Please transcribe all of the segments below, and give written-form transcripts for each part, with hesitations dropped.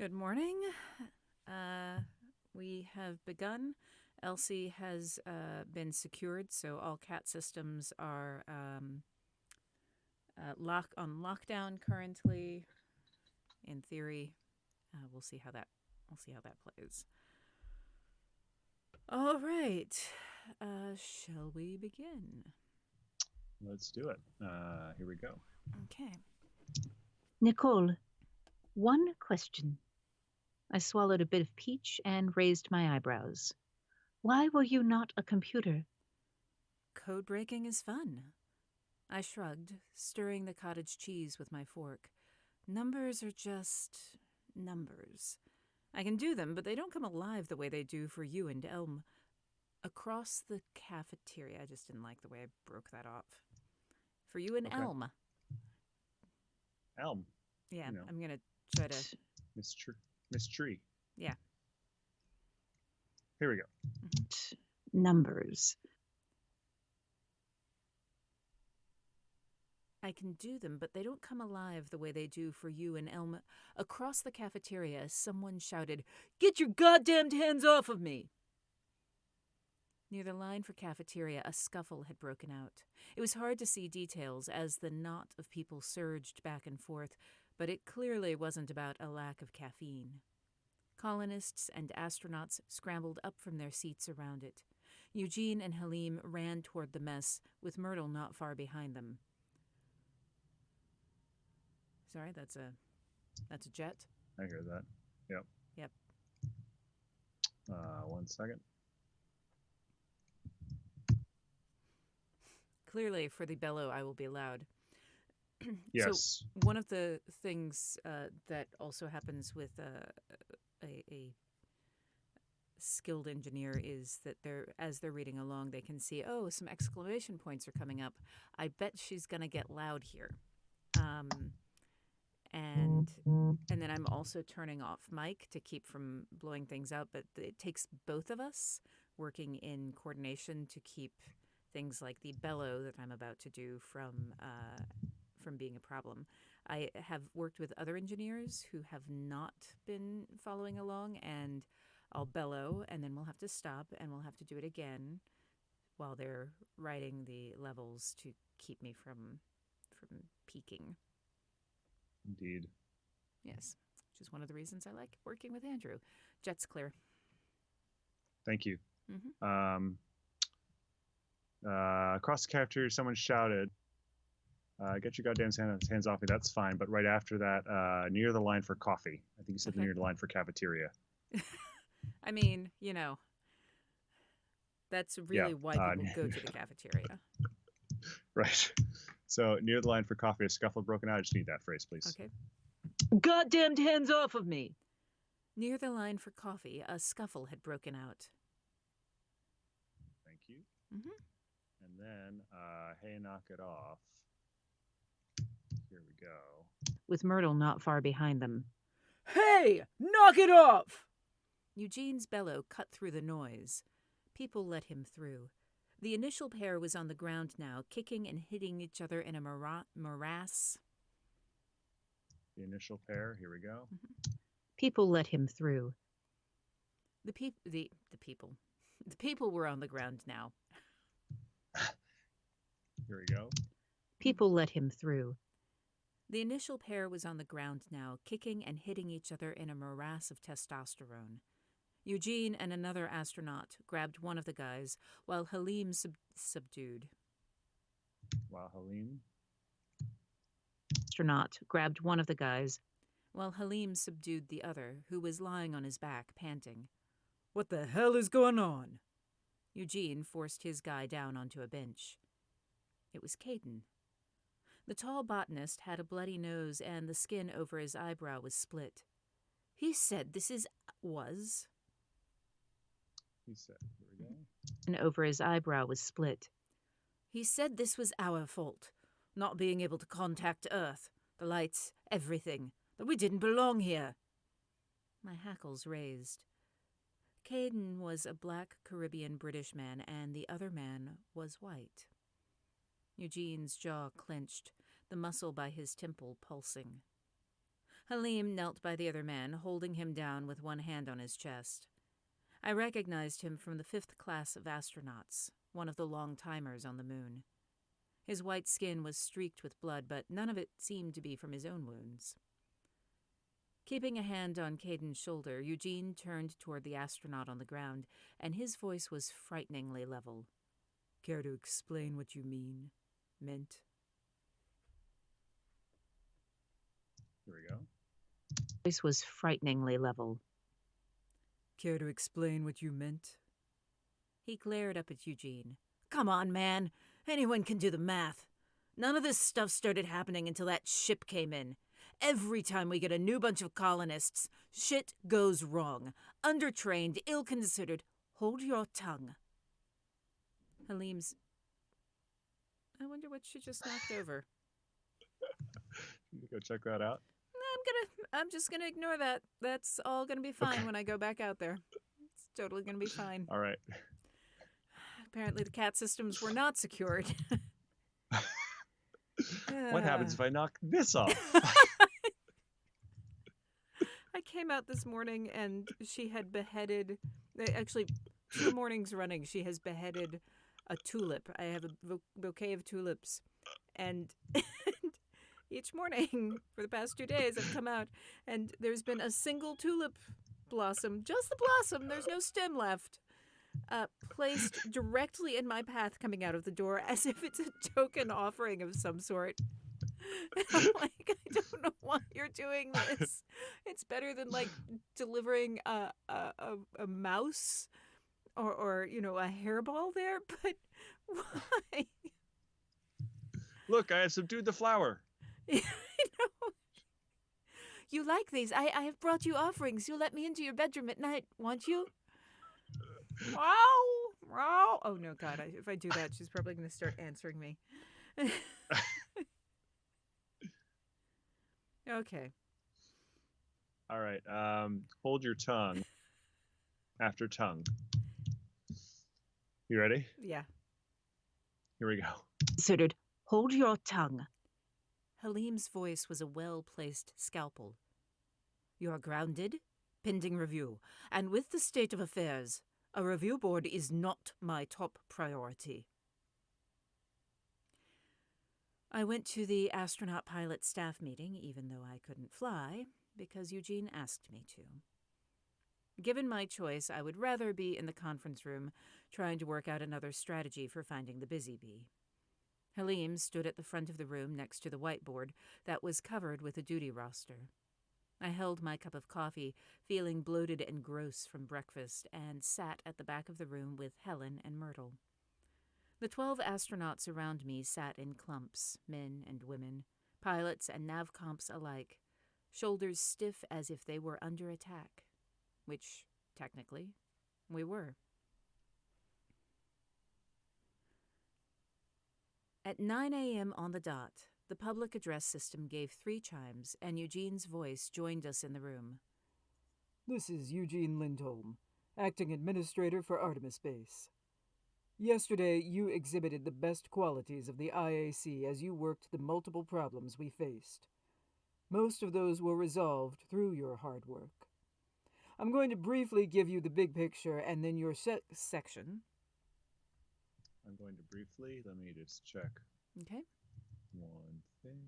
Good morning. We have begun. Elsie has been secured, so all cat systems are on lockdown currently. In theory, we'll see how that plays. All right. Shall we begin? Let's do it. Here we go. Okay. Nicole, one question. I swallowed a bit of peach and raised my eyebrows. Why were you not a computer? Code breaking is fun. I shrugged, stirring the cottage cheese with my fork. Numbers are just numbers. I can do them, but they don't come alive the way they do for you and Elm. Across the cafeteria. I just didn't like the way I broke that off. For you and Okay. Elm. Elm. Yeah, You know. I'm going to try to... Miss Tree. Yeah. Here we go. Numbers. I can do them, but they don't come alive the way they do for you and Elm. Across the cafeteria, someone shouted, "Get your goddamned hands off of me!" Near the line for cafeteria, a scuffle had broken out. It was hard to see details as the knot of people surged back and forth, but it clearly wasn't about a lack of caffeine. Colonists and astronauts scrambled up from their seats around it. Eugene and Halim ran toward the mess, with Myrtle not far behind them. Sorry, that's a jet. I hear that. Yep. Yep. 1 second. Clearly, for the bellow, I will be loud. Yes. So one of the things that also happens with a skilled engineer is that as they're reading along, they can see, oh, some exclamation points are coming up. I bet she's gonna get loud here. And then I'm also turning off mic to keep from blowing things out, but it takes both of us working in coordination to keep things like the bellow that I'm about to do from being a problem. I have worked with other engineers who have not been following along, and I'll bellow, and then we'll have to stop, and we'll have to do it again while they're writing the levels to keep me from peaking. Indeed. Yes, which is one of the reasons I like working with Andrew. Jet's clear. Thank you. Mm-hmm. Across the cafeteria, someone shouted, "Get your goddamn hands off me!" That's fine. But right after that, near the line for coffee. I think you said Okay. near the line for cafeteria. I mean, that's really why people go to the cafeteria. Right. So near the line for coffee, a scuffle broken out. I just need that phrase, please. Okay. Goddamned hands off of me! Near the line for coffee, a scuffle had broken out. Thank you. Mm-hmm. And then, hey, knock it off. Here we go. With Myrtle not far behind them. Hey, knock it off! Eugene's bellow cut through the noise. People let him through. The initial pair was on the ground now, kicking and hitting each other in a morass. The initial pair. Here we go. Mm-hmm. People let him through. The people were on the ground now. Here we go. People let him through. The initial pair was on the ground now, kicking and hitting each other in a morass of testosterone. Eugene and another astronaut grabbed one of the guys, while Halim subdued. While Halim? Astronaut grabbed one of the guys. While Halim subdued the other, who was lying on his back, panting. What the hell is going on? Eugene forced his guy down onto a bench. It was Caden. The tall botanist had a bloody nose and the skin over his eyebrow was split. He said this was... He said, here we go. And over his eyebrow was split. He said this was our fault. Not being able to contact Earth, the lights, everything. That we didn't belong here. My hackles raised. Caden was a black Caribbean British man and the other man was white. Eugene's jaw clenched, the muscle by his temple pulsing. Halim knelt by the other man, holding him down with one hand on his chest. I recognized him from the 5th class of astronauts, one of the long-timers on the moon. His white skin was streaked with blood, but none of it seemed to be from his own wounds. Keeping a hand on Caden's shoulder, Eugene turned toward the astronaut on the ground, and his voice was frighteningly level. Care to explain what you meant? Here we go. Voice was frighteningly level. Care to explain what you meant? He glared up at Eugene. Come on, man. Anyone can do the math. None of this stuff started happening until that ship came in. Every time we get a new bunch of colonists, shit goes wrong. Undertrained, ill-considered. Hold your tongue. Halim's... I wonder what she just knocked over. You go check that out. I'm just gonna ignore that. That's all gonna be fine when I go back out there. It's totally gonna be fine. All right. Apparently the cat systems were not secured. What happens if I knock this off? I came out this morning and she had beheaded, actually 2 mornings running, she has beheaded a tulip. I have a bouquet of tulips. And each morning for the past 2 days I've come out and there's been a single tulip blossom, just the blossom, there's no stem left, placed directly in my path coming out of the door as if it's a token offering of some sort. And I'm like, I don't know why you're doing this. It's better than like delivering a mouse or you know, a hairball there, but why? Look, I have subdued the flower. I know. You like these. I have brought you offerings. You'll let me into your bedroom at night, won't you? Wow. Oh, no, God. If I do that, she's probably going to start answering me. Okay. All right. Hold your tongue after tongue. You ready? Yeah. Here we go. Considered, hold your tongue. Halim's voice was a well-placed scalpel. You are grounded, pending review, and with the state of affairs, a review board is not my top priority. I went to the astronaut pilot staff meeting, even though I couldn't fly, because Eugene asked me to. Given my choice, I would rather be in the conference room trying to work out another strategy for finding the busy bee. Halim stood at the front of the room next to the whiteboard that was covered with a duty roster. I held my cup of coffee, feeling bloated and gross from breakfast, and sat at the back of the room with Helen and Myrtle. The 12 astronauts around me sat in clumps, men and women, pilots and navcomps alike, shoulders stiff as if they were under attack, which, technically, we were. At 9 a.m. on the dot, the public address system gave 3 chimes, and Eugene's voice joined us in the room. This is Eugene Lindholm, Acting Administrator for Artemis Base. Yesterday, you exhibited the best qualities of the IAC as you worked the multiple problems we faced. Most of those were resolved through your hard work. I'm going to briefly give you the big picture and then your section. I'm going to briefly, let me just check Okay. one thing.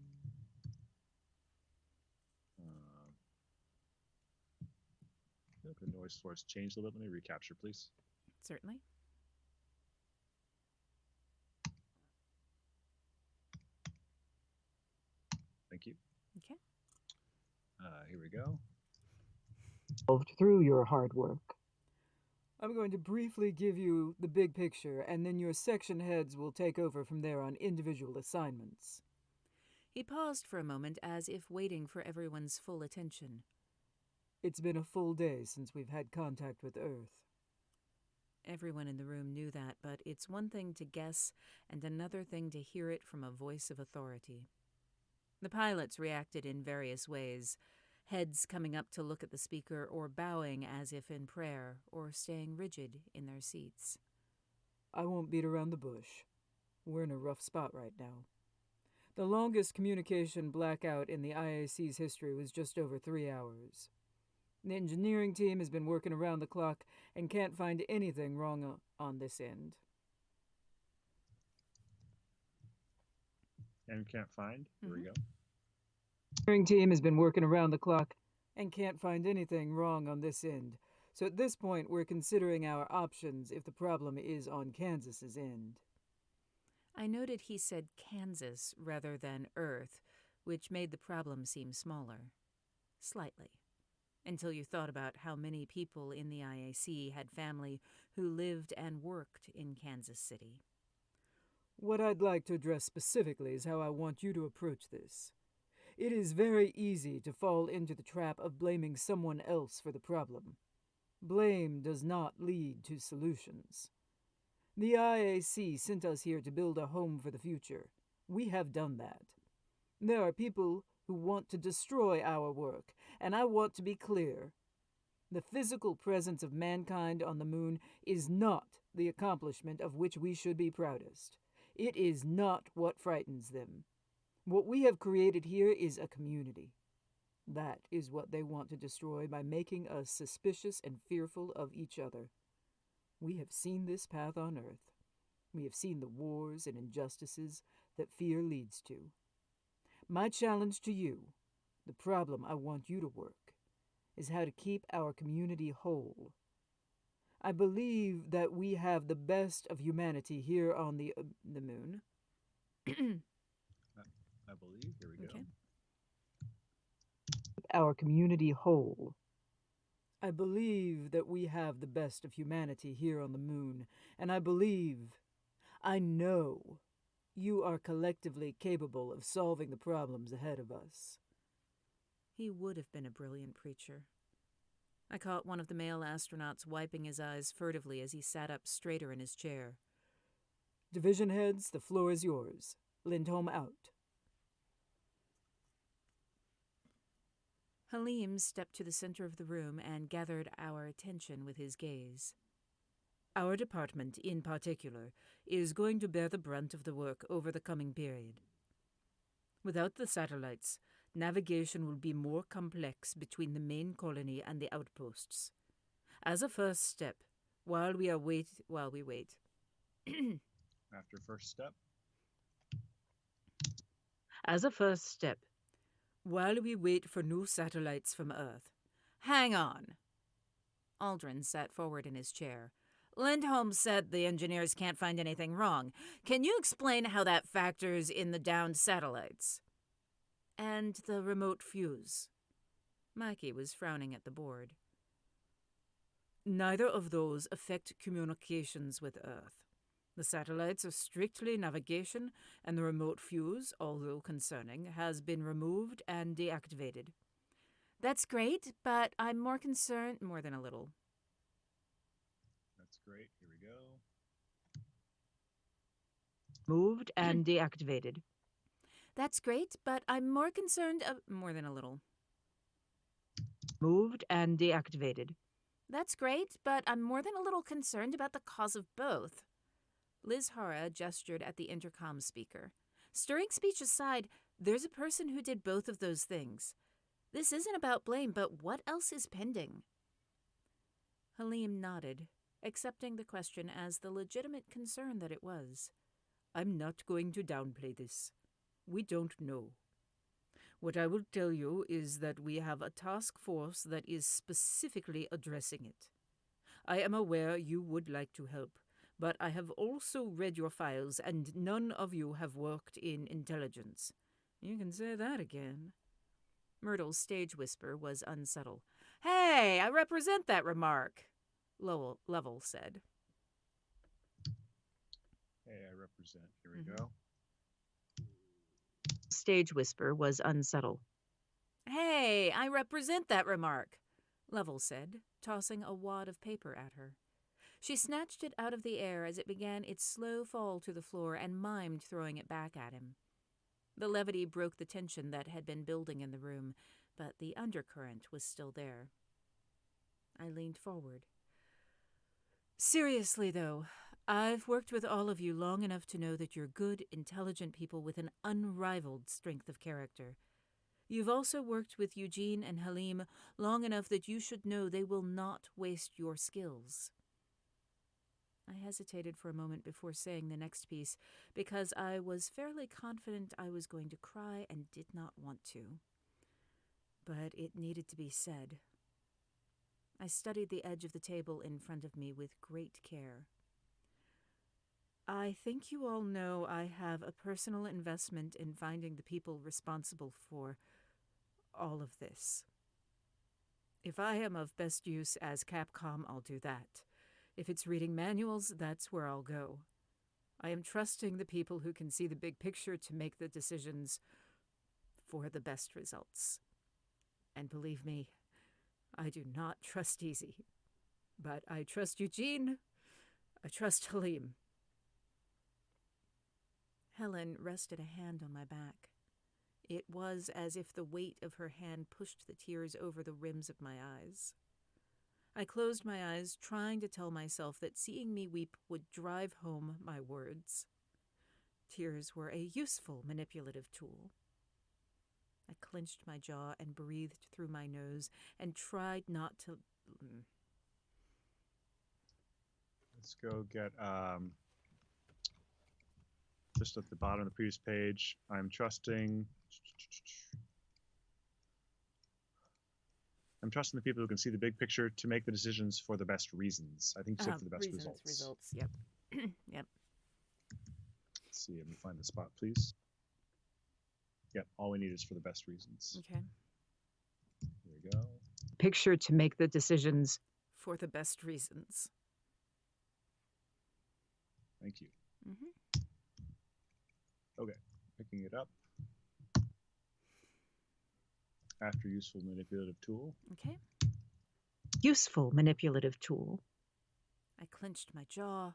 The noise source changed a little bit. Let me recapture, please. Certainly. Thank you. Okay. Here we go. Resolved through your hard work. I'm going to briefly give you the big picture, and then your section heads will take over from there on individual assignments. He paused for a moment as if waiting for everyone's full attention. It's been a full day since we've had contact with Earth. Everyone in the room knew that, but it's one thing to guess and another thing to hear it from a voice of authority. The pilots reacted in various ways, heads coming up to look at the speaker or bowing as if in prayer or staying rigid in their seats. I won't beat around the bush. We're in a rough spot right now. The longest communication blackout in the IAC's history was just over 3 hours. The engineering team has been working around the clock and can't find anything wrong on this end. And can't find. Here we go. The engineering team has been working around the clock and can't find anything wrong on this end. So at this point, we're considering our options if the problem is on Kansas's end. I noted he said Kansas rather than Earth, which made the problem seem smaller. Slightly. Until you thought about how many people in the IAC had family who lived and worked in Kansas City. What I'd like to address specifically is how I want you to approach this. It is very easy to fall into the trap of blaming someone else for the problem. Blame does not lead to solutions. The IAC sent us here to build a home for the future. We have done that. There are people who want to destroy our work, and I want to be clear. The physical presence of mankind on the moon is not the accomplishment of which we should be proudest. It is not what frightens them. What we have created here is a community. That is what they want to destroy by making us suspicious and fearful of each other. We have seen this path on Earth. We have seen the wars and injustices that fear leads to. My challenge to you, the problem I want you to work, is how to keep our community whole. I believe that we have the best of humanity here on the moon. I believe. Here we go. Okay. Our community whole. I believe that we have the best of humanity here on the moon, and I know, you are collectively capable of solving the problems ahead of us. He would have been a brilliant preacher. I caught one of the male astronauts wiping his eyes furtively as he sat up straighter in his chair. Division heads, the floor is yours. Lindholm out. Halim stepped to the center of the room and gathered our attention with his gaze. Our department, in particular, is going to bear the brunt of the work over the coming period. Without the satellites, navigation will be more complex between the main colony and the outposts. As a first step, while we wait. After first step. As a first step, While we wait for new satellites from Earth. Hang on. Aldrin sat forward in his chair. Lindholm said the engineers can't find anything wrong. Can you explain how that factors in the downed satellites? And the remote fuse. Mikey was frowning at the board. Neither of those affect communications with Earth. The satellites are strictly navigation, and the remote fuse, although concerning, has been removed and deactivated. That's great, but I'm more concerned, more than a little. That's great. Here we go. moved and deactivated. That's great, but I'm more concerned, more than a little. Moved and deactivated. That's great, but I'm more than a little concerned about the cause of both. Liz Hara gestured at the intercom speaker. Stirring speech aside, there's a person who did both of those things. This isn't about blame, but what else is pending? Halim nodded, accepting the question as the legitimate concern that it was. I'm not going to downplay this. We don't know. What I will tell you is that we have a task force that is specifically addressing it. I am aware you would like to help, but I have also read your files, and none of you have worked in intelligence. You can say that again. Myrtle's stage whisper was unsubtle. Hey, I represent that remark, Lovell said. Hey, I represent. Here we go. Stage whisper was unsubtle. Hey, I represent that remark, Lovell said, tossing a wad of paper at her. She snatched it out of the air as it began its slow fall to the floor and mimed throwing it back at him. The levity broke the tension that had been building in the room, but the undercurrent was still there. I leaned forward. Seriously, though, I've worked with all of you long enough to know that you're good, intelligent people with an unrivaled strength of character. You've also worked with Eugene and Halim long enough that you should know they will not waste your skills. I hesitated for a moment before saying the next piece, because I was fairly confident I was going to cry and did not want to. But it needed to be said. I studied the edge of the table in front of me with great care. I think you all know I have a personal investment in finding the people responsible for all of this. If I am of best use as Capcom, I'll do that. If it's reading manuals, that's where I'll go. I am trusting the people who can see the big picture to make the decisions for the best results. And believe me, I do not trust easy. But I trust Eugene. I trust Halim. Helen rested a hand on my back. It was as if the weight of her hand pushed the tears over the rims of my eyes. I closed my eyes, trying to tell myself that seeing me weep would drive home my words. Tears were a useful manipulative tool. I clenched my jaw and breathed through my nose and tried not to... Let's go get just at the bottom of the previous page. I'm trusting the people who can see the big picture to make the decisions for the best reasons. I think you said for the best results. Yep. Yep. Let's see, let me find the spot, please. Yep, all we need is for the best reasons. Okay. Here we go. Picture to make the decisions. For the best reasons. Thank you. Mm-hmm. Okay, picking it up. After useful manipulative tool. Okay. Useful manipulative tool. I clenched my jaw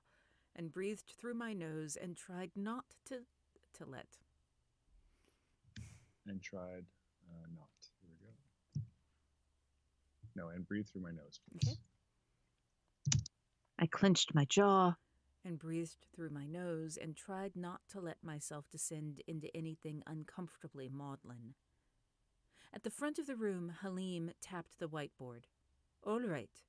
and breathed through my nose and tried not to let. And tried not. Here we go. No, and breathe through my nose, please. Okay. I clenched my jaw. And breathed through my nose and tried not to let myself descend into anything uncomfortably maudlin. At the front of the room, Halim tapped the whiteboard. All right.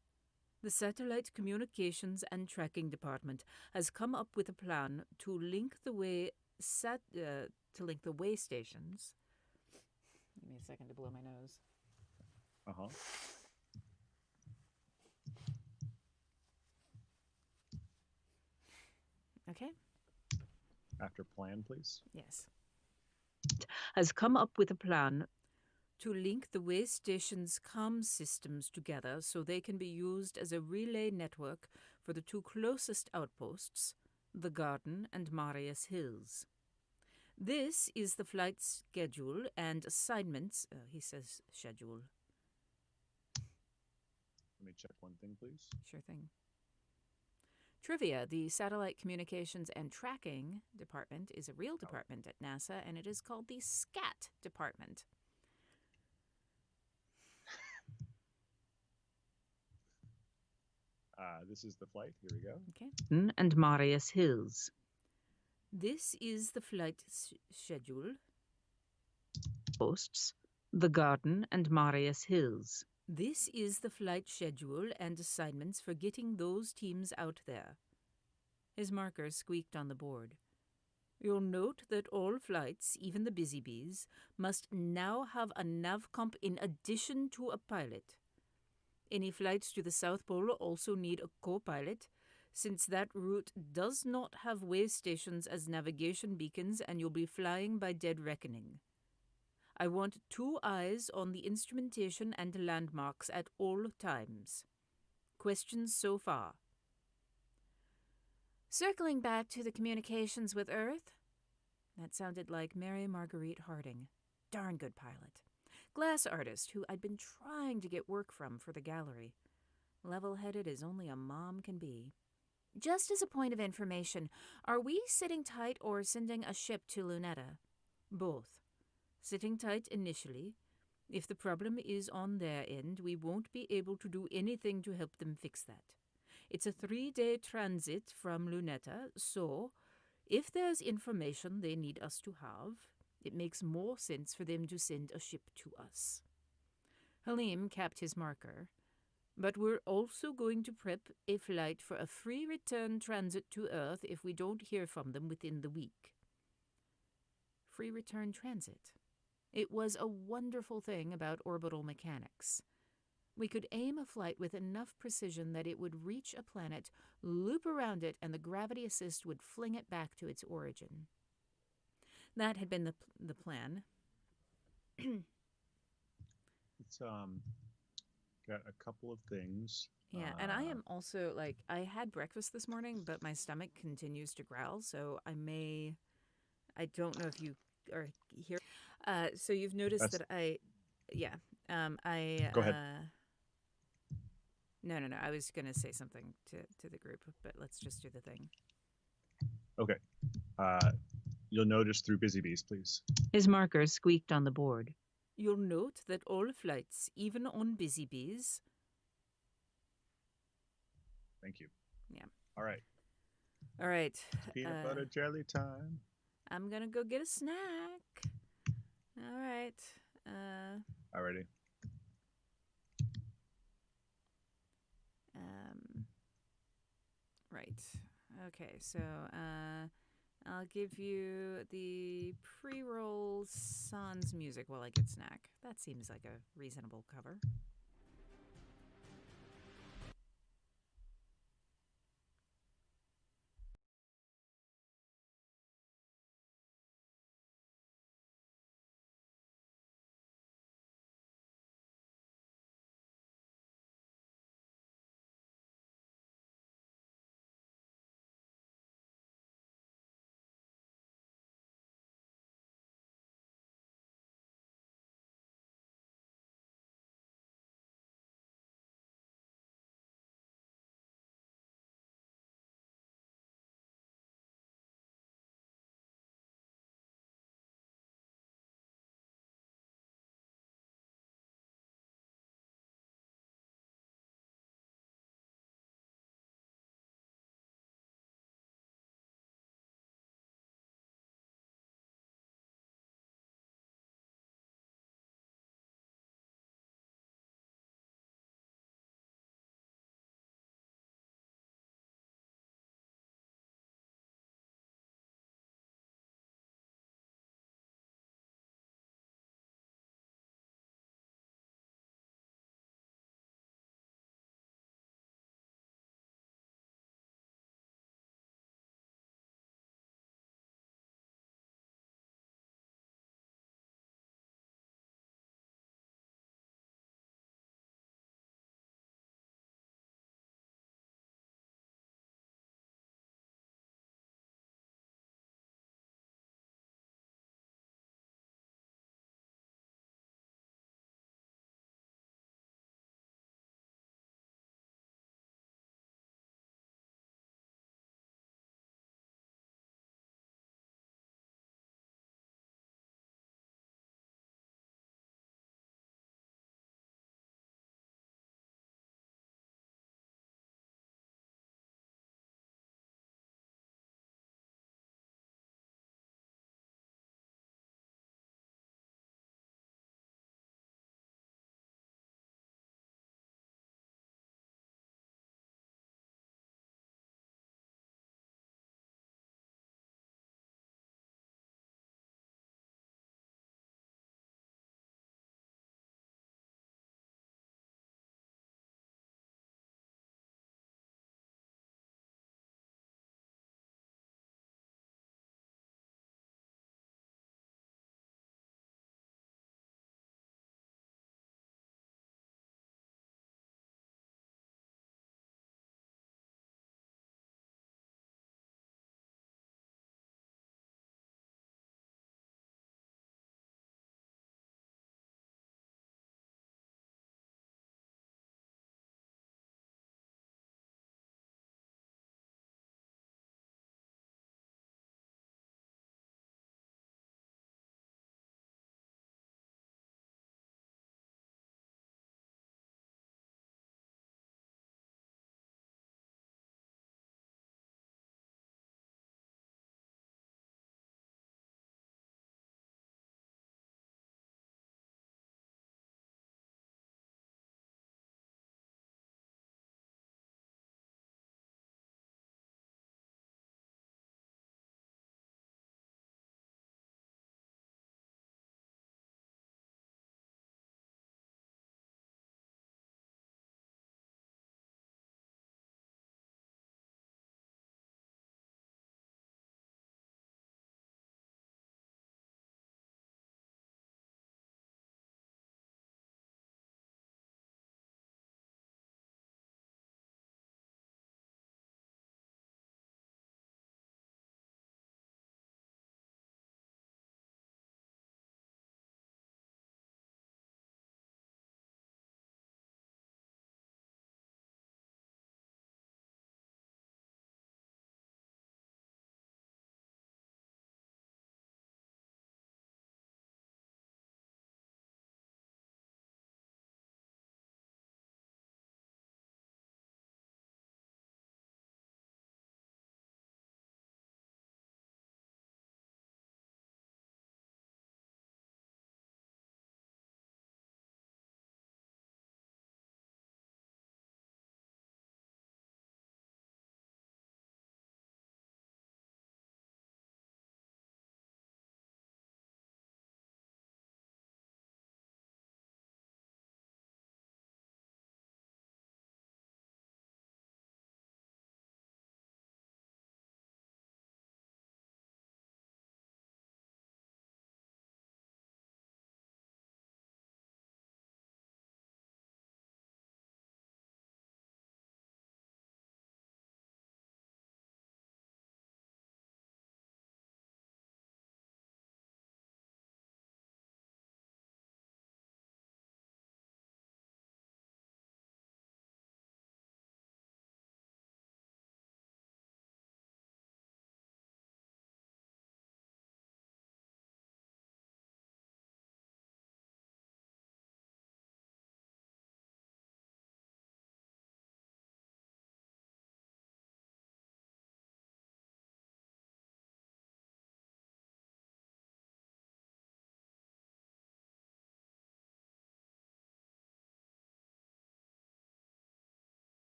The Satellite Communications and Tracking Department has come up with a plan to link the way stations. Give me a second to blow my nose. Uh-huh. Okay? After plan, please. Yes. Has come up with a plan To link the way stations' comm systems together so they can be used as a relay network for the two closest outposts, the Garden and Marius Hills. This is the flight schedule and assignments, he says schedule. Let me check one thing, please. Sure thing. Trivia, the Satellite Communications and Tracking Department is a real department at NASA, and it is called the SCAT Department. This is the flight. Here we go. Okay. and Marius Hills. This is the flight schedule. Posts, the Garden and Marius Hills. This is the flight schedule and assignments for getting those teams out there. His marker squeaked on the board. You'll note that all flights, even the busy bees, must now have a navcomp in addition to a pilot. Any flights to the South Pole also need a co-pilot, since that route does not have way stations as navigation beacons and you'll be flying by dead reckoning. I want 2 eyes on the instrumentation and landmarks at all times. Questions so far? Circling back to the communications with Earth? That sounded like Mary Marguerite Harding. Darn good pilot. Glass artist who I'd been trying to get work from for the gallery. Level-headed as only a mom can be. Just as a point of information, are we sitting tight or sending a ship to Luneta? Both. Sitting tight initially. If the problem is on their end, we won't be able to do anything to help them fix that. It's a 3-day transit from Luneta, so if there's information they need us to have, it makes more sense for them to send a ship to us. Halim capped his marker. But we're also going to prep a flight for a free return transit to Earth if we don't hear from them within the week. Free return transit. It was a wonderful thing about orbital mechanics. We could aim a flight with enough precision that it would reach a planet, loop around it, and the gravity assist would fling it back to its origin. That had been the plan. It's got a couple of things. Yeah, and I am also, like, I had breakfast this morning, but my stomach continues to growl, so I don't know if you are here. So you've noticed That's- that Go ahead. No, I was going to say something to the group, but let's just do the thing. Okay. You'll notice through Busy Bees, please. His marker squeaked on the board. You'll note that all flights, even on Busy Bees... Thank you. Yeah. All right. All right. Peanut butter jelly time. I'm going to go get a snack. All right. Alrighty. Right. Okay, so I'll give you the pre-roll sans music while I get snack. That seems like a reasonable cover.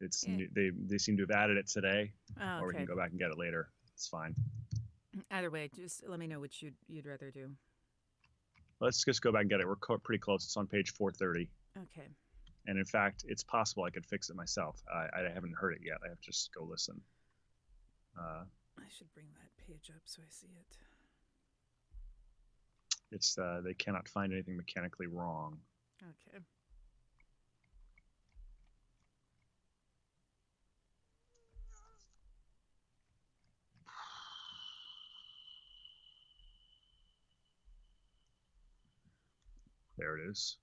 It's Yeah. they seem to have added it today, Oh, or we okay. can go back and get it later. It's fine. Either way, just let me know which you'd rather do. Let's just go back and get it. We're pretty close. It's on page 430. Okay. And in fact, it's possible I could fix it myself. I haven't heard it yet. I have to just go listen. I should bring that page up so I see it. It's they cannot find anything mechanically wrong. Okay. There it is.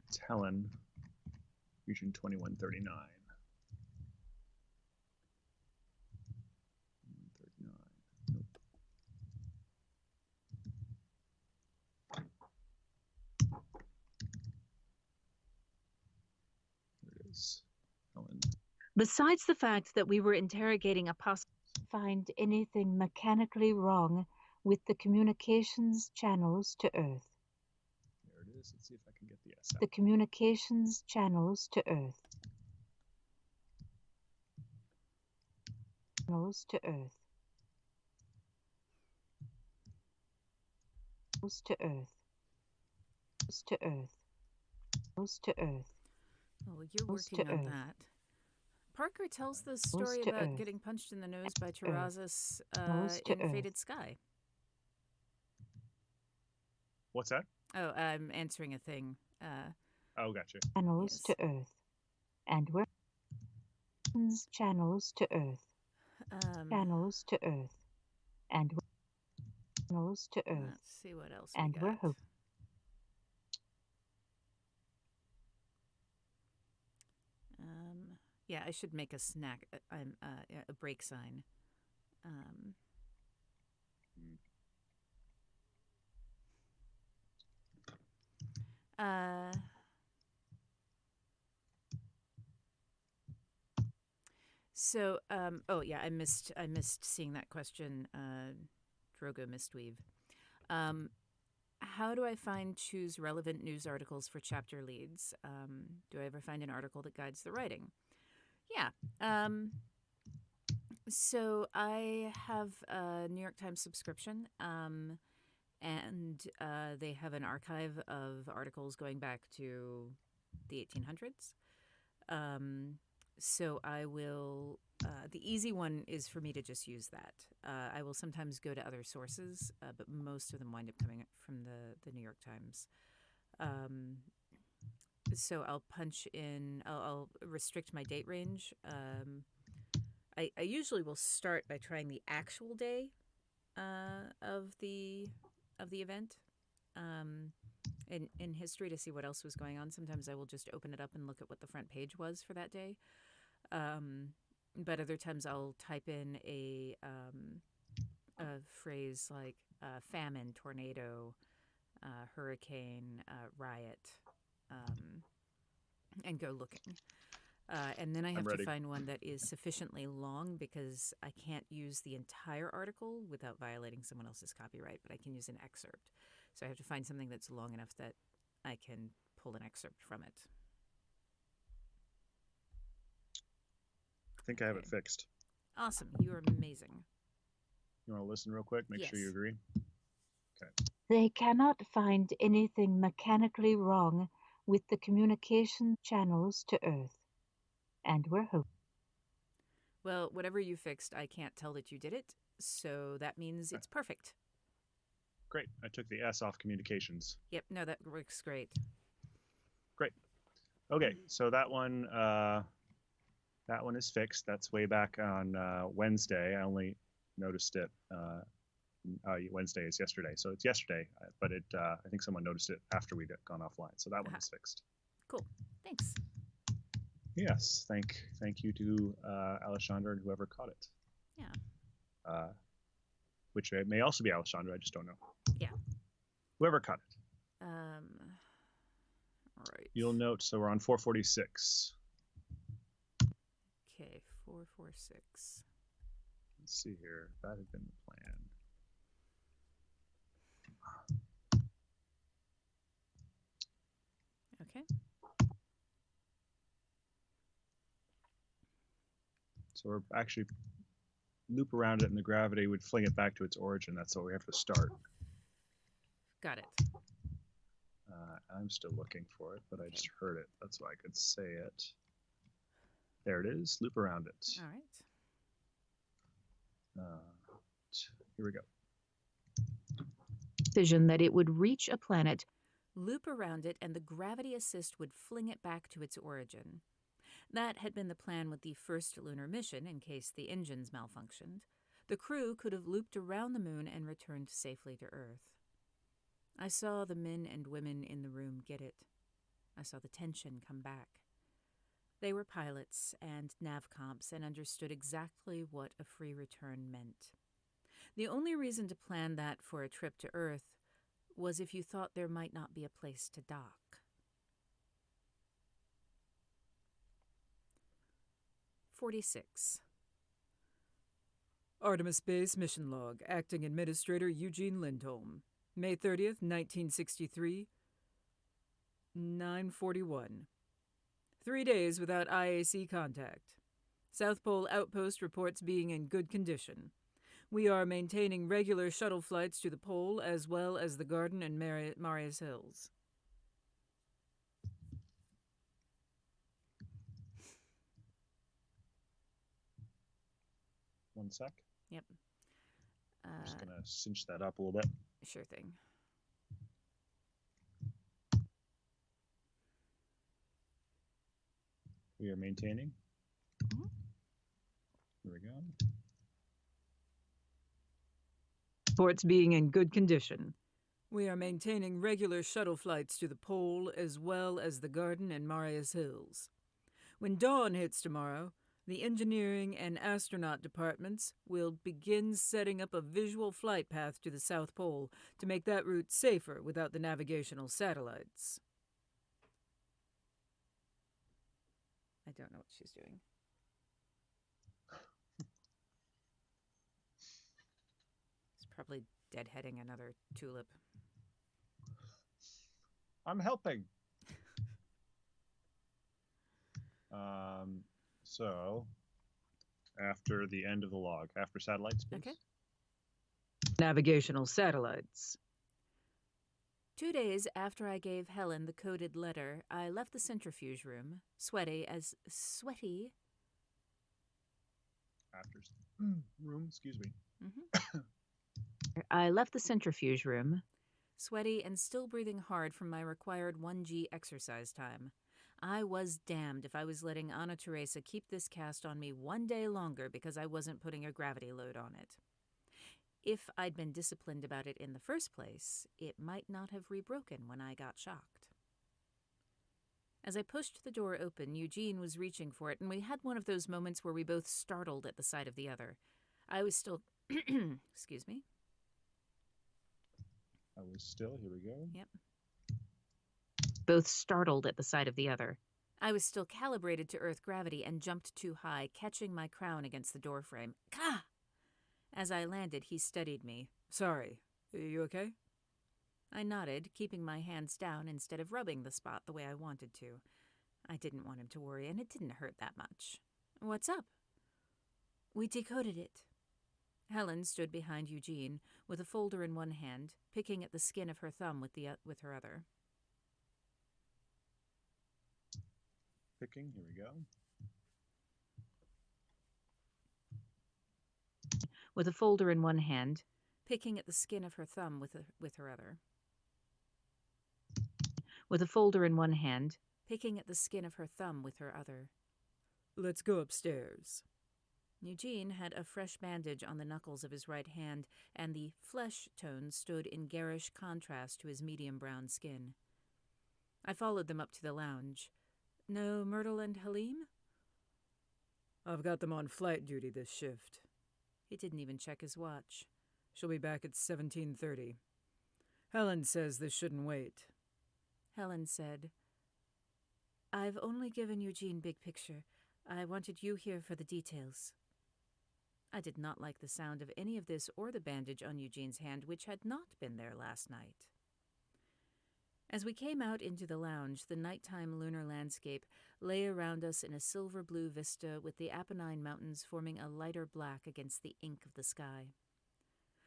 It's Helen, Region 2139. 39. Nope. There it is. Helen. Besides the fact that we were interrogating a possible find anything mechanically wrong with the communications channels to Earth. There it is. Let's see if I can get the S out. The communications channels to Earth. Channels to Earth. Channels to Earth. Channels to Earth. Channels to Earth. Well, you're Close to working on Earth. that. Parker tells the Close story to about Earth. getting punched in the nose by Earth. Terrazas Close to in Earth. Faded Sky. What's that? Oh, I'm answering a thing. Oh, gotcha. Channels Yes. to Earth. And we're channels to Earth. Channels to Earth. And we're channels to Earth. Let's see what else And we we're got. hoping. Yeah, I should make a snack. A break sign. So, oh yeah, I missed seeing that question. Drogo Mistweave. How do I choose relevant news articles for chapter leads? Do I ever find an article that guides the writing? Yeah. So I have a New York Times subscription, and they have an archive of articles going back to the 1800s. So I will. The easy one is for me to just use that. I will sometimes go to other sources, but most of them wind up coming from the New York Times. So I'll punch in. I'll restrict my date range. I usually will start by trying the actual day of the event. In history to see what else was going on. Sometimes I will just open it up and look at what the front page was for that day. But other times I'll type in a phrase like famine, tornado, hurricane, riot, and go looking. And then I have to find one that is sufficiently long because I can't use the entire article without violating someone else's copyright, but I can use an excerpt. So I have to find something that's long enough that I can pull an excerpt from it. I think I have it fixed. Awesome. You are amazing. You want to listen real quick? Make sure you agree. Okay. They cannot find anything mechanically wrong with the communication channels to Earth. And we're hoping. Well, whatever you fixed, I can't tell that you did it, so that means it's perfect. Great. I took the S off communications. Yep. No, that works great. Great. Okay, so that one is fixed. That's way back on Wednesday. I only noticed it. Wednesday is yesterday, so it's yesterday. But I think someone noticed it after we'd gone offline. So that one is fixed. Cool. Thanks. Yes. Thank you to Alessandra and whoever caught it. Yeah. Which may also be Alessandra. I just don't know. Yeah. Whoever caught it. All right. You'll note. So we're on 446. Okay, 446. Let's see here. That had been the plan. Okay. So we're actually loop around it, and the gravity would fling it back to its origin. That's where we have to start. Got it. I'm still looking for it, but I Okay. just heard it. That's why I could say it. There it is. Loop around it. All right. Here we go. Decision that it would reach a planet. Loop around it, and the gravity assist would fling it back to its origin. That had been the plan with the first lunar mission in case the engines malfunctioned. The crew could have looped around the moon and returned safely to Earth. I saw the men and women in the room get it. I saw the tension come back. They were pilots and navcomps and understood exactly what a free return meant. The only reason to plan that for a trip to Earth was if you thought there might not be a place to dock. 46. Artemis Base Mission Log, Acting Administrator Eugene Lindholm. May 30th, 1963, 9:41. 3 days without IAC contact. South Pole Outpost reports being in good condition. We are maintaining regular shuttle flights to the pole as well as the Garden and Marius Hills. One sec. Yep. I'm just going to cinch that up a little bit. Sure thing. We are maintaining. Mhm. Here we go. Ports being in good condition. We are maintaining regular shuttle flights to the pole as well as the Garden and Marius Hills. When dawn hits tomorrow, the engineering and astronaut departments will begin setting up a visual flight path to the South Pole to make that route safer without the navigational satellites. I don't know what she's doing. It's probably deadheading another tulip. I'm helping. So, after the end of the log, after satellites, please. Okay. Navigational satellites. 2 days after I gave Helen the coded letter, I left the centrifuge room, sweaty. After room, excuse me. I left the centrifuge room. Sweaty and still breathing hard from my required 1G exercise time. I was damned if I was letting Anna Teresa keep this cast on me 1 day longer because I wasn't putting a gravity load on it. If I'd been disciplined about it in the first place, it might not have rebroken when I got shocked. As I pushed the door open, Eugene was reaching for it, and we had one of those moments where we both startled at the sight of the other. I was still... Excuse me? I was still, here we go. Yep. Both startled at the sight of the other. I was still calibrated to Earth gravity and jumped too high, catching my crown against the doorframe. Gah! As I landed, he steadied me. Sorry, are you okay? I nodded, keeping my hands down instead of rubbing the spot the way I wanted to. I didn't want him to worry, and it didn't hurt that much. What's up? We decoded it. Helen stood behind Eugene, with a folder in one hand, picking at the skin of her thumb with her other. Picking, here we go. With a folder in one hand. Picking at the skin of her thumb with her other. With a folder in one hand. Picking at the skin of her thumb with her other. Let's go upstairs. Eugene had a fresh bandage on the knuckles of his right hand, and the flesh tone stood in garish contrast to his medium-brown skin. I followed them up to the lounge. No Myrtle and Halim? I've got them on flight duty this shift. He didn't even check his watch. She'll be back at 17:30. Helen says this shouldn't wait. Helen said, I've only given Eugene big picture. I wanted you here for the details. I did not like the sound of any of this or the bandage on Eugene's hand, which had not been there last night. As we came out into the lounge, the nighttime lunar landscape lay around us in a silver-blue vista with the Apennine Mountains forming a lighter black against the ink of the sky.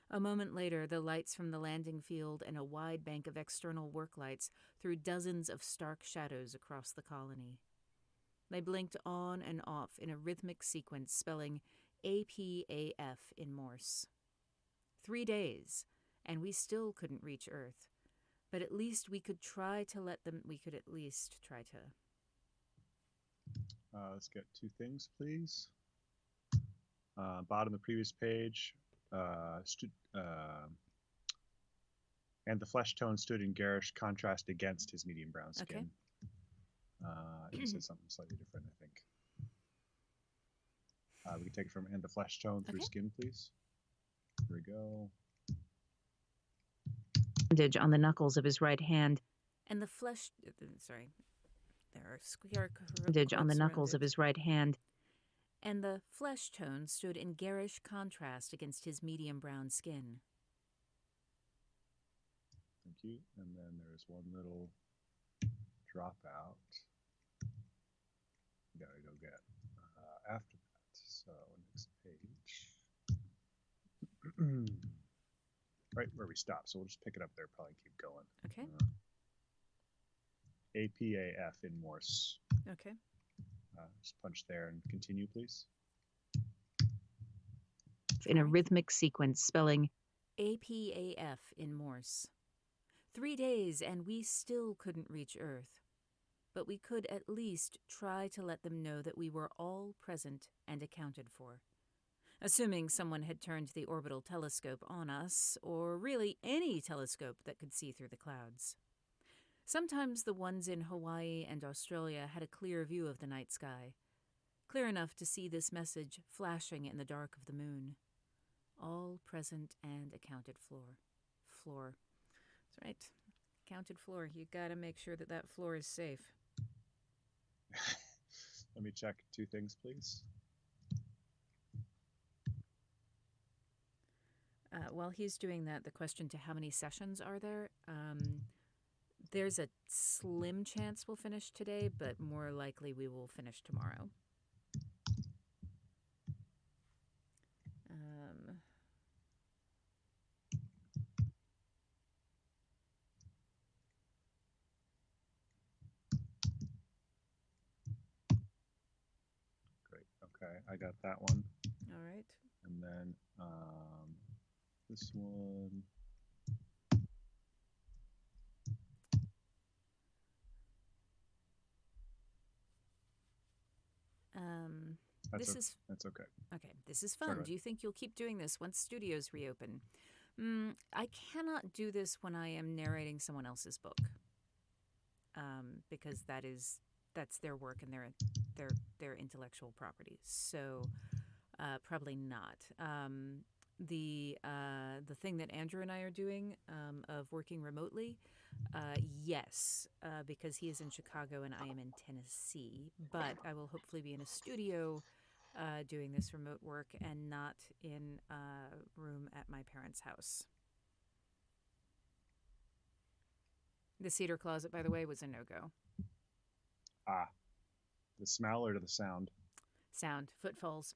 A moment later, the lights from the landing field and a wide bank of external work lights threw dozens of stark shadows across the colony. They blinked on and off in a rhythmic sequence spelling APAF in Morse. 3 days, and we still couldn't reach Earth. But at least we could try to Let's get 2 things, please. Bottom of the previous page. And the flesh tone stood in garish contrast against his medium brown skin. Okay. He said something slightly different, I think. We can take it from and the flesh tone through Okay. skin, please. Here we go. Bandage on the knuckles of his right hand. And the flesh... sorry. There are square Bandage on the quotes knuckles around of his right hand. And the flesh tone stood in garish contrast against his medium brown skin. Thank you. And then there's one little dropout. We gotta go get after that. So next page. Right where we stopped. So we'll just pick it up there. Probably keep going. Okay. APAF in Morse. Okay. Just punch there and continue, please. In a rhythmic sequence spelling APAF in Morse. 3 days, and we still couldn't reach Earth. But we could at least try to let them know that we were all present and accounted for. Assuming someone had turned the orbital telescope on us, or really any telescope that could see through the clouds. Sometimes the ones in Hawaii and Australia had a clear view of the night sky, clear enough to see this message flashing in the dark of the moon. All present and accounted for. Floor. That's right. Accounted floor. You gotta make sure that that floor is safe. Let me check 2 things, please. While he's doing that, the question to how many sessions are there? There's a slim chance we'll finish today, but more likely we will finish tomorrow. Great. Okay, I got that one. All right. And then this one. That's okay. Okay. This is fun. Sorry, Do you think you'll keep doing this once studios reopen? I cannot do this when I am narrating someone else's book, because that's their work and their intellectual property. So probably not. The thing that Andrew and I are doing of working remotely, yes, because he is in Chicago and I am in Tennessee. But I will hopefully be in a studio doing this remote work and not in a room at my parents' house. The cedar closet, by the way, was a no-go. The smell or the sound? Sound. Footfalls.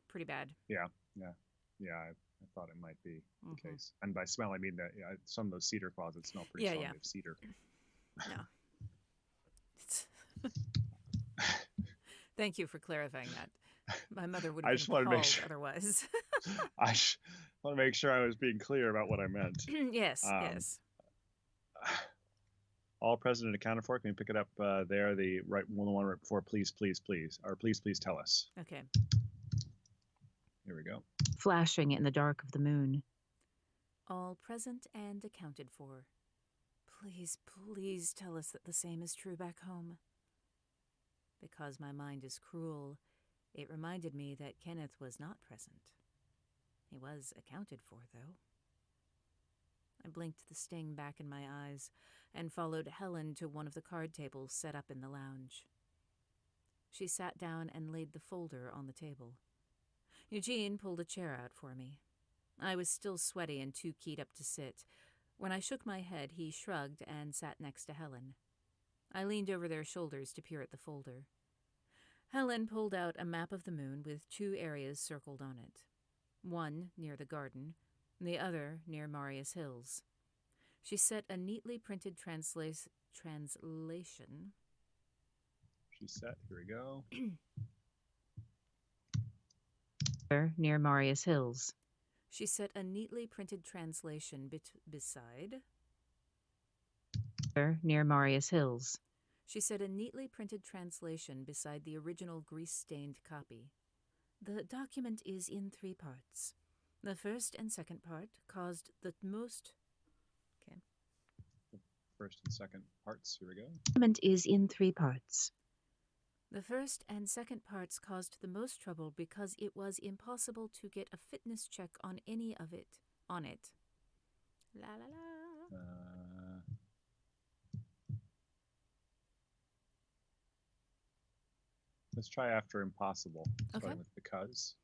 Pretty bad. Yeah. I thought it might be the case. And by smell, I mean that some of those cedar closets smell pretty strongly of cedar. No. Thank you for clarifying that. My mother would have been appalled otherwise. I want to make sure I was being clear about what I meant. Yes. All present and accounted for. Can we pick it up there? The one right before please, or please tell us. Okay. Here we go. flashing in the dark of the moon. All present and accounted for. Please tell us that the same is true back home. Because my mind is cruel, it reminded me that Kenneth was not present. He was accounted for, though. I blinked the sting back in my eyes and followed Helen to one of the card tables set up in the lounge. She sat down and laid the folder on the table. Eugene pulled a chair out for me. I was still sweaty and too keyed up to sit, When I shook my head, he shrugged and sat next to Helen. I leaned over their shoulders to peer at the folder. Helen pulled out a map of the moon with 2 areas circled on it. One near the garden, the other near Marius Hills. She set a neatly printed translation. She's set. Here we go. Near Marius Hills. She set a neatly printed translation beside. Near Marius Hills. She set a neatly printed translation beside the original grease-stained copy. The document is in 3 parts. The first and second part caused the most... Okay. First and second parts. Here we go. Document is in 3 parts. The first and second parts caused the most trouble because it was impossible to get a fitness check on any of it. On it. La la la. Let's try after impossible. Okay. Starting with because.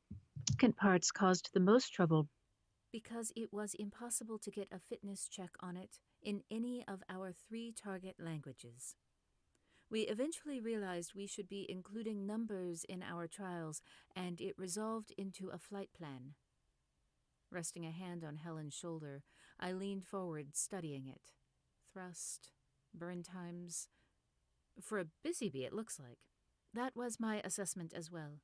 Second parts caused the most trouble Because it was impossible to get a fitness check on it in any of our 3 target languages. We eventually realized we should be including numbers in our trials, and it resolved into a flight plan. Resting a hand on Helen's shoulder, I leaned forward, studying it. Thrust, burn times. For a busy bee, it looks like. That was my assessment as well.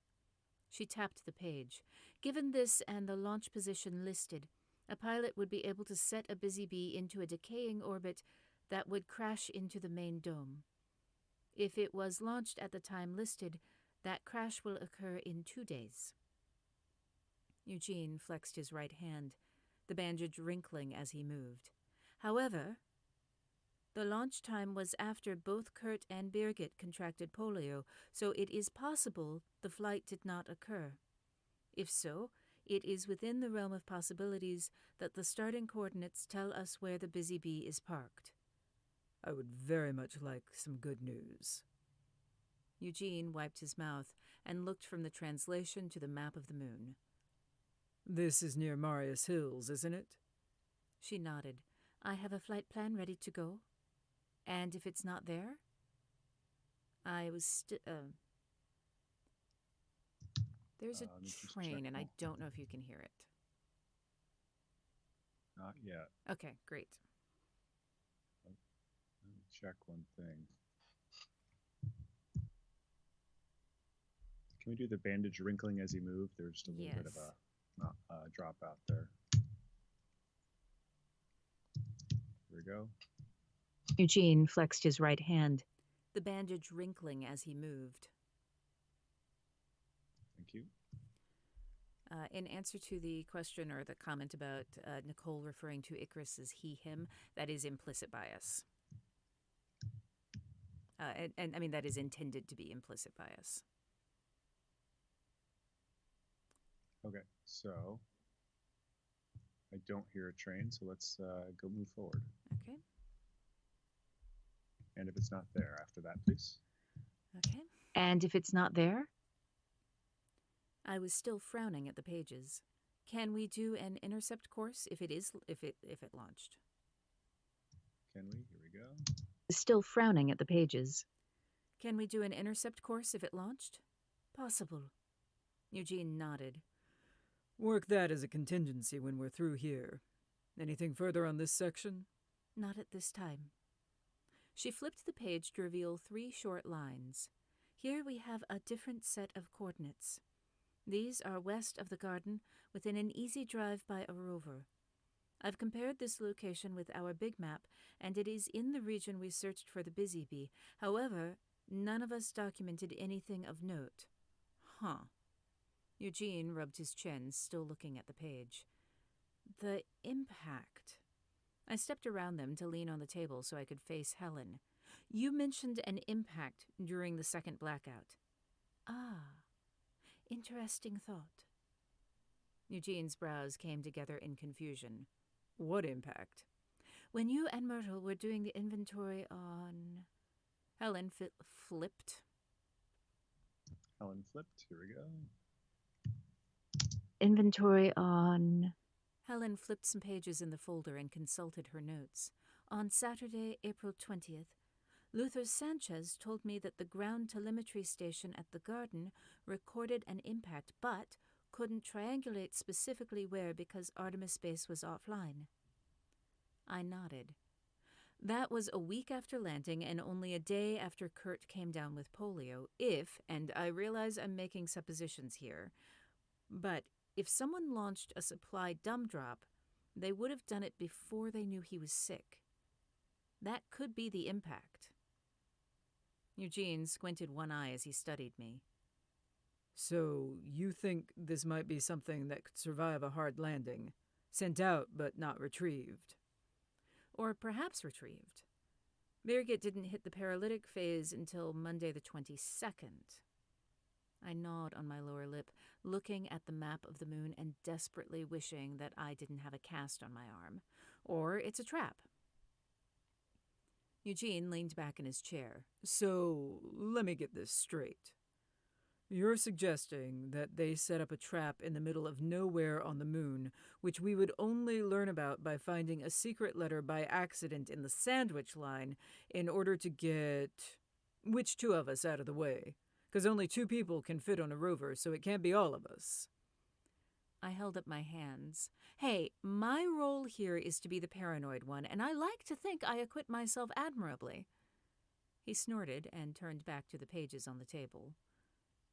She tapped the page. Given this and the launch position listed, a pilot would be able to set a busy bee into a decaying orbit that would crash into the main dome. If it was launched at the time listed, that crash will occur in 2 days. Eugene flexed his right hand, the bandage wrinkling as he moved. However, the launch time was after both Kurt and Birgit contracted polio, so it is possible the flight did not occur. If so, it is within the realm of possibilities that the starting coordinates tell us where the busy bee is parked. I would very much like some good news. Eugene wiped his mouth and looked from the translation to the map of the moon. This is near Marius Hills, isn't it? She nodded. I have a flight plan ready to go. And if it's not there? I was there's a Let me just train, check. and I don't know if you can hear it. Not yet. Okay, great. Let me check one thing. Can we do the bandage wrinkling as you move? There's just a little bit of a drop out there. Here we go. Eugene flexed his right hand. The bandage wrinkling as he moved. Thank you. In answer to the question or the comment about Nicole referring to Icarus as he, him, that is implicit bias. And I mean, that is intended to be implicit bias. Okay, so I don't hear a train, so let's go move forward. Okay. And if it's not there, after that, please. Okay. And if it's not there? I was still frowning at the pages. Can we do an intercept course if it launched? Can we? Here we go. Still frowning at the pages. Can we do an intercept course if it launched? Possible. Eugene nodded. Work that as a contingency when we're through here. Anything further on this section? Not at this time. She flipped the page to reveal 3 short lines. Here we have a different set of coordinates. These are west of the garden, within an easy drive by a rover. I've compared this location with our big map, and it is in the region we searched for the busy bee. However, none of us documented anything of note. Huh. Eugene rubbed his chin, still looking at the page. The impact. I stepped around them to lean on the table so I could face Helen. You mentioned an impact during the second blackout. Ah, interesting thought. Eugene's brows came together in confusion. What impact? When you and Myrtle were doing the inventory on... Helen flipped. Helen flipped. Here we go. Inventory on... Helen flipped some pages in the folder and consulted her notes. On Saturday, April 20th, Luther Sanchez told me that the ground telemetry station at the garden recorded an impact but couldn't triangulate specifically where because Artemis Base was offline. I nodded. That was a week after landing and only a day after Kurt came down with polio, and I realize I'm making suppositions here, but if someone launched a supply dumb drop, they would have done it before they knew he was sick. That could be the impact. Eugene squinted one eye as he studied me. So, you think this might be something that could survive a hard landing? Sent out, but not retrieved. Or perhaps retrieved. Birgit didn't hit the paralytic phase until Monday the 22nd. I gnawed on my lower lip, looking at the map of the moon and desperately wishing that I didn't have a cast on my arm. Or it's a trap. Eugene leaned back in his chair. So, let me get this straight. You're suggesting that they set up a trap in the middle of nowhere on the moon, which we would only learn about by finding a secret letter by accident in the sandwich line in order to get which two of us out of the way? Because only 2 people can fit on a rover, so it can't be all of us. I held up my hands. Hey, my role here is to be the paranoid one, and I like to think I acquit myself admirably. He snorted and turned back to the pages on the table.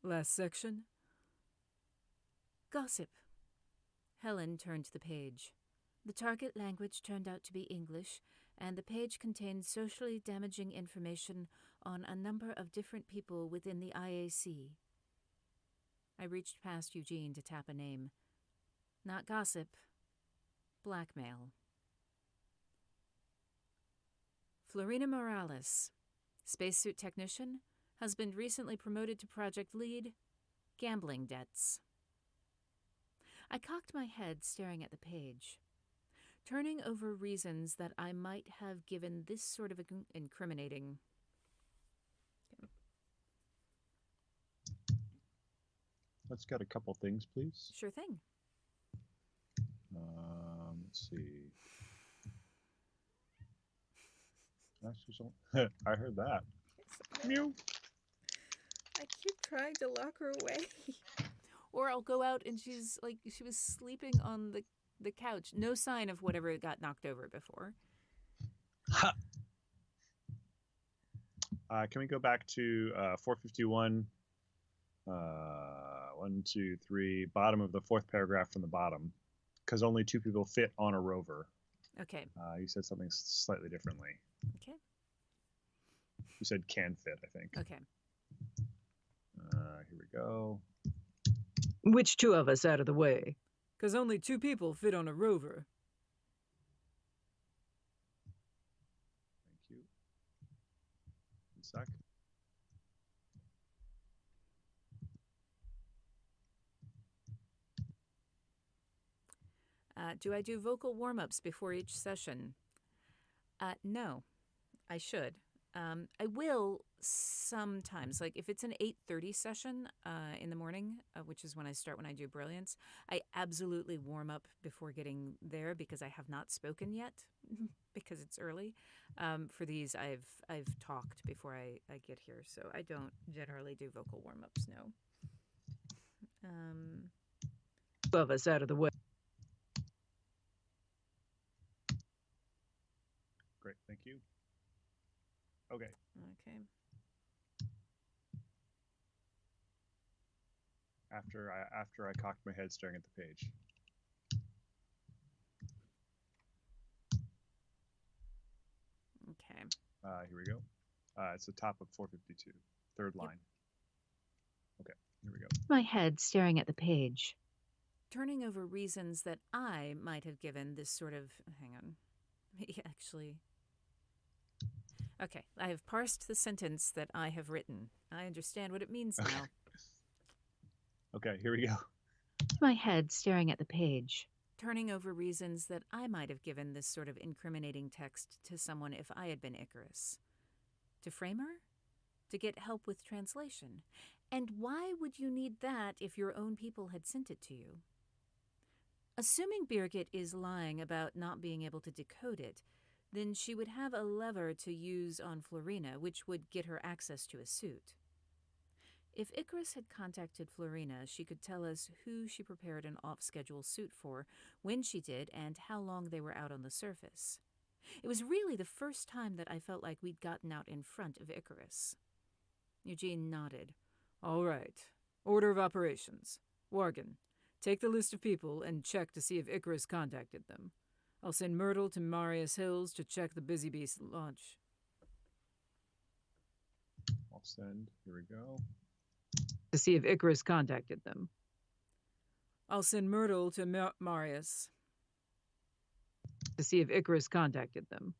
Last section? Gossip. Helen turned to the page. The target language turned out to be English, and the page contained socially damaging information on a number of different people within the IAC. I reached past Eugene to tap a name. Not gossip. Blackmail. Florina Morales. Spacesuit technician. Husband recently promoted to project lead. Gambling debts. I cocked my head, staring at the page. Turning over reasons that I might have given this sort of incriminating... Let's get a couple things, please. Sure thing. Let's see. I heard that. Mew. I keep trying to lock her away. Or I'll go out and she was sleeping on the couch. No sign of whatever got knocked over before. Ha! Can we go back to 451? 1, 2, 3, bottom of the 4th paragraph from the bottom. Because only 2 people fit on a rover. Okay. You said something slightly differently. Okay. You said can fit, I think. Okay. Here we go. Which 2 of us out of the way? Because only 2 people fit on a rover. Thank you. 1 sec. Do I do vocal warm-ups before each session? No, I should. I will sometimes, like if it's an 8:30 session in the morning, which is when I start when I do Brilliance, I absolutely warm up before getting there because I have not spoken yet because it's early. For these, I've talked before I get here, so I don't generally do vocal warm-ups, no. 2 of us out of the way. Great, thank you. Okay. Okay. After I cocked my head staring at the page. Okay. Here we go. It's the top of 452, 3rd line. Okay, here we go. My head staring at the page. Turning over reasons that I might have given this sort of... Hang on. Actually... Okay, I have parsed the sentence that I have written. I understand what it means now. Okay, here we go. My head staring at the page. Turning over reasons that I might have given this sort of incriminating text to someone if I had been Icarus. To frame her? To get help with translation. And why would you need that if your own people had sent it to you? Assuming Birgit is lying about not being able to decode it, then she would have a lever to use on Florina, which would get her access to a suit. If Icarus had contacted Florina, she could tell us who she prepared an off-schedule suit for, when she did, and how long they were out on the surface. It was really the first time that I felt like we'd gotten out in front of Icarus. Eugene nodded. All right. Order of operations. Worgen, take the list of people and check to see if Icarus contacted them. I'll send Myrtle to Marius Hills to check the Busy Beast launch. I'll send. Here we go. To see if Icarus contacted them. I'll send Myrtle to Marius. To see if Icarus contacted them.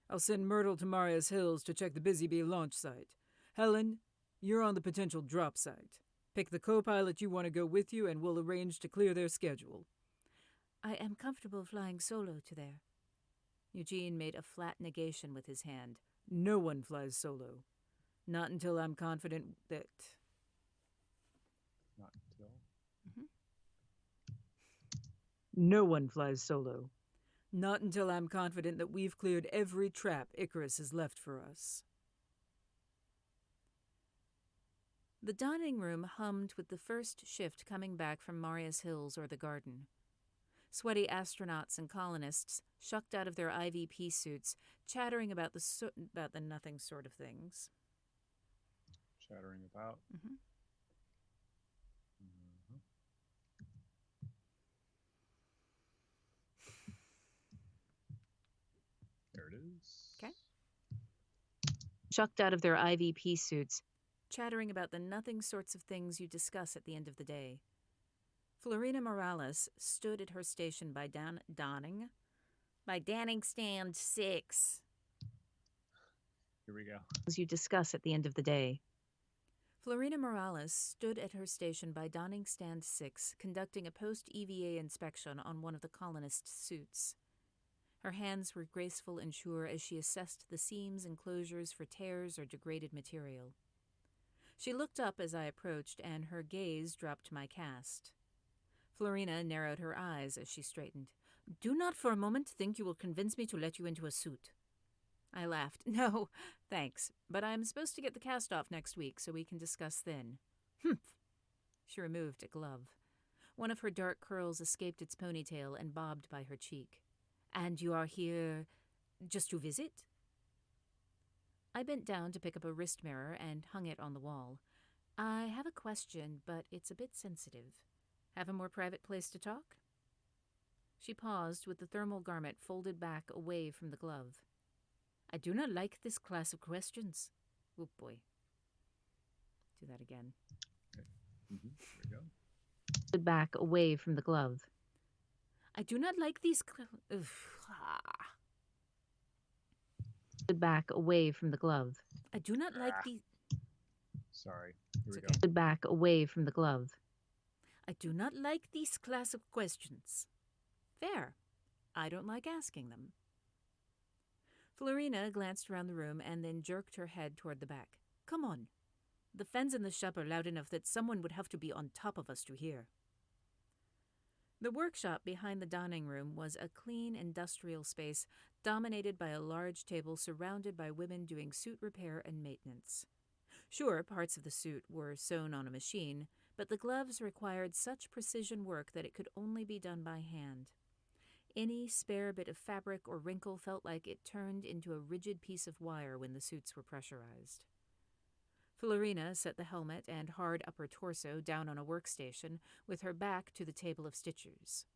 I'll send Myrtle to Marius Hills to check the Busy Bee launch site. Helen, you're on the potential drop site. Pick the co-pilot you want to go with you and we'll arrange to clear their schedule. I am comfortable flying solo to there. Eugene made a flat negation with his hand. No one flies solo. Not until I'm confident that... Not until. No one flies solo. Not until I'm confident that we've cleared every trap Icarus has left for us. The dining room hummed with the first shift coming back from Marius Hills or the garden. Sweaty astronauts and colonists shucked out of their IVP suits, chattering about the nothing sort of things. Chattering about. There it is. Okay. Shucked out of their IVP suits, chattering about the nothing sorts of things you discuss at the end of the day. Florina Morales stood at her station by Danning Stand 6. Here we go. as you discuss at the end of the day. Florina Morales stood at her station by Donning Stand 6, conducting a post-EVA inspection on one of the colonists' suits. Her hands were graceful and sure as she assessed the seams and closures for tears or degraded material. She looked up as I approached, and her gaze dropped to my cast. Florina narrowed her eyes as she straightened. "Do not for a moment think you will convince me to let you into a suit." I laughed. "No, thanks, but I'm supposed to get the cast off next week, so we can discuss then." "Humph." She removed a glove. One of her dark curls escaped its ponytail and bobbed by her cheek. "And you are here just to visit?" I bent down to pick up a wrist mirror and hung it on the wall. "I have a question, but it's a bit sensitive. Have a more private place to talk?" She paused with the thermal garment folded back away from the glove. "I do not like this class of questions." Oh boy. Do that again. Okay. There we go. Back away from the glove. "I do not like these Back away from the glove. I do not like these... Sorry. Here we It's go. okay. Back away from the glove. "I do not like these class of questions." Fair. I don't like asking them. Florina glanced around the room and then jerked her head toward the back. "Come on. The fans in the shop are loud enough that someone would have to be on top of us to hear." The workshop behind the dining room was a clean industrial space dominated by a large table surrounded by women doing suit repair and maintenance. Sure, parts of the suit were sewn on a machine, but the gloves required such precision work that it could only be done by hand. Any spare bit of fabric or wrinkle felt like it turned into a rigid piece of wire when the suits were pressurized. Florina set the helmet and hard upper torso down on a workstation with her back to the table of stitchers.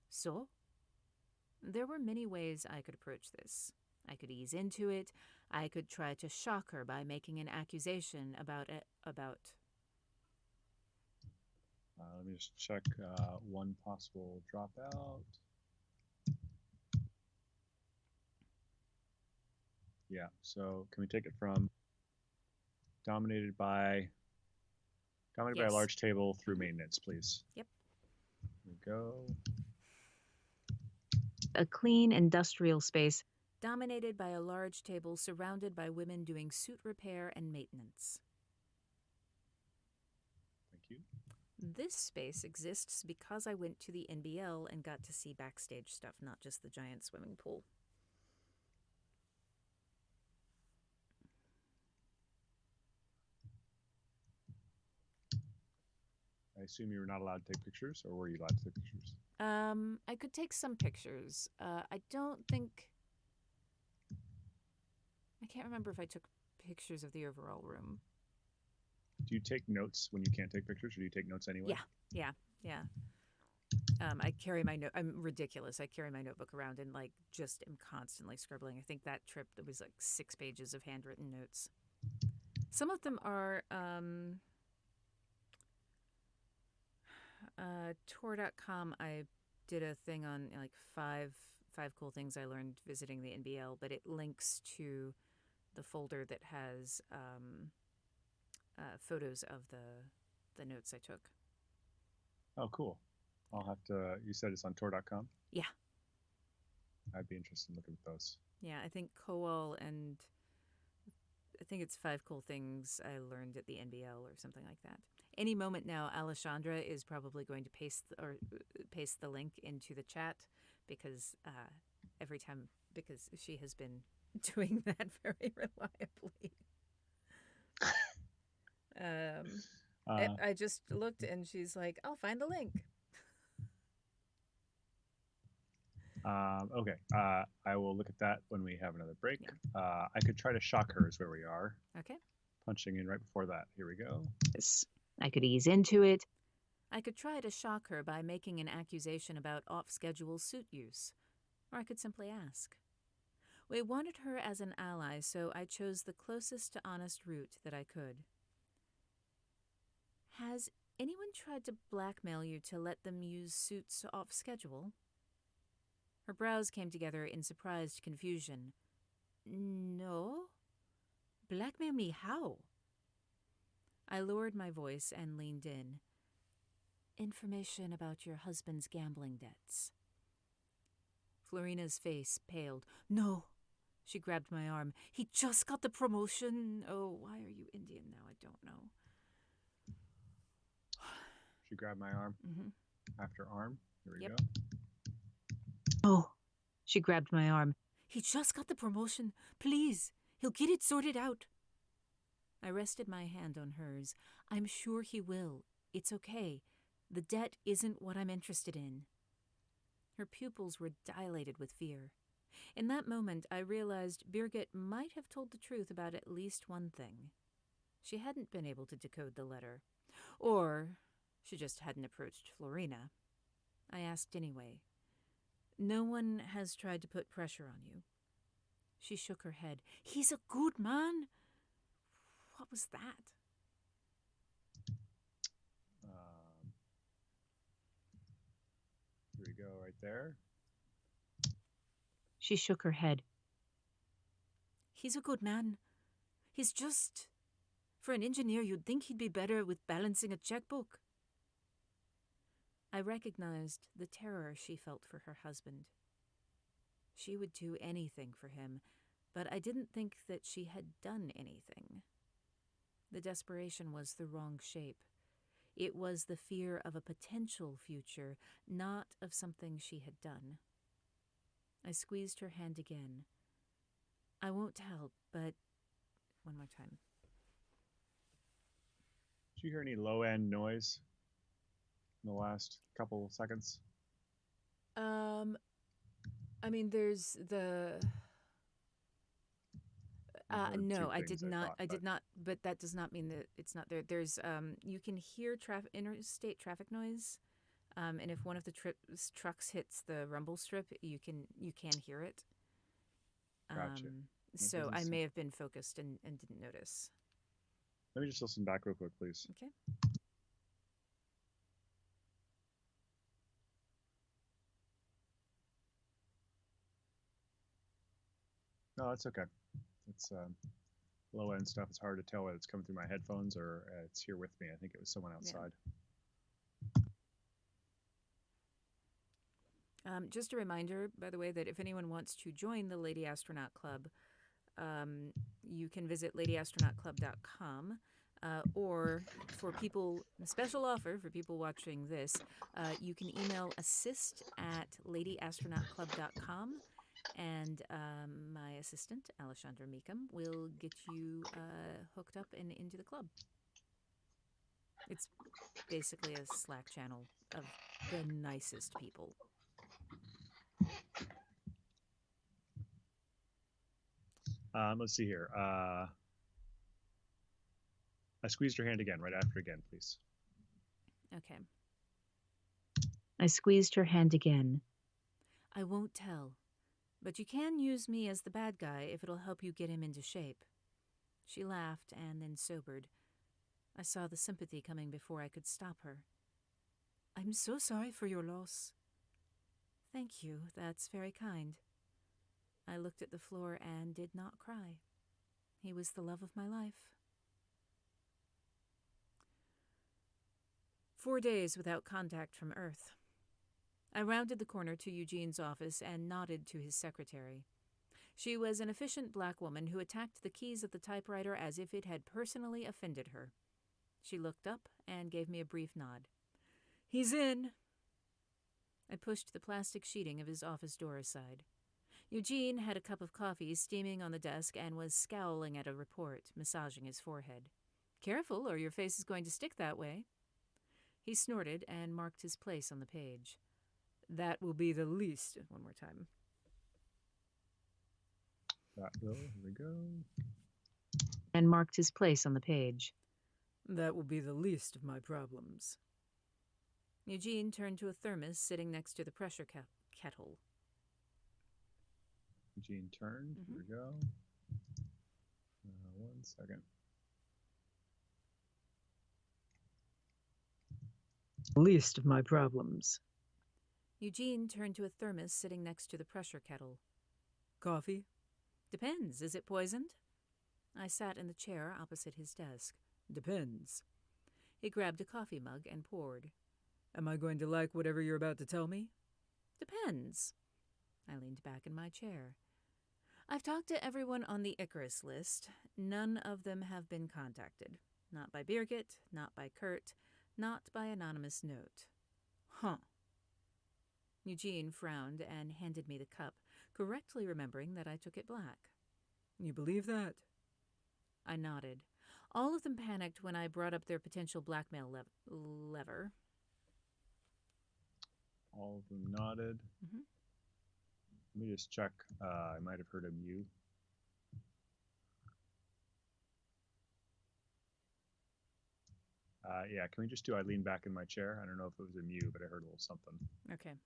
"So?" There were many ways I could approach this. I could ease into it. I could try to shock her by making an accusation about Let me just check one possible dropout. Yeah, so can we take it from dominated by a Yes. large table through maintenance, please? Yep. Here we go. A clean industrial space. dominated by a large table surrounded by women doing suit repair and maintenance. Thank you. This space exists because I went to the NBL and got to see backstage stuff, not just the giant swimming pool. I assume you were not allowed to take pictures, or were you allowed to take pictures? I could take some pictures. I don't think... I can't remember if I took pictures of the overall room. Do you take notes when you can't take pictures, or do you take notes anyway? Yeah. I carry my note. I'm ridiculous. I carry my notebook around and just am constantly scribbling. I think that trip there was 6 pages of handwritten notes. Some of them are Tour.com. I did a thing on five cool things I learned visiting the NBL, but it links to the folder that has photos of the notes I took. Oh, cool. I'll have to. You said it's on tour.com? Yeah. I'd be interested in looking at those. Yeah, I think Kowal and I think it's 5 cool things I learned at the NBL or something like that. Any moment now, Alessandra is probably going to paste the link into the chat because every time, because she has been doing that very reliably. I just looked and she's like, I'll find the link. Okay. I will look at that when we have another break. Yeah. I could try to shock her is where we are. Okay. Punching in right before that. Here we go. Yes. I could ease into it. I could try to shock her by making an accusation about off-schedule suit use. Or I could simply ask. We wanted her as an ally, so I chose the closest to honest route that I could. Has anyone tried to blackmail you to let them use suits off schedule? Her brows came together in surprised confusion. No? Blackmail me how? I lowered my voice and leaned in. Information about your husband's gambling debts. Florina's face paled. No. She grabbed my arm. He just got the promotion. Oh, why are you Indian now? I don't know. She grabbed my arm. Mm-hmm. After arm. Here we go. Oh, she grabbed my arm. He just got the promotion. Please, he'll get it sorted out. I rested my hand on hers. I'm sure he will. It's okay. The debt isn't what I'm interested in. Her pupils were dilated with fear. In that moment, I realized Birgit might have told the truth about at least one thing. She hadn't been able to decode the letter. Or she just hadn't approached Florina. I asked anyway. No one has tried to put pressure on you. She shook her head. He's a good man. What was that? Here we go, right there. She shook her head. He's a good man. He's just... For an engineer, you'd think he'd be better with balancing a checkbook. I recognized the terror she felt for her husband. She would do anything for him, but I didn't think that she had done anything. The desperation was the wrong shape. It was the fear of a potential future, not of something she had done. I squeezed her hand again. I won't tell, but one more time. Did you hear any low-end noise in the last couple seconds? I mean, there's the... no, I did not. I did not. But that does not mean that it's not there. There's you can hear interstate traffic noise, and if one of the trucks hits the rumble strip, you can hear it. Gotcha. So I may have been focused and didn't notice. Let me just listen back real quick, please. Okay. No, that's okay. It's low-end stuff. It's hard to tell whether it's coming through my headphones or it's here with me. I think it was someone outside. Yeah. Just a reminder, by the way, that if anyone wants to join the Lady Astronaut Club, you can visit ladyastronautclub.com. Or for people, a special offer for people watching this, you can email assist@ladyastronautclub.com, and my assistant, Alessandra Meekum, will get you hooked up and into the club. It's basically a Slack channel of the nicest people. Let's see here. I squeezed your hand again, right after again, please. Okay. I squeezed her hand again. I won't tell, but you can use me as the bad guy if it'll help you get him into shape. She laughed and then sobered. I saw the sympathy coming before I could stop her. I'm so sorry for your loss. Thank you, that's very kind. I looked at the floor and did not cry. He was the love of my life. 4 days without contact from Earth. I rounded the corner to Eugene's office and nodded to his secretary. She was an efficient black woman who attacked the keys of the typewriter as if it had personally offended her. She looked up and gave me a brief nod. He's in. I pushed the plastic sheeting of his office door aside. Eugene had a cup of coffee steaming on the desk and was scowling at a report, massaging his forehead. Careful, or your face is going to stick that way. He snorted and marked his place on the page. That will be the least. One more time. Here we go. And marked his place on the page. That will be the least of my problems. Eugene turned to a thermos sitting next to the pressure kettle. Eugene turned. Here we go. 1 second. Least of my problems. Eugene turned to a thermos sitting next to the pressure kettle. Coffee? Depends. Is it poisoned? I sat in the chair opposite his desk. Depends. He grabbed a coffee mug and poured. Am I going to like whatever you're about to tell me? Depends. I leaned back in my chair. I've talked to everyone on the Icarus list. None of them have been contacted. Not by Birgit, not by Kurt, not by anonymous note. Huh. Eugene frowned and handed me the cup, correctly remembering that I took it black. You believe that? I nodded. All of them panicked when I brought up their potential blackmail lever. All of them nodded. Mm-hmm. Let me just check. I might have heard a mew. Yeah, can we just do I lean back in my chair? I don't know if it was a mew, but I heard a little something. Okay.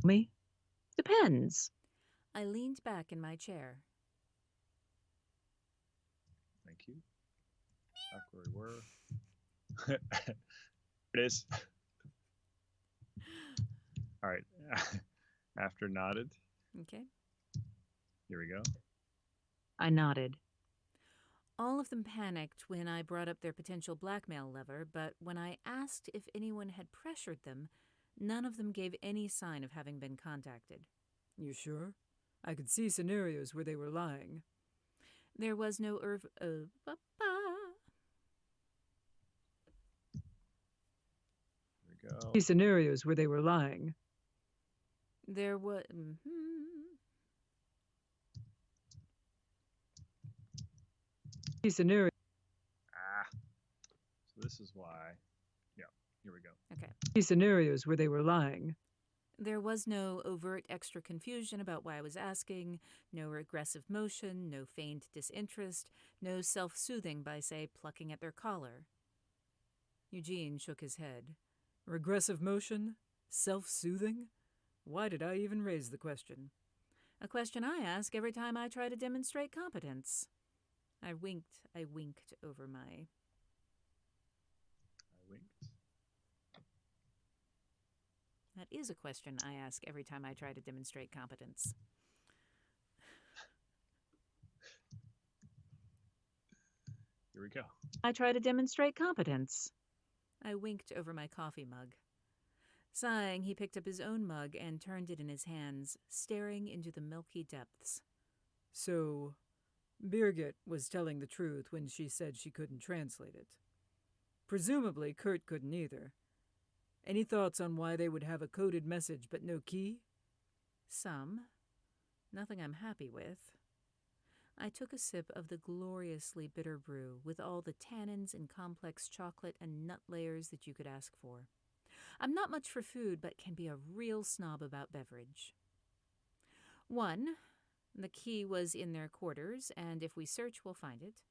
Me? Depends. I leaned back in my chair. Thank you. Back where we were. It is. All right. After nodded. Okay. Here we go. I nodded. All of them panicked when I brought up their potential blackmail lever, but when I asked if anyone had pressured them, none of them gave any sign of having been contacted. You sure? I could see scenarios where they were lying. There was no Here we go. See scenarios where they were lying. There was... See scenarios. So this is why. Yeah, here we go. Okay. See scenarios where they were lying. There was no overt extra confusion about why I was asking, no regressive motion, no feigned disinterest, no self-soothing by, say, plucking at their collar. Eugene shook his head. Regressive motion? Self-soothing? Why did I even raise the question? A question I ask every time I try to demonstrate competence. I winked over my... I winked. That is a question I ask every time I try to demonstrate competence. Here we go. I try to demonstrate competence. I winked over my coffee mug. Sighing, he picked up his own mug and turned it in his hands, staring into the milky depths. So, Birgit was telling the truth when she said she couldn't translate it. Presumably, Kurt couldn't either. Any thoughts on why they would have a coded message but no key? Some. Nothing I'm happy with. I took a sip of the gloriously bitter brew with all the tannins and complex chocolate and nut layers that you could ask for. I'm not much for food, but can be a real snob about beverage. 1. The key was in their quarters, and if we search, we'll find it.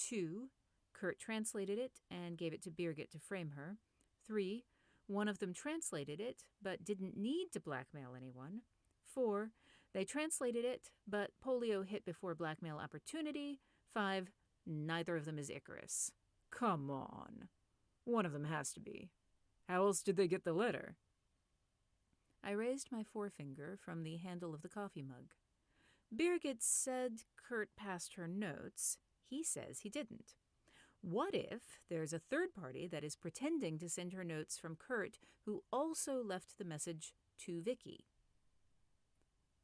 2. Kurt translated it and gave it to Birgit to frame her. 3. One of them translated it, but didn't need to blackmail anyone. 4. They translated it, but polio hit before blackmail opportunity. 5. Neither of them is Icarus. Come on. One of them has to be. How else did they get the letter? I raised my forefinger from the handle of the coffee mug. Birgit said Kurt passed her notes. He says he didn't. What if there's a third party that is pretending to send her notes from Kurt, who also left the message to Vicky?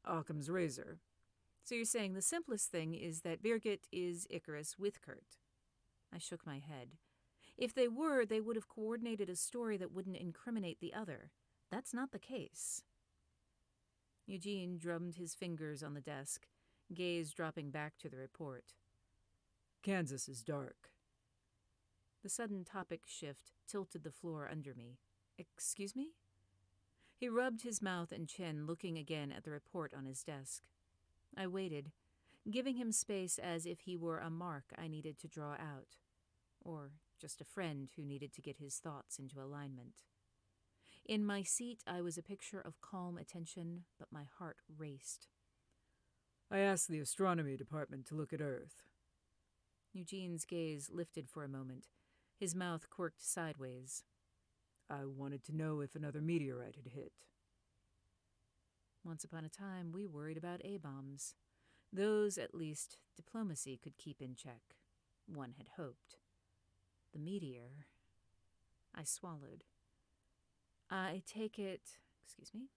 Occam's razor. So you're saying the simplest thing is that Birgit is Icarus with Kurt? I shook my head. If they were, they would have coordinated a story that wouldn't incriminate the other. That's not the case. Eugene drummed his fingers on the desk, gaze dropping back to the report. Kansas is dark. The sudden topic shift tilted the floor under me. Excuse me? He rubbed his mouth and chin, looking again at the report on his desk. I waited, giving him space as if he were a mark I needed to draw out, or just a friend who needed to get his thoughts into alignment. In my seat, I was a picture of calm attention, but my heart raced. I asked the astronomy department to look at Earth. Eugene's gaze lifted for a moment, his mouth quirked sideways. I wanted to know if another meteorite had hit. Once upon a time, we worried about A-bombs. Those, at least, diplomacy could keep in check. One had hoped. The meteor. I swallowed. I take it... Excuse me?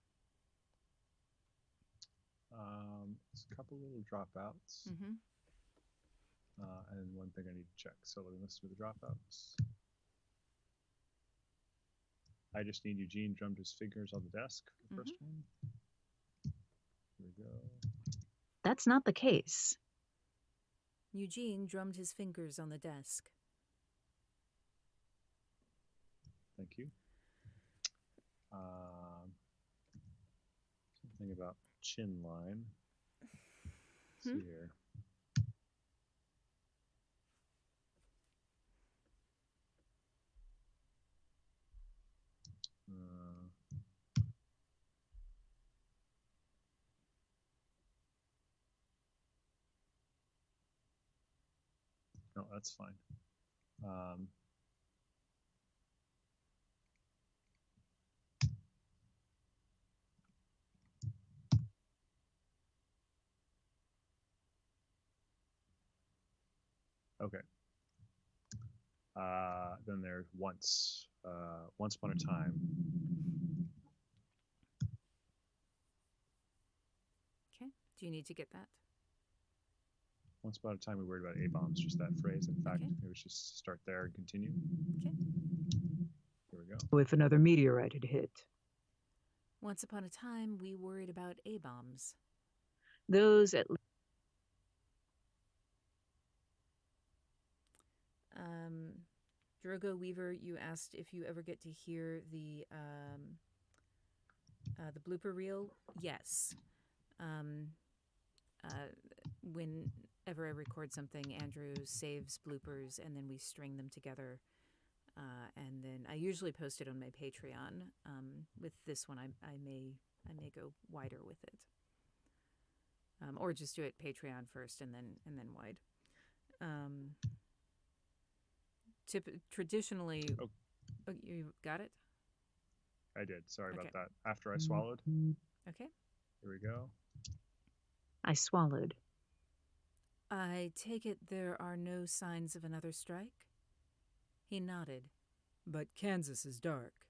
There's a couple little dropouts. Mm-hmm. And one thing I need to check. So let me listen to the dropouts. I just need Eugene drummed his fingers on the desk for the first one. Here we go. That's not the case. Eugene drummed his fingers on the desk. Thank you. Something about chin line. Let's see here. No, that's fine. Okay. Then there's once upon a time. Okay. Do you need to get that? Once upon a time, we worried about A-bombs, just that phrase. In fact, Okay. maybe we should start there and continue. Okay. Here we go. If another meteorite had hit. Once upon a time, we worried about A-bombs. Those at least. Drogo Weaver, you asked if you ever get to hear the blooper reel. Yes. Whenever I record something, Andrew saves bloopers, and then we string them together. And then I usually post it on my Patreon. With this one, I may go wider with it, or just do it Patreon first and then wide. Traditionally, Oh. Oh, you got it? I did. Sorry about Okay. that. After I swallowed. Okay. Here we go. I swallowed. I take it there are no signs of another strike? He nodded. But Kansas is dark.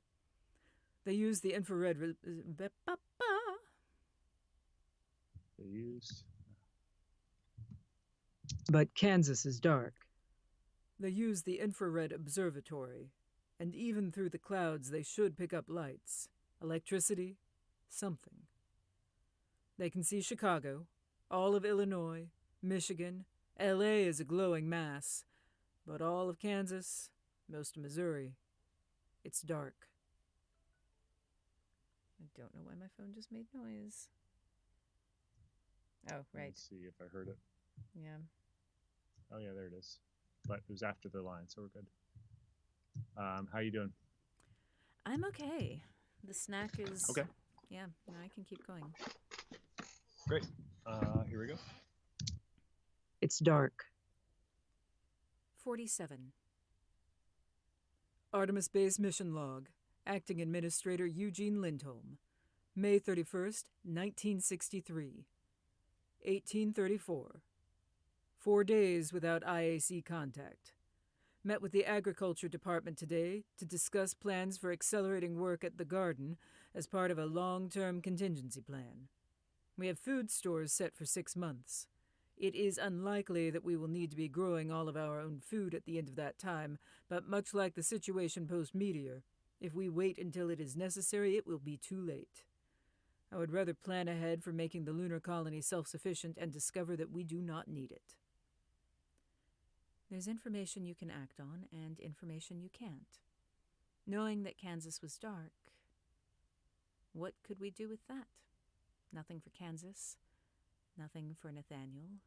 They use the infrared... They used. But Kansas is dark. They use the infrared observatory, and even through the clouds they should pick up lights. Electricity, something. They can see Chicago, all of Illinois, Michigan, LA is a glowing mass, but all of Kansas, most of Missouri, it's dark. I don't know why my phone just made noise. Oh, right. Let's see if I heard it. Yeah. Oh yeah, there it is. But it was after the line, so we're good. How you doing? I'm okay. The snack is... Okay. Yeah, no, I can keep going. Great. Here we go. It's dark. 47. Artemis Base Mission Log. Acting Administrator Eugene Lindholm. May 31st, 1963. 1834. 4 days without IAC contact. Met with the Agriculture Department today to discuss plans for accelerating work at the garden as part of a long-term contingency plan. We have food stores set for 6 months. It is unlikely that we will need to be growing all of our own food at the end of that time, but much like the situation post-meteor, if we wait until it is necessary, it will be too late. I would rather plan ahead for making the lunar colony self-sufficient and discover that we do not need it. There's information you can act on and information you can't. Knowing that Kansas was dark, what could we do with that? Nothing for Kansas, nothing for Nathaniel,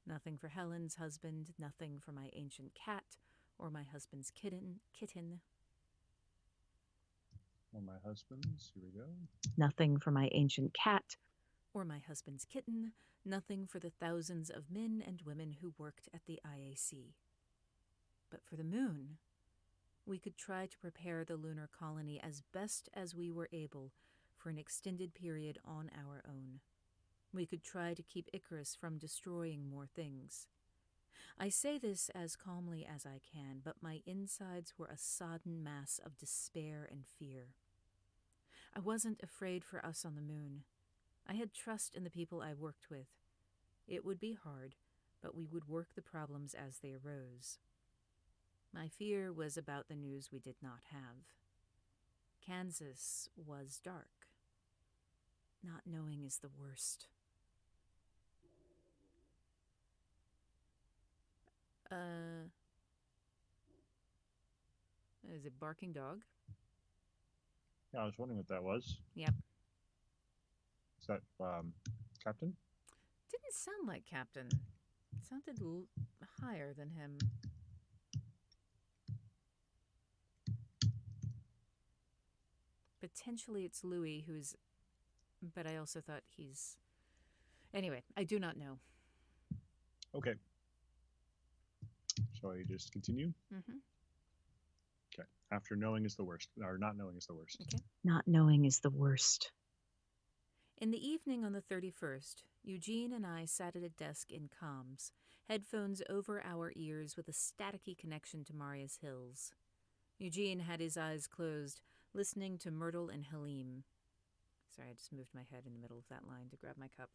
nothing for Helen's husband, nothing for my ancient cat or my husband's kitten. Or my husband's. Here we go. Nothing for my ancient cat. Or my husband's kitten, nothing for the thousands of men and women who worked at the IAC. But for the moon, we could try to prepare the lunar colony as best as we were able for an extended period on our own. We could try to keep Icarus from destroying more things. I say this as calmly as I can, but my insides were a sodden mass of despair and fear. I wasn't afraid for us on the moon. I had trust in the people I worked with. It would be hard, but we would work the problems as they arose. My fear was about the news we did not have. Kansas was dark. Not knowing is the worst. Is it barking dog? Yeah, I was wondering what that was. Yep. Is that Captain? Didn't sound like Captain. It sounded higher than him. Potentially it's Louis, but I also thought he's... Anyway, I do not know. Okay. Shall I just continue? Mm-hmm. Okay. After knowing is the worst, or not knowing is the worst. Okay. Not knowing is the worst. In the evening on the 31st, Eugene and I sat at a desk in comms, headphones over our ears with a staticky connection to Marius Hills. Eugene had his eyes closed, listening to Myrtle and Halim. Sorry, I just moved my head in the middle of that line to grab my cup.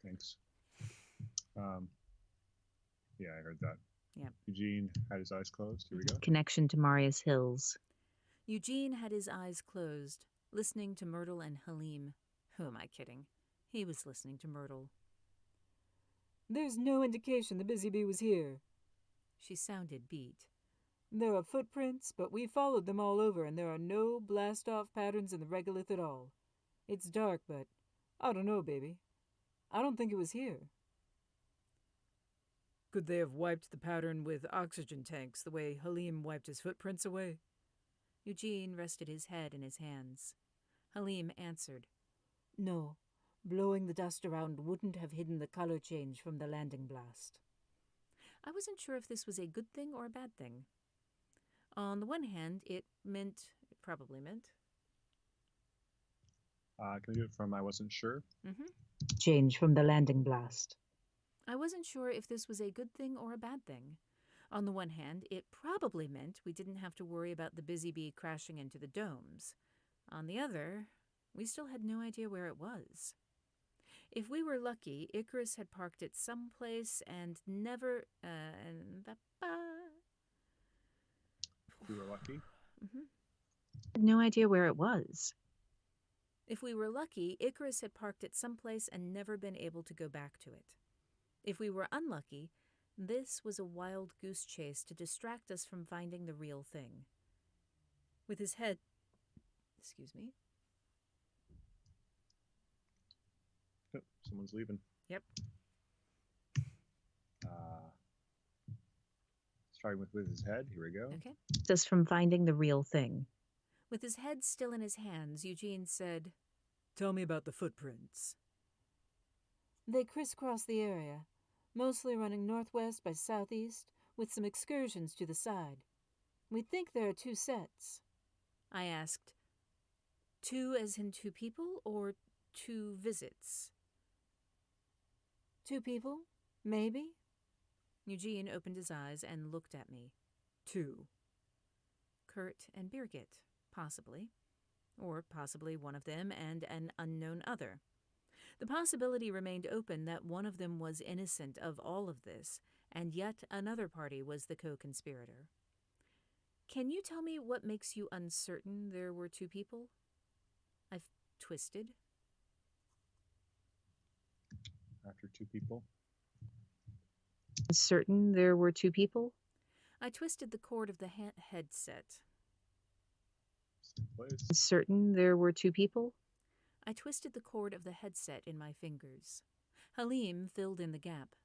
Thanks. Yeah, I heard that. Yeah. Eugene had his eyes closed. Here we go. Connection to Marius Hills. Eugene had his eyes closed, listening to Myrtle and Halim. Who am I kidding? He was listening to Myrtle. There's no indication the Busy Bee was here. She sounded beat. There are footprints, but we followed them all over, and there are no blast-off patterns in the regolith at all. It's dark, but I don't know, baby. I don't think it was here. Could they have wiped the pattern with oxygen tanks the way Halim wiped his footprints away? Eugene rested his head in his hands. Halim answered. No. Blowing the dust around wouldn't have hidden the color change from the landing blast. I wasn't sure if this was a good thing or a bad thing. On the one hand, it probably meant. Can we do it from I wasn't sure? Mm-hmm. Change from the landing blast. I wasn't sure if this was a good thing or a bad thing. On the one hand, it probably meant we didn't have to worry about the Busy Bee crashing into the domes. On the other, we still had no idea where it was. If we were lucky, Icarus had parked it someplace and never. If we were lucky. Mhm. Had no idea where it was. If we were lucky, Icarus had parked it someplace and never been able to go back to it. If we were unlucky, this was a wild goose chase to distract us from finding the real thing. With his head. Excuse me. Oh, someone's leaving. Yep. Starting with his head. Here we go. Okay. Us from finding the real thing. With his head still in his hands, Eugene said, "Tell me about the footprints." They crisscross the area, mostly running northwest by southeast, with some excursions to the side. We think there are 2 sets. I asked, 2 as in 2 people or 2 visits? 2 people, maybe. Eugene opened his eyes and looked at me. 2. Kurt and Birgit, possibly. Or possibly one of them and an unknown other. The possibility remained open that one of them was innocent of all of this, and yet another party was the co-conspirator. Can you tell me what makes you uncertain there were 2 people? I've twisted. After 2 people. Certain there were 2 people? I twisted the cord of the headset. Same place. Certain there were 2 people? I twisted the cord of the headset in my fingers. Halim filled in the gap.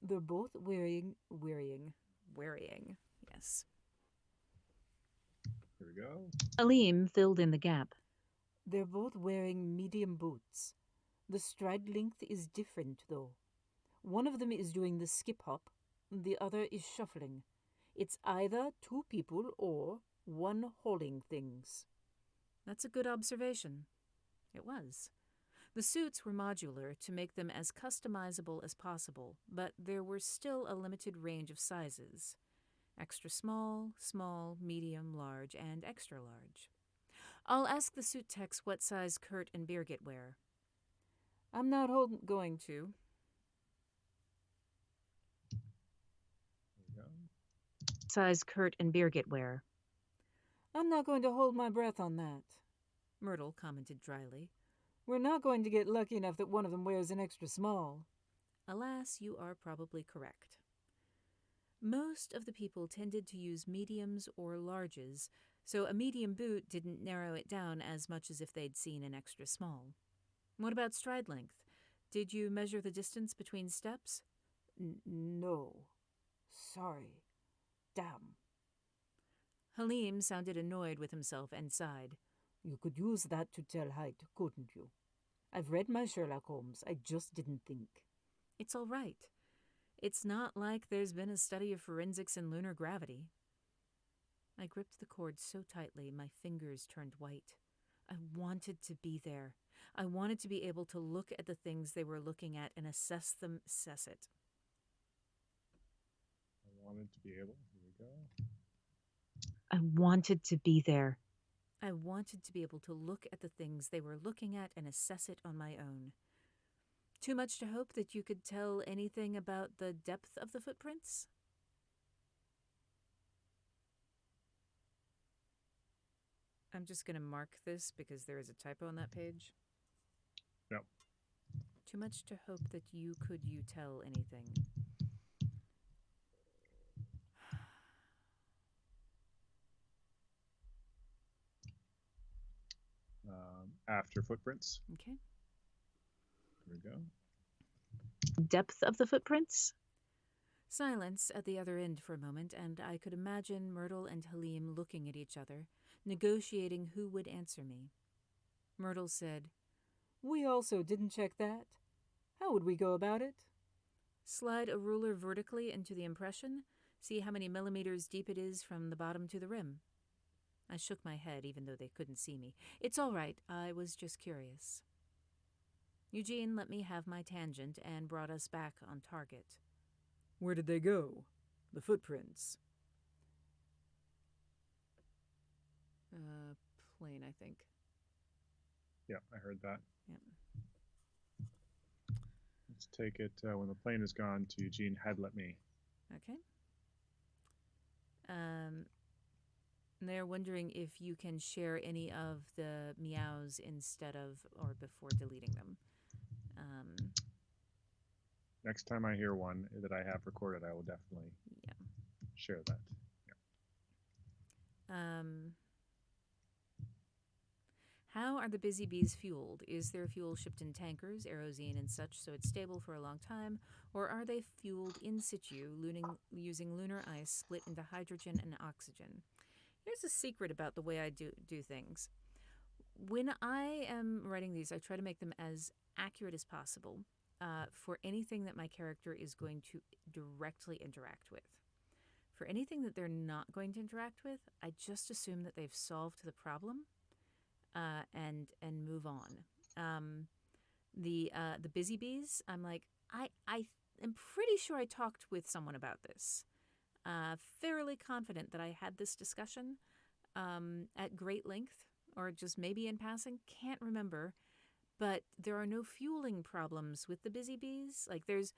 They're both wearing. Yes. Here we go. Halim filled in the gap. They're both wearing medium boots. The stride length is different, though. One of them is doing the skip hop, the other is shuffling. It's either 2 people or one hauling things. That's a good observation. It was. The suits were modular to make them as customizable as possible, but there were still a limited range of sizes. Extra small, small, medium, large, and extra large. I'll ask the suit techs what size Kurt and Birgit wear. I'm not going to. Here we go. Size Kurt and Birgit wear. I'm not going to hold my breath on that. Myrtle commented dryly. We're not going to get lucky enough that one of them wears an extra small. Alas, you are probably correct. Most of the people tended to use mediums or larges, so a medium boot didn't narrow it down as much as if they'd seen an extra small. What about stride length? Did you measure the distance between steps? No. Sorry. Damn. Halim sounded annoyed with himself and sighed. You could use that to tell height, couldn't you? I've read my Sherlock Holmes. I just didn't think. It's all right. It's not like there's been a study of forensics in lunar gravity. I gripped the cord so tightly my fingers turned white. I wanted to be there. I wanted to be able to look at the things they were looking at and assess it. I wanted to be able. Here we go. I wanted to be there. I wanted to be able to look at the things they were looking at and assess it on my own. Too much to hope that you could tell anything about the depth of the footprints? I'm just going to mark this because there is a typo on that page. Yep. Too much to hope that you tell anything. After footprints. Okay. Here we go. Depth of the footprints? Silence at the other end for a moment, and I could imagine Myrtle and Halim looking at each other, negotiating who would answer me. Myrtle said, We also didn't check that. How would we go about it? Slide a ruler vertically into the impression, see how many millimeters deep it is from the bottom to the rim. I shook my head even though they couldn't see me. It's all right, I was just curious. Eugene let me have my tangent and brought us back on target. Where did they go? The footprints. Plane, I think. Yeah, I heard that. Yep. Let's take it when the plane is gone to Eugene had let me. Okay. They're wondering if you can share any of the meows instead of or before deleting them. Next time I hear one that I have recorded, I will definitely share that. How are the busy bees fueled? Is their fuel shipped in tankers, kerosene and such, so it's stable for a long time? Or are they fueled in situ, using lunar ice split into hydrogen and oxygen? Here's a secret about the way I do things. When I am writing these, I try to make them as accurate as possible for anything that my character is going to directly interact with. For anything that they're not going to interact with, I just assume that they've solved the problem and move on. The busy bees, I'm like, I am pretty sure I talked with someone about this. Fairly confident that I had this discussion at great length, or just maybe in passing, can't remember. But there are no fueling problems with the busy bees. Like there's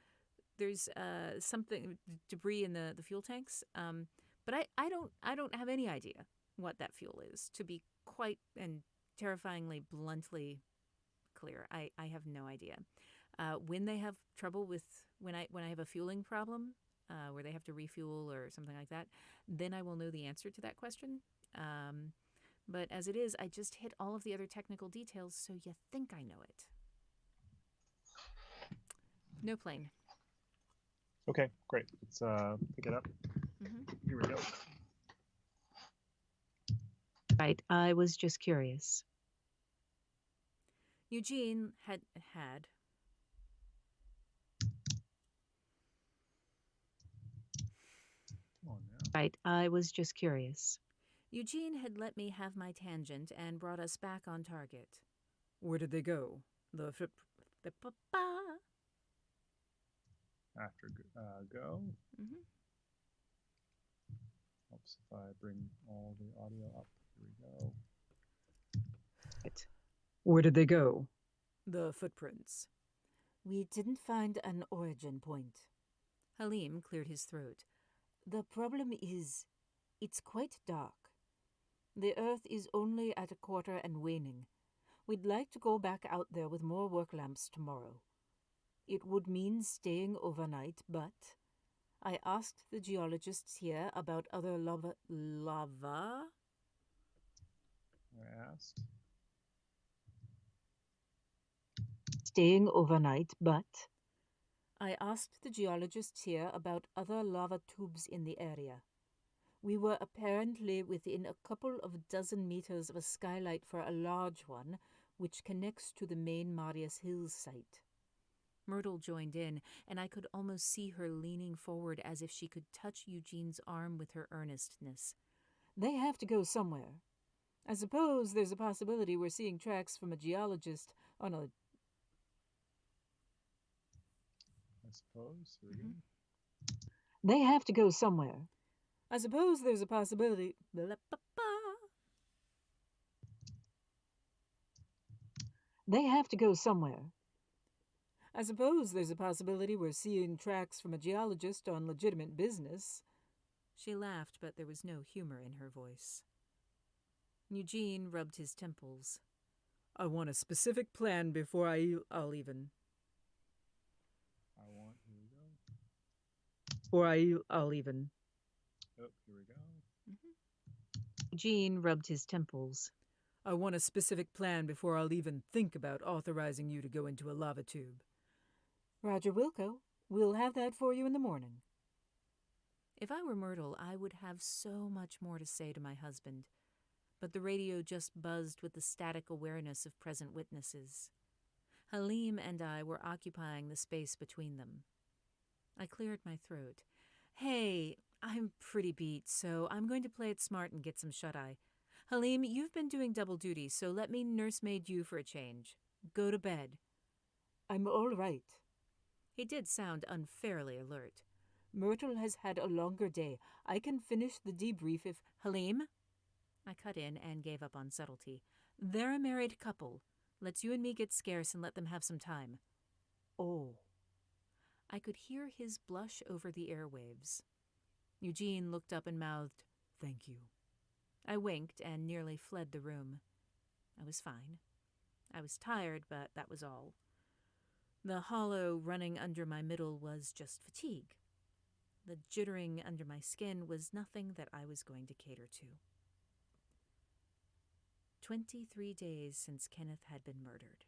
something debris in the fuel tanks, but I don't have any idea what that fuel is. To be quite and terrifyingly bluntly clear, I have no idea. When they have trouble with when I have a fueling problem, where they have to refuel or something like that, then I will know the answer to that question. But as it is, I just hit all of the other technical details, so you think I know it. No plane. Okay, great. Let's pick it up. Here we go. Right, I was just curious. Eugene had. Come on now. Right, I was just curious. Eugene had let me have my tangent and brought us back on target. Where did they go? The After go. Helps if I bring all the audio up. Here we go. Where did they go? The footprints. We didn't find an origin point. Halim cleared his throat. The problem is, it's quite dark. The earth is only at a quarter and waning. We'd like to go back out there with more work lamps tomorrow. It would mean staying overnight, but I asked the geologists here about other lava? I asked. Staying overnight, but I asked the geologists here about other lava tubes in the area. We were apparently within a couple of dozen meters of a skylight for a large one, which connects to the main Marius Hills site. Myrtle joined in, and I could almost see her leaning forward as if she could touch Eugene's arm with her earnestness. They have to go somewhere. I suppose there's a possibility we're seeing tracks from a geologist on a... I suppose. Here we go. they have to go somewhere. I suppose there's a possibility... They have to go somewhere. I suppose there's a possibility we're seeing tracks from a geologist on legitimate business. She laughed, but there was no humor in her voice. Eugene rubbed his temples. I want a specific plan before I'll even. I want. Here we go. Or I'll even. Oh, here we go. Eugene rubbed his temples. I want a specific plan before I'll even think about authorizing you to go into a lava tube. Roger Wilco, we'll have that for you in the morning. If I were Myrtle, I would have so much more to say to my husband, but the radio just buzzed with the static awareness of present witnesses. Halim and I were occupying the space between them. I cleared my throat. Hey, I'm pretty beat, so I'm going to play it smart and get some shut-eye. Halim, you've been doing double duty, so let me nursemaid you for a change. Go to bed. I'm all right. He did sound unfairly alert. Myrtle has had a longer day. I can finish the debrief if... Halim? I cut in and gave up on subtlety. They're a married couple. Let's you and me get scarce and let them have some time. Oh. I could hear his blush over the airwaves. Eugene looked up and mouthed, "Thank you." I winked and nearly fled the room. I was fine. I was tired, but that was all. The hollow running under my middle was just fatigue. The jittering under my skin was nothing that I was going to cater to. 23 days since Kenneth had been murdered.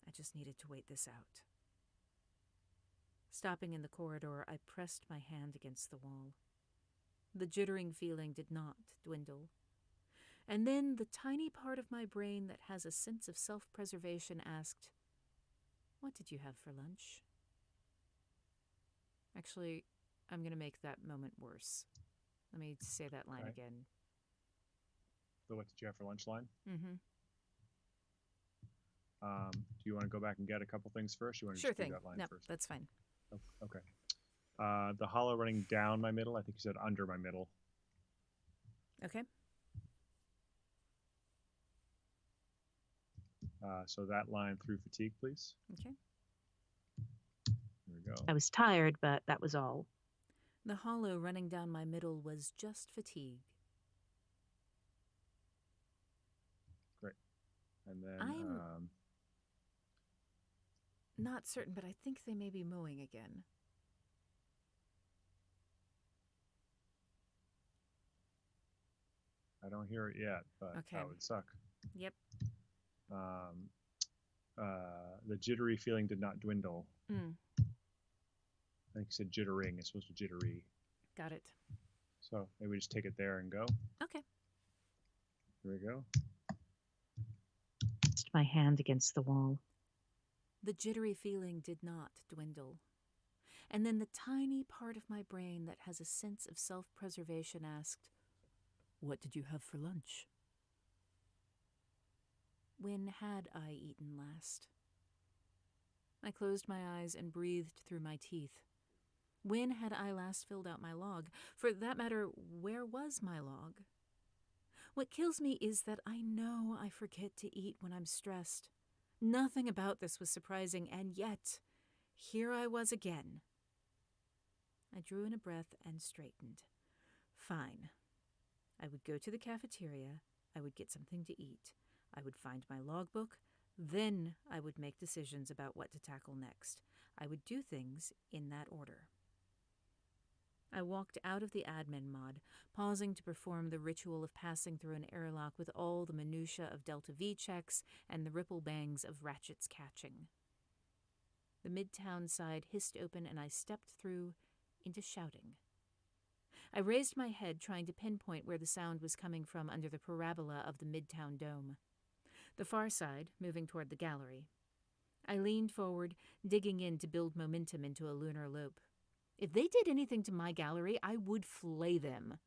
I just needed to wait this out. Stopping in the corridor, I pressed my hand against the wall. The jittering feeling did not dwindle. And then the tiny part of my brain that has a sense of self-preservation asked, "What did you have for lunch?" Actually, I'm going to make that moment worse. Let me say that line Right. again. The what did you have for lunch line? Mm-hmm. Do you want to go back and get a couple things first? You want to Sure just do thing. that line No, first? that's fine. Oh, okay. The hollow running down my middle. I think you said under my middle. Okay. So that line through fatigue, please. Okay. Here we go. I was tired, but that was all. The hollow running down my middle was just fatigue. Great. And then I'm not certain, but I think they may be mowing again. I don't hear it yet, but Okay. that would suck. Yep. The jittery feeling did not dwindle. Mm. I think you said jittering. It's supposed to jittery. Got it. So maybe we just take it there and go. Okay. Here we go. Pressed my hand against the wall. The jittery feeling did not dwindle. And then the tiny part of my brain that has a sense of self-preservation asked, "What did you have for lunch?" When had I eaten last? I closed my eyes and breathed through my teeth. When had I last filled out my log? For that matter, where was my log? What kills me is that I know I forget to eat when I'm stressed. Nothing about this was surprising, and yet, here I was again. I drew in a breath and straightened. Fine. I would go to the cafeteria, I would get something to eat, I would find my logbook, then I would make decisions about what to tackle next. I would do things in that order. I walked out of the admin mod, pausing to perform the ritual of passing through an airlock with all the minutiae of Delta V checks and the ripple bangs of ratchets catching. The midtown side hissed open and I stepped through into shouting. I raised my head, trying to pinpoint where the sound was coming from under the parabola of the midtown dome. The far side, moving toward the gallery. I leaned forward, digging in to build momentum into a lunar lope. If they did anything to my gallery, I would flay them.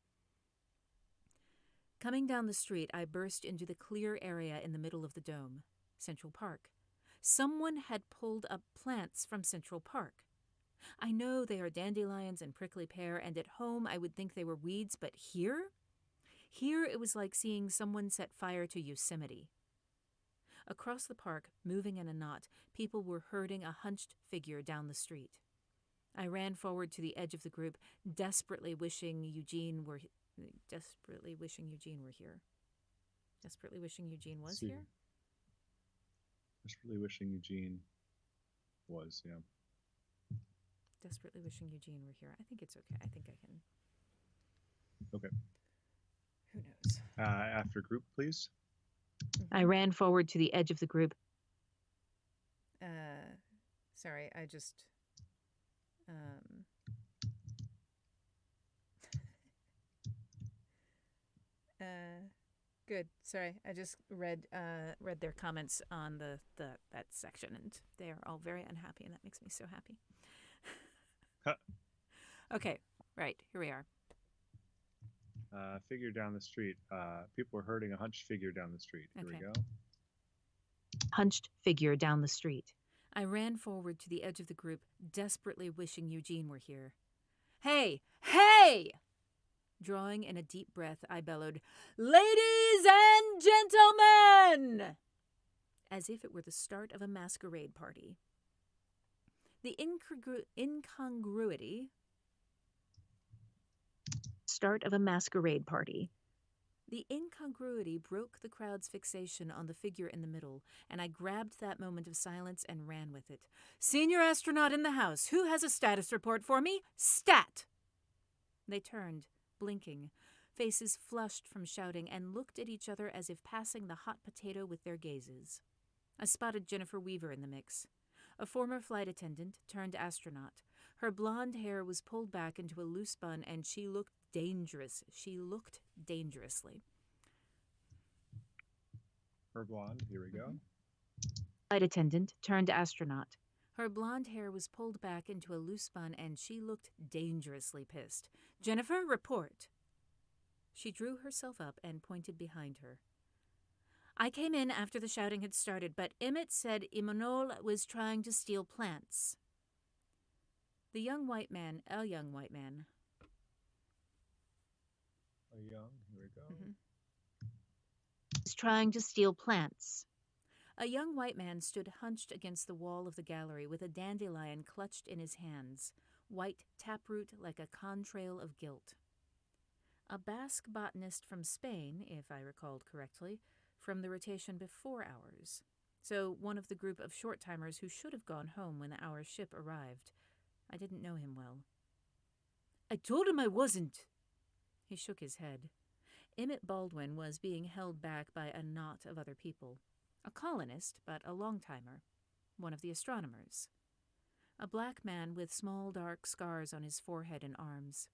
Coming down the street, I burst into the clear area in the middle of the dome, Central Park. Someone had pulled up plants from Central Park. I know they are dandelions and prickly pear, and at home I would think they were weeds, but here? Here it was like seeing someone set fire to Yosemite. Across the park, moving in a knot, people were herding a hunched figure down the street. I ran forward to the edge of the group, desperately wishing Eugene were here. Desperately wishing Eugene was here. Desperately wishing Eugene was, yeah. Desperately wishing Eugene were here. I think it's okay. I think I can. Okay. Who knows? After group, please. I ran forward to the edge of the group. Sorry, I just. Good. Sorry, I just read their comments on that section, and they are all very unhappy, and that makes me so happy. Okay, right, here we are. Figure down the street. People were herding a hunched figure down the street. Here we Okay. go. Hunched figure down the street. I ran forward to the edge of the group, desperately wishing Eugene were here. Hey! Hey! Drawing in a deep breath, I bellowed, "Ladies and gentlemen!" as if it were the start of a masquerade party. The incongruity. Start of a masquerade party. The incongruity broke the crowd's fixation on the figure in the middle, and I grabbed that moment of silence and ran with it. Senior astronaut in the house, who has a status report for me? Stat! They turned, blinking, faces flushed from shouting, and looked at each other as if passing the hot potato with their gazes. I spotted Jennifer Weaver in the mix. A former flight attendant turned astronaut. Her blonde hair was pulled back into a loose bun, and she looked dangerous. She looked dangerously. Her blonde. Here we go. Flight attendant turned astronaut. Her blonde hair was pulled back into a loose bun, and she looked dangerously pissed. Jennifer, report. She drew herself up and pointed behind her. I came in after the shouting had started, but Emmett said Imanol was trying to steal plants. A young white man. A young. Here we go. Is trying to steal plants. A young white man stood hunched against the wall of the gallery with a dandelion clutched in his hands, white taproot like a contrail of guilt. A Basque botanist from Spain, if I recalled correctly, from the rotation before ours. So one of the group of short-timers who should have gone home when our ship arrived. I didn't know him well. I told him I wasn't. He shook his head. Emmett Baldwin was being held back by a knot of other people. A colonist, but a long-timer. One of the astronomers. A black man with small dark scars on his forehead and arms.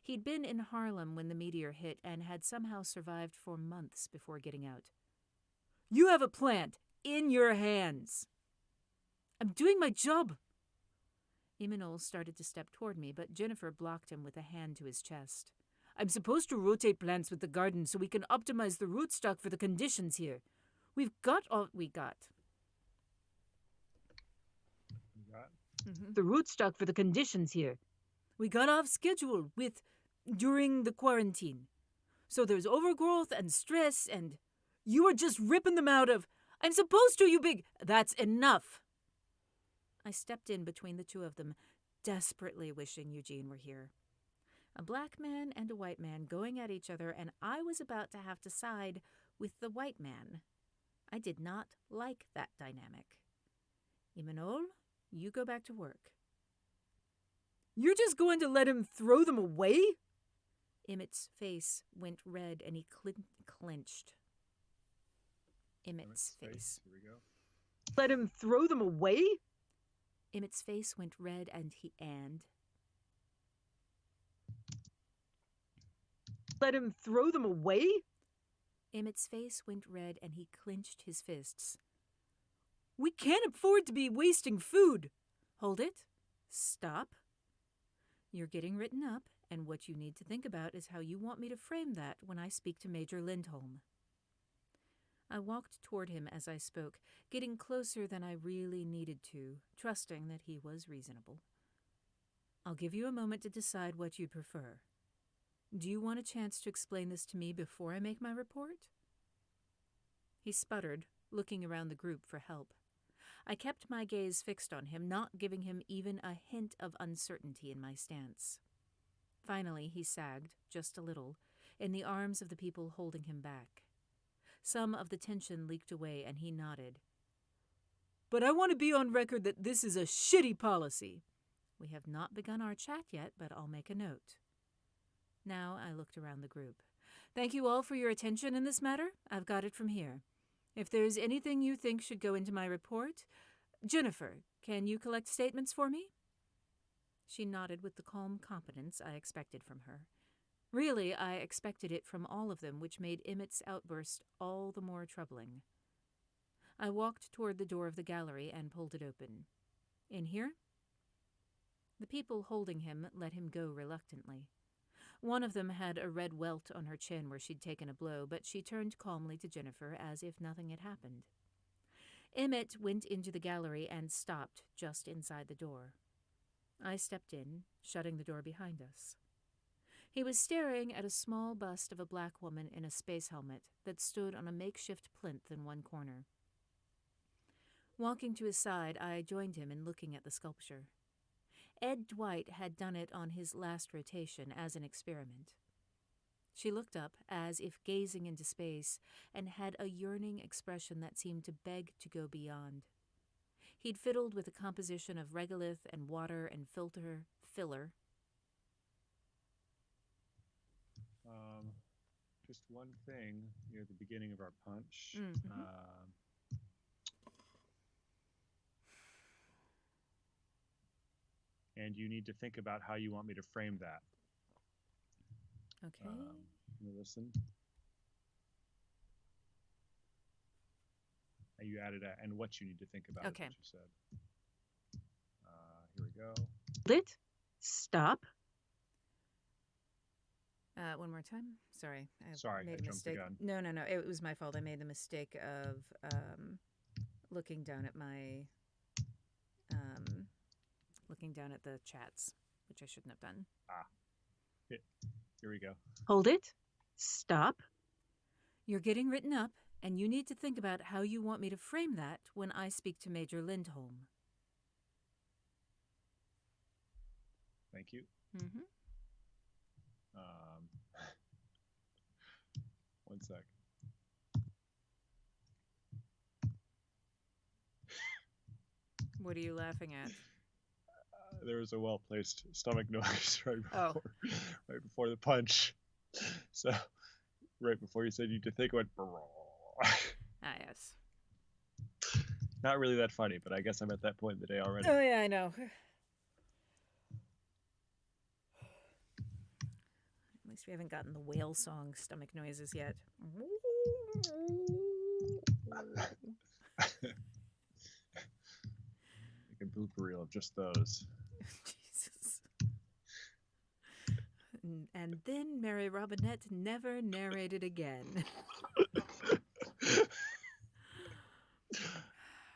He'd been in Harlem when the meteor hit and had somehow survived for months before getting out. You have a plant in your hands. I'm doing my job. Imanol started to step toward me, but Jennifer blocked him with a hand to his chest. I'm supposed to rotate plants with the garden so we can optimize the rootstock for the conditions here. We've got all we got. The rootstock for the conditions here. We got off schedule during the quarantine. So there's overgrowth and stress, and you are just ripping them out of, I'm supposed to, you big, that's enough. I stepped in between the two of them, desperately wishing Eugene were here. A black man and a white man going at each other, and I was about to have to side with the white man. I did not like that dynamic. Imanol, you go back to work. You're just going to let him throw them away? Emmett's face went red and he clenched. Emmett's face. Here we go. Let him throw them away? Emmett's face went red and Let him throw them away? Emmett's face went red and he clenched his fists. We can't afford to be wasting food. Hold it. Stop. You're getting written up, and what you need to think about is how you want me to frame that when I speak to Major Lindholm. I walked toward him as I spoke, getting closer than I really needed to, trusting that he was reasonable. I'll give you a moment to decide what you'd prefer. Do you want a chance to explain this to me before I make my report? He sputtered, looking around the group for help. I kept my gaze fixed on him, not giving him even a hint of uncertainty in my stance. Finally, he sagged, just a little, in the arms of the people holding him back. Some of the tension leaked away, and he nodded. But I want to be on record that this is a shitty policy. We have not begun our chat yet, but I'll make a note. Now I looked around the group. Thank you all for your attention in this matter. I've got it from here. If there's anything you think should go into my report, Jennifer, can you collect statements for me? She nodded with the calm competence I expected from her. Really, I expected it from all of them, which made Emmett's outburst all the more troubling. I walked toward the door of the gallery and pulled it open. In here? The people holding him let him go reluctantly. One of them had a red welt on her chin where she'd taken a blow, but she turned calmly to Jennifer as if nothing had happened. Emmett went into the gallery and stopped just inside the door. I stepped in, shutting the door behind us. He was staring at a small bust of a black woman in a space helmet that stood on a makeshift plinth in one corner. Walking to his side, I joined him in looking at the sculpture. Ed Dwight had done it on his last rotation as an experiment. She looked up, as if gazing into space, and had a yearning expression that seemed to beg to go beyond. He'd fiddled with a composition of regolith and water and filler. Just one thing near the beginning of our punch. Mm-hmm. And you need to think about how you want me to frame that. Okay. Let me listen. You added and what you need to think about. Okay. Is what you said. Here we go. Hold it. Stop. One more time. Sorry. Sorry, made I a jumped the mistake. gun. No. It was my fault. I made the mistake of looking down at my looking down at the chats, which I shouldn't have done. Here we go. Hold it. Stop. You're getting written up, and you need to think about how you want me to frame that when I speak to Major Lindholm. Thank you. Mm-hmm. One sec. What are you laughing at? There was a well-placed stomach noise right Oh. before the punch. So, right before you said you need to think, it went. Ah, yes. Not really that funny, but I guess I'm at that point in the day already. Oh, yeah, I know. At least we haven't gotten the whale song stomach noises yet. Like a blooper reel of just those. Jesus. And then Mary Robinette never narrated again.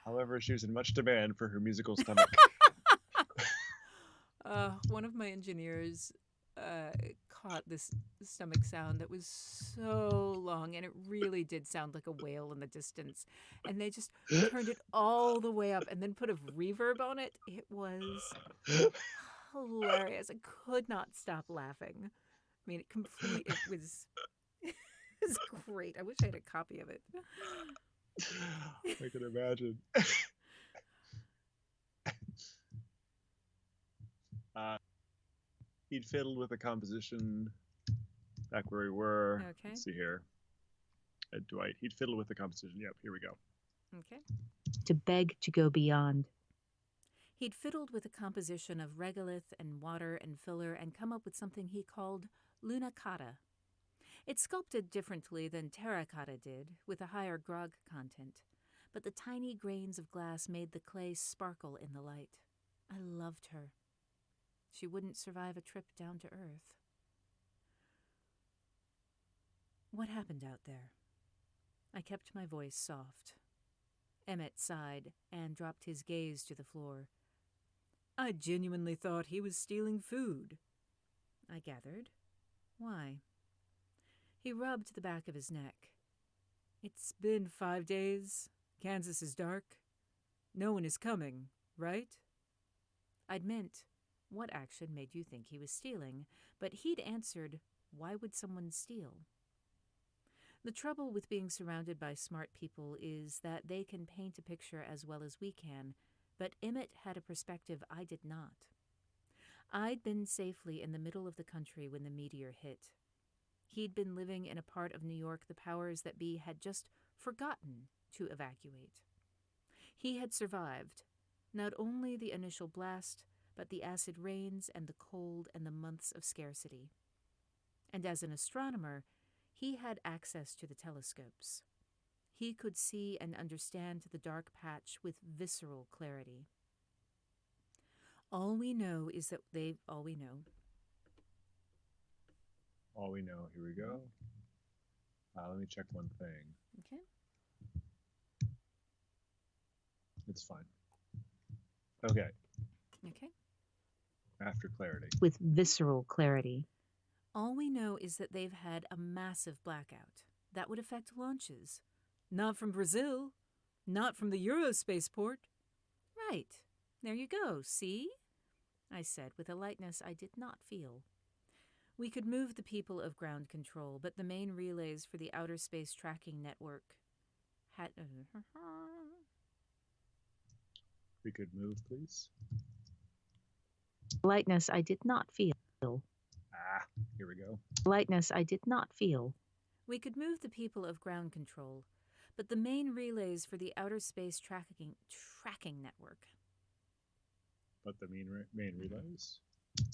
However, she was in much demand for her musical stomach. One of my engineers caught this stomach sound that was so long, and it really did sound like a whale in the distance. And they just turned it all the way up and then put a reverb on it. It was hilarious. I could not stop laughing. I mean, it was it was great. I wish I had a copy of it. I can imagine. He'd fiddled with the composition back where we were. Okay. Let's see here. Ed Dwight. He'd fiddled with the composition. Yep, here we go. Okay. To beg to go beyond. He'd fiddled with a composition of regolith and water and filler and come up with something he called lunacotta. It sculpted differently than terracotta did, with a higher grog content, but the tiny grains of glass made the clay sparkle in the light. I loved her. She wouldn't survive a trip down to Earth. What happened out there? I kept my voice soft. Emmett sighed and dropped his gaze to the floor. I genuinely thought he was stealing food. I gathered. Why? He rubbed the back of his neck. It's been 5 days. Kansas is dark. No one is coming, right? I'd meant, what action made you think he was stealing? But he'd answered, why would someone steal? The trouble with being surrounded by smart people is that they can paint a picture as well as we can, but Emmett had a perspective I did not. I'd been safely in the middle of the country when the meteor hit. He'd been living in a part of New York the powers that be had just forgotten to evacuate. He had survived not only the initial blast, but the acid rains and the cold and the months of scarcity. And as an astronomer, he had access to the telescopes. He could see and understand the dark patch with visceral clarity. All we know is that all we know. All we know. Here we go. Let me check one thing. Okay. It's fine. Okay. Okay. After clarity. With visceral clarity. All we know is that they've had a massive blackout. That would affect launches. Not from Brazil. Not from the Eurospaceport. Right. There you go, see? I said with a lightness I did not feel. We could move the people of ground control, but the main relays for the outer space tracking network had... We could move, please. Lightness I did not feel. Ah, here we go. Lightness I did not feel. We could move the people of ground control, but the main relays for the outer space tracking network. But the main relays?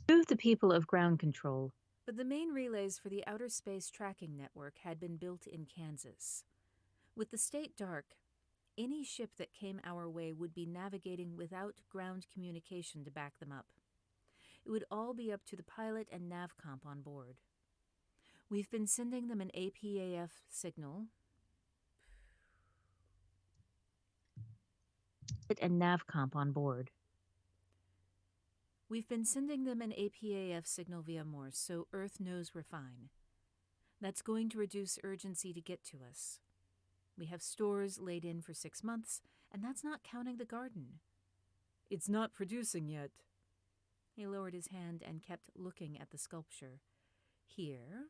Move the people of ground control. But the main relays for the outer space tracking network had been built in Kansas. With the state dark, any ship that came our way would be navigating without ground communication to back them up. It would all be up to the pilot and navcomp on board. We've been sending them an APAF signal. And navcomp on board. We've been sending them an APAF signal via Morse, so Earth knows we're fine. That's going to reduce urgency to get to us. We have stores laid in for 6 months, and that's not counting the garden. It's not producing yet. He lowered his hand and kept looking at the sculpture. Here,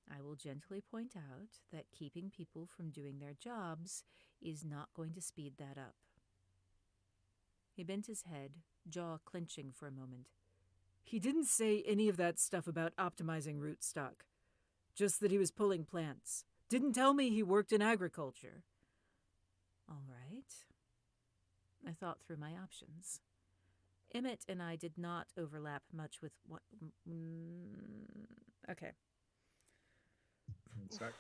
I will gently point out that keeping people from doing their jobs is not going to speed that up. He bent his head, jaw clenching for a moment. He didn't say any of that stuff about optimizing rootstock. Just that he was pulling plants. Didn't tell me he worked in agriculture. All right. I thought through my options. Emmett and I did not overlap much with what... okay. 1 sec.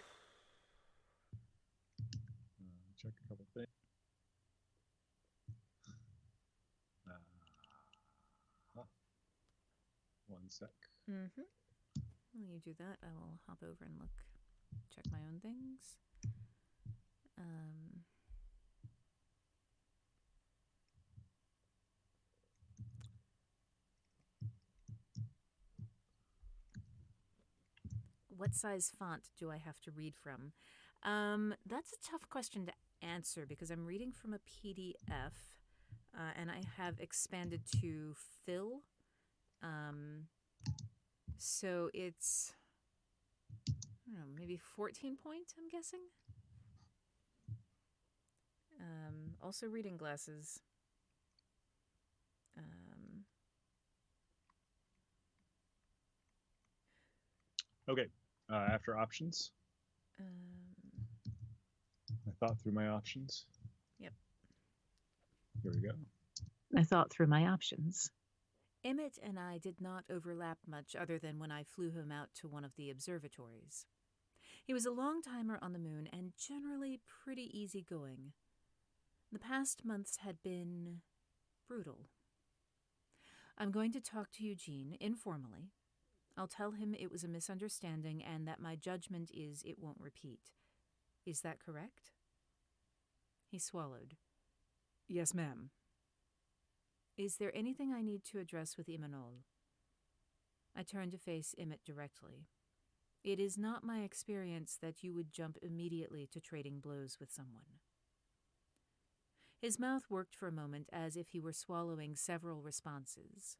Check a couple things. 1 sec. Mm-hmm. While you do that, I will hop over and check my own things. What size font do I have to read from? That's a tough question to answer because I'm reading from a PDF, and I have expanded to fill. So it's, I don't know, maybe 14 point, I'm guessing. Also reading glasses. Okay, after options. I thought through my options. Yep. Here we go. I thought through my options. Emmett and I did not overlap much other than when I flew him out to one of the observatories. He was a long-timer on the moon and generally pretty easygoing. The past months had been brutal. I'm going to talk to Eugene informally. I'll tell him it was a misunderstanding and that my judgment is it won't repeat. Is that correct? He swallowed. Yes, ma'am. Is there anything I need to address with Imanol? I turned to face Emmett directly. It is not my experience that you would jump immediately to trading blows with someone. His mouth worked for a moment as if he were swallowing several responses.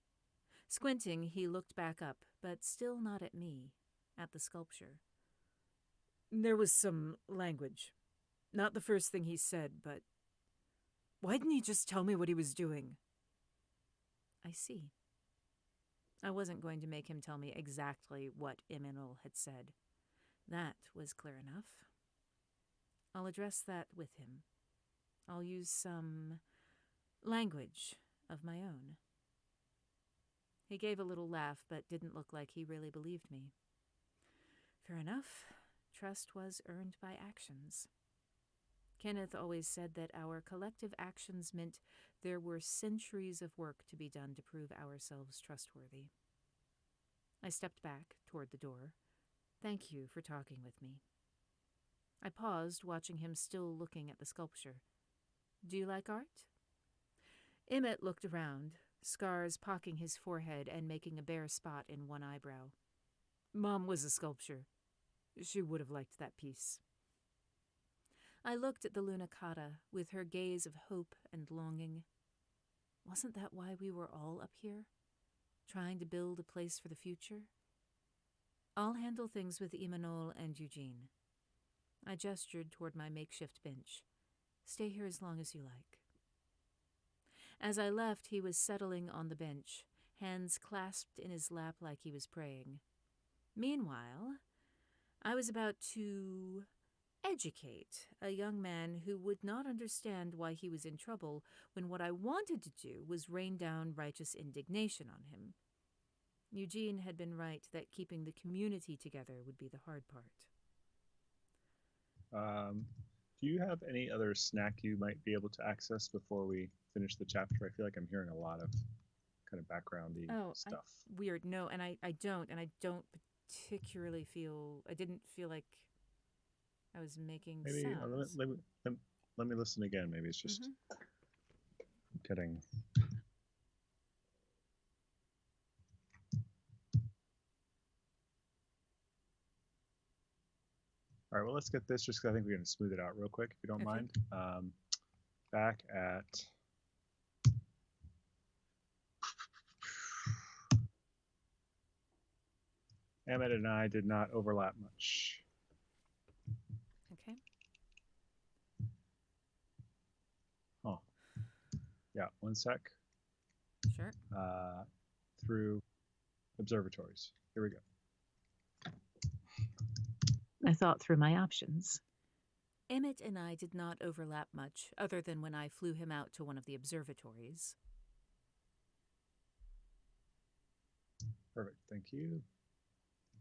Squinting, he looked back up, but still not at me, at the sculpture. There was some language. Not the first thing he said, but... Why didn't he just tell me what he was doing? I see. I wasn't going to make him tell me exactly what Imanol had said. That was clear enough. I'll address that with him. I'll use some language of my own. He gave a little laugh, but didn't look like he really believed me. Fair enough. Trust was earned by actions. Kenneth always said that our collective actions meant there were centuries of work to be done to prove ourselves trustworthy. I stepped back toward the door. Thank you for talking with me. I paused, watching him still looking at the sculpture. Do you like art? Emmett looked around, scars pocking his forehead and making a bare spot in one eyebrow. Mom was a sculptor. She would have liked that piece. I looked at the Lunacata with her gaze of hope and longing. Wasn't that why we were all up here? Trying to build a place for the future? I'll handle things with Imanol and Eugene. I gestured toward my makeshift bench. Stay here as long as you like. As I left, he was settling on the bench, hands clasped in his lap like he was praying. Meanwhile, I was about to educate a young man who would not understand why he was in trouble when what I wanted to do was rain down righteous indignation on him. Eugene had been right that keeping the community together would be the hard part. Do you have any other snack you might be able to access before we finish the chapter? I feel like I'm hearing a lot of kind of backgroundy stuff. Weird. No, and I don't particularly feel, I didn't feel like I was making Maybe sounds. let me listen again. Maybe it's just getting. All right, well, let's get this just because I think we're going to smooth it out real quick, if you don't mind. Back at Emmett and I did not overlap much. Okay. Oh, yeah, one sec. Sure. Through observatories. Here we go. I thought through my options. Emmett and I did not overlap much, other than when I flew him out to one of the observatories. Perfect, thank you.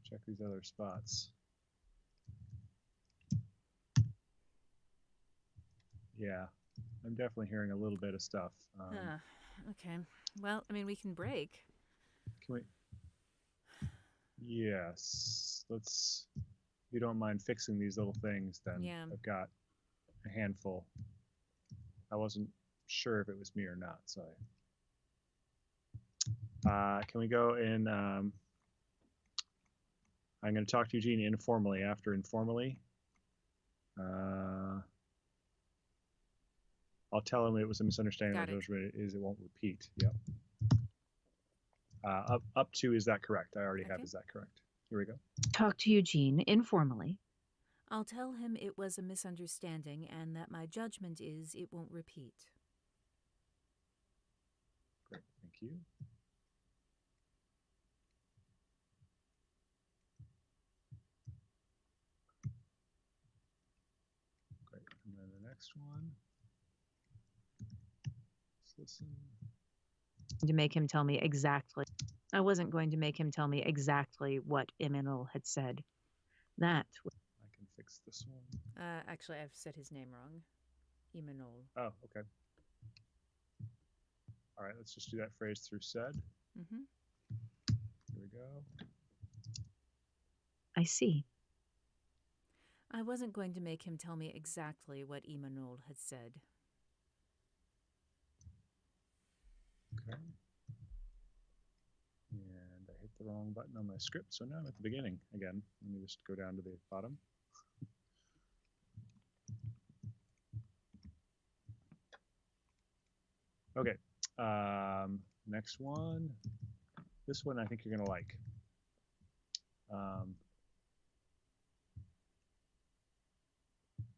Check these other spots. Yeah, I'm definitely hearing a little bit of stuff. Okay. Well, I mean, we can break. Can we? Yes. Let's. If you don't mind fixing these little things, then Yeah. I've got a handful. I wasn't sure if it was me or not, so can we go in? I'm going to talk to Eugene informally after informally. I'll tell him it was a misunderstanding. Got it. It won't repeat. Yep. Up to, is that correct? I already have, Okay. is that correct? Here we go. Talk to Eugene informally. I'll tell him it was a misunderstanding and that my judgment is it won't repeat. Great, thank you. Great, and then the next one. Let's listen. To make him tell me exactly. I wasn't going to make him tell me exactly what Imanol had said. That. I can fix this one. Actually, I've said his name wrong. Imanol. Oh, okay. All right, let's just do that phrase through said. Mm-hmm. Here we go. I see. I wasn't going to make him tell me exactly what Imanol had said. Okay. And I hit the wrong button on my script, so now I'm at the beginning again. Let me just go down to the bottom. Okay, next one. This one I think you're gonna like.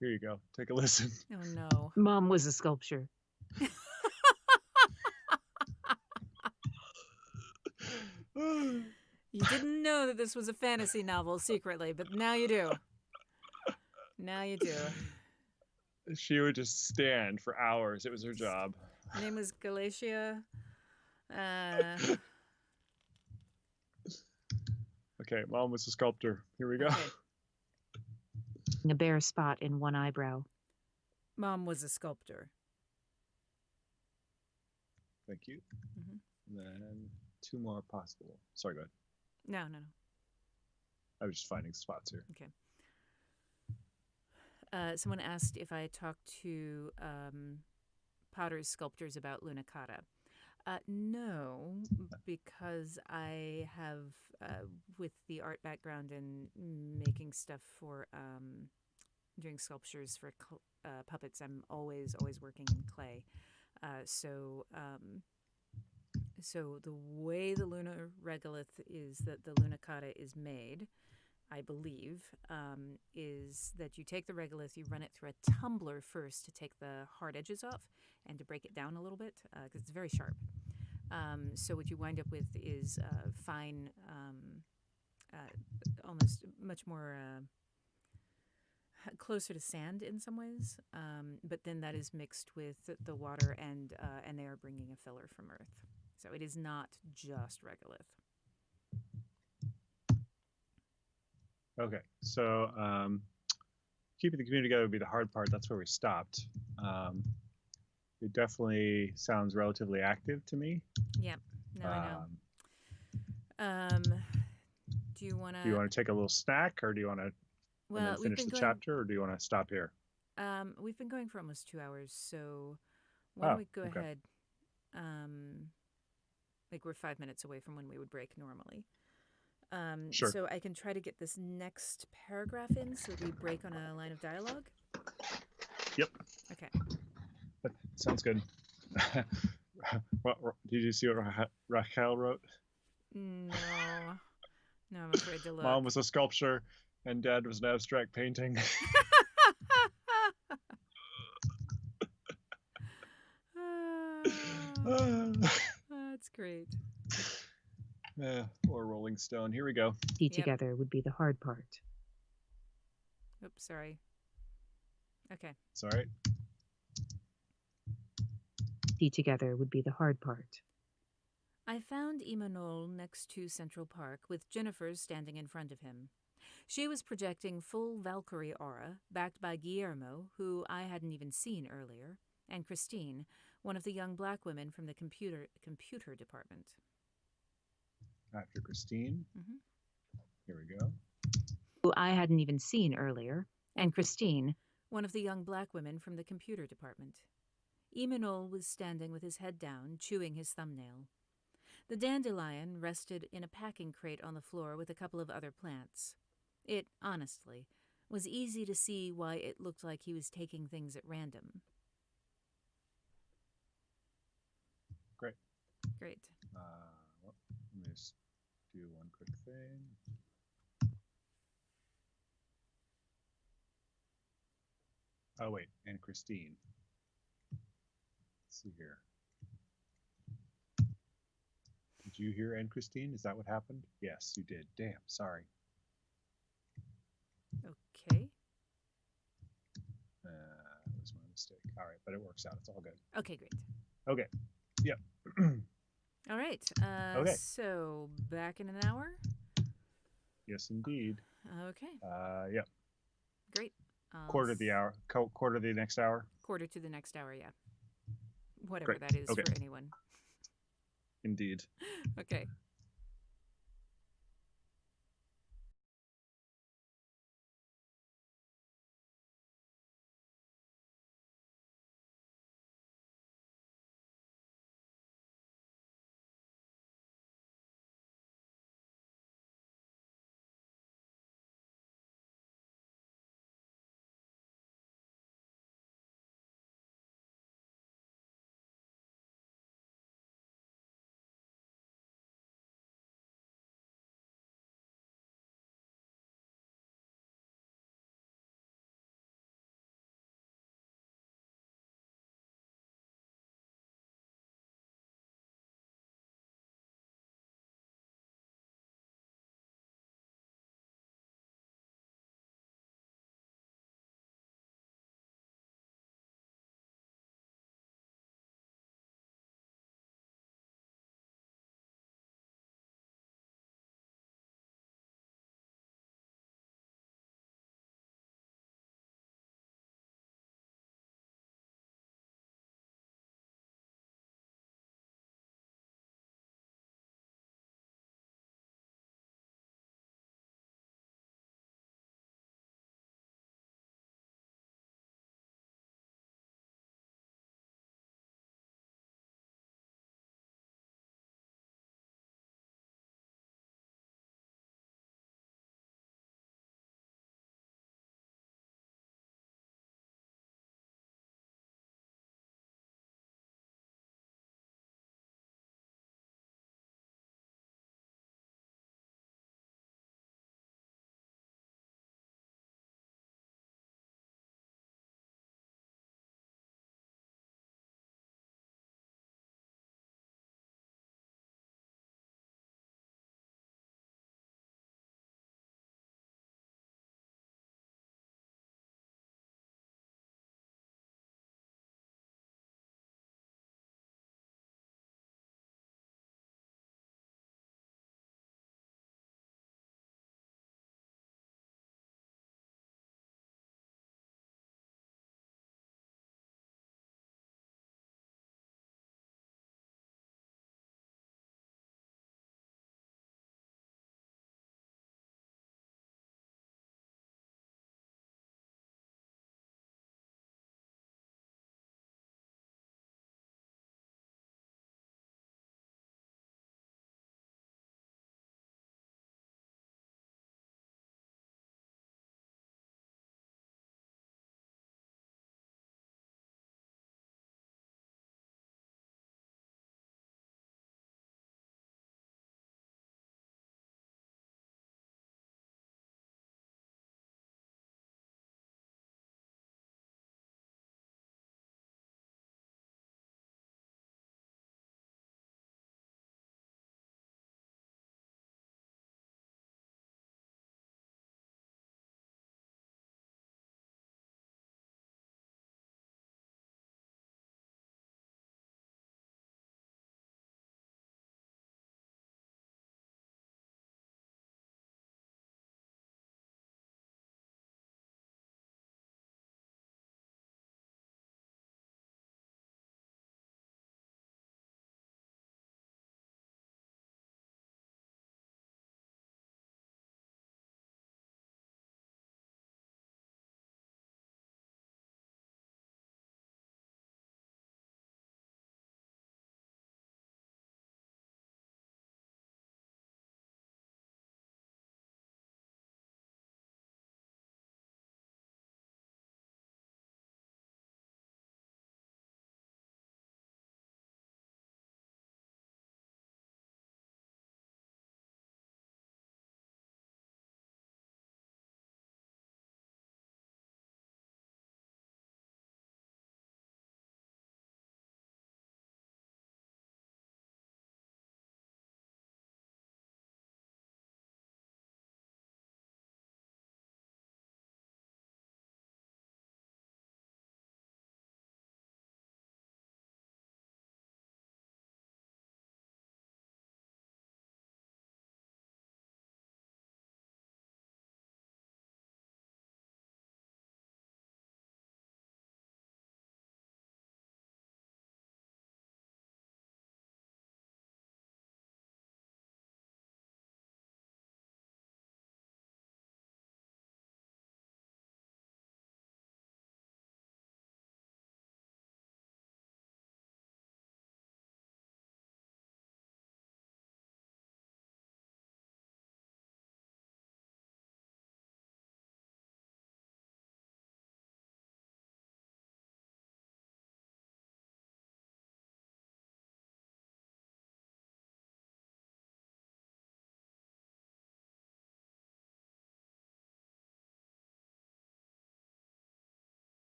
Here you go. Take a listen. Oh, no. Mom was a sculptor. You didn't know that this was a fantasy novel secretly, but now you do. Now you do. She would just stand for hours. It was her job. Her name was Galatia. Okay, Mom was a sculptor. Here we go. Okay. A bare spot in one eyebrow. Mom was a sculptor. Thank you. Mm-hmm. And then two more possible. Sorry, go ahead. No. I was just finding spots here. Okay. Someone asked if I had talked to Potter's sculptors about Lunacata. No, because I have, with the art background and making stuff for doing sculptures for puppets, I'm always working in clay. So the way the lunar regolith is that the lunicata is made, I believe, is that you take the regolith, you run it through a tumbler first to take the hard edges off and to break it down a little bit because it's very sharp. So what you wind up with is fine, almost much more closer to sand in some ways. But then that is mixed with the water, and they are bringing a filler from Earth. So it is not just regolith. Okay, so keeping the community together would be the hard part. That's where we stopped. It definitely sounds relatively active to me. Yep. No, I know. Do you want to take a little snack, or do you want to finish the chapter, or do you want to stop here? We've been going for almost 2 hours, so why don't we go ahead? Like we're 5 minutes away from when we would break normally. Sure. So I can try to get this next paragraph in so that we break on a line of dialogue. Yep. Okay. That sounds good. Did you see what Raquel wrote? No, I'm afraid to look. Mom was a sculpture, and Dad was an abstract painting. That's great. Or Rolling Stone. Here we go. Be together would be the hard part. Oops, sorry. Okay. It's all right. Be together would be the hard part. I found Imanol next to Central Park with Jennifer standing in front of him. She was projecting full Valkyrie aura, backed by Guillermo, who I hadn't even seen earlier, and Christine, one of the young black women from the computer department. After Christine. Mm-hmm. Here we go. Who I hadn't even seen earlier, and Christine, one of the young black women from the computer department. Imanol was standing with his head down, chewing his thumbnail. The dandelion rested in a packing crate on the floor with a couple of other plants. It, honestly, was easy to see why it looked like he was taking things at random. Great. Great. Let me just do one quick thing. Oh, wait, and Christine. Let's see here. Did you hear and Christine? Is that what happened? Yes, you did. Damn, sorry. Okay. That was my mistake. All right, but it works out. It's all good. Okay, great. Okay. Yep. All right. Okay. So, back in an hour? Yes, indeed. Okay. Yep. Great. Quarter of the hour. Quarter of the next hour. Quarter to the next hour, yeah. Whatever Great. that is Okay. for anyone. Indeed. Okay.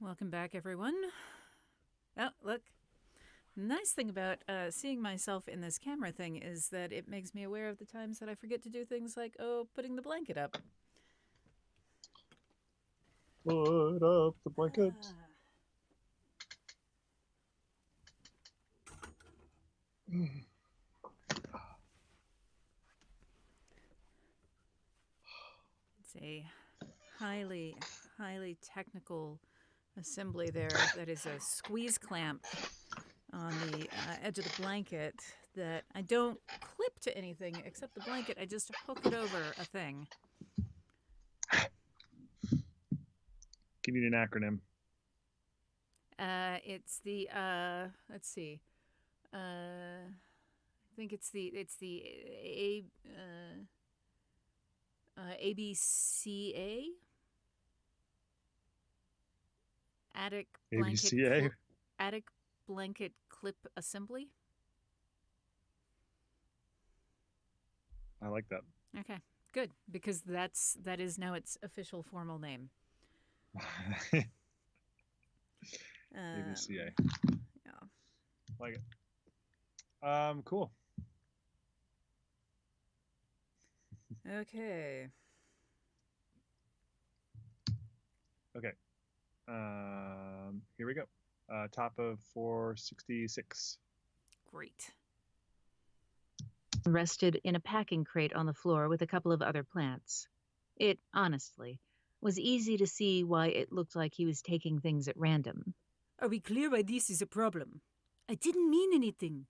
Welcome back, everyone. Oh, look. Nice thing about seeing myself in this camera thing is that it makes me aware of the times that I forget to do things like, putting the blanket up. Put up the blanket. It's a highly technical assembly there that is a squeeze clamp on the edge of the blanket that I don't clip to anything except the blanket. I just hook it over a thing. Give me an acronym. It's the let's see. I think it's the ABCA. Attic blanket ABCA? attic blanket clip assembly. I like that. Okay, good, because that is now its official formal name. ABCA. Yeah. Like it. Cool. Okay. Okay. Here we go. Top of 466. Great. Rested in a packing crate on the floor with a couple of other plants. It, honestly, was easy to see why it looked like he was taking things at random. Are we clear why this is a problem? I didn't mean anything.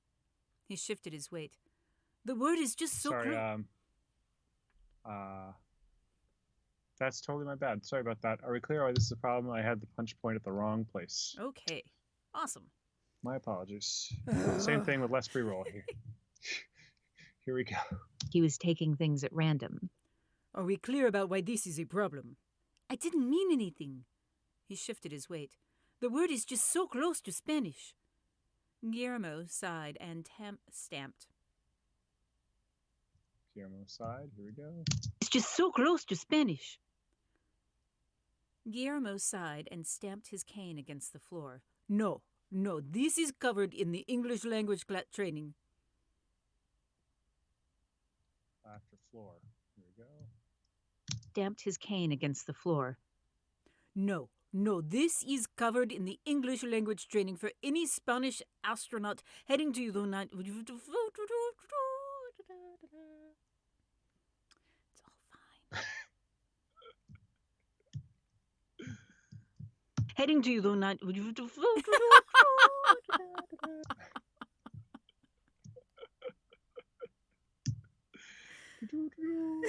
He shifted his weight. The word is just so Sorry, close. that's totally my bad. Sorry about that. Are we clear why this is a problem? I had the punch point at the wrong place. Okay. Awesome. My apologies. Same thing with less pre-roll here. Here we go. He was taking things at random. Are we clear about why this is a problem? I didn't mean anything. He shifted his weight. The word is just so close to Spanish. Guillermo sighed and stamped. Guillermo side. Here we go. It's just so close to Spanish. Guillermo sighed and stamped his cane against the floor. No, this is covered in the English language training. After floor. Here we go. Stamped his cane against the floor. No, this is covered in the English language training for any Spanish astronaut heading to the United... It's all fine. Heading to the United...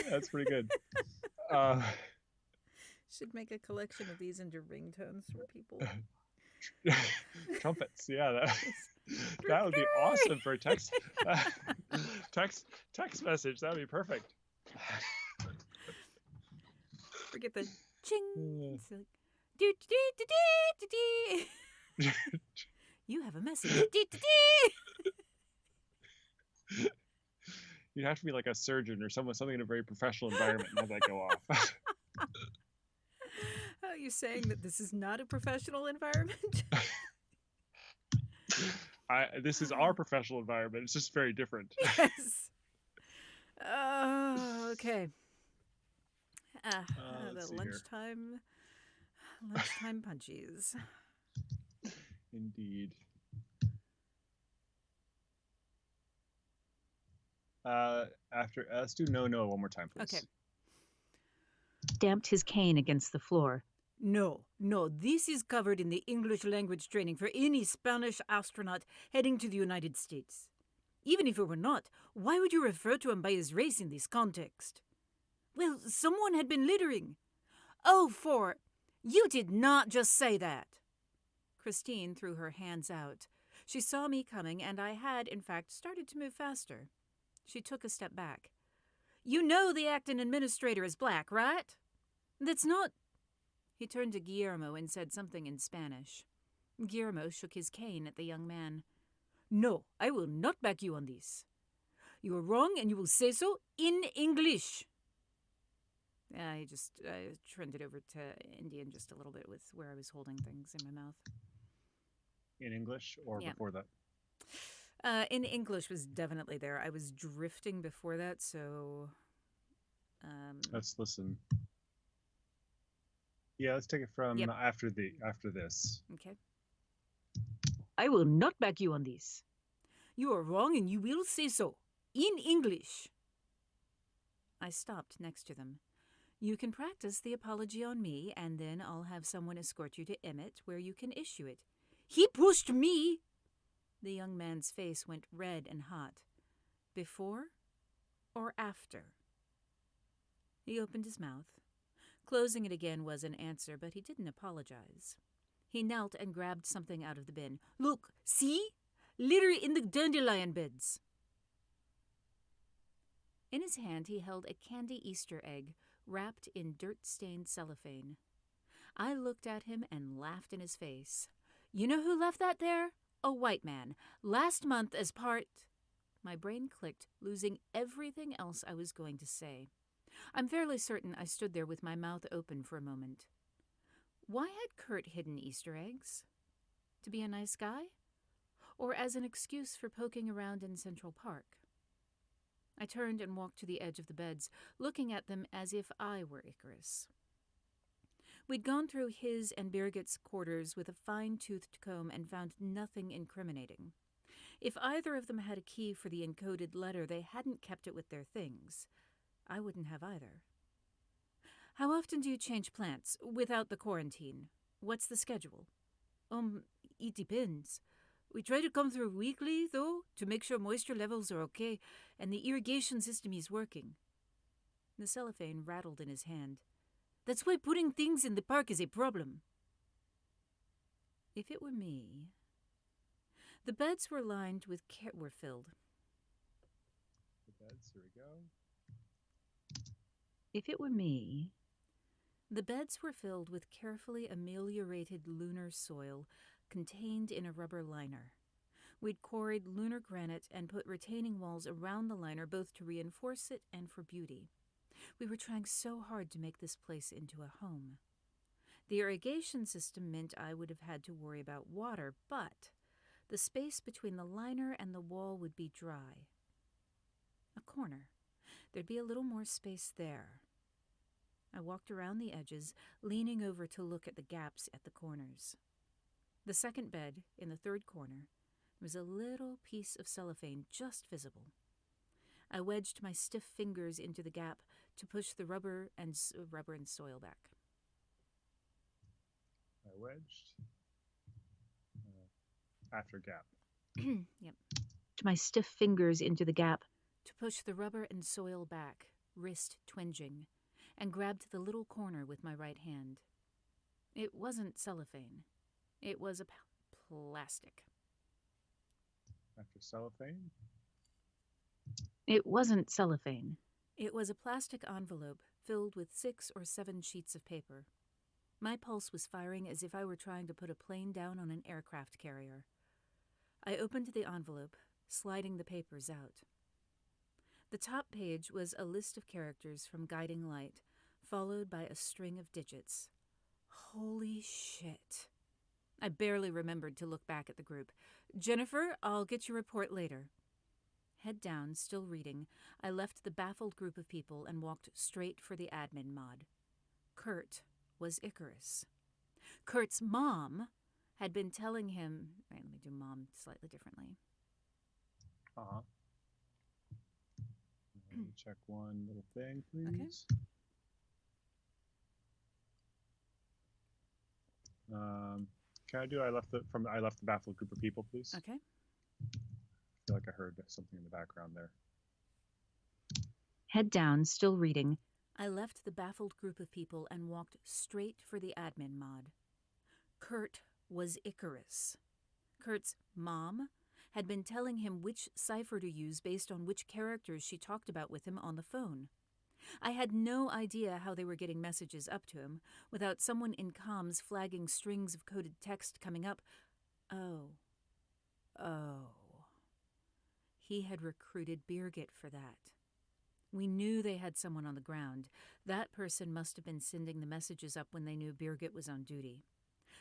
That's pretty good. Should make a collection of these into ringtones for people. Trumpets, yeah, that would be awesome for a text message. That would be perfect. Forget the ching. It's like, you have a message. You'd have to be like a surgeon or something in a very professional environment and have that go off. Are you saying that this is not a professional environment? This is our professional environment. It's just very different. Yes. Oh, okay. The lunchtime punchies. Indeed. Let's do no one more time, please. Okay. Stamped his cane against the floor. No, this is covered in the English language training for any Spanish astronaut heading to the United States. Even if it were not, why would you refer to him by his race in this context? Well, someone had been littering. Oh, you did not just say that. Christine threw her hands out. She saw me coming, and I had, in fact, started to move faster. She took a step back. You know the acting administrator is black, right? That's not... He turned to Guillermo and said something in Spanish. Guillermo shook his cane at the young man. No, I will not back you on this. You are wrong, and you will say so in English. I just trended over to Indian just a little bit with where I was holding things in my mouth. In English or Yeah. before that? In English was definitely there. I was drifting before that, so... Let's listen. Yeah, let's take it from Yep. after this. Okay. I will not back you on this. You are wrong and you will say so. In English. I stopped next to them. You can practice the apology on me, and then I'll have someone escort you to Emmett, where you can issue it. He pushed me! The young man's face went red and hot. Before or after? He opened his mouth. Closing it again was an answer, but he didn't apologize. He knelt and grabbed something out of the bin. Look, see? Litter in the dandelion beds. In his hand, he held a candy Easter egg wrapped in dirt-stained cellophane. I looked at him and laughed in his face. You know who left that there? A white man. Last month as part... My brain clicked, losing everything else I was going to say. I'm fairly certain I stood there with my mouth open for a moment. Why had Kurt hidden Easter eggs? To be a nice guy? Or as an excuse for poking around in Central Park? I turned and walked to the edge of the beds, looking at them as if I were Icarus. We'd gone through his and Birgit's quarters with a fine-toothed comb and found nothing incriminating. If either of them had a key for the encoded letter, they hadn't kept it with their things. I wouldn't have either. How often do you change plants without the quarantine? What's the schedule? It depends. We try to come through weekly, though, to make sure moisture levels are okay and the irrigation system is working. The cellophane rattled in his hand. That's why putting things in the park is a problem. If it were me... The beds were lined with were filled. The beds, here we go. If it were me... The beds were filled with carefully ameliorated lunar soil contained in a rubber liner. We'd quarried lunar granite and put retaining walls around the liner both to reinforce it and for beauty. We were trying so hard to make this place into a home. The irrigation system meant I would have had to worry about water, but the space between the liner and the wall would be dry. A corner. There'd be a little more space there. I walked around the edges, leaning over to look at the gaps at the corners. The second bed, in the third corner, was a little piece of cellophane just visible. I wedged my stiff fingers into the gap to push the rubber and soil back. I wedged. After gap. Yep. My stiff fingers into the gap. To push the rubber and soil back, wrist twinging, and grabbed the little corner with my right hand. It wasn't cellophane. It was a plastic. After cellophane? It wasn't cellophane. It was a plastic envelope filled with 6 or 7 sheets of paper. My pulse was firing as if I were trying to put a plane down on an aircraft carrier. I opened the envelope, sliding the papers out. The top page was a list of characters from Guiding Light, followed by a string of digits. Holy shit. I barely remembered to look back at the group. Jennifer, I'll get your report later. Head down, still reading, I left the baffled group of people and walked straight for the admin mod. Kurt was Icarus. Kurt's mom had been telling him... Right, let me do mom slightly differently. Uh-huh. Let me check one little thing, please. Okay. Can I do I left the baffled group of people, please? Okay. I feel like I heard something in the background there. Head down, still reading. I left the baffled group of people and walked straight for the admin mod. Kurt was Icarus. Kurt's mom had been telling him which cipher to use based on which characters she talked about with him on the phone. I had no idea how they were getting messages up to him without someone in comms flagging strings of coded text coming up. Oh. He had recruited Birgit for that. We knew they had someone on the ground. That person must have been sending the messages up when they knew Birgit was on duty.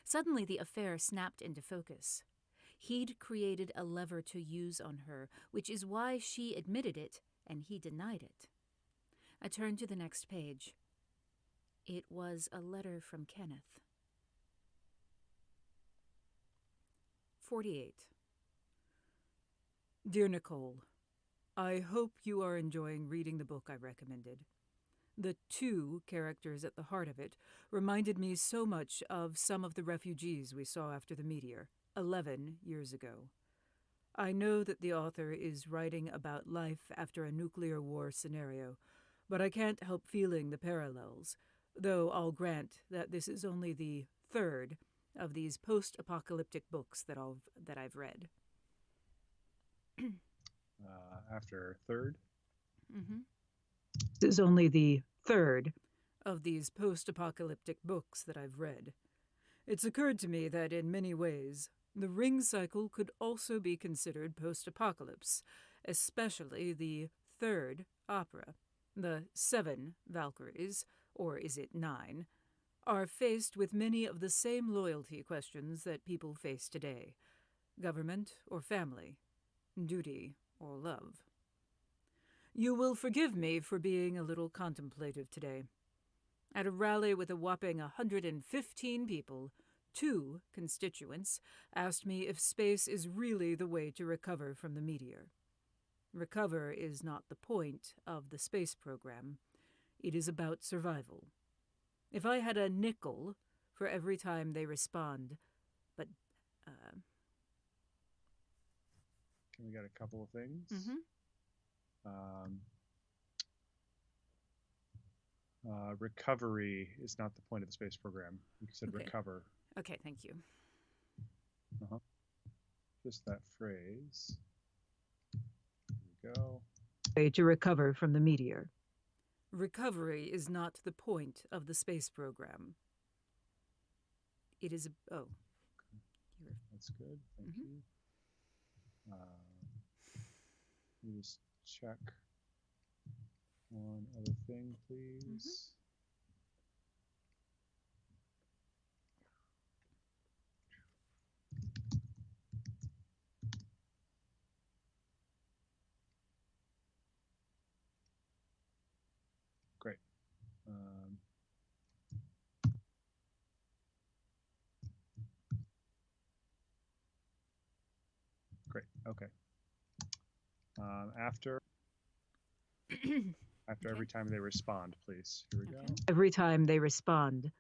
Suddenly, the affair snapped into focus. He'd created a lever to use on her, which is why she admitted it and he denied it. I turned to the next page. It was a letter from Kenneth. 48. Dear Nicole, I hope you are enjoying reading the book I recommended. The two characters at the heart of it reminded me so much of some of the refugees we saw after the meteor, 11 years ago. I know that the author is writing about life after a nuclear war scenario, but I can't help feeling the parallels, though I'll grant that this is only the third of these post-apocalyptic books that I've read. After third? Mm-hmm. This is only the third Of these post-apocalyptic books that I've read. It's occurred to me that in many ways, the Ring cycle could also be considered post-apocalypse, especially the third opera. The 7 Valkyries, or is it 9, are faced with many of the same loyalty questions that people face today. Government or family, duty or love. You will forgive me for being a little contemplative today. At a rally with a whopping 115 people, 2 constituents asked me if space is really the way to recover from the meteor. Recover is not the point of the space program. It is about survival. If I had a nickel for every time they respond, but, We got a couple of things. Mm-hmm. Recovery is not the point of the space program. You said Okay. recover. Okay, thank you. Just that phrase. There we go. way to recover from the meteor. Recovery is not the point of the space program. It is a... Oh. That's good. Thank Mhm. you. Let me just check one other thing, please. Great. Great. Okay. After every time they respond, please. Here we go. Okay. Every time they respond.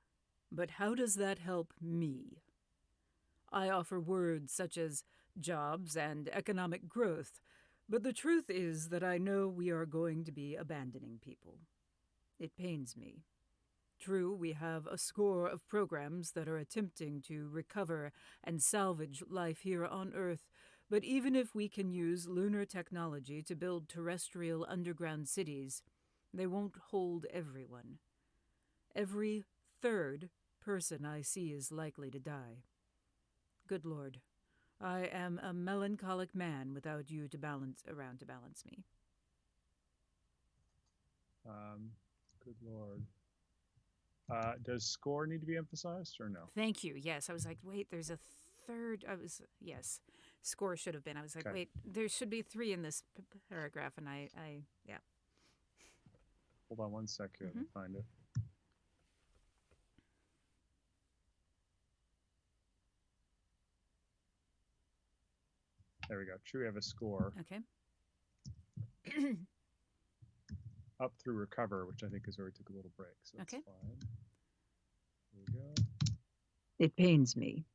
But how does that help me? I offer words such as jobs and economic growth, but the truth is that I know we are going to be abandoning people. It pains me. True, we have a score of programs that are attempting to recover and salvage life here on Earth, but even if we can use lunar technology to build terrestrial underground cities, they won't hold everyone. Every third person I see is likely to die. Good Lord, I am a melancholic man without you to balance me. Good Lord. Does score need to be emphasized or no? Thank you. Yes, I was like, wait, there's a third. Yes, score should have been. I was like, Okay. wait, there should be 3 in this paragraph, and yeah. Hold on one sec here. Let me find it. There we go. True, we have a score Okay. up through recover, which I think is where we took a little break. So that's Okay. fine. There we go. It pains me.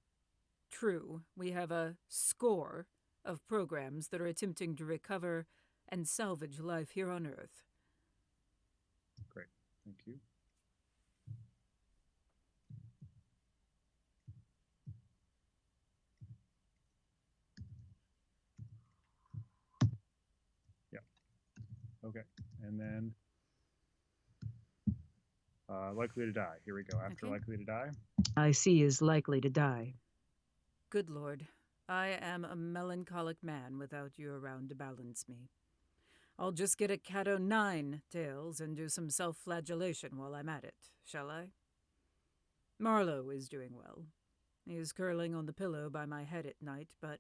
True, we have a score of programs that are attempting to recover and salvage life here on Earth. Great. Thank you. Yeah. Okay. And then likely to die. Here we go. After Okay. likely to die. I see is likely to die. Good Lord, I am a melancholic man without you around to balance me. I'll just get a cat o' nine tails and do some self-flagellation while I'm at it, shall I? Marlowe is doing well. He is curling on the pillow by my head at night, but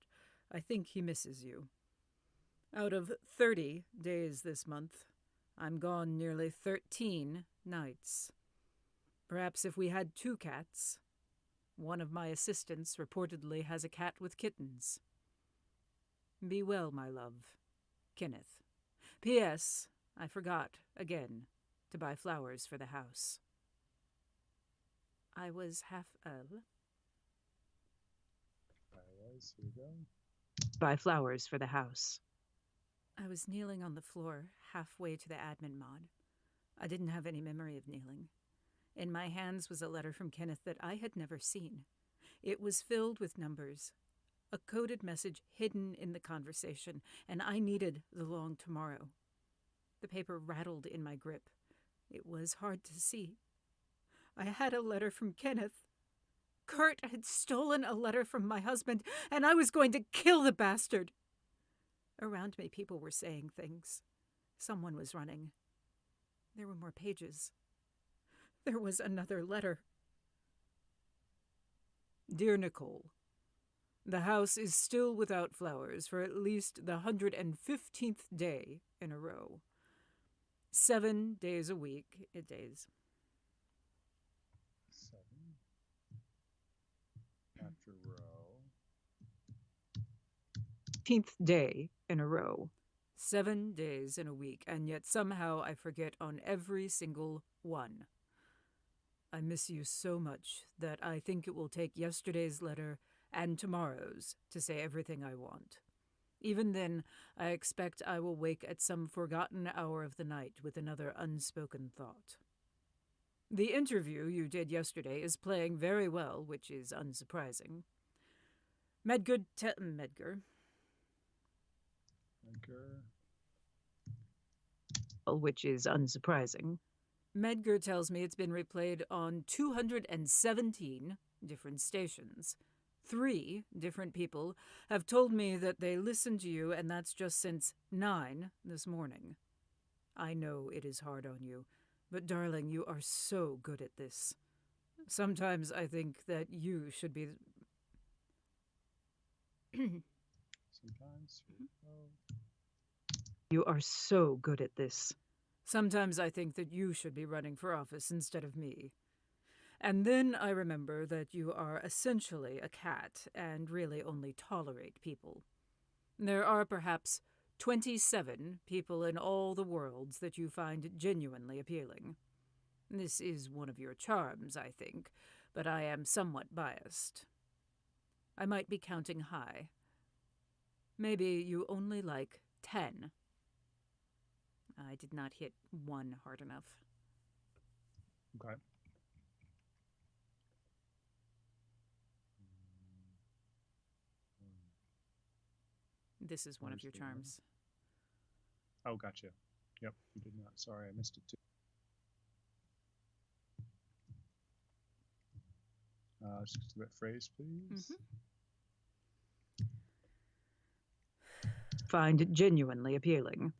I think he misses you. Out of 30 days this month, I'm gone nearly 13 nights. Perhaps if we had 2 cats. One of my assistants reportedly has a cat with kittens. Be well, my love. Kenneth. P.S. I forgot, again, to buy flowers for the house. I was half of... Here we go. Buy flowers for the house. I was kneeling on the floor, halfway to the admin mod. I didn't have any memory of kneeling. In my hands was a letter from Kenneth that I had never seen. It was filled with numbers, a coded message hidden in the conversation, and I needed the long tomorrow. The paper rattled in my grip. It was hard to see. I had a letter from Kenneth. Kurt had stolen a letter from my husband, and I was going to kill the bastard. Around me, people were saying things. Someone was running. There were more pages. There was another letter. Dear Nicole, the house is still without flowers for at least the 115th day in a row. 7 days a week, days. 7 after row. 15th day in a row. 7 days in a week, and yet somehow I forget on every single one. I miss you so much that I think it will take yesterday's letter and tomorrow's to say everything I want. Even then, I expect I will wake at some forgotten hour of the night with another unspoken thought. The interview you did yesterday is playing very well, which is unsurprising. Medgar. Which is unsurprising. Medgar tells me it's been replayed on 217 different stations. 3 different people have told me that they listened to you, and that's just since 9 this morning. I know it is hard on you, but darling, you are so good at this. Sometimes I think that you should be... Sometimes. You are so good at this. Sometimes I think that you should be running for office instead of me. And then I remember that you are essentially a cat and really only tolerate people. There are perhaps 27 people in all the worlds that you find genuinely appealing. This is one of your charms, I think, but I am somewhat biased. I might be counting high. Maybe you only like 10. I did not hit 1 hard enough. Okay. This is one of your charms. Oh, gotcha. Yep, you did not. Sorry, I missed it too. Just that phrase, please. Find it genuinely appealing.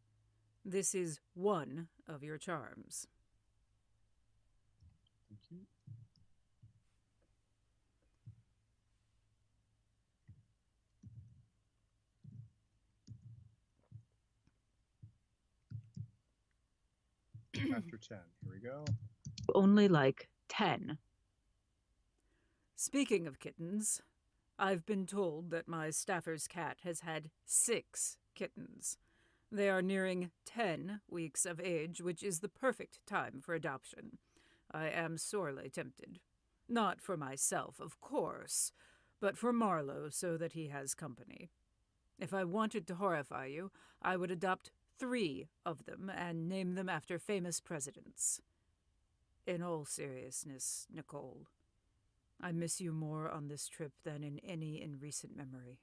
This is one of your charms. Thank you. After 10, here we go. Only like 10. Speaking of kittens, I've been told that my staffer's cat has had 6 kittens. They are nearing 10 weeks of age, which is the perfect time for adoption. I am sorely tempted. Not for myself, of course, but for Marlowe so that he has company. If I wanted to horrify you, I would adopt 3 of them and name them after famous presidents. In all seriousness, Nicole, I miss you more on this trip than in any in recent memory.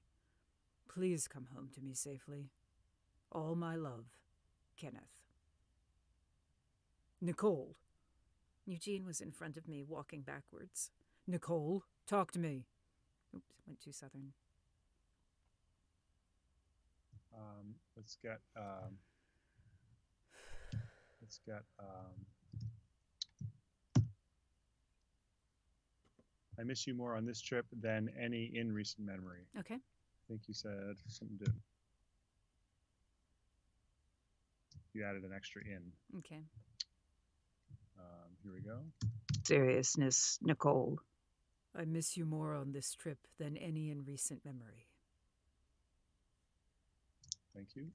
Please come home to me safely. All my love, Kenneth. Nicole. Eugene was in front of me, walking backwards. Nicole, talk to me. Oops, went too southern. Let's get Let's get. I miss you more on this trip than any in recent memory. Okay. I think you said something to. You added an extra in. Okay. Here we go. Seriousness, Nicole. I miss you more on this trip than any in recent memory. Thank you.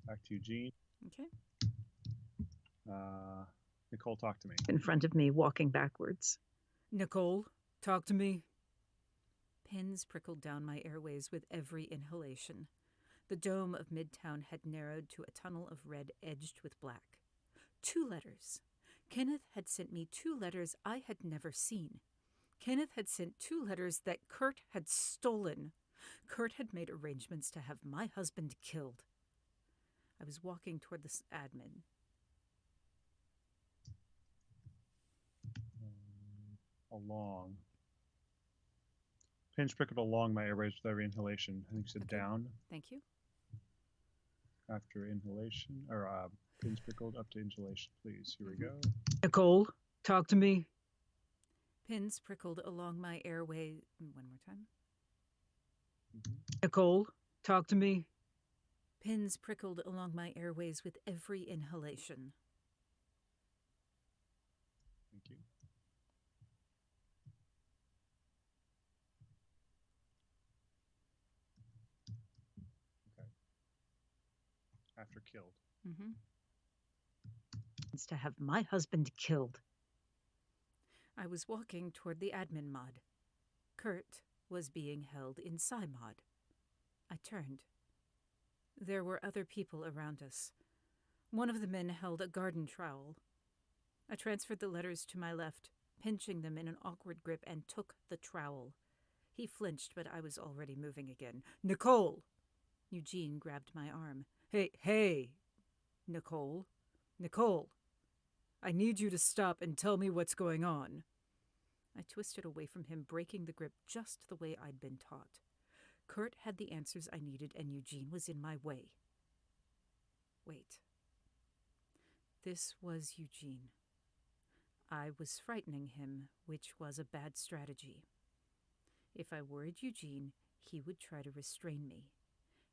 Back to Eugene. Okay. Nicole, talk to me. In front of me, walking backwards. Nicole, talk to me. Pins prickled down my airways with every inhalation. The dome of Midtown had narrowed to a tunnel of red edged with black. 2 letters. Kenneth had sent me 2 letters I had never seen. Kenneth had sent 2 letters that Kurt had stolen. Kurt had made arrangements to have my husband killed. I was walking toward the admin. Along. Pins prickled along my airways with every inhalation. I think you said Okay. down Thank you. after inhalation, or pins prickled up to inhalation, please. Here we go. Nicole, talk to me. Pins prickled along my airway. One more time. Nicole, talk to me. Pins prickled along my airways with every inhalation. Thank you. Okay. After killed. Mm-hmm. To have my husband killed. I was walking toward the admin mod. Kurt was being held in Psi mod. I turned. There were other people around us. One of the men held a garden trowel. I transferred the letters to my left, pinching them in an awkward grip, and took the trowel. He flinched, but I was already moving again. Nicole! Eugene grabbed my arm. Hey, Nicole. Nicole! I need you to stop and tell me what's going on. I twisted away from him, breaking the grip just the way I'd been taught. Kurt had the answers I needed, and Eugene was in my way. Wait. This was Eugene. I was frightening him, which was a bad strategy. If I worried Eugene, he would try to restrain me.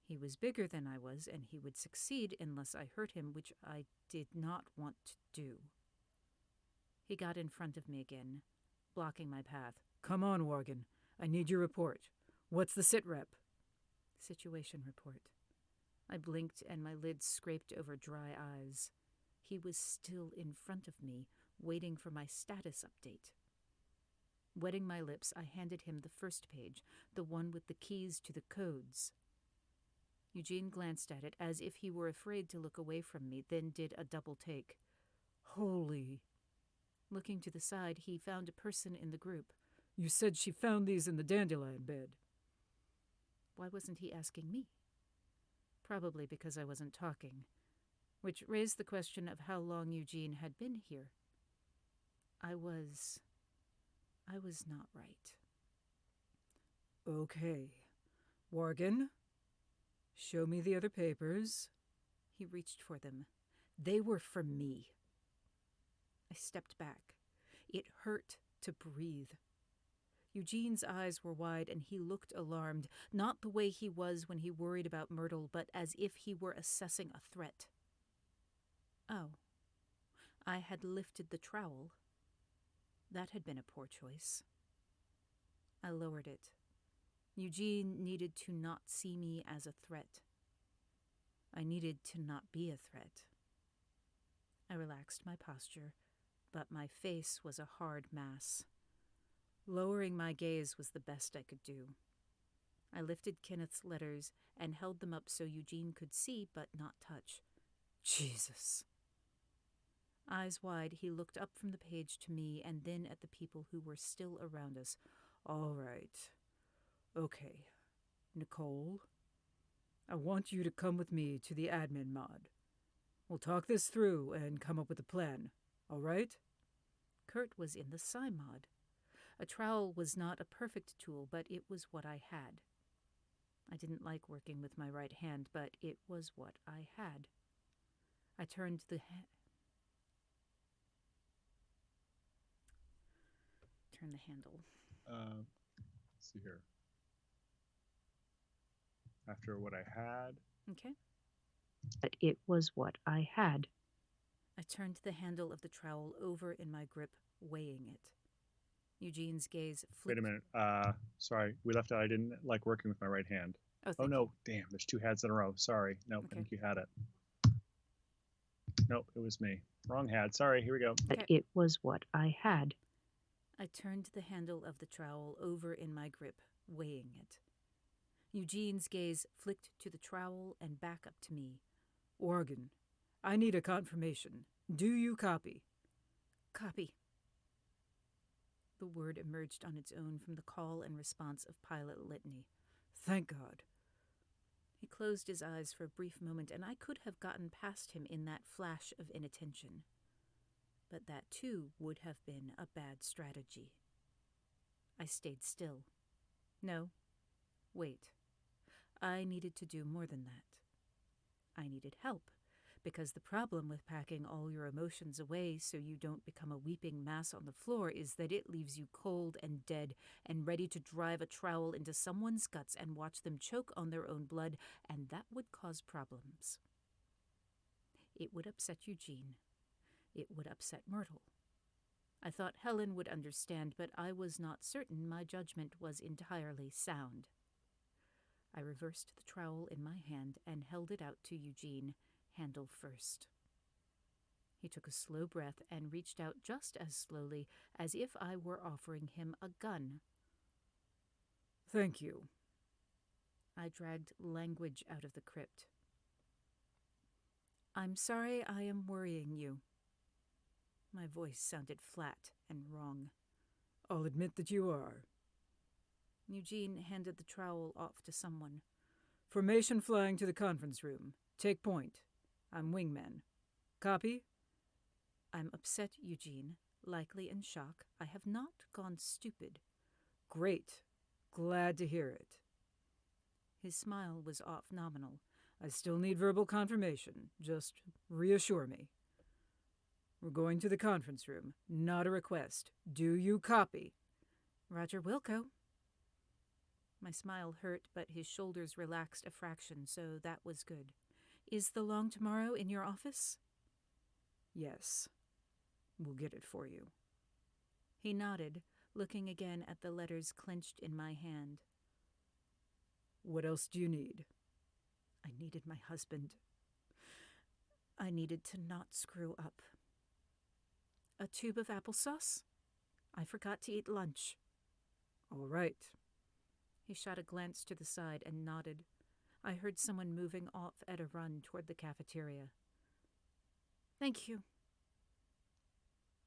He was bigger than I was, and he would succeed unless I hurt him, which I did not want to do. He got in front of me again, blocking my path. Come on, Worgen. I need your report. What's the sit-rep? Situation report. I blinked and my lids scraped over dry eyes. He was still in front of me, waiting for my status update. Wetting my lips, I handed him the first page, the one with the keys to the codes. Eugene glanced at it as if he were afraid to look away from me, then did a double take. Holy... Looking to the side, he found a person in the group. You said she found these in the dandelion bed. Why wasn't he asking me? Probably because I wasn't talking, which raised the question of how long Eugene had been here. I was not right. Okay. Worgen, show me the other papers. He reached for them. They were for me. I stepped back. It hurt to breathe. Eugene's eyes were wide and he looked alarmed, not the way he was when he worried about Myrtle, but as if he were assessing a threat. Oh, I had lifted the trowel. That had been a poor choice. I lowered it. Eugene needed to not see me as a threat. I needed to not be a threat. I relaxed my posture, but my face was a hard mass. Lowering my gaze was the best I could do. I lifted Kenneth's letters and held them up so Eugene could see but not touch. Jesus. Eyes wide, he looked up from the page to me and then at the people who were still around us. All right. Okay. Nicole, I want you to come with me to the admin mod. We'll talk this through and come up with a plan. All right? Kurt was in the Psi mod. A trowel was not a perfect tool, but it was what I had. I didn't like working with my right hand, but it was what I had. I turned the turn the handle. Let's see here. After what I had. Okay. But it was what I had. I turned the handle of the trowel over in my grip, weighing it. Eugene's gaze flicked. Wait a minute. Sorry, we left out. I didn't like working with my right hand. Oh, Oh thank no! you. Damn, there's two hads in a row. Sorry. Nope, I Okay. think you had it. Nope, it was me. Wrong had. Sorry. Here we go. But Okay. it was what I had. I turned the handle of the trowel over in my grip, weighing it. Eugene's gaze flicked to the trowel and back up to me. Organ, I need a confirmation. Do you copy? Copy. The word emerged on its own from the call and response of Pilot Litany. Thank God. He closed his eyes for a brief moment, and I could have gotten past him in that flash of inattention. But that, too, would have been a bad strategy. I stayed still. No. Wait. I needed to do more than that. I needed help, because the problem with packing all your emotions away so you don't become a weeping mass on the floor is that it leaves you cold and dead and ready to drive a trowel into someone's guts and watch them choke on their own blood, and that would cause problems. It would upset Eugene. It would upset Myrtle. I thought Helen would understand, but I was not certain my judgment was entirely sound. I reversed the trowel in my hand and held it out to Eugene, handle first. He took a slow breath and reached out just as slowly as if I were offering him a gun. Thank you. I dragged language out of the crypt. I'm sorry I am worrying you. My voice sounded flat and wrong. I'll admit that you are. Eugene handed the trowel off to someone. Formation flying to the conference room. Take point. I'm wingman. Copy? I'm upset, Eugene, likely in shock. I have not gone stupid. Great. Glad to hear it. His smile was off nominal. I still need verbal confirmation. Just reassure me. We're going to the conference room. Not a request. Do you copy? Roger Wilco. My smile hurt, but his shoulders relaxed a fraction, so that was good. Is the long tomorrow in your office? Yes. We'll get it for you. He nodded, looking again at the letters clenched in my hand. What else do you need? I needed my husband. I needed to not screw up. A tube of applesauce? I forgot to eat lunch. All right. He shot a glance to the side and nodded. I heard someone moving off at a run toward the cafeteria. Thank you.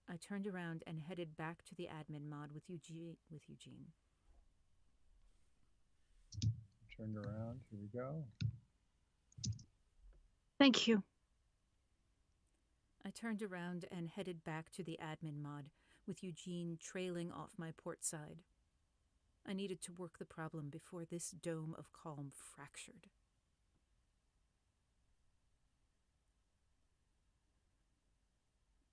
I turned around and headed back to the admin mod with Eugene. Turned around. Here we go. Thank you. I turned around and headed back to the admin mod with Eugene trailing off my port side. I needed to work the problem before this dome of calm fractured.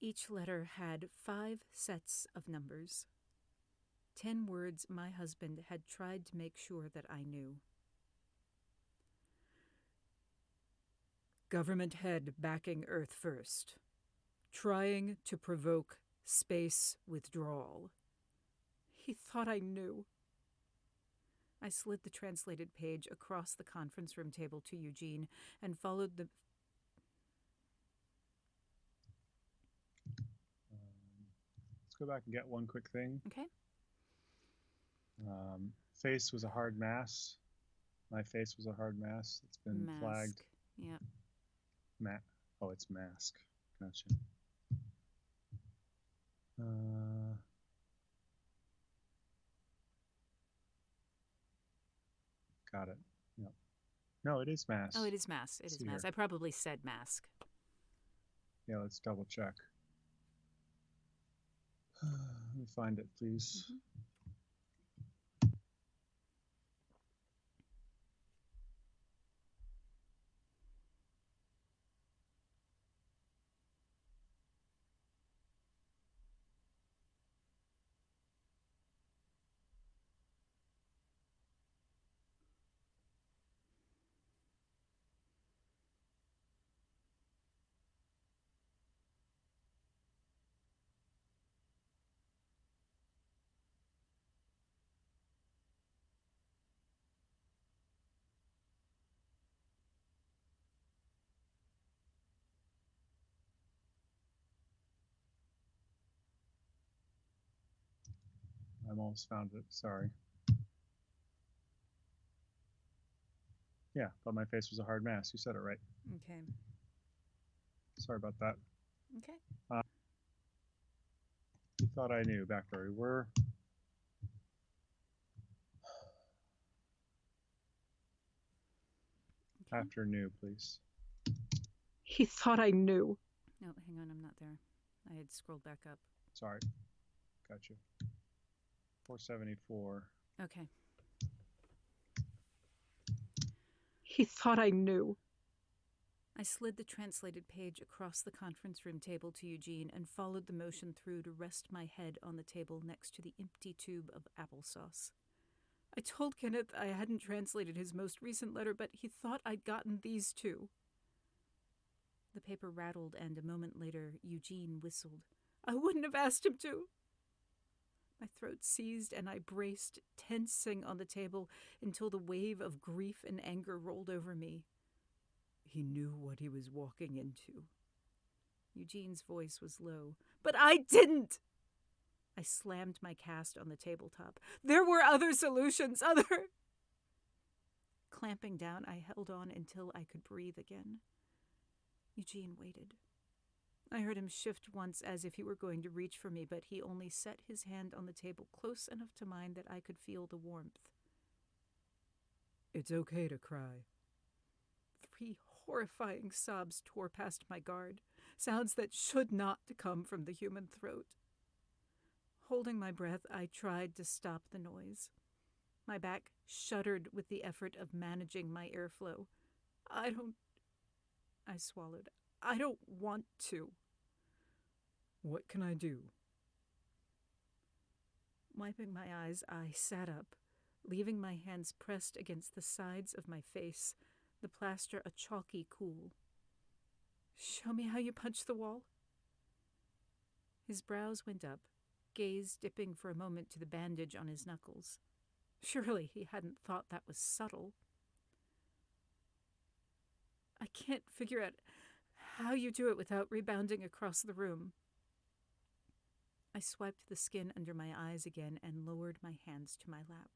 Each letter had 5 sets of numbers. 10 words my husband had tried to make sure that I knew. Government head backing Earth first. Trying to provoke space withdrawal. He thought I knew. I slid the translated page across the conference room table to Eugene and followed the... Let's go back and get one quick thing. Okay. Face was a hard mass. My face was a hard mass. It's been Mask. flagged. Yeah. Oh, it's mask. Gotcha. Got it. Yep. No, it is mask. Oh, it is mask. It is See mask. here. I probably said mask. Yeah, let's double check. Let me find it, please. Mm-hmm. I almost found it. Sorry. Yeah, thought my face was a hard mask. You said it right. Okay. Sorry about that. Okay. You thought I knew. Back where we were. Okay. After new, please. He thought I knew. No, hang on, I'm not there. I had scrolled back up. Sorry. Got you. 474. Okay. He thought I knew. I slid the translated page across the conference room table to Eugene and followed the motion through to rest my head on the table next to the empty tube of applesauce. I told Kenneth I hadn't translated his most recent letter, but he thought I'd gotten these two. The paper rattled, and a moment later, Eugene whistled. I wouldn't have asked him to. My throat seized, and I braced, tensing on the table until the wave of grief and anger rolled over me. He knew what he was walking into. Eugene's voice was low. But I didn't! I slammed my cast on the tabletop. There were other solutions, Clamping down, I held on until I could breathe again. Eugene waited. I heard him shift once as if he were going to reach for me, but he only set his hand on the table close enough to mine that I could feel the warmth. It's okay to cry. 3 horrifying sobs tore past my guard, sounds that should not come from the human throat. Holding my breath, I tried to stop the noise. My back shuddered with the effort of managing my airflow. I swallowed. I don't want to. What can I do? Wiping my eyes, I sat up, leaving my hands pressed against the sides of my face, the plaster a chalky cool. Show me how you punch the wall. His brows went up, gaze dipping for a moment to the bandage on his knuckles. Surely he hadn't thought that was subtle. I can't figure out how you do it without rebounding across the room. I swiped the skin under my eyes again and lowered my hands to my lap.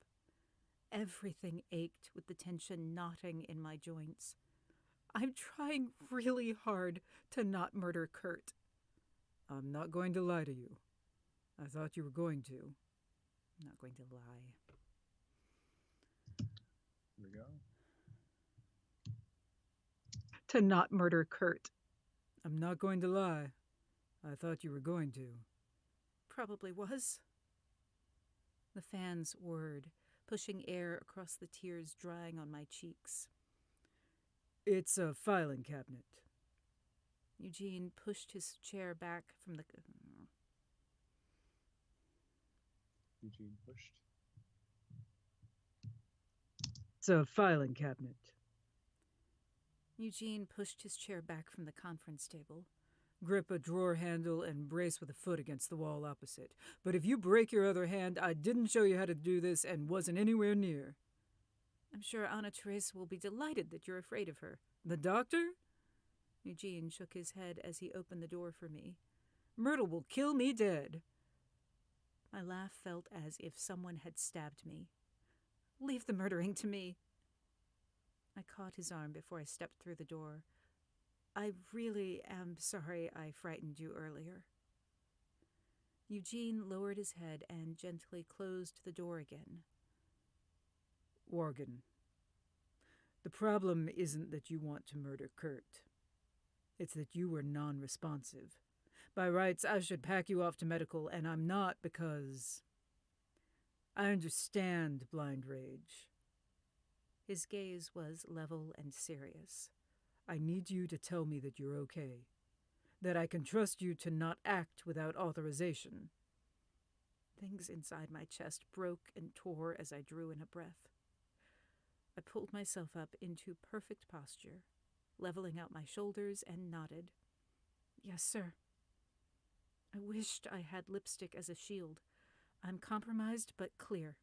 Everything ached with the tension knotting in my joints. I'm trying really hard to not murder Kurt. I'm not going to lie to you. I thought you were going to. I'm not going to lie. Here we go. To not murder Kurt. I'm not going to lie. I thought you were going to. Probably was. The fans whirred, pushing air across the tears drying on my cheeks. It's a filing cabinet. Eugene pushed his chair back from the... Eugene pushed. It's a filing cabinet. Eugene pushed his chair back from the conference table. Grip a drawer handle and brace with a foot against the wall opposite. But if you break your other hand, I didn't show you how to do this and wasn't anywhere near. I'm sure Anna Teresa will be delighted that you're afraid of her. The doctor? Eugene shook his head as he opened the door for me. Myrtle will kill me dead. My laugh felt as if someone had stabbed me. Leave the murdering to me. I caught his arm before I stepped through the door. I really am sorry I frightened you earlier. Eugene lowered his head and gently closed the door again. Worgen, the problem isn't that you want to murder Kurt. It's that you were non-responsive. By rights, I should pack you off to medical, and I'm not because... I understand blind rage. His gaze was level and serious. I need you to tell me that you're okay. That I can trust you to not act without authorization. Things inside my chest broke and tore as I drew in a breath. I pulled myself up into perfect posture, leveling out my shoulders, and nodded. Yes, sir. I wished I had lipstick as a shield. I'm compromised but clear.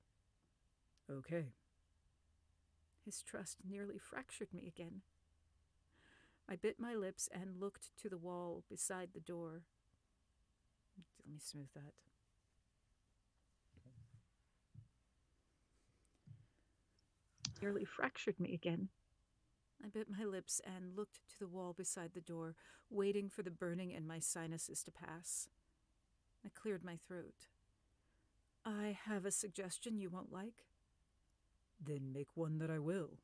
Okay. His trust nearly fractured me again. I bit my lips and looked to the wall beside the door. Let me smooth that. Nearly fractured me again. I bit my lips and looked to the wall beside the door, waiting for the burning in my sinuses to pass. I cleared my throat. I have a suggestion you won't like. Then make one that I will.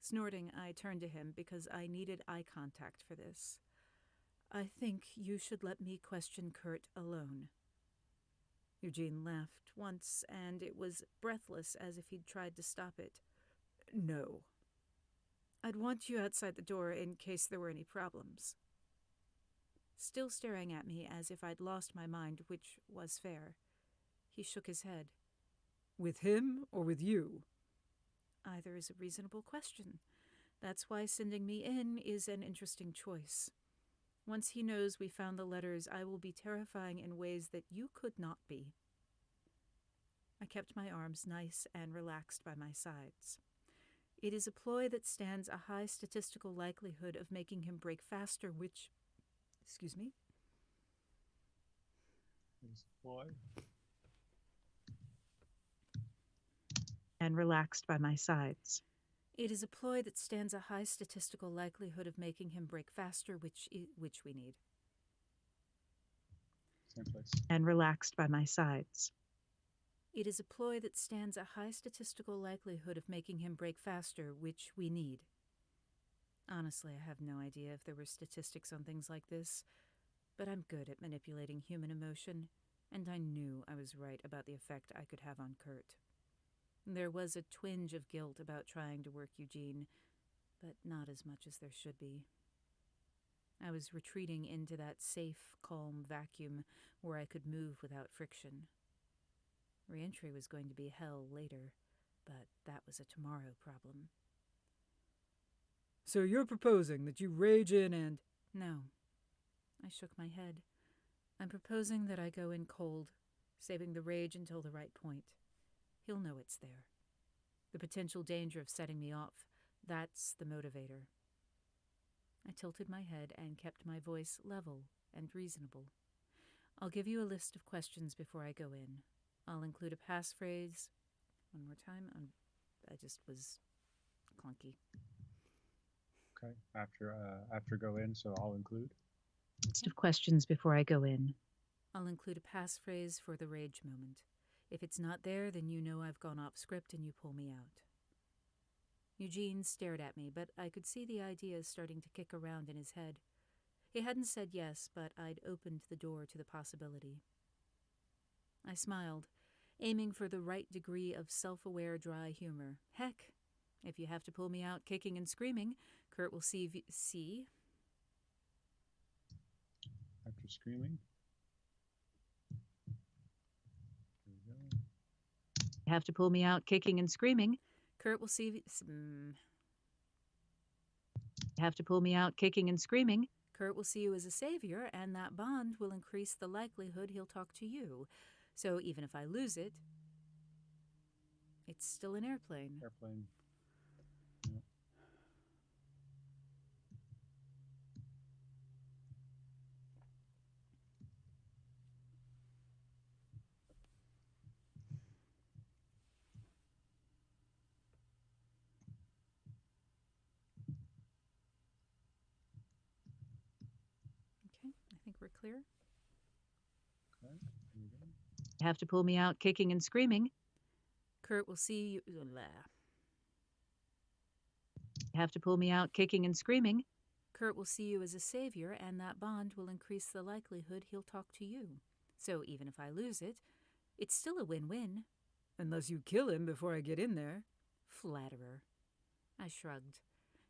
Snorting, I turned to him because I needed eye contact for this. I think you should let me question Kurt alone. Eugene laughed once, and it was breathless as if he'd tried to stop it. No. I'd want you outside the door in case there were any problems. Still staring at me as if I'd lost my mind, which was fair. He shook his head. With him or with you? Either is a reasonable question. That's why sending me in is an interesting choice. Once he knows we found the letters, I will be terrifying in ways that you could not be. I kept my arms nice and relaxed by my sides. It is a ploy that stands a high statistical likelihood of making him break faster, which... Excuse me? Boy. And relaxed by my sides. It is a ploy that stands a high statistical likelihood of making him break faster, which we need. Same place. And relaxed by my sides. It is a ploy that stands a high statistical likelihood of making him break faster, which we need. Honestly, I have no idea if there were statistics on things like this, but I'm good at manipulating human emotion, and I knew I was right about the effect I could have on Kurt. There was a twinge of guilt about trying to work Eugene, but not as much as there should be. I was retreating into that safe, calm vacuum where I could move without friction. Reentry was going to be hell later, but that was a tomorrow problem. So you're proposing that you rage in and... No. I shook my head. I'm proposing that I go in cold, saving the rage until the right point. He'll know it's there. The potential danger of setting me off, that's the motivator. I tilted my head and kept my voice level and reasonable. I'll give you a list of questions before I go in. I'll include a passphrase. One more time. I just was clunky. Okay. After go in, so I'll include. List of questions before I go in. I'll include a passphrase for the rage moment. If it's not there, then you know I've gone off script and you pull me out. Eugene stared at me, but I could see the ideas starting to kick around in his head. He hadn't said yes, but I'd opened the door to the possibility. I smiled, aiming for the right degree of self-aware dry humor. Heck, if you have to pull me out kicking and screaming, Kurt will see... After screaming. There we go. You have to pull me out kicking and screaming. Kurt will see... You have to pull me out kicking and screaming. Kurt will see you as a savior, and that bond will increase the likelihood he'll talk to you. So even if I lose it, it's still an airplane. Airplane. Yeah. Okay, I think we're clear. Okay. There we go. You have to pull me out kicking and screaming. Kurt will see you... You have to pull me out kicking and screaming. Kurt will see you as a savior, and that bond will increase the likelihood he'll talk to you. So even if I lose it, it's still a win-win. Unless you kill him before I get in there. Flatterer. I shrugged.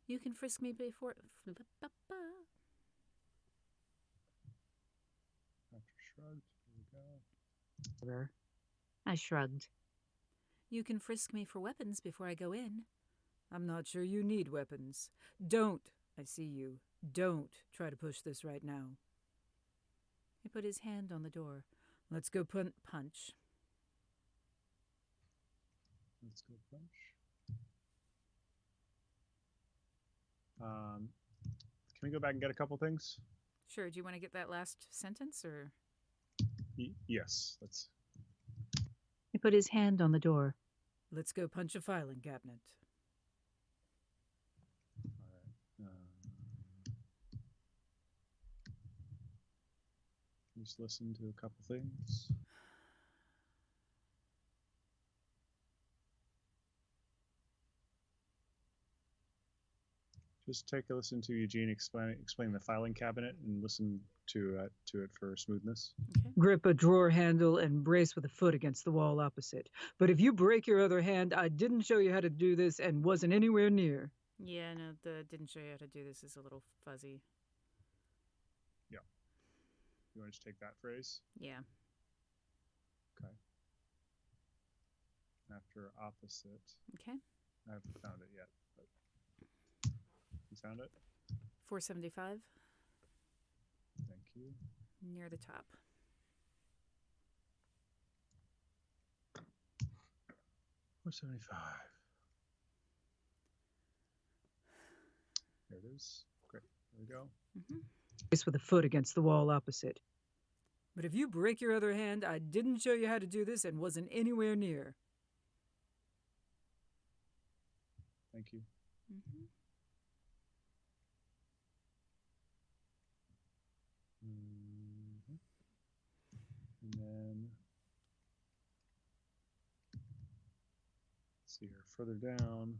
You can frisk me before... After shrugged. Here we go. I shrugged. You can frisk me for weapons before I go in. I'm not sure you need weapons. Don't, I see you, don't try to push this right now. He put his hand on the door. Let's go punch. Let's go punch. Can we go back and get a couple things? Sure, do you want to get that last sentence, or...? Yes, let's... He put his hand on the door. Let's go punch a filing cabinet. Just listen to a couple things. Just take a listen to Eugene explain the filing cabinet and listen to it for smoothness. Okay. Grip a drawer handle and brace with a foot against the wall opposite. But if you break your other hand, I didn't show you how to do this and wasn't anywhere near. Yeah, no, the didn't show you how to do this is a little fuzzy. Yeah. You want to just take that phrase? Yeah. Okay. After opposite. Okay. I haven't found it yet, but you found it? 475. Thank you. Near the top. $4.75. There it is. Great. There we go. Brace with a foot against the wall opposite. But if you break your other hand, I didn't show you how to do this and wasn't anywhere near. Thank you. And then, let's see here, further down.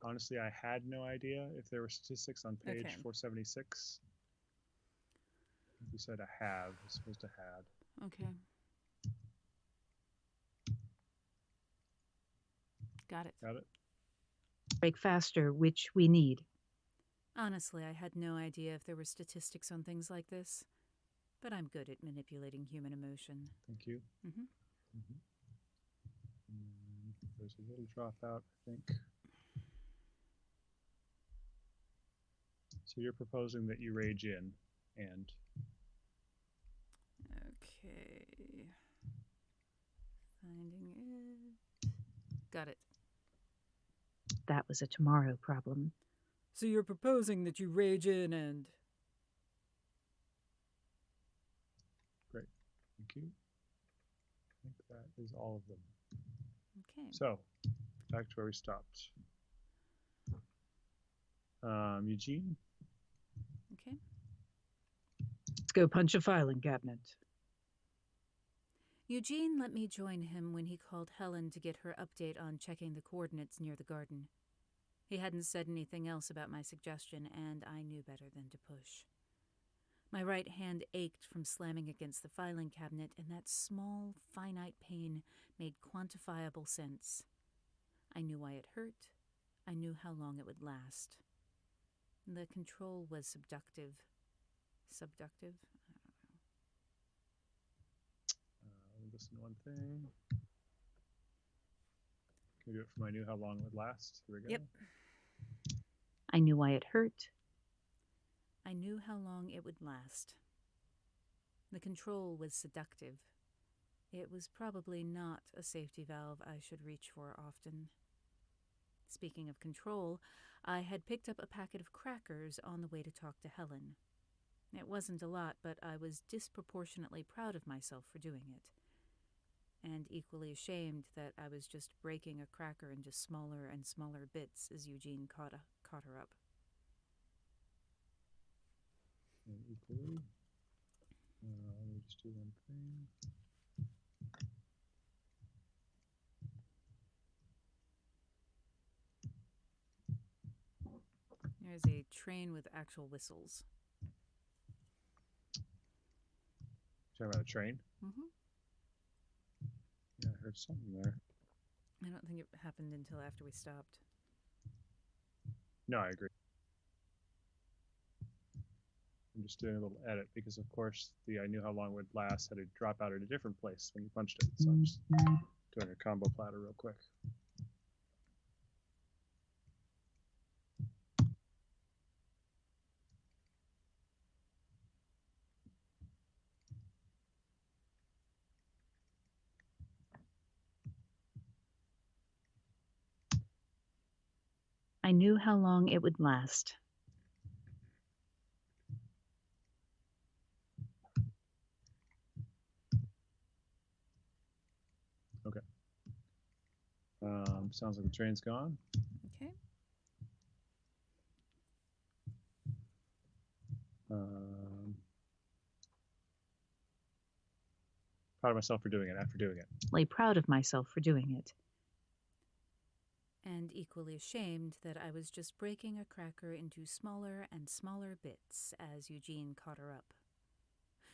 Honestly, I had no idea if there were statistics on page Okay. 476. You said I have. It's supposed to had. Okay. Got it. Got it? Break faster, which we need. Honestly, I had no idea if there were statistics on things like this, but I'm good at manipulating human emotion. Thank you. There's a little dropout, I think. So you're proposing that you rage in and Okay. Finding it. Got it. That was a tomorrow problem. So you're proposing that you rage in and... great. Thank you. I think that is all of them. Okay. So back to where we stopped. Eugene? Okay. Let's go punch a filing cabinet. Eugene let me join him when he called Helen to get her update on checking the coordinates near the garden. He hadn't said anything else about my suggestion, and I knew better than to push. My right hand ached from slamming against the filing cabinet, and that small, finite pain made quantifiable sense. I knew why it hurt. I knew how long it would last. The control was subductive. Subductive? Let me listen to one thing. Can we do it from I knew how long it would last? Here we go. Yep. I knew why it hurt. I knew how long it would last. The control was seductive. It was probably not a safety valve I should reach for often. Speaking of control, I had picked up a packet of crackers on the way to talk to Helen. It wasn't a lot, but I was disproportionately proud of myself for doing it, and equally ashamed that I was just breaking a cracker into smaller and smaller bits as Eugene caught her up. And equally. Let me just do one thing. There's a train with actual whistles. Talking about a train? Yeah, I heard something there. I don't think it happened until after we stopped. No, I agree. I'm just doing a little edit because, of course, the I knew how long it would last had to drop out at a different place when you punched it. So I'm just doing a combo platter real quick. I knew how long it would last. Sounds like the train's gone. Okay. Proud of myself for doing it after doing it. Lay proud of myself for doing it. And equally ashamed that I was just breaking a cracker into smaller and smaller bits as Eugene caught her up.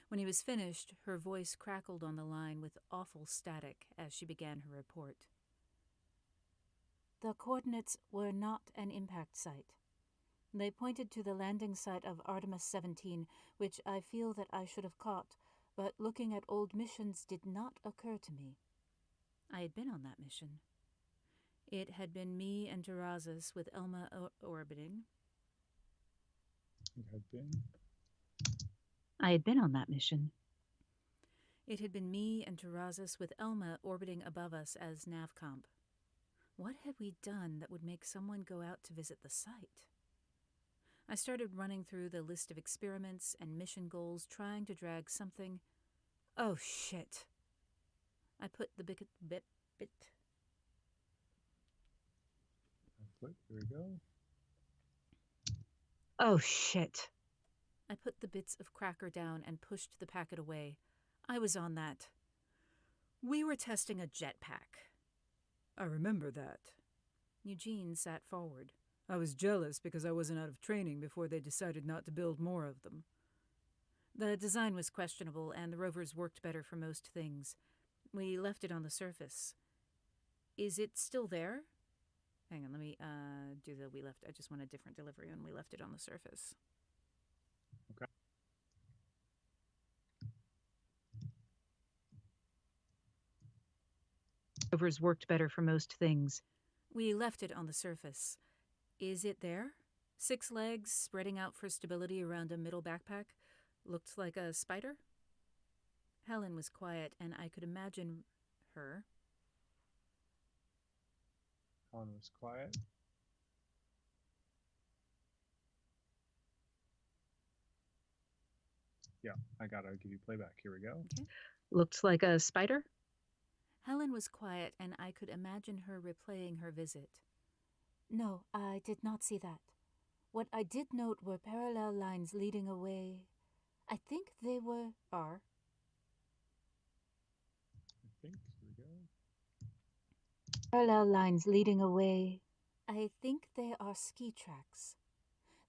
When he was finished, her voice crackled on the line with awful static as she began her report. The coordinates were not an impact site. They pointed to the landing site of Artemis 17, which I feel that I should have caught, but looking at old missions did not occur to me. I had been on that mission. It had been me and Terrazas with Elma orbiting. It had been. I had been on that mission. It had been me and Terrazas with Elma orbiting above us as Navcomp. What had we done that would make someone go out to visit the site? I started running through the list of experiments and mission goals, trying to drag something. Oh, shit. I put the bit. Here we go. Oh, shit. I put the bits of cracker down and pushed the packet away. I was on that. We were testing a jetpack. I remember that. Eugene sat forward. I was jealous because I wasn't out of training before they decided not to build more of them. The design was questionable, and the rovers worked better for most things. We left it on the surface. Is it still there? Hang on, let me do the we left. I just want a different delivery when we left it on the surface. Okay. Rovers worked better for most things. We left it on the surface. Is it there? 6 legs spreading out for stability around a middle backpack. Looked like a spider? Helen was quiet, and I could imagine her. Helen was quiet. Yeah, I gotta give you playback. Here we go. Okay. Looked like a spider? Helen was quiet, and I could imagine her replaying her visit. No, I did not see that. What I did note were parallel lines leading away. I think they are. I think. Here we go. Parallel lines leading away. I think they are ski tracks.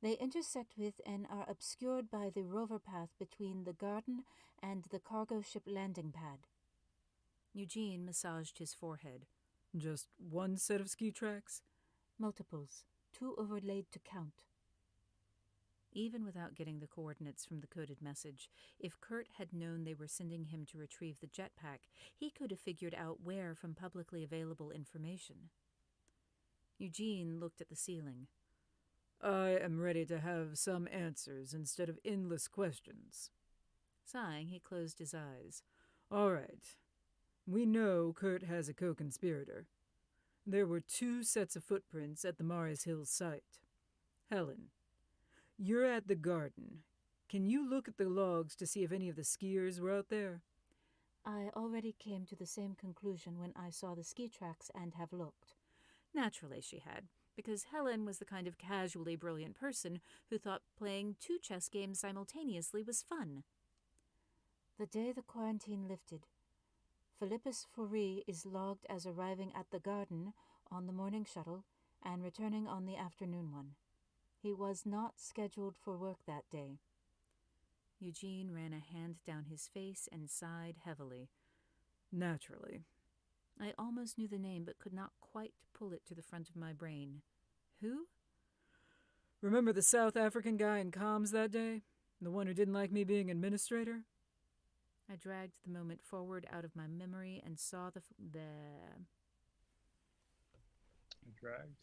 They intersect with and are obscured by the rover path between the garden and the cargo ship landing pad. Eugene massaged his forehead. Just one set of ski tracks? Multiples, 2 overlaid to count. Even without getting the coordinates from the coded message, if Kurt had known they were sending him to retrieve the jetpack, he could have figured out where from publicly available information. Eugene looked at the ceiling. I am ready to have some answers instead of endless questions. Sighing, he closed his eyes. All right. We know Kurt has a co-conspirator. There were 2 sets of footprints at the Mars Hills site. Helen, you're at the garden. Can you look at the logs to see if any of the skiers were out there? I already came to the same conclusion when I saw the ski tracks and have looked. Naturally she had, because Helen was the kind of casually brilliant person who thought playing 2 chess games simultaneously was fun. The day the quarantine lifted, Philippus Fourie is logged as arriving at the garden on the morning shuttle and returning on the afternoon one. He was not scheduled for work that day. Eugene ran a hand down his face and sighed heavily. Naturally. I almost knew the name but could not quite pull it to the front of my brain. Who? Remember the South African guy in comms that day? The one who didn't like me being administrator? I dragged the moment forward out of my memory and saw the I dragged.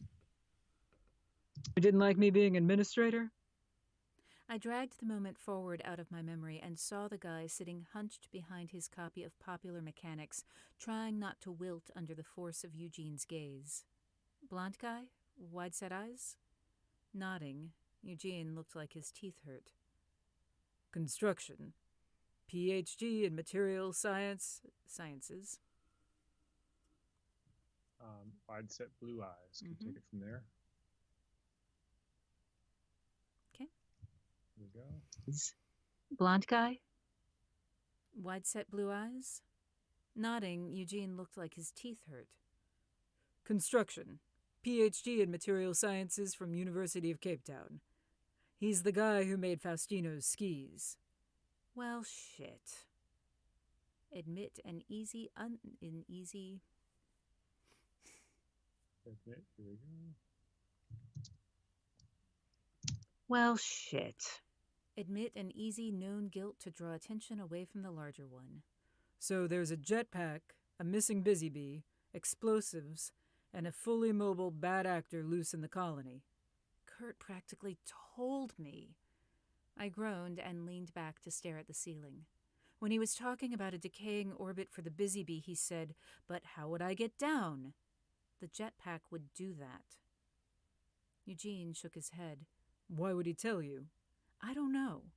Who didn't like me being administrator? I dragged the moment forward out of my memory and saw the guy sitting hunched behind his copy of Popular Mechanics, trying not to wilt under the force of Eugene's gaze. Blond guy? Wide-set eyes? Nodding, Eugene looked like his teeth hurt. Construction. PhD in material sciences. Wide set blue eyes. Can Mhm. take it from there. Okay. Here we go. Blonde guy? Wide set blue eyes? Nodding, Eugene looked like his teeth hurt. Construction. PhD in material sciences from University of Cape Town. He's the guy who made Faustino's skis. Well, shit. Admit an easy, easy. Admit. Here we go. Well, shit. Admit an easy known guilt to draw attention away from the larger one. So there's a jetpack, a missing busy bee, explosives, and a fully mobile bad actor loose in the colony. Kurt practically told me. I groaned and leaned back to stare at the ceiling. When he was talking about a decaying orbit for the busy bee, he said, "But how would I get down?" The jetpack would do that. Eugene shook his head. Why would he tell you? I don't know.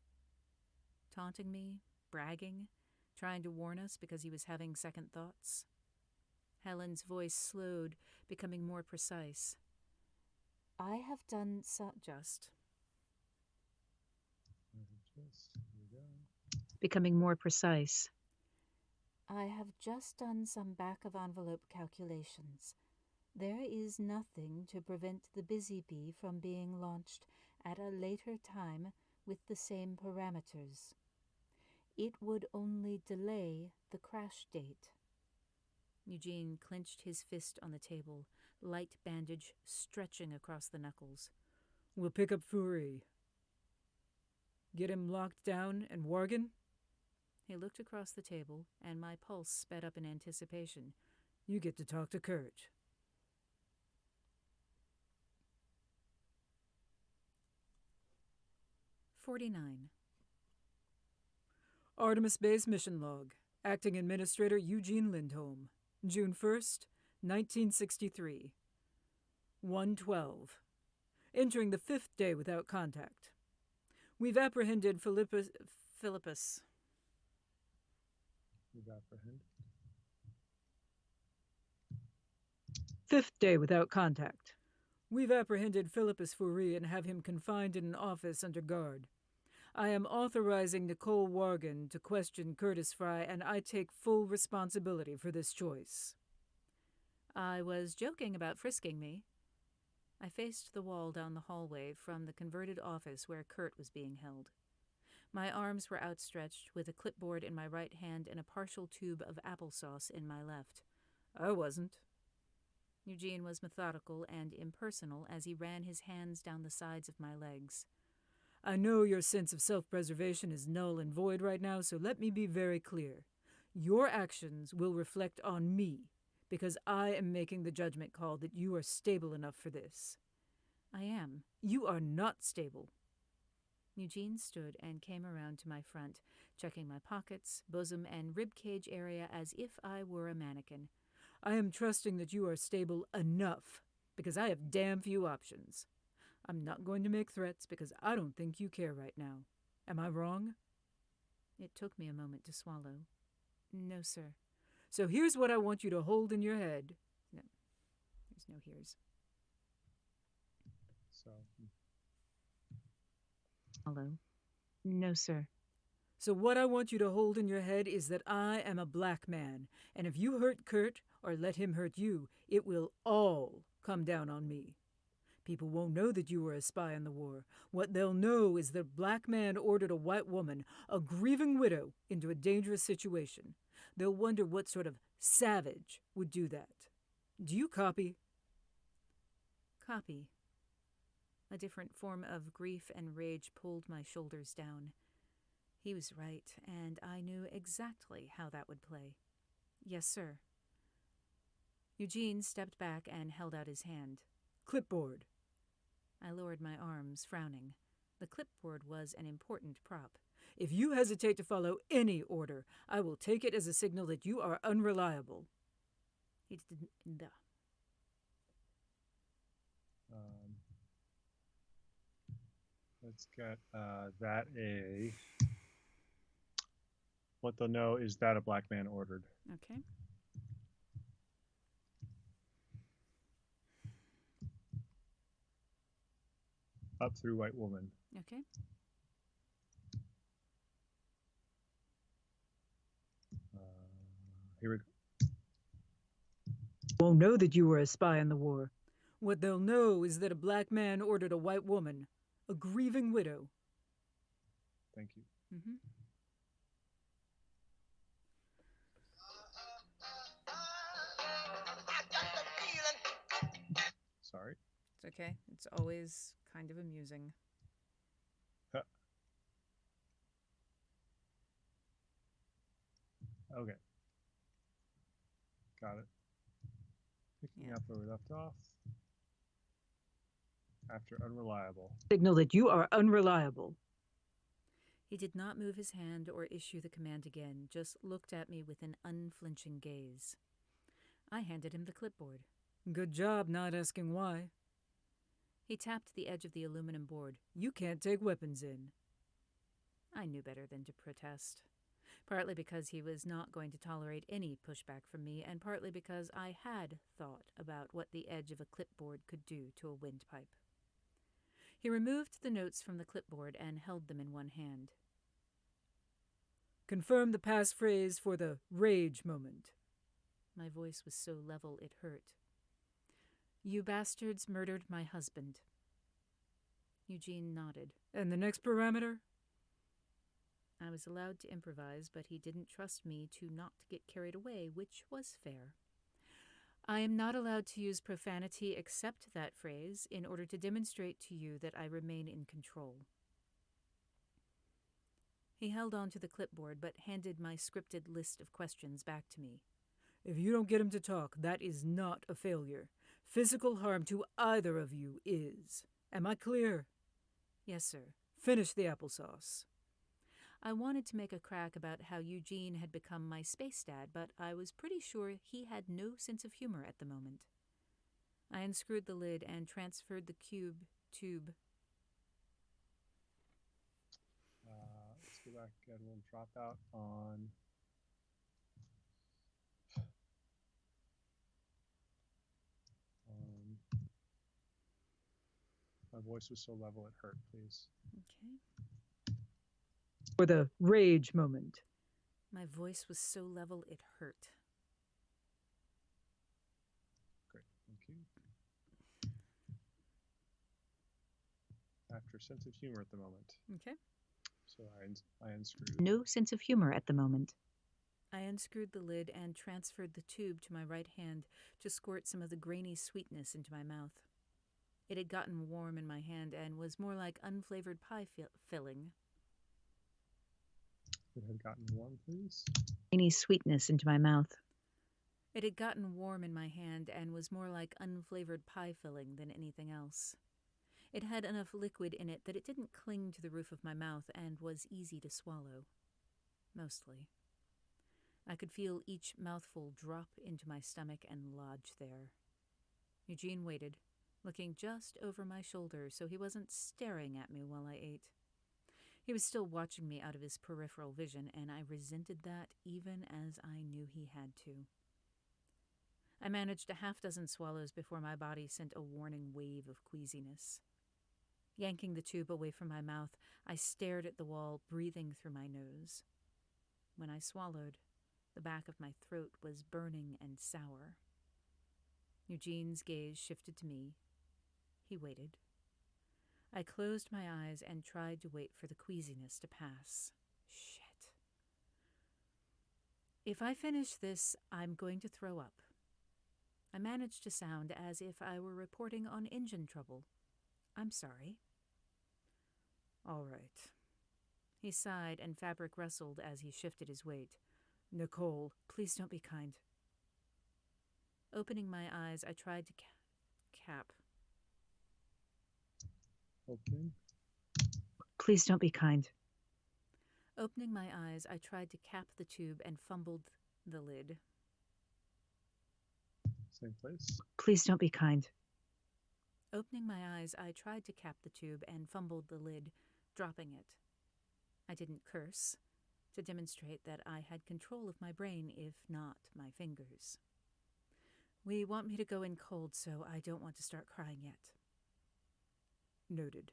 Taunting me, bragging, trying to warn us because he was having second thoughts. Helen's voice slowed, becoming more precise. I have done Just. Here we go. Becoming more precise. I have just done some back-of-envelope calculations. There is nothing to prevent the busy bee from being launched at a later time with the same parameters. It would only delay the crash date. Eugene clenched his fist on the table, light bandage stretching across the knuckles. We'll pick up Furi. Get him locked down and Worgen? He looked across the table, and my pulse sped up in anticipation. You get to talk to Kurt. "49. Artemis Base Mission Log. Acting Administrator Eugene Lindholm. June 1st, 1963. 1:12. Entering the 5th day without contact. We've apprehended Philippus. We've apprehended. 5th day without contact. We've apprehended Philippus Furi and have him confined in an office under guard. I am authorizing Nicole Worgen to question Curtis Fry, and I take full responsibility for this choice. I was joking about frisking me. I faced the wall down the hallway from the converted office where Kurt was being held. My arms were outstretched, with a clipboard in my right hand and a partial tube of applesauce in my left. I wasn't. Eugene was methodical and impersonal as he ran his hands down the sides of my legs. I know your sense of self-preservation is null and void right now, so let me be very clear. Your actions will reflect on me, because I am making the judgment call that you are stable enough for this. I am. You are not stable. Eugene stood and came around to my front, checking my pockets, bosom, and ribcage area as if I were a mannequin. I am trusting that you are stable enough, because I have damn few options. I'm not going to make threats because I don't think you care right now. Am I wrong? It took me a moment to swallow. No, sir. So here's what I want you to hold in your head. No, there's no here's. So. Hello. No, sir. So what I want you to hold in your head is that I am a black man, and if you hurt Kurt or let him hurt you, it will all come down on me. People won't know that you were a spy in the war. What they'll know is that a black man ordered a white woman, a grieving widow, into a dangerous situation. They'll wonder what sort of savage would do that. Do you copy? Copy. A different form of grief and rage pulled my shoulders down. He was right, and I knew exactly how that would play. Yes, sir. Eugene stepped back and held out his hand. Clipboard. I lowered my arms, frowning. The clipboard was an important prop. If you hesitate to follow any order, I will take it as a signal that you are unreliable. He didn't. Let's get that a. What they'll know is that a black man ordered. Okay. Up through white woman. Okay. Here we go. Won't know that you were a spy in the war. What they'll know is that a black man ordered a white woman, a grieving widow. Thank you. Mm-hmm. Sorry. It's okay. It's always kind of amusing. Huh. Okay. Got it. Picking up where we left off. After unreliable. Signal that you are unreliable. He did not move his hand or issue the command again, just looked at me with an unflinching gaze. I handed him the clipboard. Good job not asking why. He tapped the edge of the aluminum board. You can't take weapons in. I knew better than to protest. Partly because he was not going to tolerate any pushback from me, and partly because I had thought about what the edge of a clipboard could do to a windpipe. He removed the notes from the clipboard and held them in one hand. Confirm the passphrase for the rage moment. My voice was so level it hurt. You bastards murdered my husband. Eugene nodded. And the next parameter? I was allowed to improvise, but he didn't trust me to not get carried away, which was fair. I am not allowed to use profanity except that phrase in order to demonstrate to you that I remain in control. He held on to the clipboard, but handed my scripted list of questions back to me. If you don't get him to talk, that is not a failure. Physical harm to either of you is. Am I clear? Yes, sir. Finish the applesauce. I wanted to make a crack about how Eugene had become my space dad, but I was pretty sure he had no sense of humor at the moment. I unscrewed the lid and transferred the tube. Let's go back and we'll drop out on my voice was so level it hurt, please. Okay. For the rage moment. My voice was so level it hurt. Great, thank you. After sense of humor at the moment. Okay. So I unscrewed. No sense of humor at the moment. I unscrewed the lid and transferred the tube to my right hand to squirt some of the grainy sweetness into my mouth. It had gotten warm in my hand and was more like unflavored pie filling. It had gotten warm, please. Any sweetness into my mouth. It had gotten warm in my hand and was more like unflavored pie filling than anything else. It had enough liquid in it that it didn't cling to the roof of my mouth and was easy to swallow. Mostly. I could feel each mouthful drop into my stomach and lodge there. Eugene waited, looking just over my shoulder so he wasn't staring at me while I ate. He was still watching me out of his peripheral vision, and I resented that even as I knew he had to. I managed a half-dozen swallows before my body sent a warning wave of queasiness. Yanking the tube away from my mouth, I stared at the wall, breathing through my nose. When I swallowed, the back of my throat was burning and sour. Eugene's gaze shifted to me. He waited. I closed my eyes and tried to wait for the queasiness to pass. Shit. If I finish this, I'm going to throw up. I managed to sound as if I were reporting on engine trouble. I'm sorry. All right. He sighed and fabric rustled as he shifted his weight. Nicole, Please don't be kind. Opening my eyes, I tried to cap. Opening. Please don't be kind. Opening my eyes, I tried to cap the tube and fumbled the lid. Same place. Please don't be kind. Opening my eyes, I tried to cap the tube and fumbled the lid, dropping it. I didn't curse, to demonstrate that I had control of my brain, if not my fingers. We want me to go in cold, so I don't want to start crying yet. noted.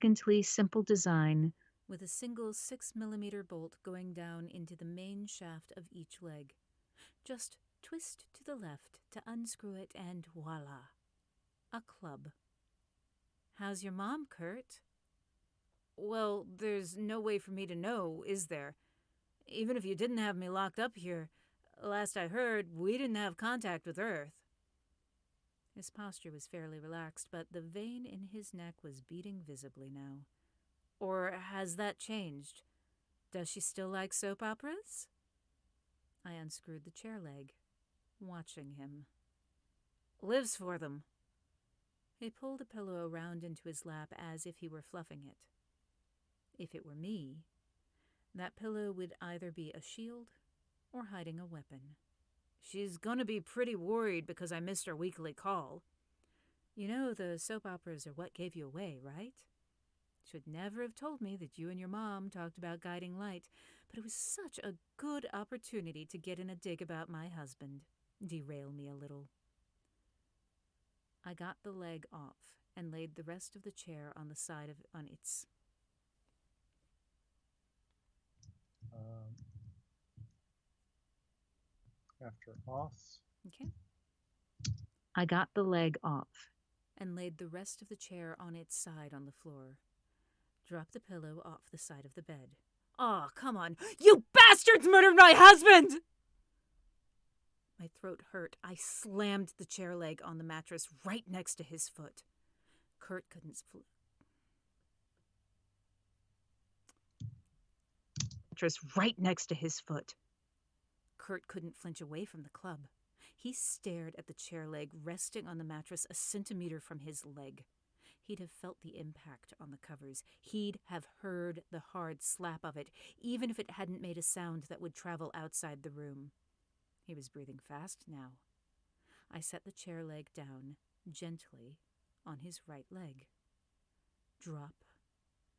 Elegantly simple design. with a single 6mm bolt going down into the main shaft of each leg. Just twist to the left to unscrew it and voila, a club. How's your mom, Kurt? Well, there's no way for me to know, is there? Even if you didn't have me locked up here, last I heard, we didn't have contact with Earth. His posture was fairly relaxed, but the vein in his neck was beating visibly now. Or has that changed? Does she still like soap operas? I unscrewed the chair leg, watching him. Lives for them. He pulled a pillow around into his lap as if he were fluffing it. If it were me, that pillow would either be a shield or hiding a weapon. She's gonna be pretty worried because I missed our weekly call. You know the soap operas are what gave you away, right? Should never have told me that you and your mom talked about guiding light, but it was such a good opportunity to get in a dig about my husband. Derail me a little. I got the leg off and laid the rest of the chair on the side on its... After off. Okay. I got the leg off. And laid the rest of the chair on its side on the floor. Dropped the pillow off the side of the bed. Aw, come on. You bastards murdered my husband! My throat hurt. I slammed the chair leg on the mattress right next to his foot. Kurt couldn't... Mattress right next to his foot. Kurt couldn't flinch away from the club. He stared at the chair leg resting on the mattress a centimeter from his leg. He'd have felt the impact on the covers. He'd have heard the hard slap of it, even if it hadn't made a sound that would travel outside the room. He was breathing fast now. I set the chair leg down, gently, on his right leg. Drop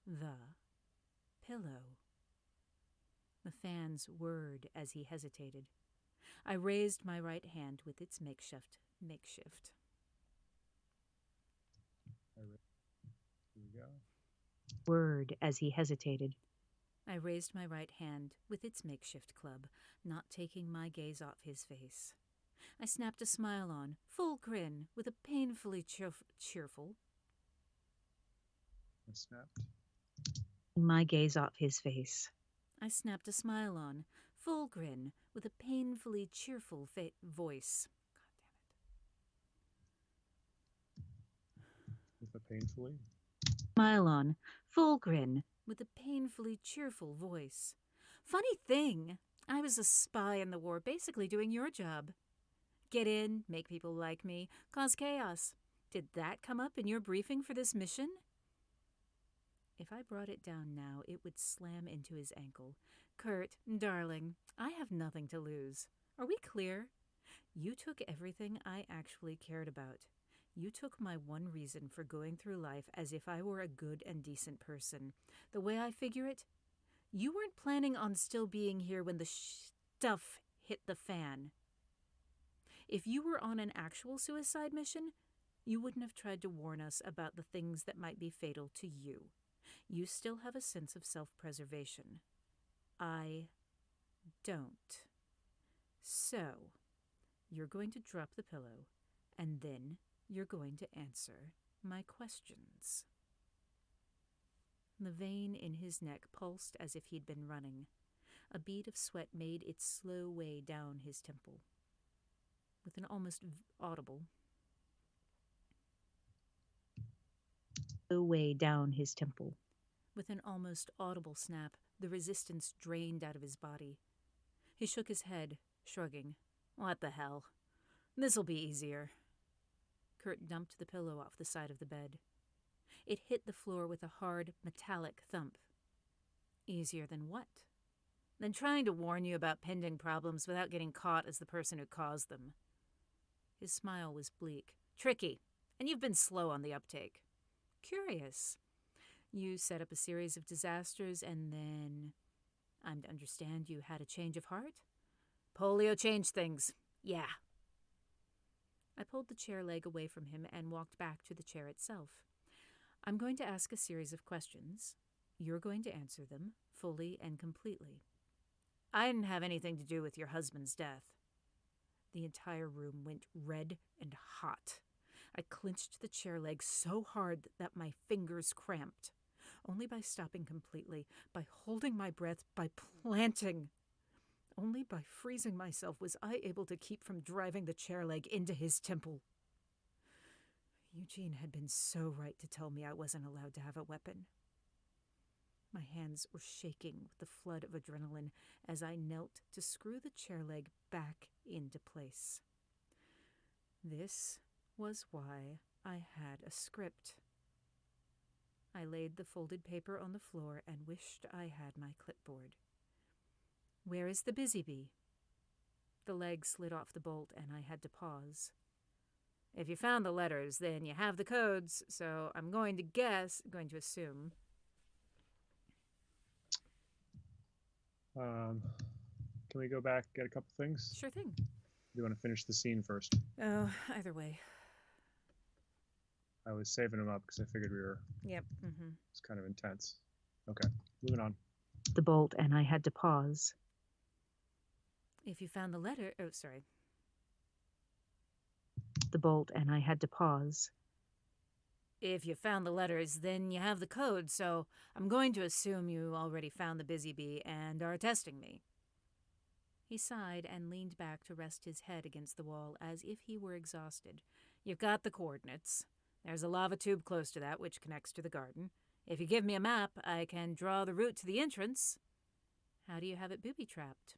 the pillow. The fans whirred as he hesitated. I raised my right hand with its makeshift. Here we go. Word as he hesitated. I raised my right hand with its makeshift club, not taking my gaze off his face. I snapped a smile on, full grin, with a painfully cheerful. I snapped. My gaze off his face. I snapped a smile on, full grin, with a painfully cheerful voice. With a painfully? Smile on, full grin. With a painfully cheerful voice. Funny thing, I was a spy in the war, basically doing your job. Get in, make people like me, cause chaos. Did that come up in your briefing for this mission? If I brought it down now, it would slam into his ankle. Kurt, darling, I have nothing to lose. Are we clear? You took everything I actually cared about. You took my one reason for going through life as if I were a good and decent person. The way I figure it, you weren't planning on still being here when the stuff hit the fan. If you were on an actual suicide mission, you wouldn't have tried to warn us about the things that might be fatal to you. You still have a sense of self-preservation. I don't. So, you're going to drop the pillow, and then you're going to answer my questions. The vein in his neck pulsed as if he'd been running. A bead of sweat made its slow way down his temple. With an almost audible... way down his temple. With an almost audible snap, the resistance drained out of his body. He shook his head, shrugging. What the hell? This'll be easier. Kurt dumped the pillow off the side of the bed. It hit the floor with a hard, metallic thump. Easier than what? Than trying to warn you about pending problems without getting caught as the person who caused them. His smile was bleak. Tricky, and you've been slow on the uptake. Curious. You set up a series of disasters and then... I'm to understand you had a change of heart? Polio changed things. Yeah. I pulled the chair leg away from him and walked back to the chair itself. I'm going to ask a series of questions. You're going to answer them fully and completely. I didn't have anything to do with your husband's death. The entire room went red and hot. I clenched the chair leg so hard that my fingers cramped. Only by stopping completely, by holding my breath, by planting. Only by freezing myself was I able to keep from driving the chair leg into his temple. Eugene had been so right to tell me I wasn't allowed to have a weapon. My hands were shaking with the flood of adrenaline as I knelt to screw the chair leg back into place. This was why I had a script. I laid the folded paper on the floor and wished I had my clipboard. Where is the busy bee? The leg slid off the bolt and I had to pause. If you found the letters, then you have the codes, so I'm going to assume. Can we go back, get a couple things? Sure thing. Do you want to finish the scene first? Oh, either way. I was saving them up because I figured Yep. it's kind of intense. Okay, moving on. The bolt, and I had to pause. If you found the letter... Oh, sorry. The bolt, and I had to pause. If you found the letters, then you have the code, so I'm going to assume you already found the busy bee and are testing me. He sighed and leaned back to rest his head against the wall as if he were exhausted. You've got the coordinates. There's a lava tube close to that which connects to the garden. If you give me a map, I can draw the route to the entrance. How do you have it booby-trapped?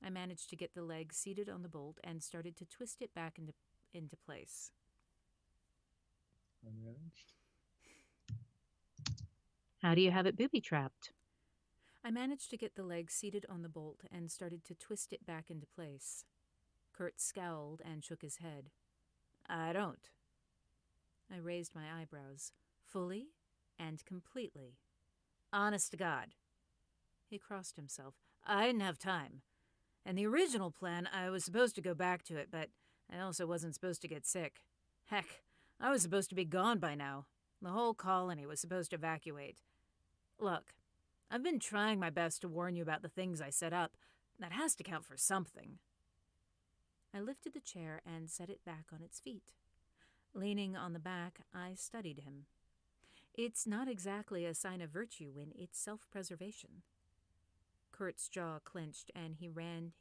I managed to get the leg seated on the bolt and started to twist it back into place. I managed. How do you have it booby-trapped? I managed to get the leg seated on the bolt and started to twist it back into place. Kurt scowled and shook his head. I don't. I raised my eyebrows, fully and completely. Honest to God. He crossed himself. I didn't have time. And the original plan, I was supposed to go back to it, but I also wasn't supposed to get sick. Heck, I was supposed to be gone by now. The whole colony was supposed to evacuate. Look, I've been trying my best to warn you about the things I set up. That has to count for something. I lifted the chair and set it back on its feet. Leaning on the back, I studied him. It's not exactly a sign of virtue when it's self-preservation. Kurt's jaw clenched and he ran.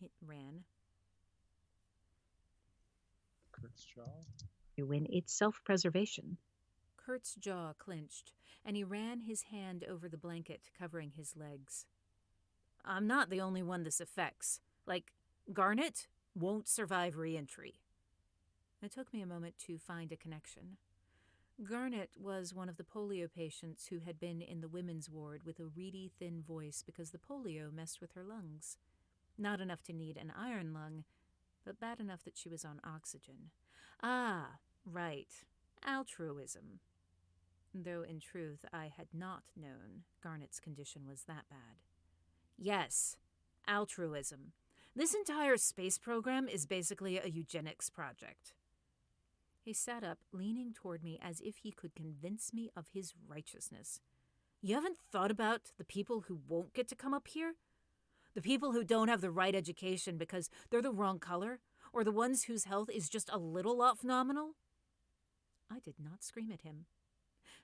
Kurt's jaw? When it's self-preservation. Kurt's jaw clenched, and he ran his hand over the blanket covering his legs. I'm not the only one this affects. Like, Garnet won't survive re-entry. It took me a moment to find a connection. Garnet was one of the polio patients who had been in the women's ward with a reedy, thin voice because the polio messed with her lungs. Not enough to need an iron lung, but bad enough that she was on oxygen. Ah, right. Altruism. Though in truth I had not known Garnet's condition was that bad. Yes, altruism. This entire space program is basically a eugenics project. He sat up, leaning toward me as if he could convince me of his righteousness. You haven't thought about the people who won't get to come up here? The people who don't have the right education because they're the wrong color? Or the ones whose health is just a little off nominal? I did not scream at him.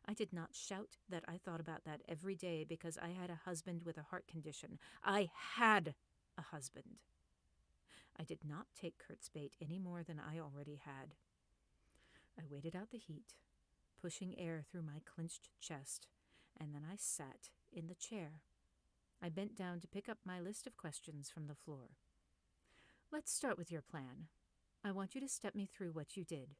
I did not shout that I thought about that every day because I had a husband with a heart condition. I had a husband. I did not take Kurt's bait any more than I already had. I waited out the heat, pushing air through my clenched chest, and then I sat in the chair. I bent down to pick up my list of questions from the floor. Let's start with your plan. I want you to step me through what you did.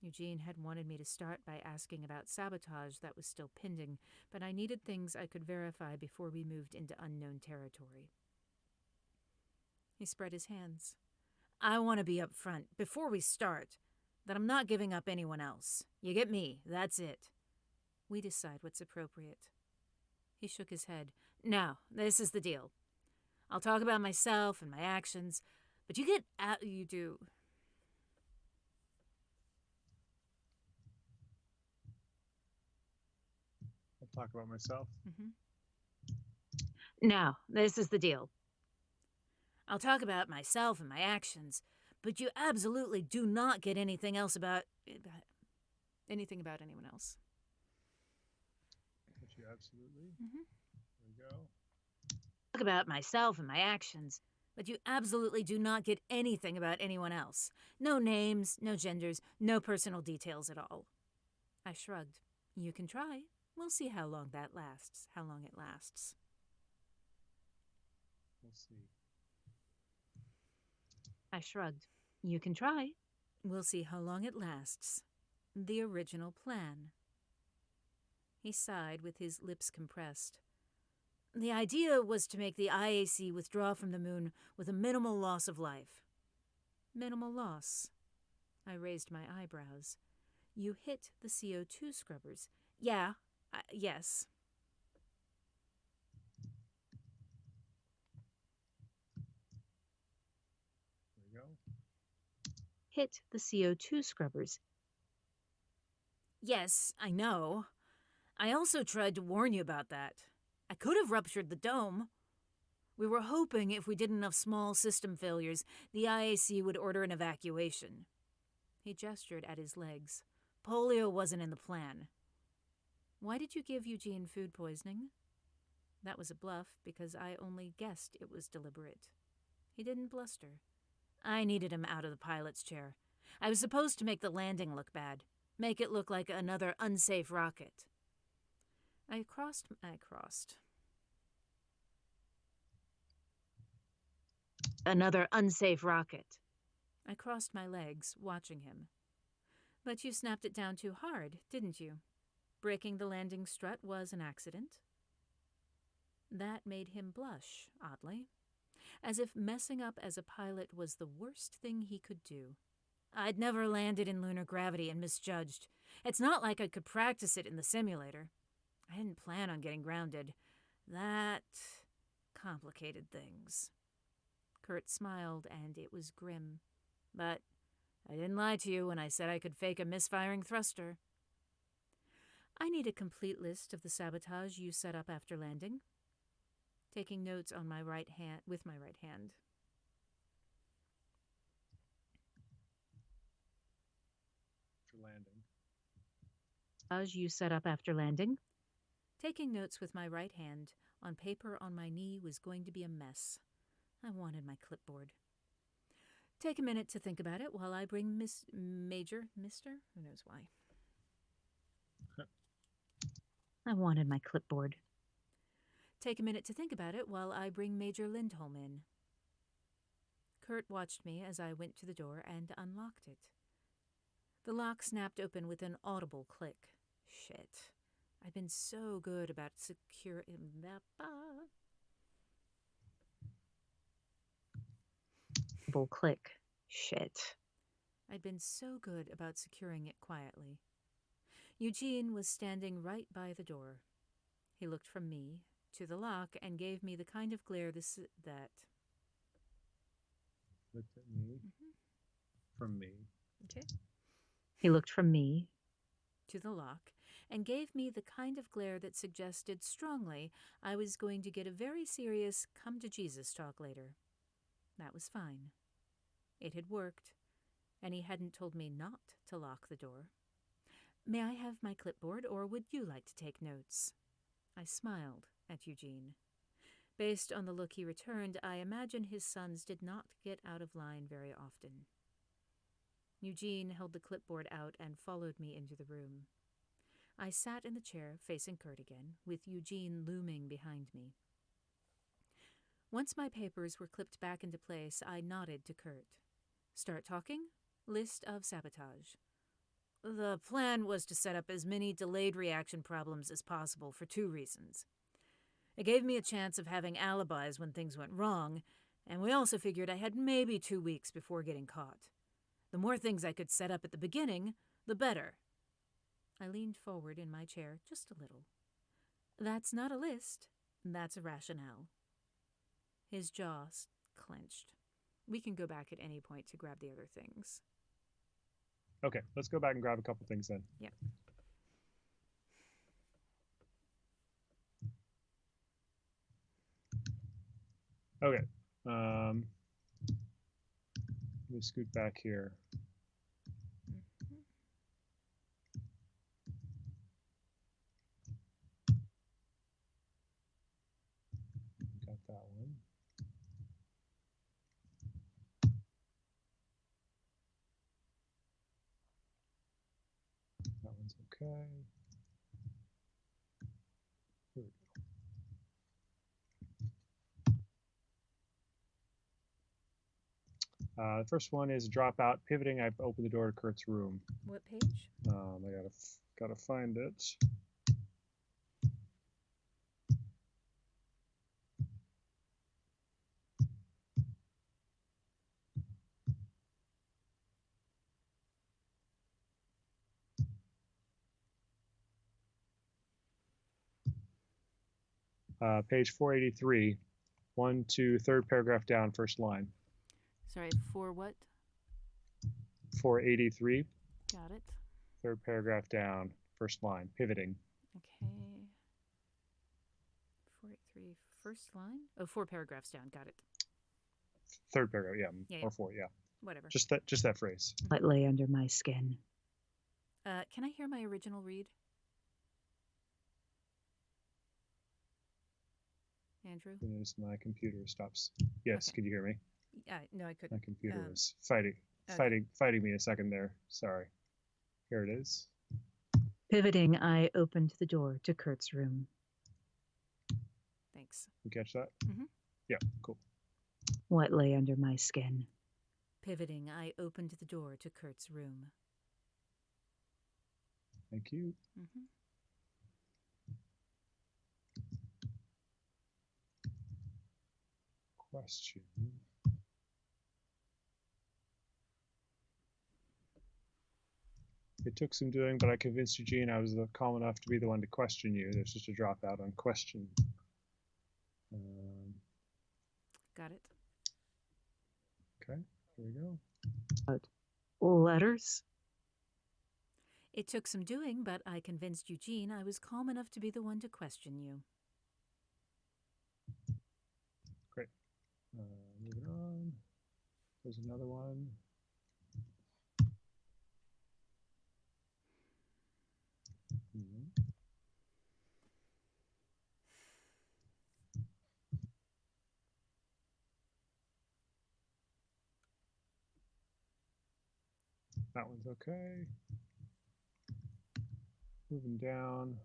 Eugene had wanted me to start by asking about sabotage that was still pending, but I needed things I could verify before we moved into unknown territory. He spread his hands. I want to be up front, before we start, that I'm not giving up anyone else. You get me, that's it. We decide what's appropriate. He shook his head. Now, this is the deal. I'll talk about myself and my actions, but you do. talk about myself. Now, this is the deal. I'll talk about myself and my actions, but you absolutely do not get anything else about anything about anyone else. But you absolutely. Mhm. There we go. Talk about myself and my actions, but you absolutely do not get anything about anyone else. No names, no genders, no personal details at all. I shrugged. You can try. We'll see how long that lasts. How long it lasts. We'll see. I shrugged. You can try. We'll see how long it lasts. The original plan. He sighed with his lips compressed. The idea was to make the IAC withdraw from the moon with a minimal loss of life. Minimal loss. I raised my eyebrows. You hit the CO2 scrubbers. Yeah, yes. There we go. Hit the CO2 scrubbers. Yes, I know. I also tried to warn you about that. I could have ruptured the dome. We were hoping if we did enough small system failures, the IAC would order an evacuation. He gestured at his legs. Polio wasn't in the plan. Why did you give Eugene food poisoning? That was a bluff, because I only guessed it was deliberate. He didn't bluster. I needed him out of the pilot's chair. I was supposed to make the landing look bad. Make it look like another unsafe rocket. I crossed. Another unsafe rocket. I crossed my legs, watching him. But you snapped it down too hard, didn't you? Breaking the landing strut was an accident. That made him blush, oddly, as if messing up as a pilot was the worst thing he could do. I'd never landed in lunar gravity and misjudged. It's not like I could practice it in the simulator. I didn't plan on getting grounded. That complicated things. Kurt smiled, and it was grim. But I didn't lie to you when I said I could fake a misfiring thruster. I need a complete list of the sabotage you set up after landing. Taking notes on my right hand with my right hand. For landing. As you set up after landing. Taking notes with my right hand on paper on my knee was going to be a mess. I wanted my clipboard. Take a minute to think about it while I bring Mister? Who knows why. I wanted my clipboard. Take a minute to think about it while I bring Major Lindholm in. Kurt watched me as I went to the door and unlocked it. The lock snapped open with an audible click. Shit. I'd been so good about Click. Shit. I'd been so good about securing it quietly. Eugene was standing right by the door. He looked from me to the lock and gave me the kind of glare that. Looked at me. From me. Okay. He looked from me to the lock and gave me the kind of glare that suggested strongly I was going to get a very serious come-to-Jesus talk later. That was fine. It had worked, and he hadn't told me not to lock the door. May I have my clipboard, or would you like to take notes? I smiled at Eugene. Based on the look he returned, I imagine his sons did not get out of line very often. Eugene held the clipboard out and followed me into the room. I sat in the chair, facing Kurt again, with Eugene looming behind me. Once my papers were clipped back into place, I nodded to Kurt. Start talking? List of sabotage. The plan was to set up as many delayed reaction problems as possible for 2 reasons. It gave me a chance of having alibis when things went wrong, and we also figured I had maybe 2 weeks before getting caught. The more things I could set up at the beginning, the better. I leaned forward in my chair just a little. That's not a list. That's a rationale. His jaw clenched. We can go back at any point to grab the other things. Okay, let's go back and grab a couple things then. Yeah. Okay. Let me scoot back here. Mhm. Got that one. That one's okay. Here we go. The first one is dropout pivoting. I've opened the door to Kurt's room. What page? I gotta find it. Page 483, 1, 2, third paragraph down, first line. Sorry, for what? 483, Got it. third paragraph down, first line, pivoting. Okay. 483, first line? Oh, 4 paragraphs down. Got it. Third paragraph, yeah, Yeah. or 4, yeah. Whatever. Just that phrase. What lay under my skin? Can I hear my original read? Andrew? As my computer stops. Yes, Okay. can you hear me? No, I My couldn't. computer Um, was fighting me a second there. Sorry. Here it is. Pivoting, I opened the door to Kurt's room. Thanks. You catch that? Mhm. Yeah, cool. What lay under my skin? Pivoting, I opened the door to Kurt's room. Thank you. Mm-hmm. Question. It took some doing, but I convinced Eugene I was calm enough to be the one to question you. There's just a dropout on question. Got it. Okay, here we go. Letters? It took some doing, but I convinced Eugene I was calm enough to be the one to question you. Great. Moving on. There's another one. That one's okay. Moving down.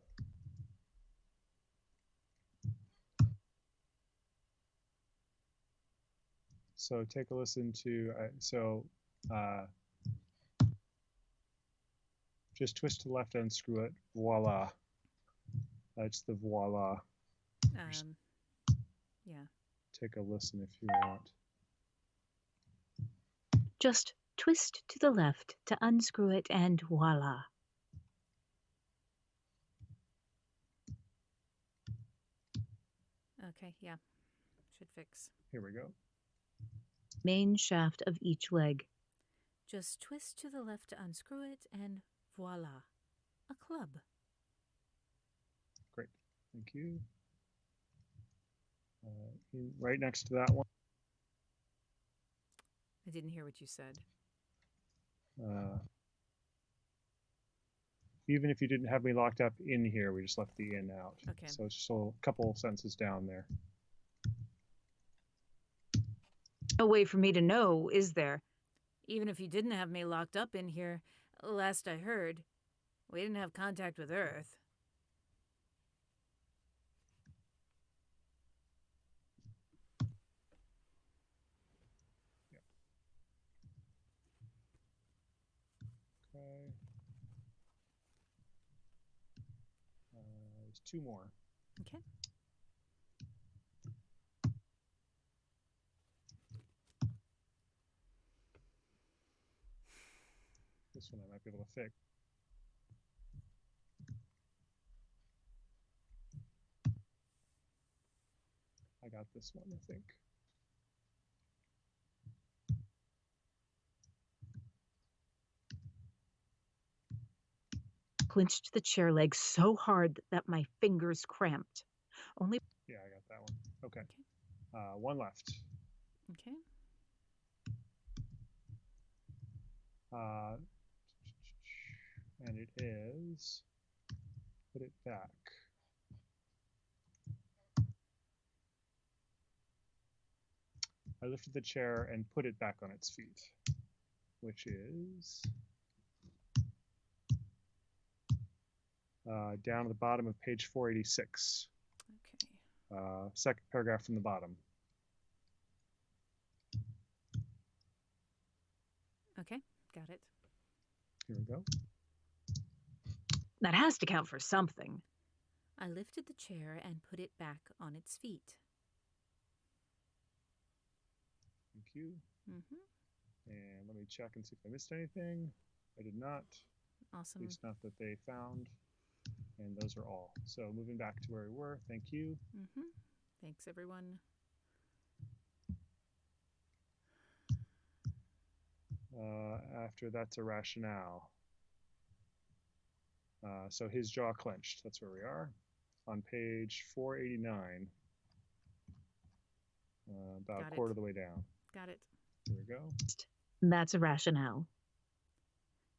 So take a listen to, just twist to the left, unscrew it, voila. That's the voila. Yeah. Take a listen if you want. Just twist to the left to unscrew it and voila. Okay, yeah. Should fix. Here we go. Main shaft of each leg. Just twist to the left to unscrew it, and voila. A club. Great. Thank you. Right next to that one. I didn't hear what you said. Even if you didn't have me locked up in here, we just left the in out. Okay. So it's just a couple sentences down there. No way for me to know, is there? Even if you didn't have me locked up in here, last I heard, we didn't have contact with Earth. Okay. There's 2 more. Okay. This one I might be able to fix. I got this one, I think. Clinched the chair leg so hard that my fingers cramped. Only Yeah, I got that one. Okay. One left. Okay. And it is put it back. I lifted the chair and put it back on its feet, which is down at the bottom of page 486. Okay. Second paragraph from the bottom. Okay. Got it. Here we go. That has to count for something. I lifted the chair and put it back on its feet. Thank you. Mm-hmm. And let me check and see if I missed anything. I did not. Awesome. At least not that they found. And those are all. So moving back to where we were. Thank you. Mm-hmm. Thanks, everyone. After that's a rationale. So his jaw clenched. That's where we are. On page 489. About Got a quarter it. of the way down. Got it. Here we go. That's a rationale.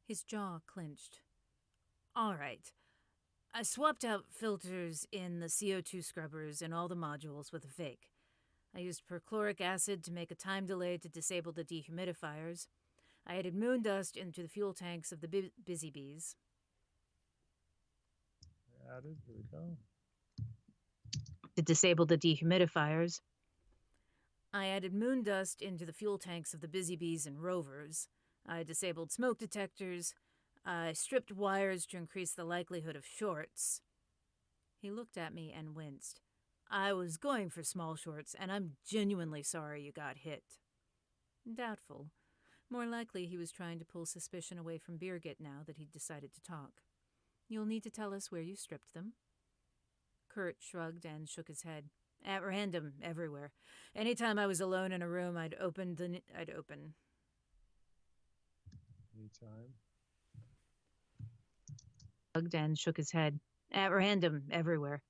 His jaw clenched. All right. I swapped out filters in the CO2 scrubbers and all the modules with a fake. I used perchloric acid to make a time delay to disable the dehumidifiers. I added moon dust into the fuel tanks of the busy bees. Added. Here we go. To disable the dehumidifiers. I added moon dust into the fuel tanks of the busy bees and rovers. I disabled smoke detectors. I stripped wires to increase the likelihood of shorts. He looked at me and winced. I was going for small shorts, and I'm genuinely sorry you got hit. Doubtful. More likely he was trying to pull suspicion away from Birgit now that he'd decided to talk. You'll need to tell us where you stripped them. Kurt shrugged and shook his head. At random, everywhere. Anytime I was alone in a room, I'd open. Anytime. Shrugged and shook his head. At random, everywhere.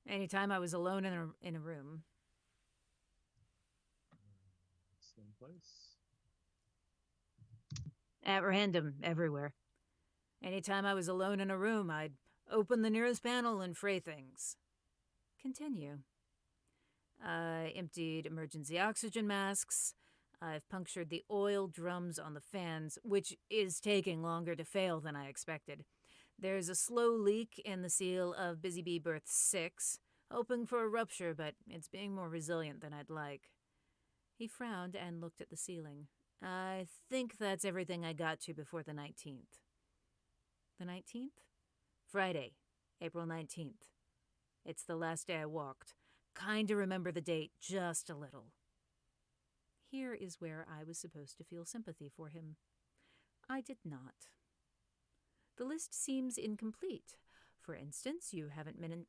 Anytime I was alone in a room. Same place. At random, everywhere. Anytime I was alone in a room, I'd open the nearest panel and fray things. Continue. I emptied emergency oxygen masks. I've punctured the oil drums on the fans, which is taking longer to fail than I expected. There's a slow leak in the seal of Busy Bee Berth 6, hoping for a rupture, but it's being more resilient than I'd like. He frowned and looked at the ceiling. I think that's everything I got to before the 19th. The 19th? Friday, April 19th. It's the last day I walked. Kinda remember the date just a little. Here is where I was supposed to feel sympathy for him. I did not. The list seems incomplete. For instance, you haven't mentioned...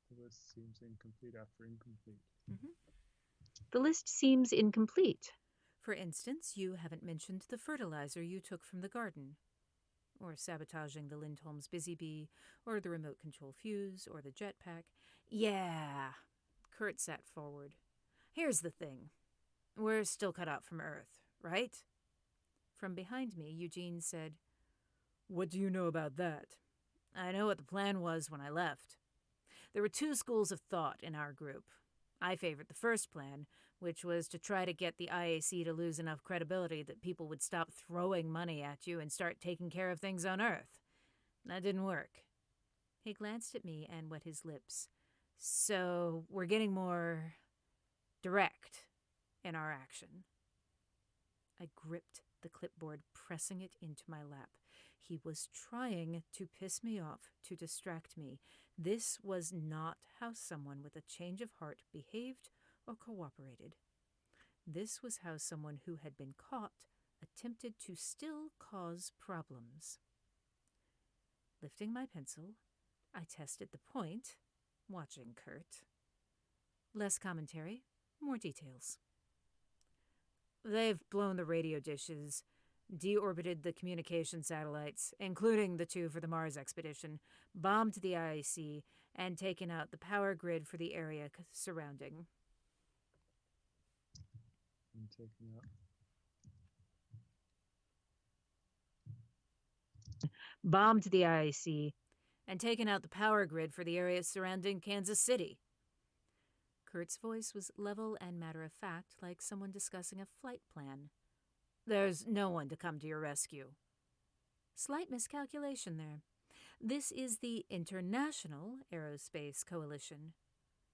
The list seems incomplete after incomplete. Mm-hmm. The list seems incomplete. For instance, you haven't mentioned the fertilizer you took from the garden, or sabotaging the Lindholm's Busy Bee, or the remote control fuse, or the jetpack. Yeah, Kurt sat forward. Here's the thing. We're still cut out from Earth, right? From behind me, Eugene said, What do you know about that? I know what the plan was when I left. There were two schools of thought in our group. I favored the first plan, which was to try to get the IAC to lose enough credibility that people would stop throwing money at you and start taking care of things on Earth. That didn't work. He glanced at me and wet his lips. So we're getting more direct in our action. I gripped the clipboard, pressing it into my lap. He was trying to piss me off, to distract me. This was not how someone with a change of heart behaved or cooperated. This was how someone who had been caught attempted to still cause problems. Lifting my pencil, I tested the point, watching Kurt. Less commentary, more details. They've blown the radio dishes. deorbited the communication satellites, including the 2 for the Mars expedition, bombed the IAC, and taken out the power grid for the area surrounding. And taking out. Bombed the IAC, and taken out the power grid for the area surrounding Kansas City. Kurt's voice was level and matter-of-fact, like someone discussing a flight plan. There's no one to come to your rescue. Slight miscalculation there. This is the International Aerospace Coalition.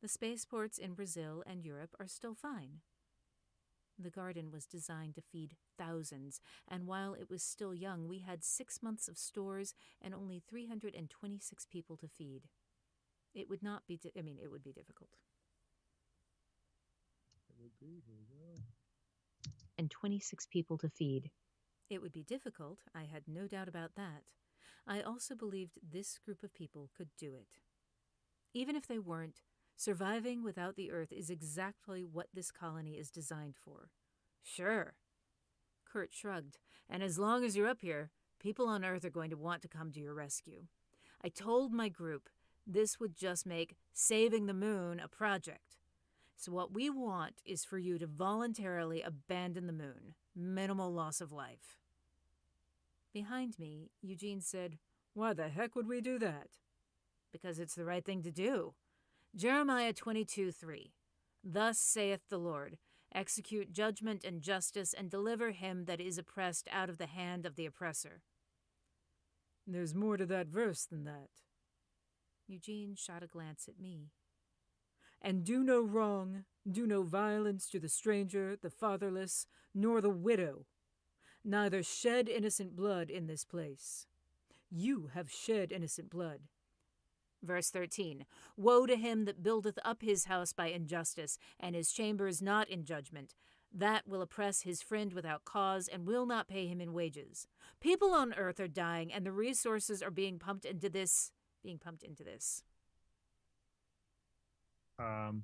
The spaceports in Brazil and Europe are still fine. The garden was designed to feed thousands, and while it was still young, we had 6 months of stores and only 326 people to feed. It would not be, it would be difficult. It would be, here we go. And 26 people to feed. It would be difficult, I had no doubt about that. I also believed this group of people could do it. Even if they weren't, surviving without the Earth is exactly what this colony is designed for. Sure. Kurt shrugged. And as long as you're up here, people on Earth are going to want to come to your rescue. I told my group this would just make saving the moon a project. So what we want is for you to voluntarily abandon the moon. Minimal loss of life. Behind me, Eugene said, "Why the heck would we do that?" Because it's the right thing to do. Jeremiah 22:3. Thus saith the Lord, execute judgment and justice, and deliver him that is oppressed out of the hand of the oppressor. There's more to that verse than that. Eugene shot a glance at me. And do no wrong, do no violence to the stranger, the fatherless, nor the widow. Neither shed innocent blood in this place. You have shed innocent blood. Verse 13. Woe to him that buildeth up his house by injustice, and his chambers not in judgment. That will oppress his friend without cause, and will not pay him in wages. People on earth are dying, and the resources are being pumped into this. And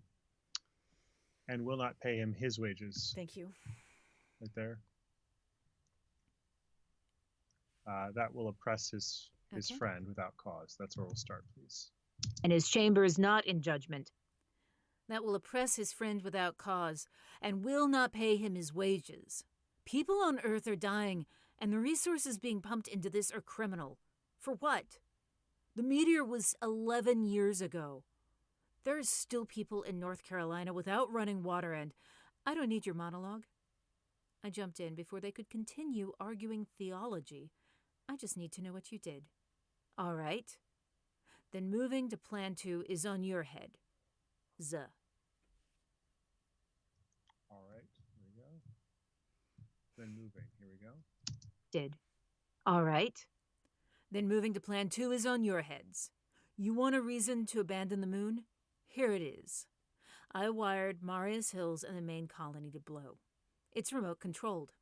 will not pay him his wages. Thank you. Right there. That will oppress his friend without cause. That's where we'll start, please. And his chamber is not in judgment. That will oppress his friend without cause, and will not pay him his wages. People on earth are dying, and the resources being pumped into this are criminal. For what? The meteor was 11 years ago. There are still people in North Carolina without running water, and I don't need your monologue. I jumped in before they could continue arguing theology. I just need to know what you did. All right. Then moving to Plan 2 is on your head. Zuh. All right, here we go. Then moving, here we go. Did. All right. Then moving to Plan 2 is on your heads. You want a reason to abandon the moon? Here it is. I wired Marius Hills and the main colony to blow. It's remote controlled.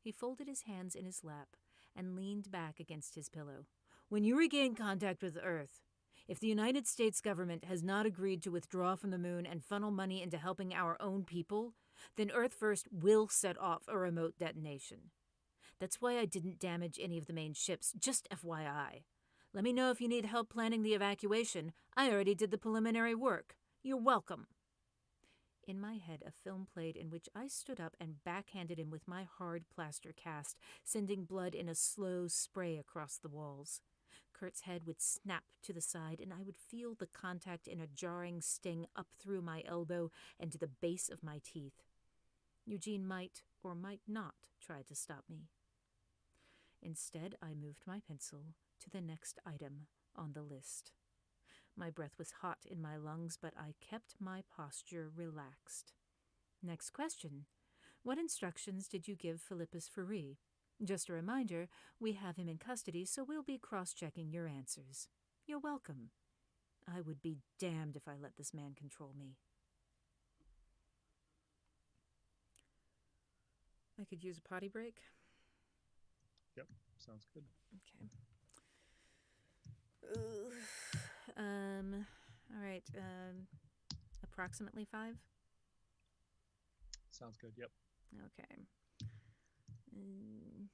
He folded his hands in his lap and leaned back against his pillow. When you regain contact with Earth, if the United States government has not agreed to withdraw from the moon and funnel money into helping our own people, then Earth First will set off a remote detonation. That's why I didn't damage any of the main ships, just FYI. Let me know if you need help planning the evacuation. I already did the preliminary work. You're welcome. In my head, a film played in which I stood up and backhanded him with my hard plaster cast, sending blood in a slow spray across the walls. Kurt's head would snap to the side, and I would feel the contact in a jarring sting up through my elbow and to the base of my teeth. Eugene might or might not try to stop me. Instead, I moved my pencil to the next item on the list. My breath was hot in my lungs, but I kept my posture relaxed. Next question. What instructions did you give Philippus Ferri? Just a reminder, we have him in custody, so we'll be cross-checking your answers. You're welcome. I would be damned if I let this man control me. I could use a potty break. Yep, sounds good. Okay. All right. Approximately 5? Sounds good, yep. Okay. Mm,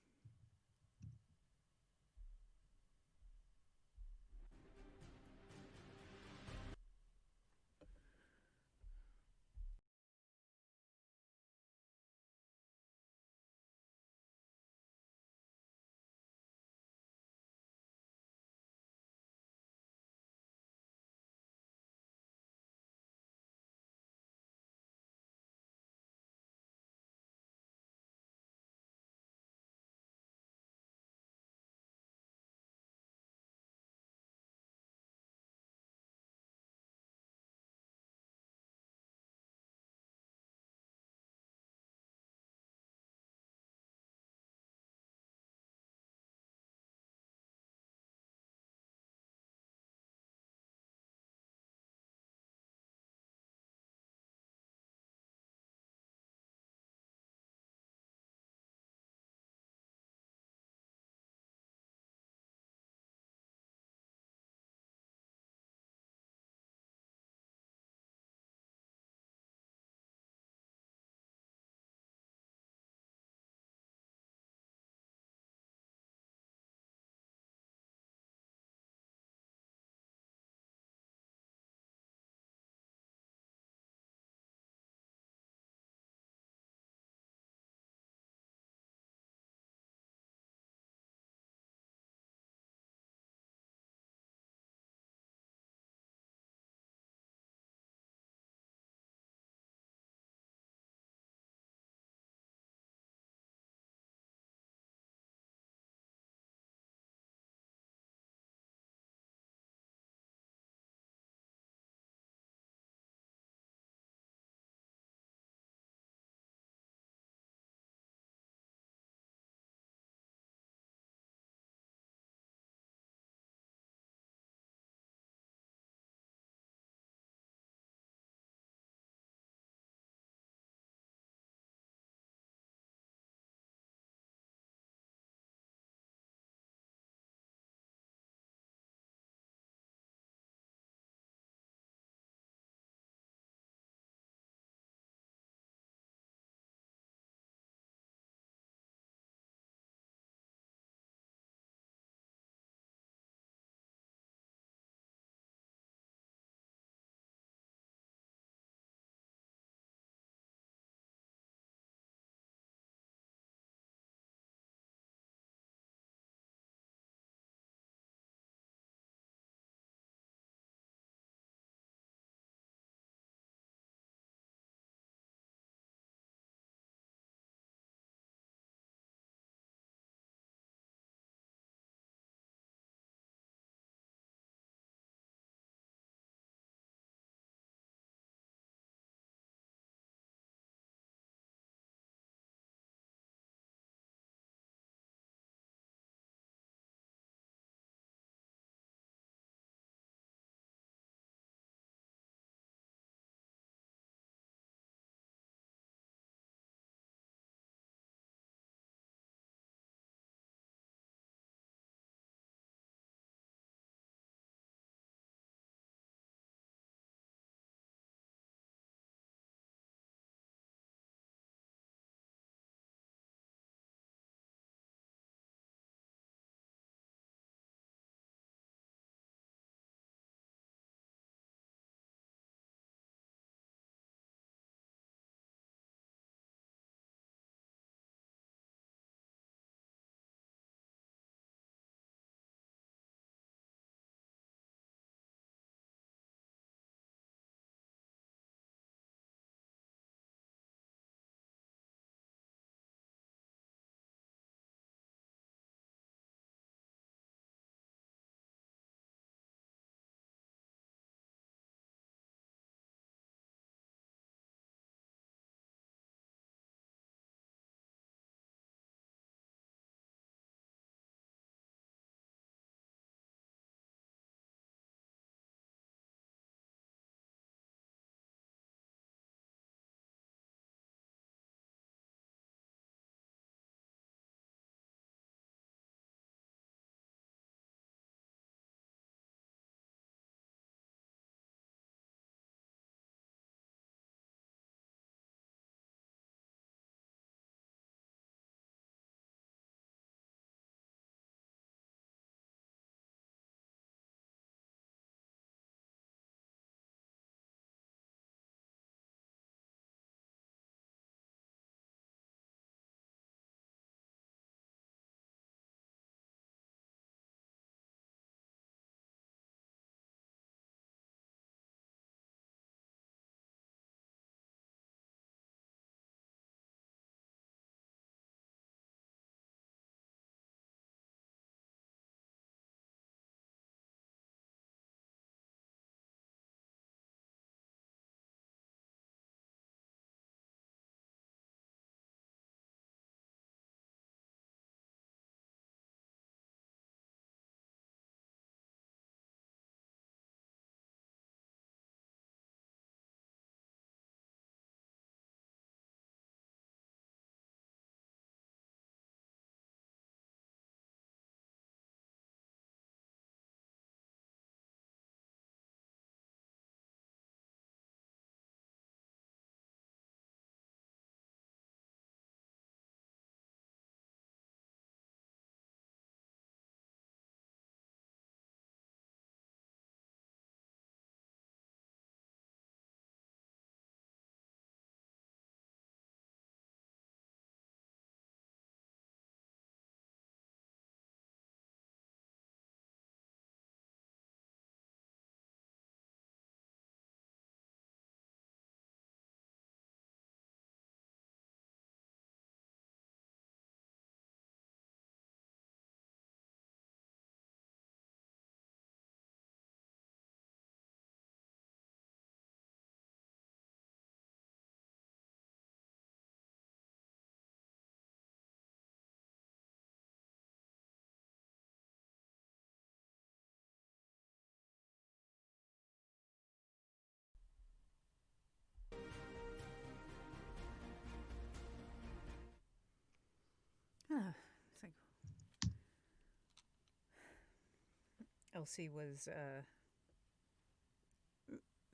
Elsie was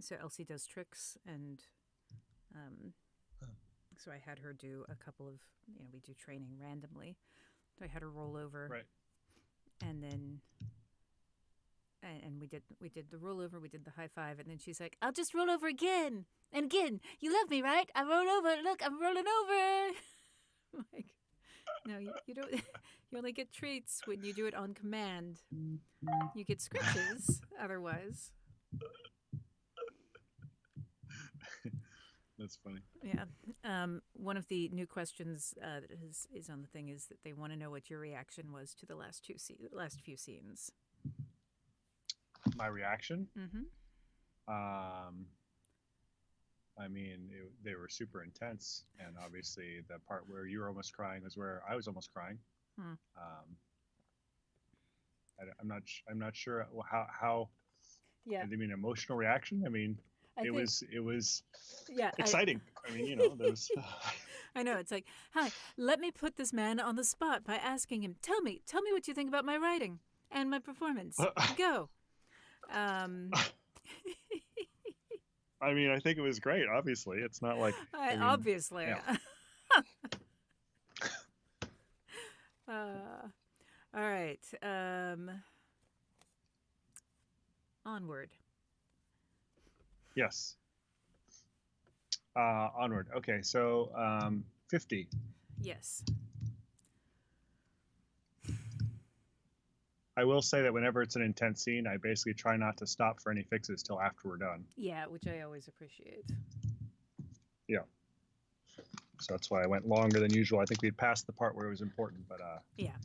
so Elsie does tricks, and so I had her do a couple of, we do training randomly. So I had her roll over, Right. and then and we did the rollover, we did the high five, and then she's like, "I'll just roll over again and again. You love me, right? I roll over. Look, I'm rolling over." I'm like, no, you don't. You only get treats when you do it on command. You get scratches otherwise. That's funny. Yeah. One of the new questions that is on the thing is that they want to know what your reaction was to the last few scenes. My reaction? Mm-hmm. I mean, they were super intense, and obviously the part where you were almost crying was where I was almost crying. I'm not sure how. Yeah. I mean, emotional reaction. I mean, it was yeah, exciting. I mean, there's. I know, it's like, hi, let me put this man on the spot by asking him, tell me what you think about my writing and my performance. Go. I mean, I think it was great. Obviously, it's not like. Obviously. Yeah. All right. Onward. Yes. Onward. Okay, so 50. Yes. I will say that whenever it's an intense scene, I basically try not to stop for any fixes till after we're done. Yeah, which I always appreciate. Yeah. So that's why I went longer than usual. I think we'd passed the part where it was important, but yeah.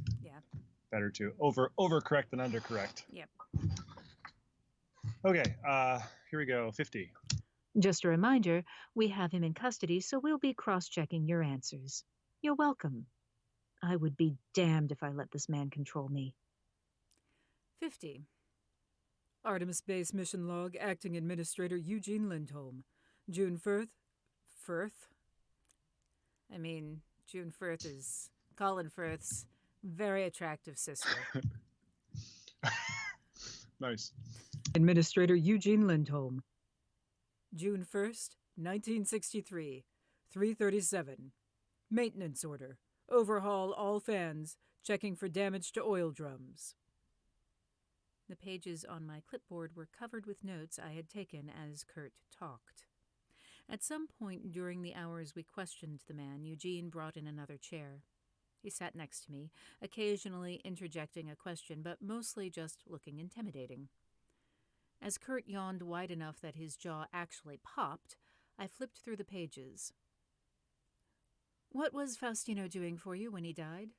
Better to overcorrect than undercorrect. Yep. Okay, here we go. 50. Just a reminder, we have him in custody, so we'll be cross-checking your answers. You're welcome. I would be damned if I let this man control me. 50. Artemis Base Mission Log, Acting Administrator Eugene Lindholm. June Firth? I mean, June Firth is Colin Firth's very attractive sister. Nice. Administrator Eugene Lindholm. June 1st, 1963, 3:37. Maintenance order. Overhaul all fans, checking for damage to oil drums. The pages on my clipboard were covered with notes I had taken as Kurt talked. At some point during the hours we questioned the man, Eugene brought in another chair. He sat next to me, occasionally interjecting a question, but mostly just looking intimidating. As Kurt yawned wide enough that his jaw actually popped, I flipped through the pages. What was Faustino doing for you when he died?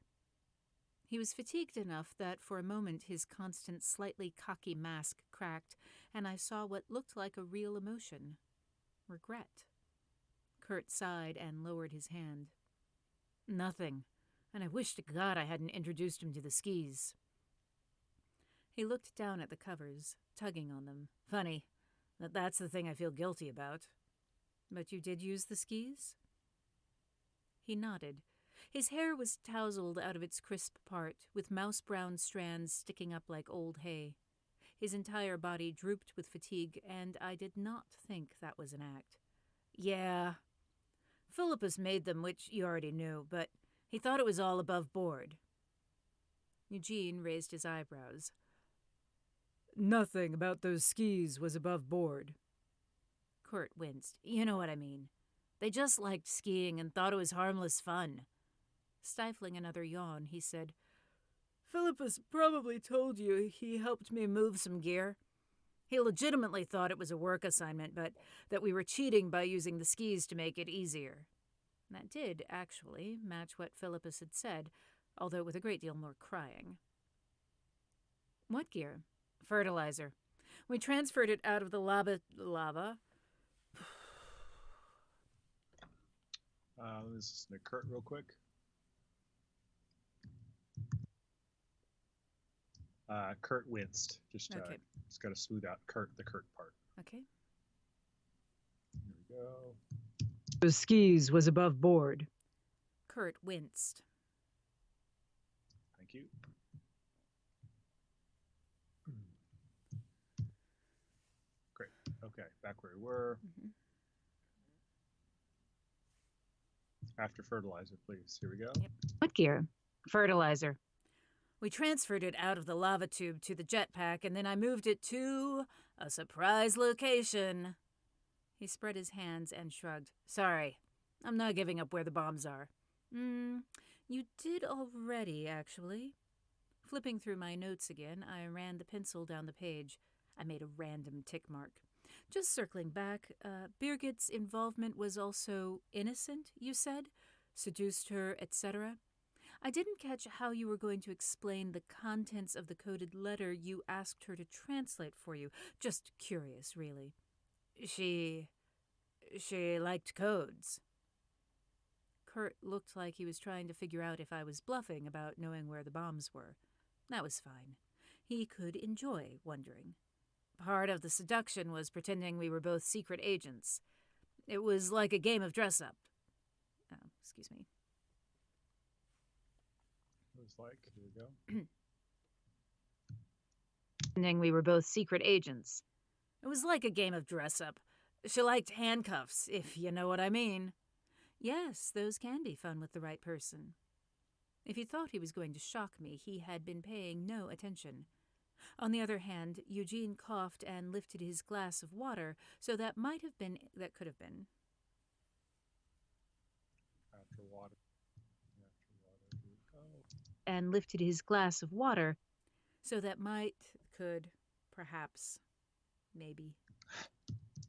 He was fatigued enough that for a moment his constant, slightly cocky mask cracked, and I saw what looked like a real emotion. Regret. Kurt sighed and lowered his hand. Nothing, and I wish to God I hadn't introduced him to the skis. He looked down at the covers, tugging on them. Funny, that's the thing I feel guilty about. But you did use the skis? He nodded. His hair was tousled out of its crisp part, with mouse-brown strands sticking up like old hay. His entire body drooped with fatigue, and I did not think that was an act. Yeah. Philippus made them, which you already knew, but he thought it was all above board. Eugene raised his eyebrows. Nothing about those skis was above board. Kurt winced. You know what I mean. They just liked skiing and thought it was harmless fun. Stifling another yawn, he said, Philippus probably told you he helped me move some gear. He legitimately thought it was a work assignment, but that we were cheating by using the skis to make it easier. That did, actually, match what Philippus had said, although with a great deal more crying. What gear? Fertilizer. We transferred it out of the lava. Let's listen to Kurt real quick. Kurt winced. Just got to smooth out the Kurt part. Okay. Here we go. The skis was above board. Kurt winced. Thank you. Okay, back where we were. Mhm. After fertilizer, please. Here we go. Yep. What gear? Fertilizer. We transferred it out of the lava tube to the jetpack, and then I moved it to a surprise location. He spread his hands and shrugged. Sorry, I'm not giving up where the bombs are. You did already, actually. Flipping through my notes again, I ran the pencil down the page. I made a random tick mark. Just circling back, Birgit's involvement was also innocent, you said? Seduced her, etc.? I didn't catch how you were going to explain the contents of the coded letter you asked her to translate for you. Just curious, really. She liked codes. Kurt looked like he was trying to figure out if I was bluffing about knowing where the bombs were. That was fine. He could enjoy wondering. Part of the seduction was pretending we were both secret agents. It was like a game of dress-up. Oh, excuse me. It was like, here we go. Pretending we were both secret agents. It was like a game of dress-up. She liked handcuffs, if you know what I mean. Yes, those can be fun with the right person. If he thought he was going to shock me, he had been paying no attention. On the other hand, Eugene coughed and lifted his glass of water, so that could have been. After water. Here we go. And lifted his glass of water. So that could, perhaps, maybe.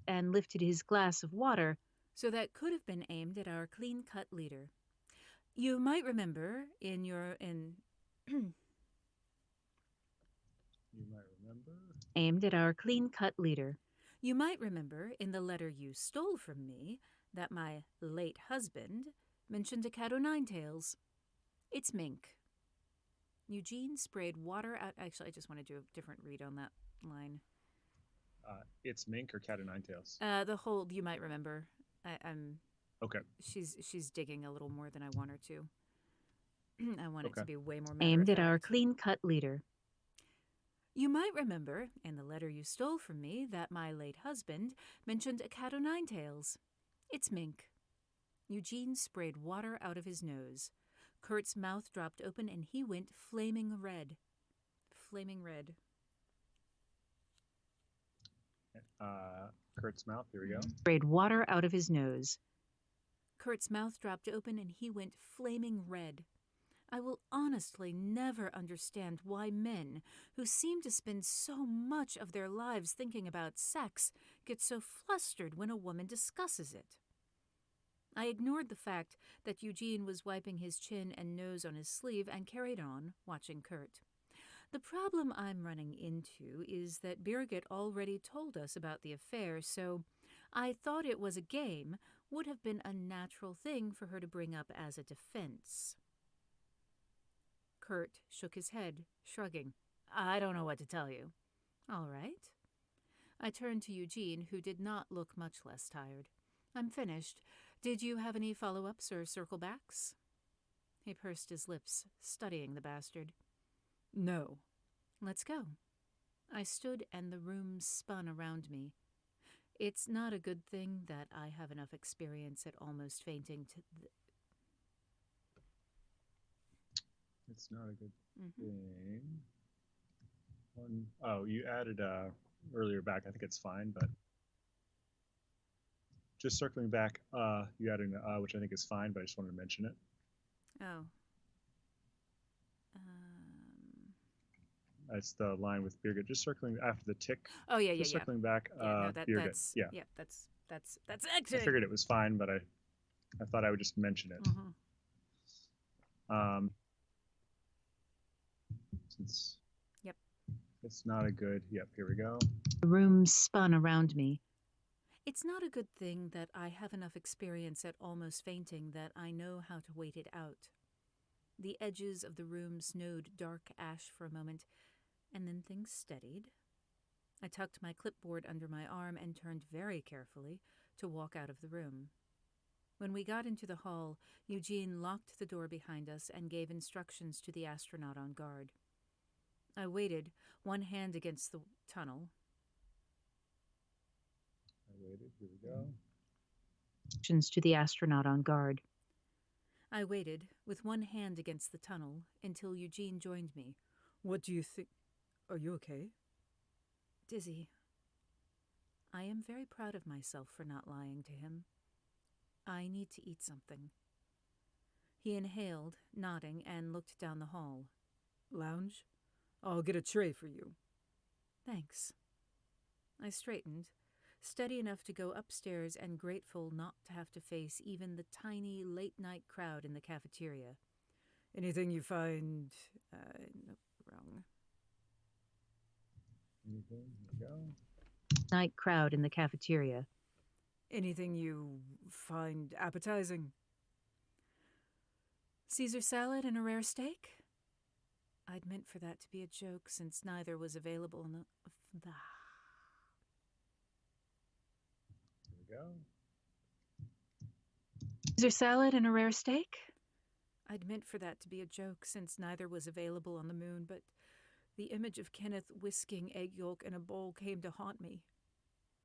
And lifted his glass of water. So that could have been aimed at our clean-cut leader. You might remember You might remember. Aimed at our clean-cut leader. You might remember in the letter you stole from me that my late husband mentioned a cat o' nine tails. It's mink. Eugene sprayed water out. Actually, I just want to do a different read on that line. It's mink or cat o' nine tails? The whole, you might remember. I'm. Okay. She's digging a little more than I want her to. I want it Okay. to be way more Aimed at our matter-of-fact. clean-cut leader. You might remember, in the letter you stole from me, that my late husband mentioned a cat o' nine tails. It's mink. Eugene sprayed water out of his nose. Kurt's mouth dropped open and he went flaming red. Flaming red. Kurt's mouth. Here we go. Sprayed water out of his nose. Kurt's mouth dropped open and he went flaming red. I will honestly never understand why men, who seem to spend so much of their lives thinking about sex, get so flustered when a woman discusses it. I ignored the fact that Eugene was wiping his chin and nose on his sleeve and carried on, watching Kurt. The problem I'm running into is that Birgit already told us about the affair, so I thought it was a game would have been a natural thing for her to bring up as a defense. Kurt shook his head, shrugging. I don't know what to tell you. All right. I turned to Eugene, who did not look much less tired. I'm finished. Did you have any follow-ups or circle-backs? He pursed his lips, studying the bastard. No. Let's go. I stood and the room spun around me. It's not a good thing that I have enough experience at almost fainting to... It's not a good thing. You added earlier back. I think it's fine, but just circling back, you added an which I think is fine, but I just wanted to mention it. Oh. That's the line with Birgit. Just circling after the tick. Oh yeah, Just circling back. No, Birgit. that's Yeah. Yeah, that's I acting. figured it was fine, but I thought I would just mention it. Since Yep. It's not a good. Yep. Here we go. The room spun around me. It's not a good thing that I have enough experience at almost fainting that I know how to wait it out. The edges of the room snowed dark ash for a moment, and then things steadied. I tucked my clipboard under my arm and turned very carefully to walk out of the room. When we got into the hall, Eugene locked the door behind us and gave instructions to the astronaut on guard. I waited, one hand against the tunnel. waited. Here we go. Questions to the astronaut on guard. I waited, with one hand against the tunnel, until Eugene joined me. What do you think? Are you okay? Dizzy. I am very proud of myself for not lying to him. I need to eat something. He inhaled, nodding, and looked down the hall. Lounge? I'll get a tray for you. Thanks. I straightened, steady enough to go upstairs and grateful not to have to face even the tiny late-night crowd in the cafeteria. Anything you find... Nope, wrong. Anything? Here we go. Night crowd in the cafeteria. Anything you find appetizing? Caesar salad and a rare steak? I'd meant for that to be a joke since neither was available in the... Here we go. Caesar salad and a rare steak? I'd meant for that to be a joke since neither was available on the moon, but the image of Kenneth whisking egg yolk in a bowl came to haunt me.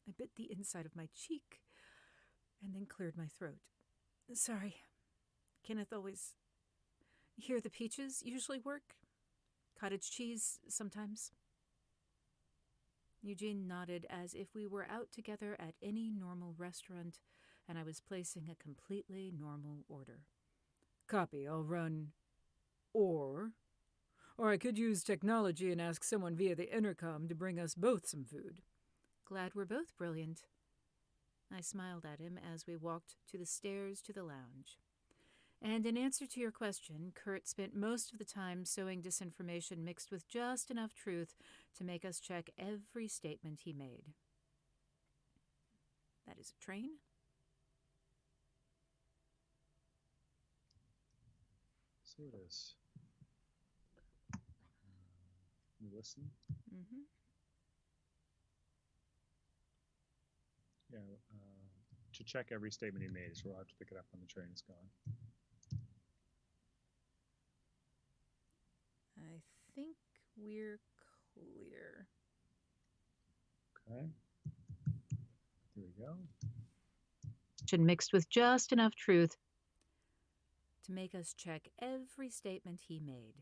I bit the inside of my cheek and then cleared my throat. Sorry. Kenneth always... Here the peaches usually work. Cottage cheese sometimes. Eugene nodded as if we were out together at any normal restaurant and I was placing a completely normal order. Copy, I'll run. Or I could use technology and ask someone via the intercom to bring us both some food. Glad we're both brilliant. I smiled at him as we walked to the stairs to the lounge. And in answer to your question, Kurt spent most of the time sowing disinformation mixed with just enough truth to make us check every statement he made. That is a train? So it is. You listen? Mm-hmm. Yeah. To check every statement he made, so we'll have to pick it up when the train is gone. I think we're clear. Okay. Here we go. Mixed with just enough truth. To make us check every statement he made.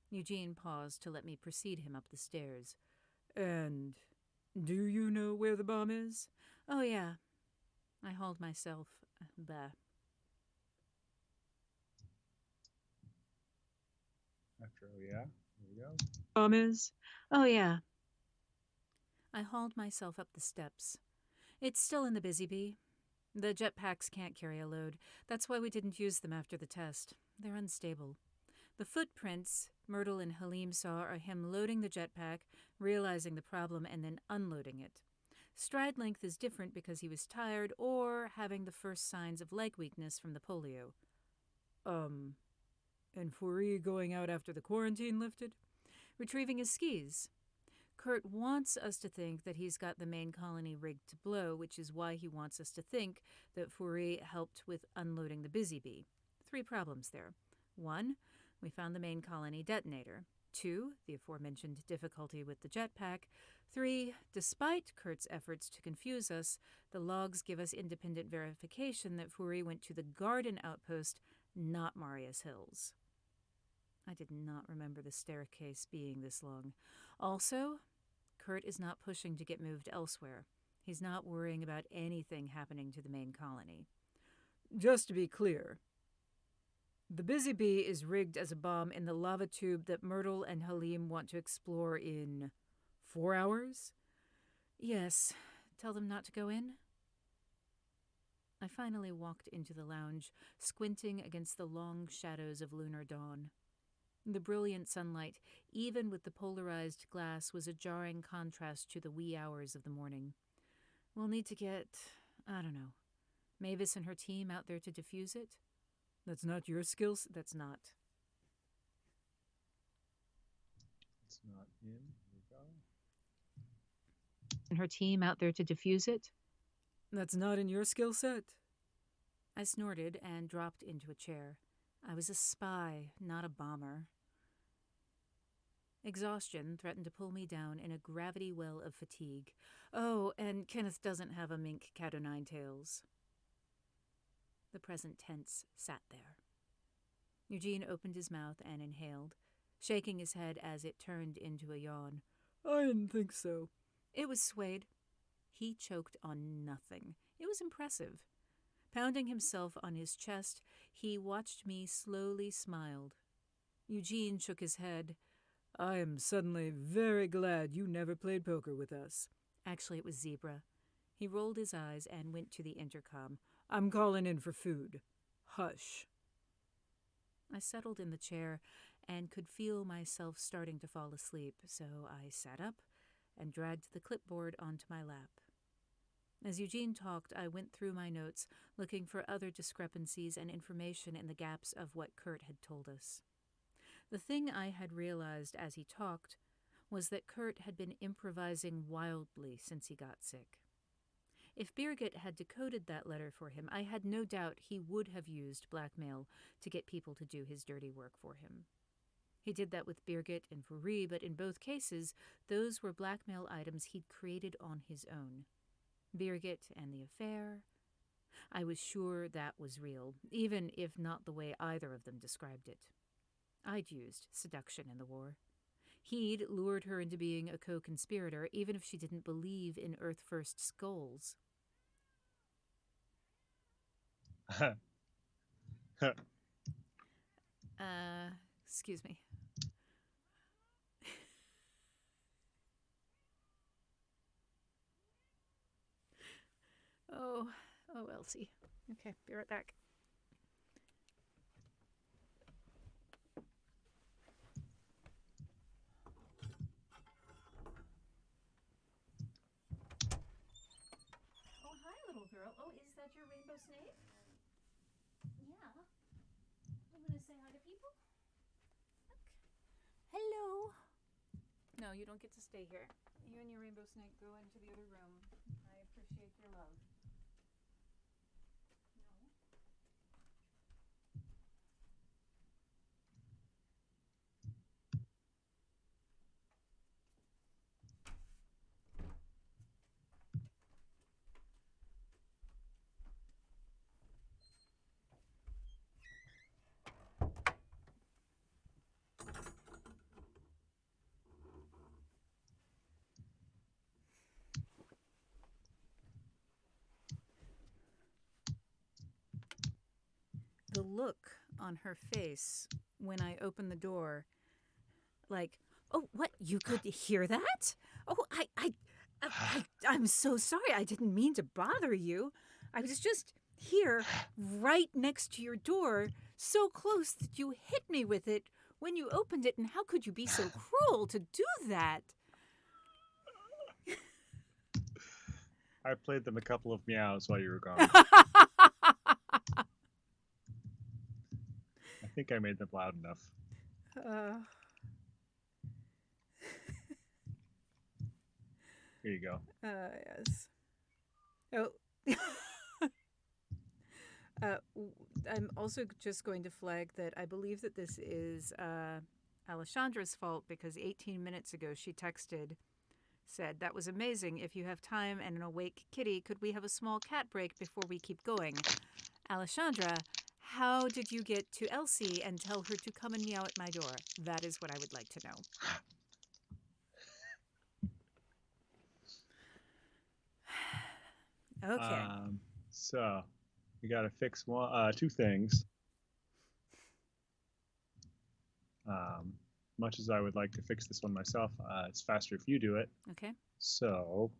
Eugene paused to let me precede him up the stairs. And do you know where the bomb is? Oh, yeah. I hauled myself. After, oh yeah, here we go. Bomb is? Oh, yeah. I hauled myself up the steps. It's still in the Busy Bee. The jetpacks can't carry a load. That's why we didn't use them after the test. They're unstable. The footprints Myrtle and Halim saw are him loading the jetpack, realizing the problem, and then unloading it. Stride length is different because he was tired or having the first signs of leg weakness from the polio. And Fourie going out after the quarantine lifted? Retrieving his skis. Kurt wants us to think that he's got the main colony rigged to blow, which is why he wants us to think that Fourie helped with unloading the Busy Bee. 3 problems there. 1, we found the main colony detonator. 2, the aforementioned difficulty with the jetpack. 3, despite Kurt's efforts to confuse us, the logs give us independent verification that Fourie went to the Garden Outpost, not Marius Hills. I did not remember the staircase being this long. Also, Kurt is not pushing to get moved elsewhere. He's not worrying about anything happening to the main colony. Just to be clear, the Busy Bee is rigged as a bomb in the lava tube that Myrtle and Halim want to explore in 4 hours? Yes. Tell them not to go in? I finally walked into the lounge, squinting against the long shadows of lunar dawn. The brilliant sunlight, even with the polarized glass, was a jarring contrast to the wee hours of the morning. We'll need to get, I don't know, Mavis and her team out there to defuse it? That's not your skills? That's not. It's not in. Here we go. And her team out there to defuse it? That's not in your skill set? I snorted and dropped into a chair. I was a spy, not a bomber. Exhaustion threatened to pull me down in a gravity well of fatigue. Oh, and Kenneth doesn't have a mink cat o' nine tails. The present tense sat there. Eugene opened his mouth and inhaled, shaking his head as it turned into a yawn. I didn't think so. It was Suede. He choked on nothing. It was impressive. Pounding himself on his chest, he watched me slowly smiled. Eugene shook his head. I am suddenly very glad you never played poker with us. Actually, it was Zebra. He rolled his eyes and went to the intercom. I'm calling in for food. Hush. I settled in the chair and could feel myself starting to fall asleep, so I sat up and dragged the clipboard onto my lap. As Eugene talked, I went through my notes, looking for other discrepancies and information in the gaps of what Kurt had told us. The thing I had realized as he talked was that Kurt had been improvising wildly since he got sick. If Birgit had decoded that letter for him, I had no doubt he would have used blackmail to get people to do his dirty work for him. He did that with Birgit and Fourie, but in both cases, those were blackmail items he'd created on his own. Birgit and the affair, I was sure that was real, even if not the way either of them described it. I'd used seduction in the war. He'd lured her into being a co-conspirator, even if she didn't believe in Earth First's goals. Excuse me. Oh, Elsie. Okay, be right back. Oh, hi, little girl. Oh, is that your rainbow snake? Yeah. I'm gonna say hi to people. Look. Hello. No, you don't get to stay here. You and your rainbow snake go into the other room. I appreciate your love. No. The look on her face when I opened the door, like, oh, what, you could hear that? Oh, I'm so sorry. I didn't mean to bother you. I was just here, right next to your door, so close that you hit me with it when you opened it, and how could you be so cruel to do that? I played them a couple of meows while you were gone. I think I made them loud enough. Here you go. Yes. Oh. I'm also just going to flag that I believe that this is Alessandra's fault, because 18 minutes ago she said, "That was amazing. If you have time and an awake kitty, could we have a small cat break before we keep going?" Alessandra, how did you get to Elsie and tell her to come and meow at my door? That is what I would like to know. Okay. So we got to fix two things. Much as I would like to fix this one myself, it's faster if you do it. Okay. So,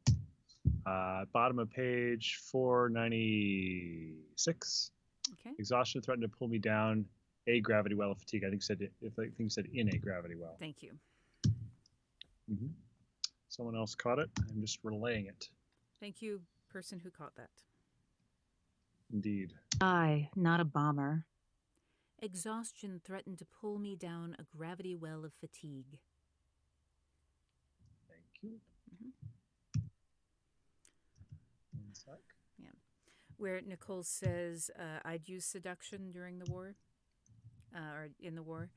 bottom of page 496. Okay. Exhaustion threatened to pull me down a gravity well of fatigue. I think you said in a gravity well. Thank you. Mm-hmm. Someone else caught it. I'm just relaying it. Thank you, person who caught that. Indeed. I, not a bomber. Exhaustion threatened to pull me down a gravity well of fatigue. Thank you. Mm-hmm. 1 sec. Yeah. Where Nicole says, I'd use seduction during the war, or in the war.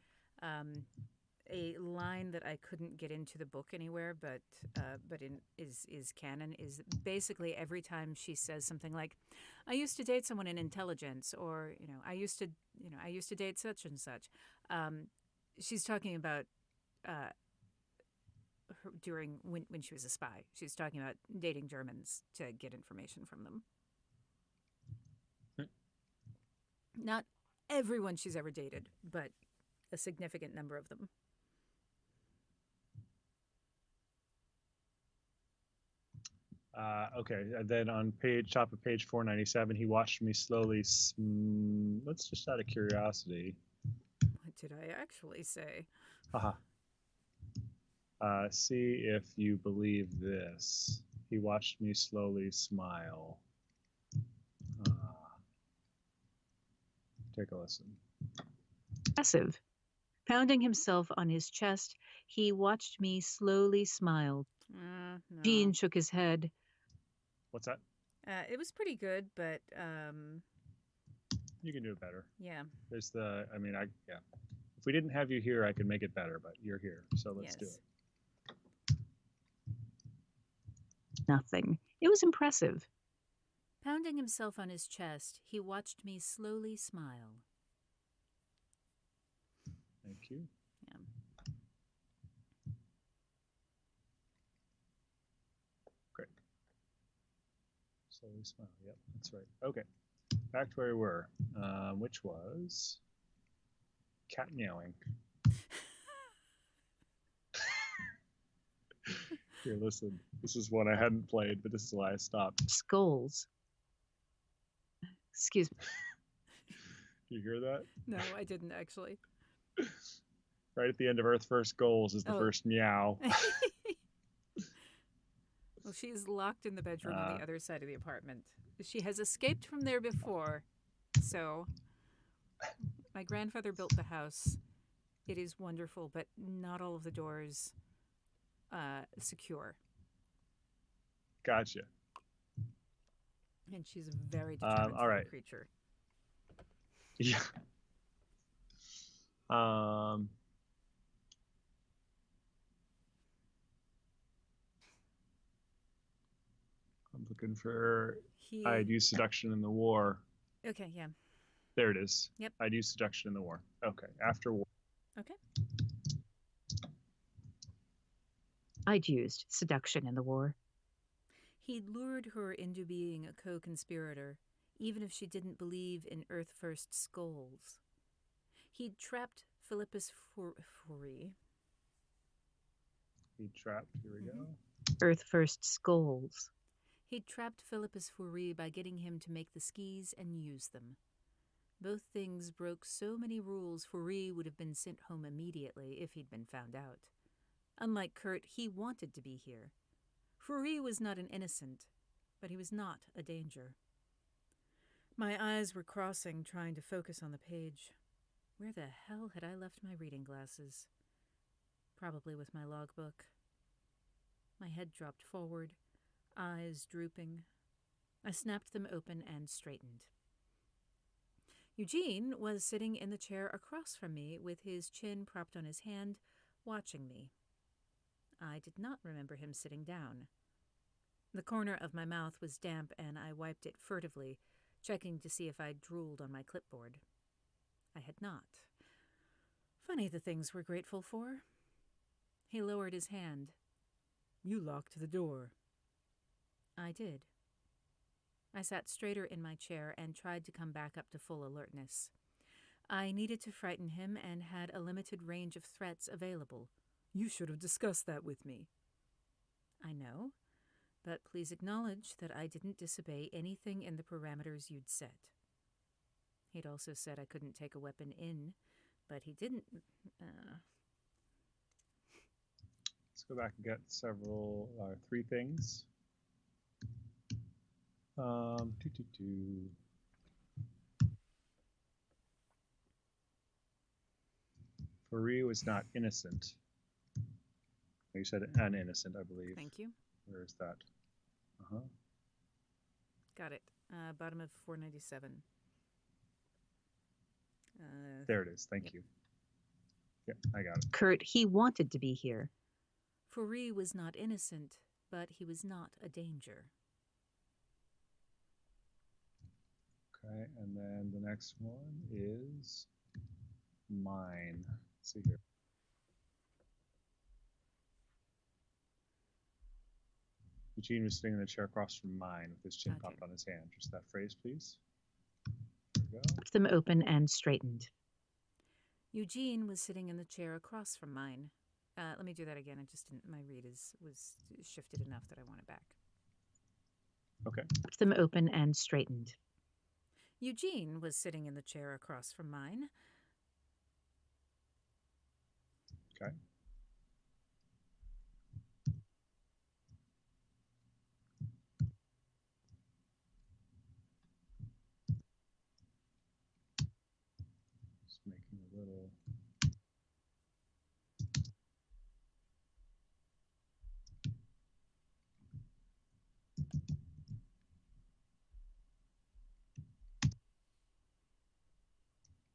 a line that I couldn't get into the book anywhere, but is canon. Is basically every time she says something like, "I used to date someone in intelligence," or I used to date such and such. She's talking about her during when she was a spy. She's talking about dating Germans to get information from them. Not everyone she's ever dated, but a significant number of them. Okay, and then on top of page 497, he watched me slowly. Let's just out of curiosity. What did I actually say? Haha. See if you believe this. He watched me slowly smile. Take a listen. Impressive. Pounding himself on his chest, he watched me slowly smile. No. Jean shook his head. What's that? It was pretty good, but You can do it better. yeah. There's the. I mean, yeah. If we didn't have you here, I could make it better, but you're here, so let's do Yes. it. Nothing. It was impressive. Pounding himself on his chest, he watched me slowly smile. Thank you. Yeah. Great. Slowly smile. Yep, that's right. Okay. Back to where we were, which was cat meowing. Here, listen. This is one I hadn't played, but this is why I stopped. Skulls. Excuse me. Do you hear that? No, I didn't actually. Right at the end of Earth First Goals is the Oh. first meow. Well, she's locked in the bedroom on the other side of the apartment. She has escaped from there before. So, my grandfather built the house. It is wonderful, but not all of the doors secure. Gotcha. And she's a very determined all right. creature. Yeah. I'm looking for. I'd use seduction in the war. Okay, yeah. There it is. Yep. I'd use seduction in the war. Okay. After war. Okay. I'd used seduction in the war. He'd lured her into being a co-conspirator, even if she didn't believe in Earth First's goals. He'd trapped Philippus Fourie. He trapped. Here we go. Earth First's goals. He'd trapped Philippus Fourie by getting him to make the skis and use them. Both things broke so many rules Fourie would have been sent home immediately if he'd been found out. Unlike Kurt, he wanted to be here. Fourie was not an innocent, but he was not a danger. My eyes were crossing, trying to focus on the page. Where the hell had I left my reading glasses? Probably with my logbook. My head dropped forward, eyes drooping. I snapped them open and straightened. Eugene was sitting in the chair across from me with his chin propped on his hand, watching me. I did not remember him sitting down. The corner of my mouth was damp and I wiped it furtively, checking to see if I'd drooled on my clipboard. I had not. Funny the things we're grateful for. He lowered his hand. You locked the door. I did. I sat straighter in my chair and tried to come back up to full alertness. I needed to frighten him and had a limited range of threats available. You should have discussed that with me. I know, but please acknowledge that I didn't disobey anything in the parameters you'd set. He'd also said I couldn't take a weapon in, but he didn't. Let's go back and get three things. Fourie was not innocent. You said uninnocent, I believe. Thank you. Where is that? Got it. Bottom of 497. There it is. Thank you. Yeah, I got it. Kurt, he wanted to be here. Furi was not innocent, but he was not a danger. Okay, and then the next one is mine. Let's see here. Eugene was sitting in the chair across from mine with his chin Okay. popped on his hand. Just that phrase, please. There we go. Kept them open and straightened. Eugene was sitting in the chair across from mine. Let me do that again. I just didn't. My read was shifted enough that I want it back. Okay. Kept them open and straightened. Eugene was sitting in the chair across from mine. Okay. Just making a little.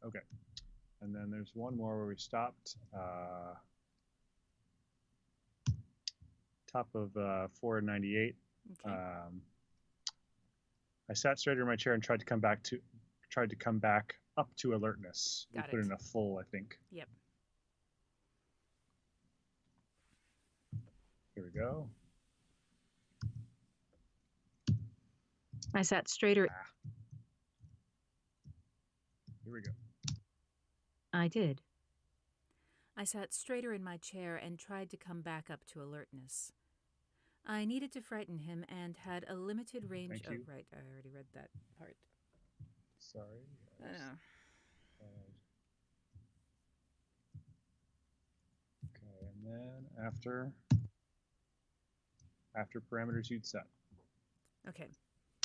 Okay. And then there's one more where we stopped. Top of 498. Okay. I sat straighter in my chair and tried to come back up to alertness. Got we put it. in a full, I think. Yep. Here we go. I sat straighter. Here we go. I did. I sat straighter in my chair and tried to come back up to alertness. I needed to frighten him and had a limited range. Thank you. Oh, right. I already read that part. Sorry. I know. Okay, and then after parameters you'd set. Okay.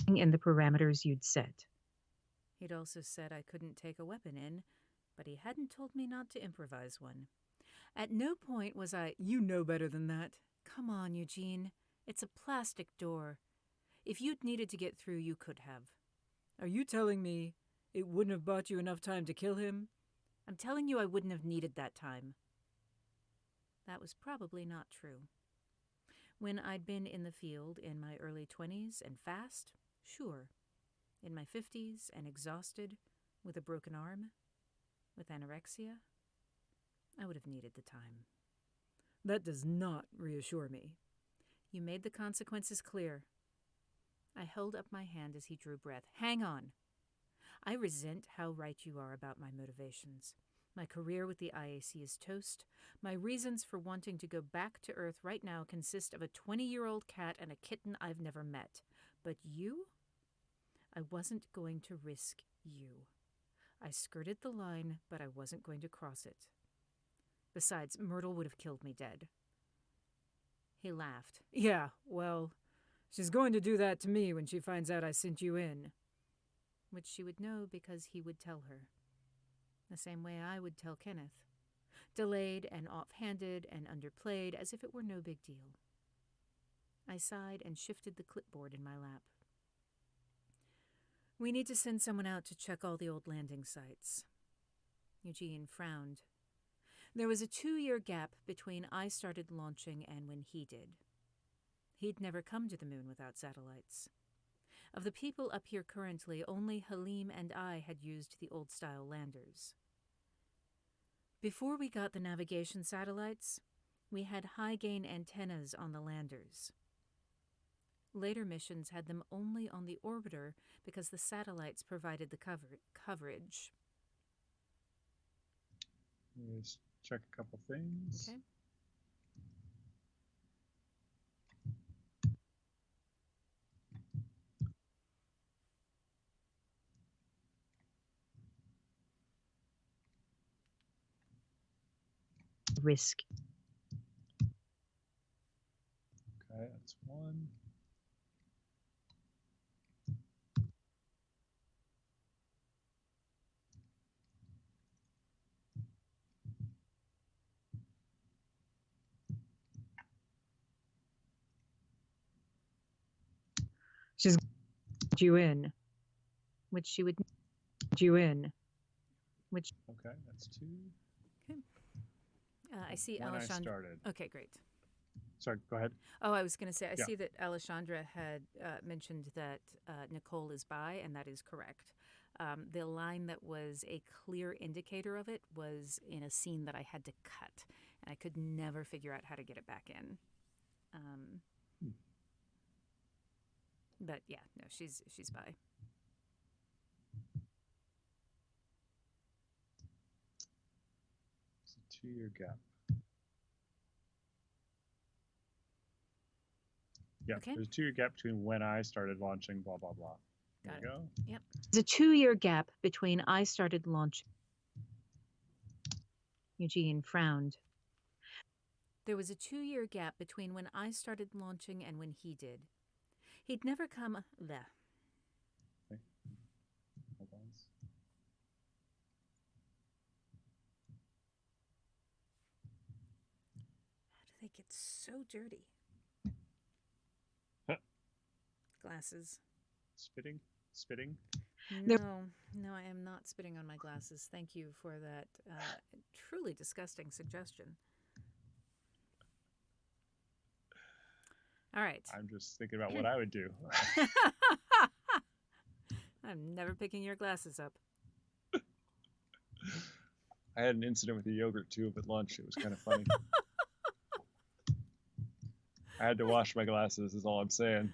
In the parameters you'd set. He'd also said I couldn't take a weapon in, but he hadn't told me not to improvise one. At no point was I, you know better than that. Come on, Eugene. It's a plastic door. If you'd needed to get through, you could have. Are you telling me it wouldn't have bought you enough time to kill him? I'm telling you I wouldn't have needed that time. That was probably not true. When I'd been in the field in my early 20s and fast, sure. In my 50s and exhausted, with a broken arm, with anorexia, I would have needed the time. That does not reassure me. You made the consequences clear. I held up my hand as he drew breath. Hang on. I resent how right you are about my motivations. My career with the IAC is toast. My reasons for wanting to go back to Earth right now consist of a 20-year-old cat and a kitten I've never met. But you? I wasn't going to risk you. I skirted the line, but I wasn't going to cross it. Besides, Myrtle would have killed me dead. He laughed. Yeah, well, she's going to do that to me when she finds out I sent you in. Which she would know because he would tell her. The same way I would tell Kenneth. Delayed and off-handed and underplayed as if it were no big deal. I sighed and shifted the clipboard in my lap. We need to send someone out to check all the old landing sites. Eugene frowned. There was a 2-year gap between I started launching and when he did. He'd never come to the moon without satellites. Of the people up here currently, only Halim and I had used the old-style landers. Before we got the navigation satellites, we had high-gain antennas on the landers. Later missions had them only on the orbiter because the satellites provided the coverage. Let's check a couple things. Okay. Risk. Okay, that's one. She's you in. Which she would you in. Which Okay, that's two. Okay. I see when I Alessandra. started. Okay, great. Sorry, go ahead. Oh, I was going to say, I Yeah. see that Alessandra had mentioned that Nicole is bi, and that is correct. The line that was a clear indicator of it was in a scene that I had to cut, and I could never figure out how to get it back in. But yeah, no, she's bi. It's a 2-year gap. Yeah, Okay. there's a 2-year gap between when I started launching, blah, blah, blah. There Got we it. go. Yep. There's a 2-year gap between I started launch. Eugene frowned. There was a 2-year gap between when I started launching and when he did. He'd never come. Bleh. Okay. Hold on. How do they get so dirty? Glasses. Spitting? No, I am not spitting on my glasses. Thank you for that truly disgusting suggestion. All right. I'm just thinking about what I would do. I'm never picking your glasses up. I had an incident with a yogurt tube at lunch. It was kind of funny. I had to wash my glasses, is all I'm saying.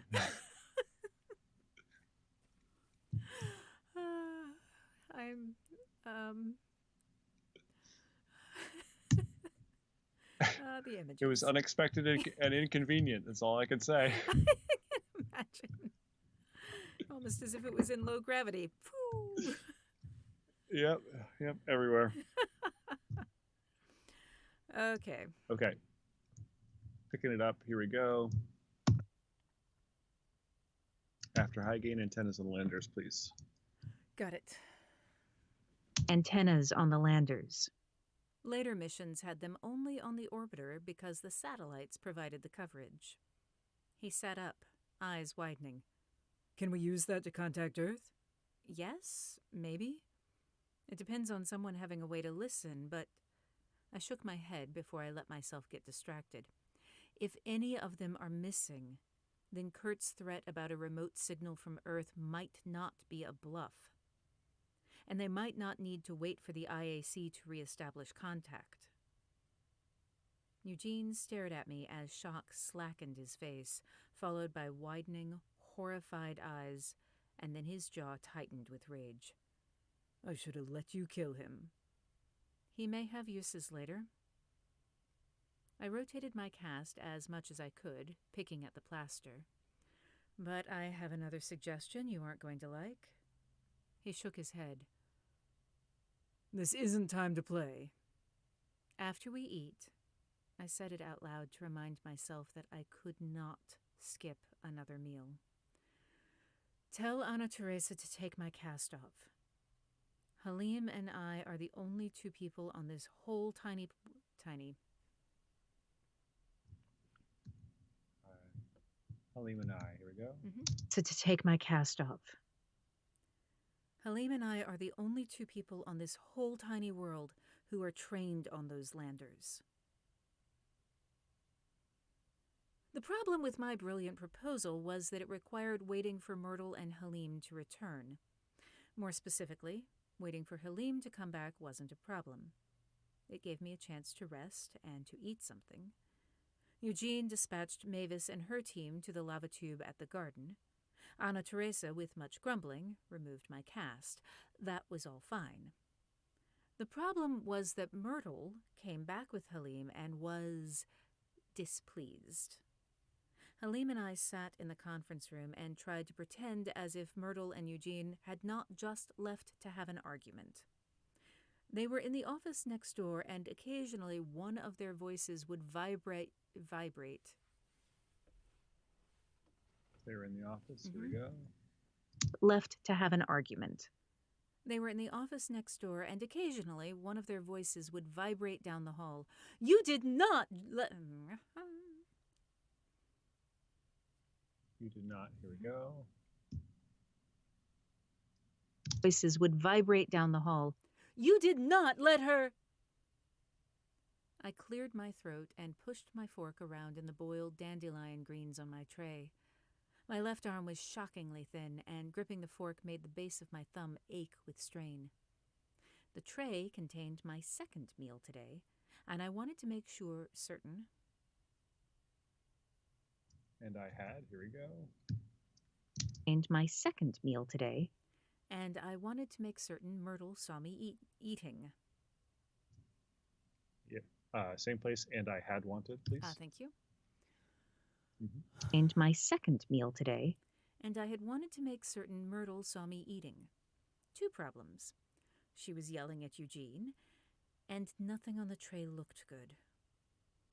The images. It was unexpected and inconvenient. That's all I can say. I can imagine. Almost as if it was in low gravity. Phew. Yep, everywhere. Okay. Okay. Picking it up. Here we go. After high gain antennas on the landers, please. Got it. Antennas on the landers. Later missions had them only on the orbiter because the satellites provided the coverage. He sat up, eyes widening. Can we use that to contact Earth? Yes, maybe. It depends on someone having a way to listen, but I shook my head before I let myself get distracted. If any of them are missing, then Kurt's threat about a remote signal from Earth might not be a bluff. And they might not need to wait for the IAC to reestablish contact. Eugene stared at me as shock slackened his face, followed by widening, horrified eyes, and then his jaw tightened with rage. I should have let you kill him. He may have uses later. I rotated my cast as much as I could, picking at the plaster. But I have another suggestion you aren't going to like. He shook his head. This isn't time to play. After we eat, I said it out loud to remind myself that I could not skip another meal. Tell Ana Teresa to take my cast off. Halim and I are the only 2 people on this whole tiny. Halim and I. Here we go. So to take my cast off. Halim and I are the only 2 people on this whole tiny world who are trained on those landers. The problem with my brilliant proposal was that it required waiting for Myrtle and Halim to return. More specifically, waiting for Halim to come back wasn't a problem. It gave me a chance to rest and to eat something. Eugene dispatched Mavis and her team to the lava tube at the garden. Ana Teresa, with much grumbling, removed my cast. That was all fine. The problem was that Myrtle came back with Halim and was displeased. Halim and I sat in the conference room and tried to pretend as if Myrtle and Eugene had not just left to have an argument. They were in the office next door, and occasionally one of their voices would vibrate. They were in the office. Here we go. Left to have an argument. They were in the office next door, and occasionally one of their voices would vibrate down the hall. You did not let... You did not. Here we go. Voices would vibrate down the hall. You did not let her... I cleared my throat and pushed my fork around in the boiled dandelion greens on my tray. My left arm was shockingly thin, and gripping the fork made the base of my thumb ache with strain. The tray contained my second meal today, and I wanted to make certain. And I had, here we go. And my second meal today. And I wanted to make certain Myrtle saw me eating. Same place, and I had wanted, please. Thank you. And my second meal today. And I had wanted to make certain Myrtle saw me eating. 2 problems. She was yelling at Eugene, and nothing on the tray looked good.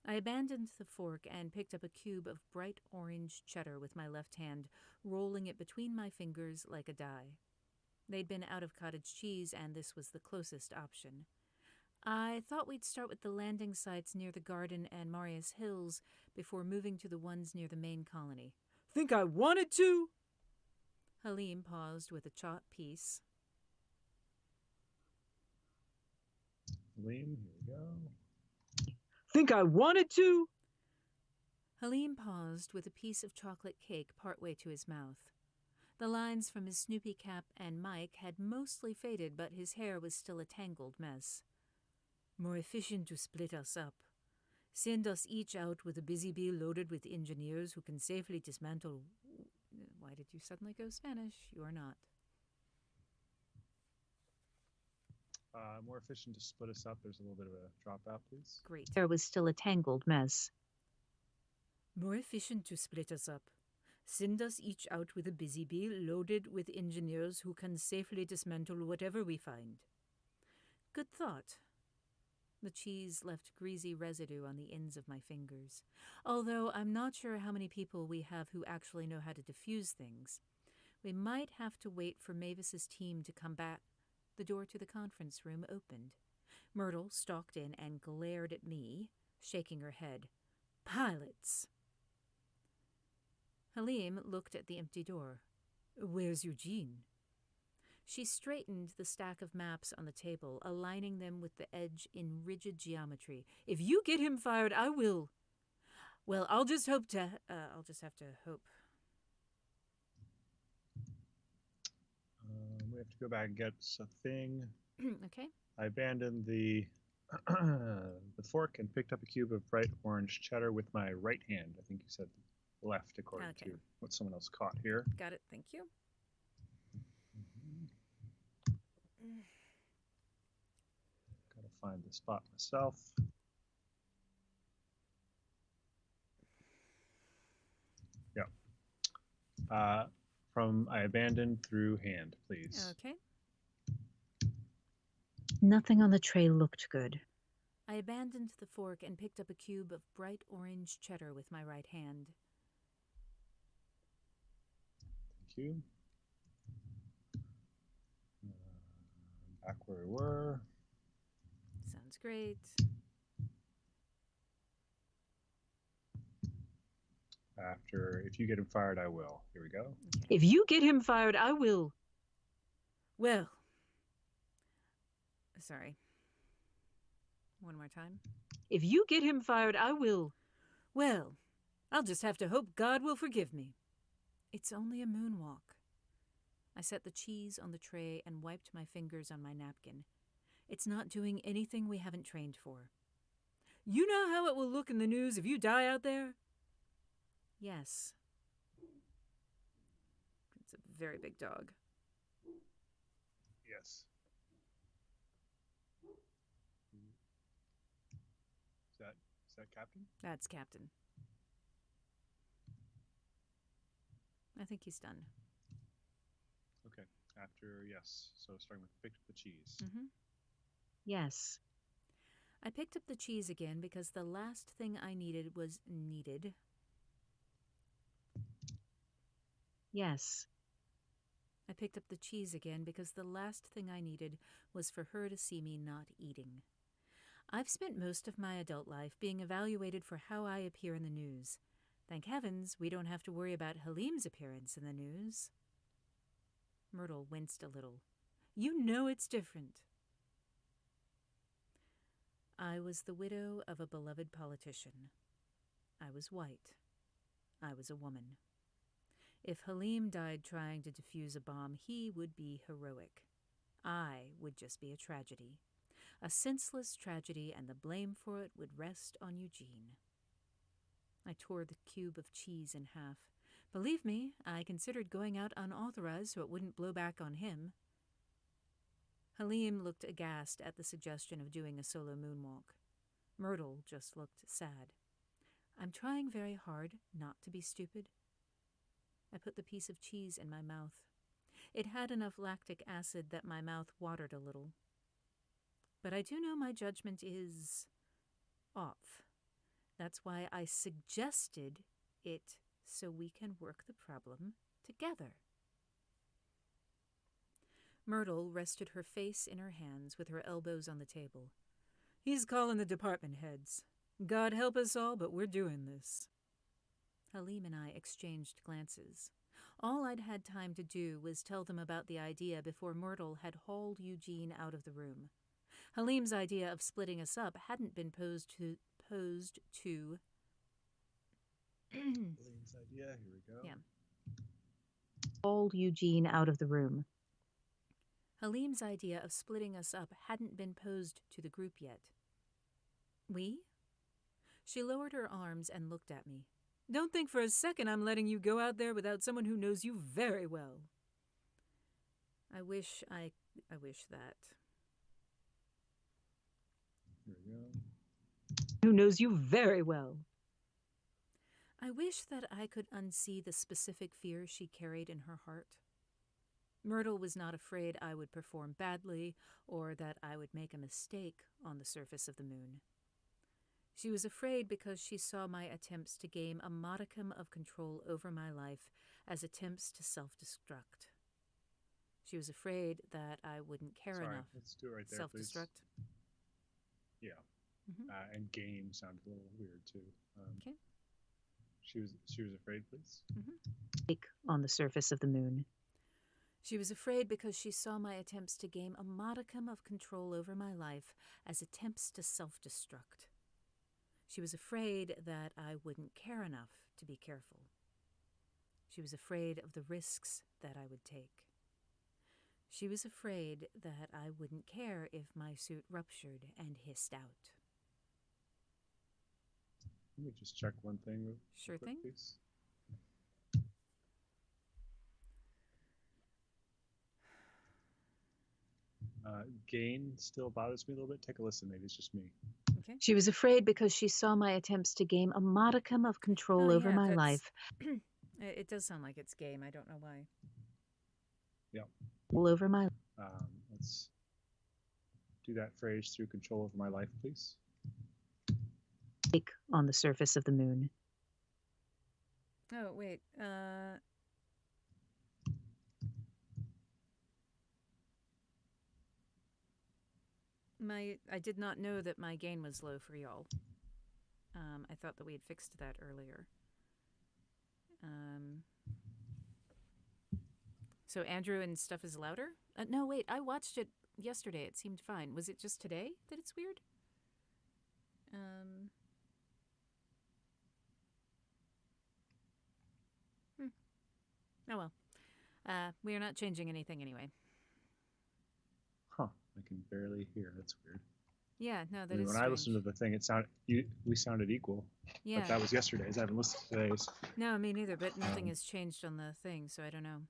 I abandoned the fork and picked up a cube of bright orange cheddar with my left hand, rolling it between my fingers like a die. They'd been out of cottage cheese, and this was the closest option. I thought we'd start with the landing sites near the garden and Marius Hills before moving to the ones near the main colony. Think I wanted to? Halim paused with a chopped piece. Halim, here we go. Think I wanted to? Halim paused with a piece of chocolate cake partway to his mouth. The lines from his Snoopy cap and mic had mostly faded, but his hair was still a tangled mess. More efficient to split us up. Send us each out with a busy bee loaded with engineers who can safely dismantle... Why did you suddenly go Spanish? You are not. More efficient to split us up. There's a little bit of a dropout, please. Great. There was still a tangled mess. More efficient to split us up. Send us each out with a busy bee loaded with engineers who can safely dismantle whatever we find. Good thought. The cheese left greasy residue on the ends of my fingers, although I'm not sure how many people we have who actually know how to diffuse things. We might have to wait for Mavis's team to come back. The door to the conference room opened. Myrtle stalked in and glared at me, shaking her head. Pilots! Halim looked at the empty door. Where's Eugene? She straightened the stack of maps on the table, aligning them with the edge in rigid geometry. If you get him fired, I will. Well, I'll just have to hope. We have to go back and get a thing. Okay. I abandoned the the fork and picked up a cube of bright orange cheddar with my right hand. I think you said left, according Okay. to what someone else caught here. Got it. Thank you. Gotta find the spot myself. Yeah. From I abandoned through hand, please. Okay. Nothing on the tray looked good. I abandoned the fork and picked up a cube of bright orange cheddar with my right hand. Thank you. Back where we were. Sounds great. After, if you get him fired, I will. Here we go. Okay. If you get him fired, I will. Well. Sorry. One more time. If you get him fired, I will. Well, I'll just have to hope God will forgive me. It's only a moonwalk. I set the cheese on the tray and wiped my fingers on my napkin. It's not doing anything we haven't trained for. You know how it will look in the news if you die out there? Yes. It's a very big dog. Yes. Is that Captain? That's Captain. I think he's done. Okay. After, yes. So starting with picked up the cheese. Mm-hmm. Yes. I picked up the cheese again because the last thing I needed was needed. Yes. I picked up the cheese again because the last thing I needed was for her to see me not eating. I've spent most of my adult life being evaluated for how I appear in the news. Thank heavens we don't have to worry about Halim's appearance in the news. Myrtle winced a little. You know it's different. I was the widow of a beloved politician. I was white. I was a woman. If Halim died trying to defuse a bomb, he would be heroic. I would just be a tragedy. A senseless tragedy, and the blame for it would rest on Eugene. I tore the cube of cheese in half. Believe me, I considered going out unauthorized so it wouldn't blow back on him. Halim looked aghast at the suggestion of doing a solo moonwalk. Myrtle just looked sad. I'm trying very hard not to be stupid. I put the piece of cheese in my mouth. It had enough lactic acid that my mouth watered a little. But I do know my judgment is off. That's why I suggested it so we can work the problem together. Myrtle rested her face in her hands with her elbows on the table. He's calling the department heads. God help us all, but we're doing this. Halim and I exchanged glances. All I'd had time to do was tell them about the idea before Myrtle had hauled Eugene out of the room. Halim's idea of splitting us up hadn't been posed to Halim's idea, here we go. Yeah. Hauled Eugene out of the room. Halim's idea of splitting us up hadn't been posed to the group yet. We? She lowered her arms and looked at me. Don't think for a second I'm letting you go out there without someone who knows you very well. I wish that. Here we go. Who knows you very well. I wish that I could unsee the specific fear she carried in her heart. Myrtle was not afraid I would perform badly or that I would make a mistake on the surface of the moon. She was afraid because she saw my attempts to gain a modicum of control over my life as attempts to self-destruct. She was afraid that I wouldn't care enough. Let's do it right there, Self-destruct? please. Yeah. And game sounded a little weird too. Okay. She was afraid, please. On the surface of the moon. She was afraid because she saw my attempts to gain a modicum of control over my life as attempts to self-destruct. She was afraid that I wouldn't care enough to be careful. She was afraid of the risks that I would take. She was afraid that I wouldn't care if my suit ruptured and hissed out. Let me just check one thing. Sure quick, thing. Please. Gain still bothers me a little bit. Take a listen. Maybe it's just me. Okay. She was afraid because she saw my attempts to gain a modicum of control over my life. It does sound like it's game. I don't know why. Yeah. All over my. Let's do that phrase through control over my life, please. On the surface of the moon. Oh, wait. I did not know that my gain was low for y'all. I thought that we had fixed that earlier. So Andrew and stuff is louder? No, wait, I watched it yesterday. It seemed fine. Was it just today that it's weird? Oh well. We are not changing anything anyway. Huh. I can barely hear. That's weird. Yeah, no, that I mean, is when strange. I listened to the thing, we sounded equal. Yeah. But that was yesterday's. I haven't listened to today's. No, me neither, but nothing has changed on the thing, so I don't know.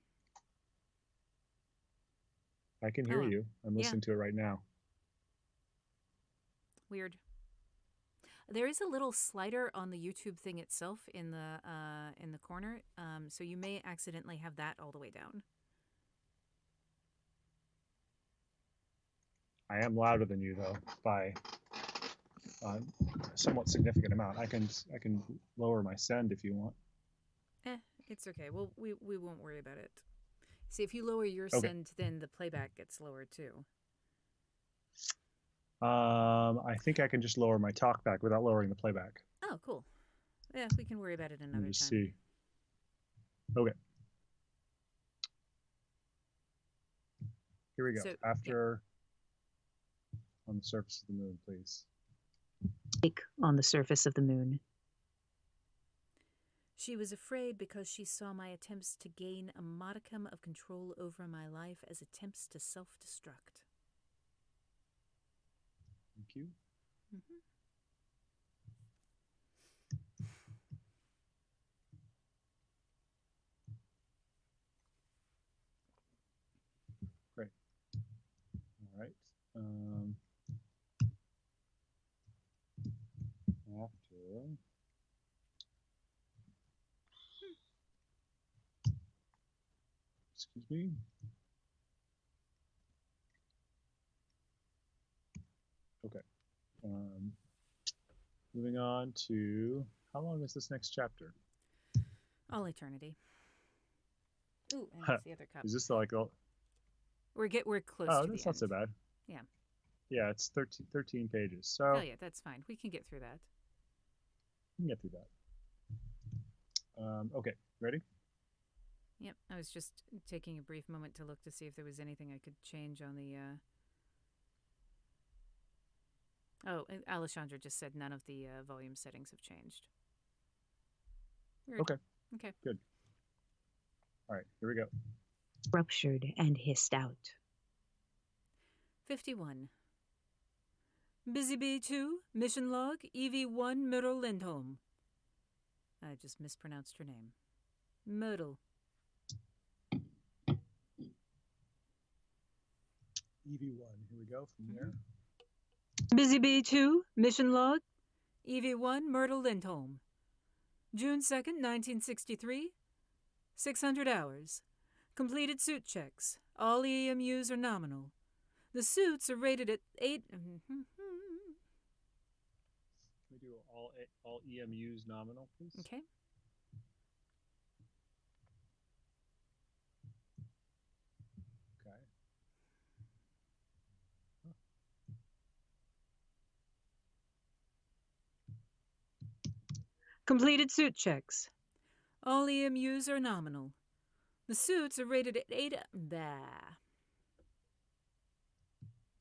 I can hear Oh, you. I'm yeah. listening to it right now. Weird. There is a little slider on the YouTube thing itself in the corner, so you may accidentally have that all the way down. I am louder than you though by a somewhat significant amount. I can lower my send if you want. It's okay. We won't worry about it. See, if you lower your Okay. send, then the playback gets lower too. I think I can just lower my talkback without lowering the playback. Oh, cool. Yeah, we can worry about it Let another me just time. see. Okay. Here we go. So, After on the surface of the moon, please. on the surface of the moon. She was afraid because she saw my attempts to gain a modicum of control over my life as attempts to self-destruct. Thank you. Mm-hmm. Great. All right. After. Excuse me. Okay. Moving on to, how long is this next chapter? All eternity. Ooh, and that's the other cup. Is this like We're close oh, to the that's not end. so bad. Yeah. Yeah, it's 13 pages. So Oh yeah, that's fine. We can get through that. we can get through that. Okay, ready? Yep. I was just taking a brief moment to look to see if there was anything I could change on the. Oh, Alessandra just said none of the volume settings have changed. Weird. Okay. Okay. Good. All right, here we go. Ruptured and hissed out. 51. Busy Bee 2, mission log, EV1 Myrtle Lindholm. I just mispronounced her name. Myrtle. EV1, here we go from there. Busy Bee 2, mission log, EV1 Myrtle Lindholm. June 2nd, 1963. 600 hours. Completed suit checks. All EMUs are nominal. The suits are rated at 8. Can we do all EMUs nominal, please? Okay. Okay. Completed suit checks. All EMUs are nominal. The suits are rated at 8. Bah.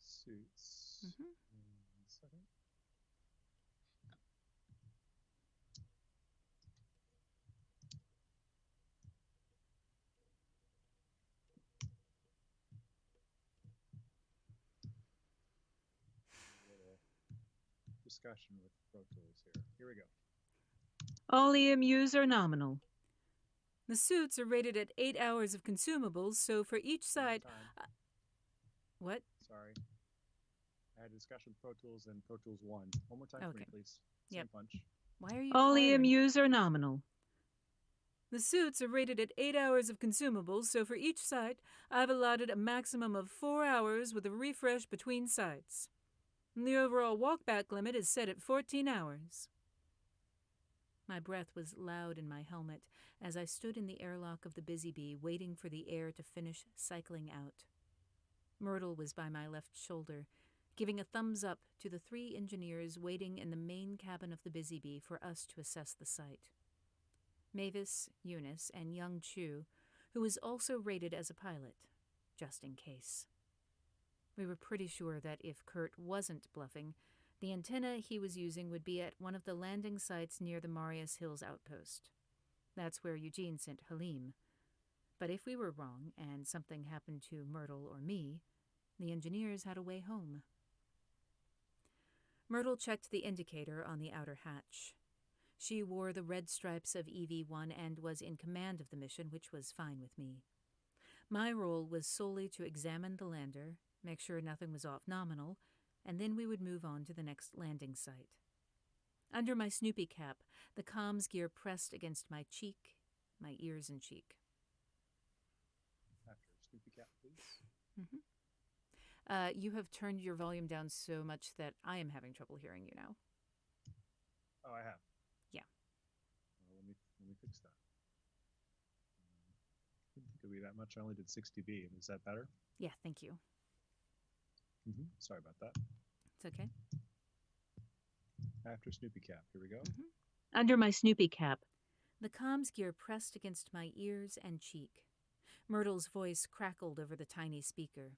Suits. Mm-hmm. 1 second. A little discussion with Pro Tools here. Here we go. All EMUs are nominal. The suits are rated at 8 hours of consumables, so for each side. What? Sorry. I had a discussion with Pro Tools and Pro Tools 1. One more time for me, Okay. please. Yep. Same punch. Why are you All quieter? EMUs are nominal. The suits are rated at 8 hours of consumables, so for each site, I've allotted a maximum of 4 hours with a refresh between sites. And the overall walkback limit is set at 14 hours. My breath was loud in my helmet as I stood in the airlock of the Busy Bee waiting for the air to finish cycling out. Myrtle was by my left shoulder, giving a thumbs up to the 3 engineers waiting in the main cabin of the Busy Bee for us to assess the site. Mavis, Eunice, and young Chu, who was also rated as a pilot, just in case. We were pretty sure that if Kurt wasn't bluffing, the antenna he was using would be at one of the landing sites near the Marius Hills outpost. That's where Eugene sent Halim. But if we were wrong and something happened to Myrtle or me, the engineers had a way home. Myrtle checked the indicator on the outer hatch. She wore the red stripes of EV1 and was in command of the mission, which was fine with me. My role was solely to examine the lander, make sure nothing was off nominal, and then we would move on to the next landing site. Under my Snoopy cap, the comms gear pressed against my cheek, my ears and cheek. After Snoopy Cat, please. Mm-hmm. You have turned your volume down so much that I am having trouble hearing you now. Oh, I have. Yeah. Well, let me fix that. Didn't think it would be that much. I only did 60B. Is that better? Yeah, thank you. Sorry about that. It's okay. After Snoopy Cap, here we go. Under my Snoopy cap. The comms gear pressed against my ears and cheek. Myrtle's voice crackled over the tiny speaker.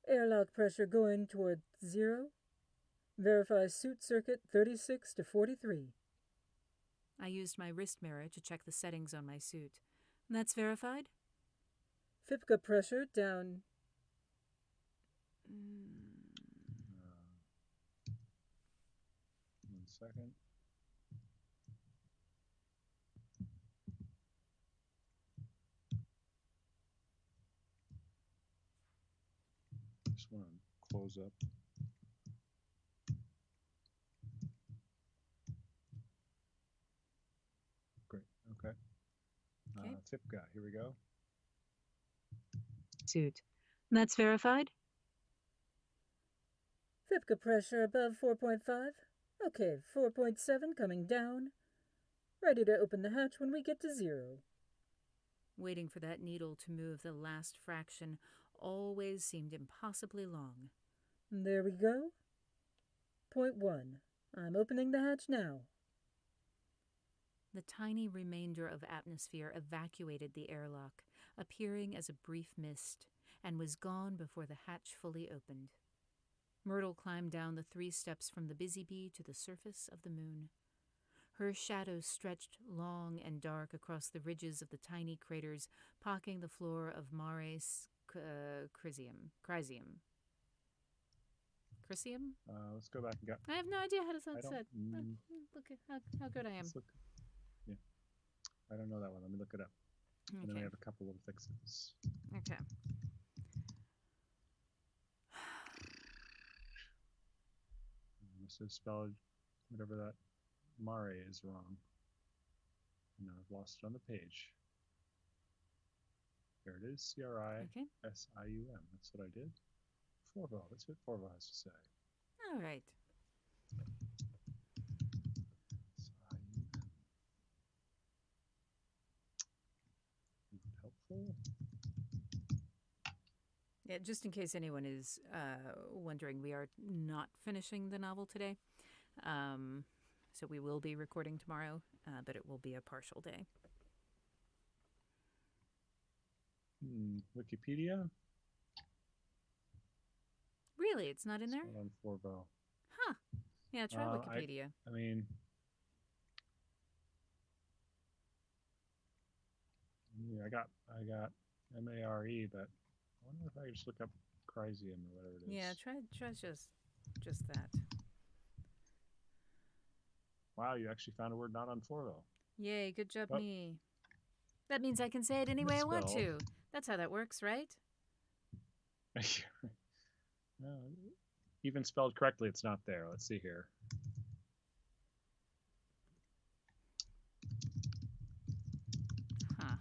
Airlock pressure going toward 0. Verify suit circuit 36 to 43. I used my wrist mirror to check the settings on my suit. That's verified? FIPCA pressure down. One second. Just want to close up. Great. Okay. Okay. FIPCA. Here we go. Suit. That's verified? FIPCA pressure above 4.5. Okay, 4.7 coming down. Ready to open the hatch when we get to 0. Waiting for that needle to move the last fraction always seemed impossibly long. There we go. Point 1. I'm opening the hatch now. The tiny remainder of atmosphere evacuated the airlock, appearing as a brief mist, and was gone before the hatch fully opened. Myrtle climbed down the 3 steps from the busy bee to the surface of the moon. Her shadow stretched long and dark across the ridges of the tiny craters, pocking the floor of Mare Crisium. Crisium? Let's go back and go. I have no idea how to I say don't. it. Look at how good I am. Let's look. Yeah. I don't know that one. Let me look it up. And then I Okay. have a couple little fixes. Okay. Must have spelled whatever that Mare is wrong. No, I've lost it on the page. There it is. Okay. CRISIUM. That's what I did. Forvo. That's what Forvo has to say. All right. SIUM. Is it helpful? Yeah, just in case anyone is wondering, we are not finishing the novel today. So we will be recording tomorrow, but it will be a partial day. Wikipedia? Really? It's not in there? It's not on Forvo. Huh. Yeah, try Wikipedia. I mean, yeah, I got MARE, but I wonder if I could just look up Crisium or whatever it is. Yeah, try just that. Wow, you actually found a word not on Forvo. Yay, good job, Oh. me. That means I can say it any way I want to. Misspelled. That's how that works, right? No, even spelled correctly, it's not there. Let's see here. Huh.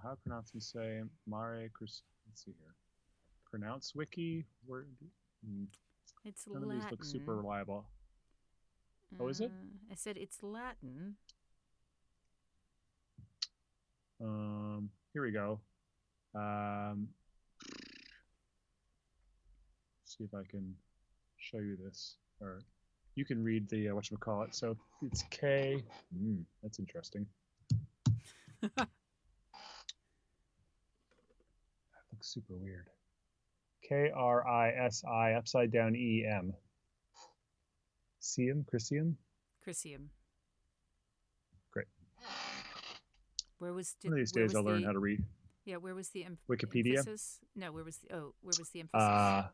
How to pronounce and say Mare Cris? Let's see here. Pronounce wiki word. It's None Latin. of these look super reliable. Oh, is it? I said it's Latin. Here we go. See if I can show you this, or you can read the whatchamacallit. So it's K. That's interesting. That looks super weird. KRISI upside down EM. Crisium? Crisium. Great. Where was One of these days I'll learn how to read. Yeah, where was the Wikipedia? emphasis? No, where was the emphasis?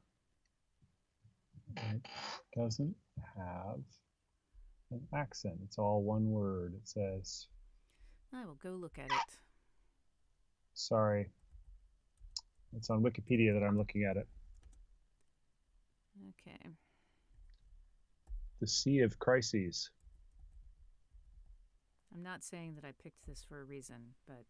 It doesn't have an accent. It's all one word. It says, I will go look at it. sorry. It's on Wikipedia that I'm looking at it. Okay. The Sea of Crises. I'm not saying that I picked this for a reason, but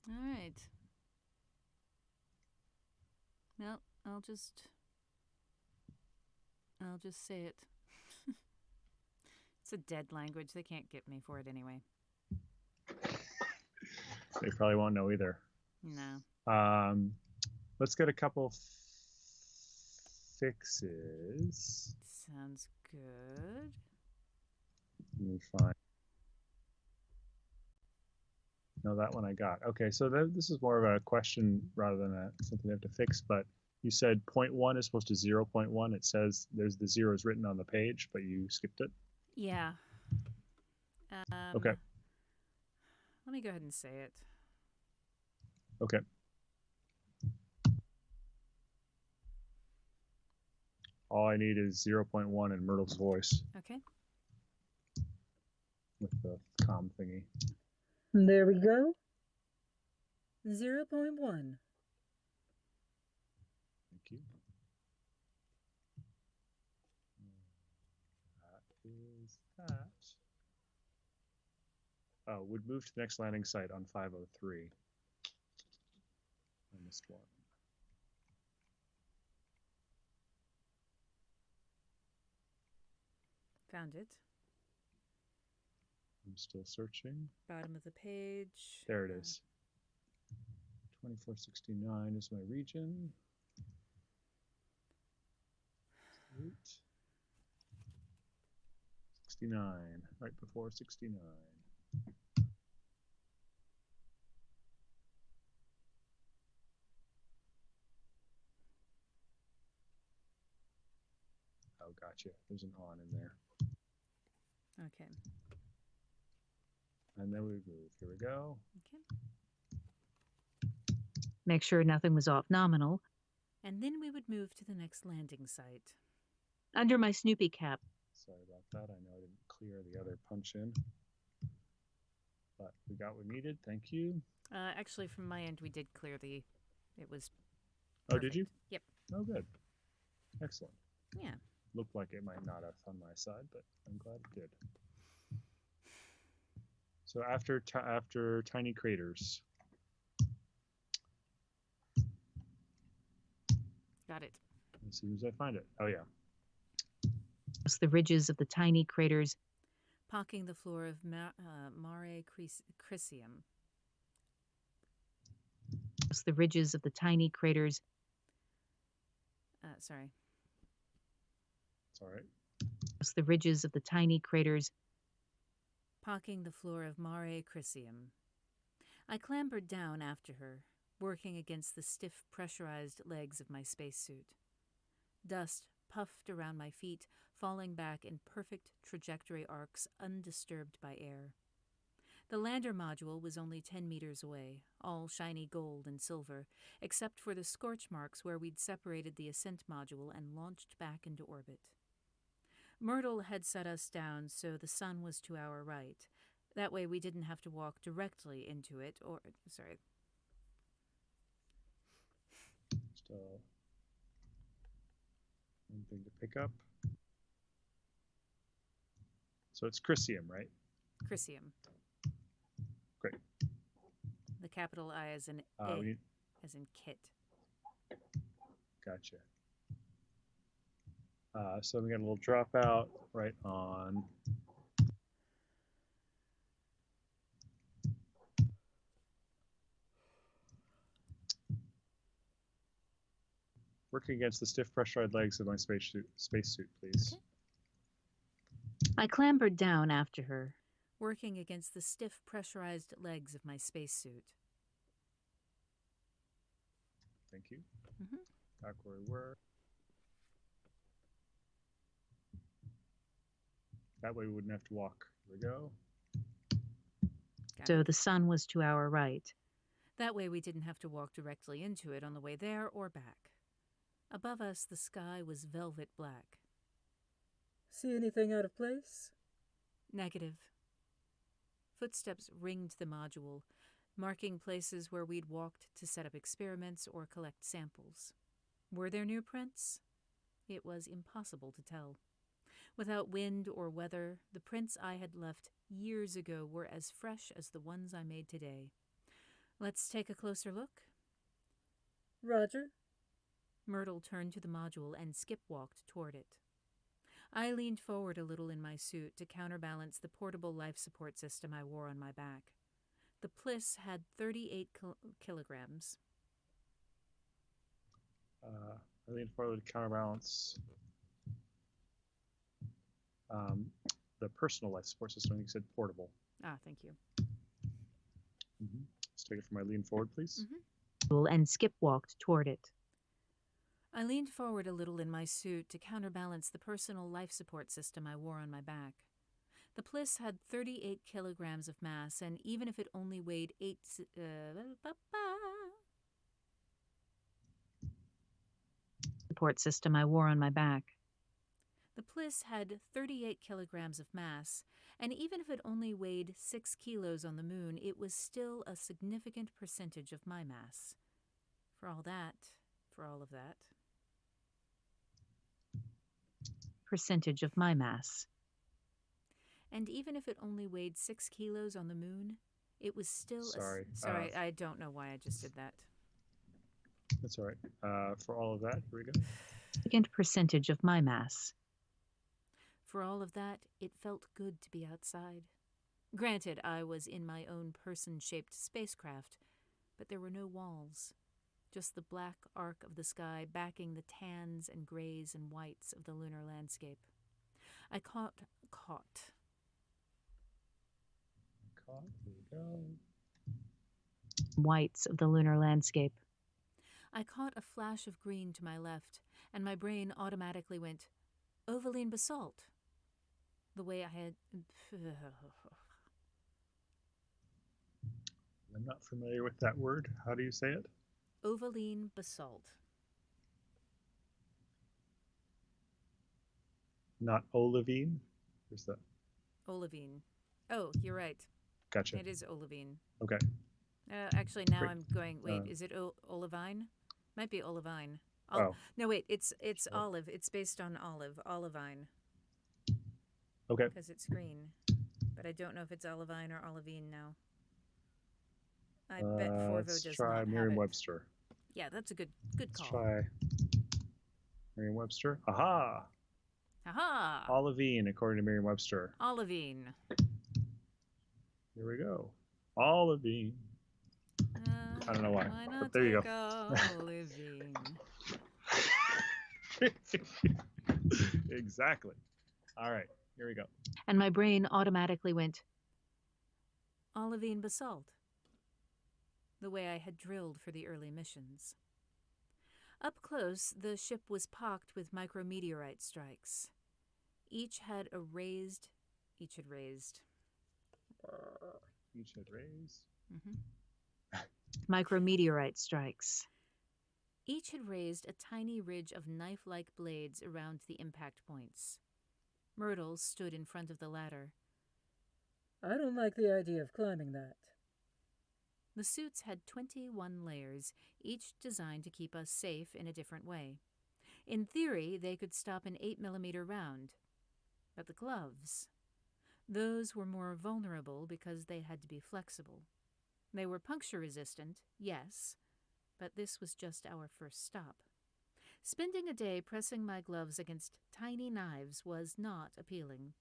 all right. Well, I'll just say it. It's a dead language. They can't get me for it anyway. They probably won't know either. No. Let's get a couple fixes. Sounds good. Let me find. No, that one I got. Okay, so this is more of a question rather than something you have to fix. But you said 0.1 is supposed to 0.1. It says there's the zeros written on the page, but you skipped it. Yeah. Okay. Let me go ahead and say it. Okay. All I need is 0.1 in Myrtle's voice Okay. with the comm thingy. There we go. 0.1. Thank you. That is that. Oh, would move to the next landing site on 503. I missed one. Found it. I'm still searching. Bottom of the page. There it is. 2469 is my region. 8. 69, right before 69. Oh, gotcha. There's an on in there. Okay. And then we move. Here we go. Okay. Make sure nothing was off nominal. And then we would move to the next landing site. Under my Snoopy cap. Sorry about that. I know I didn't clear the other punch in. But we got what we needed. Thank you. Actually, from my end, we did clear the... It was... Oh, did you? Yep. Oh, good. Excellent. Yeah. Looked like it might not have on my side, but I'm glad it did. So after tiny craters. Got it. As soon as I find it. Oh, yeah. The ridges of the tiny craters. Pocking the floor of Mare Crisium. The ridges of the tiny craters. Sorry. It's all right. The ridges of the tiny craters. Pocking the floor of Mare Crisium. I clambered down after her, working against the stiff, pressurized legs of my spacesuit. Dust puffed around my feet, falling back in perfect trajectory arcs undisturbed by air. The lander module was only 10 meters away, all shiny gold and silver, except for the scorch marks where we'd separated the ascent module and launched back into orbit. Myrtle had set us down so the sun was to our right. That way we didn't have to walk directly into it, sorry. Still one thing to pick up. So it's Crisium, right? Crisium. Great. The capital I as in as in kit. Gotcha. So we got a little dropout right on. Working against the stiff pressurized legs of my spacesuit, please. Okay. I clambered down after her. Working against the stiff pressurized legs of my spacesuit. Thank you. Mm-hmm. Back where we were. That way we wouldn't have to walk. Here we go. So the sun was to our right. That way we didn't have to walk directly into it on the way there or back. Above us, the sky was velvet black. See anything out of place? Negative. Footsteps ringed the module, marking places where we'd walked to set up experiments or collect samples. Were there new prints? It was impossible to tell. Without wind or weather, the prints I had left years ago were as fresh as the ones I made today. Let's take a closer look. Roger. Myrtle turned to the module and skip-walked toward it. I leaned forward a little in my suit to counterbalance the portable life support system I wore on my back. The Pliss had 38 kilograms. I leaned forward to counterbalance the personal life support system. I think you said portable. Ah, thank you. Let's take it from my lean forward, please. And Skip walked toward it. I leaned forward a little in my suit to counterbalance the personal life support system I wore on my back. The Pliss had 38 kilograms of mass, and even if it only weighed 8... Support system I wore on my back. The Pliss had 38 kilograms of mass, and even if it only weighed 6 kilos on the moon, it was still a significant percentage of my mass. For all of that. Percentage of my mass. And even if it only weighed 6 kilos on the moon, it was still Sorry. Sorry, I don't know why I just did that. That's all right. For all of that, here we go. Significant percentage of my mass. For all of that, it felt good to be outside. Granted, I was in my own person-shaped spacecraft, but there were no walls, just the black arc of the sky backing the tans and grays and whites of the lunar landscape. I caught. Here we go. Whites of the lunar landscape. I caught a flash of green to my left, and my brain automatically went, Ovaline basalt. The way I had... I'm not familiar with that word. How do you say it? Ovaline basalt. Not olivine? Where's that? Olivine. Oh, you're right. Gotcha. It is olivine. Okay. Actually, now Great. I'm going, wait, is it olivine? Might be olivine. Oh. No, wait, it's olive. It's based on olive. Olivine. Okay. Because it's green. But I don't know if it's olivine or olivine now. I bet Forvo Let's does try not have it. Merriam-Webster. Yeah, that's a good Let's call. try Merriam-Webster. Aha! Aha! Olivine, according to Merriam-Webster. Olivine. Here we go. Olivine. I don't know why, Why not but there you take go. olivine? Exactly. All right, here we go. And my brain automatically went, Olivine basalt. The way I had drilled for the early missions. Up close, the ship was pocked with micrometeorite strikes. Each had raised. Each had raised. micrometeorite strikes. Each had raised a tiny ridge of knife-like blades around the impact points. Myrtle stood in front of the ladder. I don't like the idea of climbing that. The suits had 21 layers, each designed to keep us safe in a different way. In theory, they could stop an 8mm round. But the gloves, those were more vulnerable because they had to be flexible. They were puncture-resistant, yes, but this was just our first stop. Spending a day pressing my gloves against tiny knives was not appealing.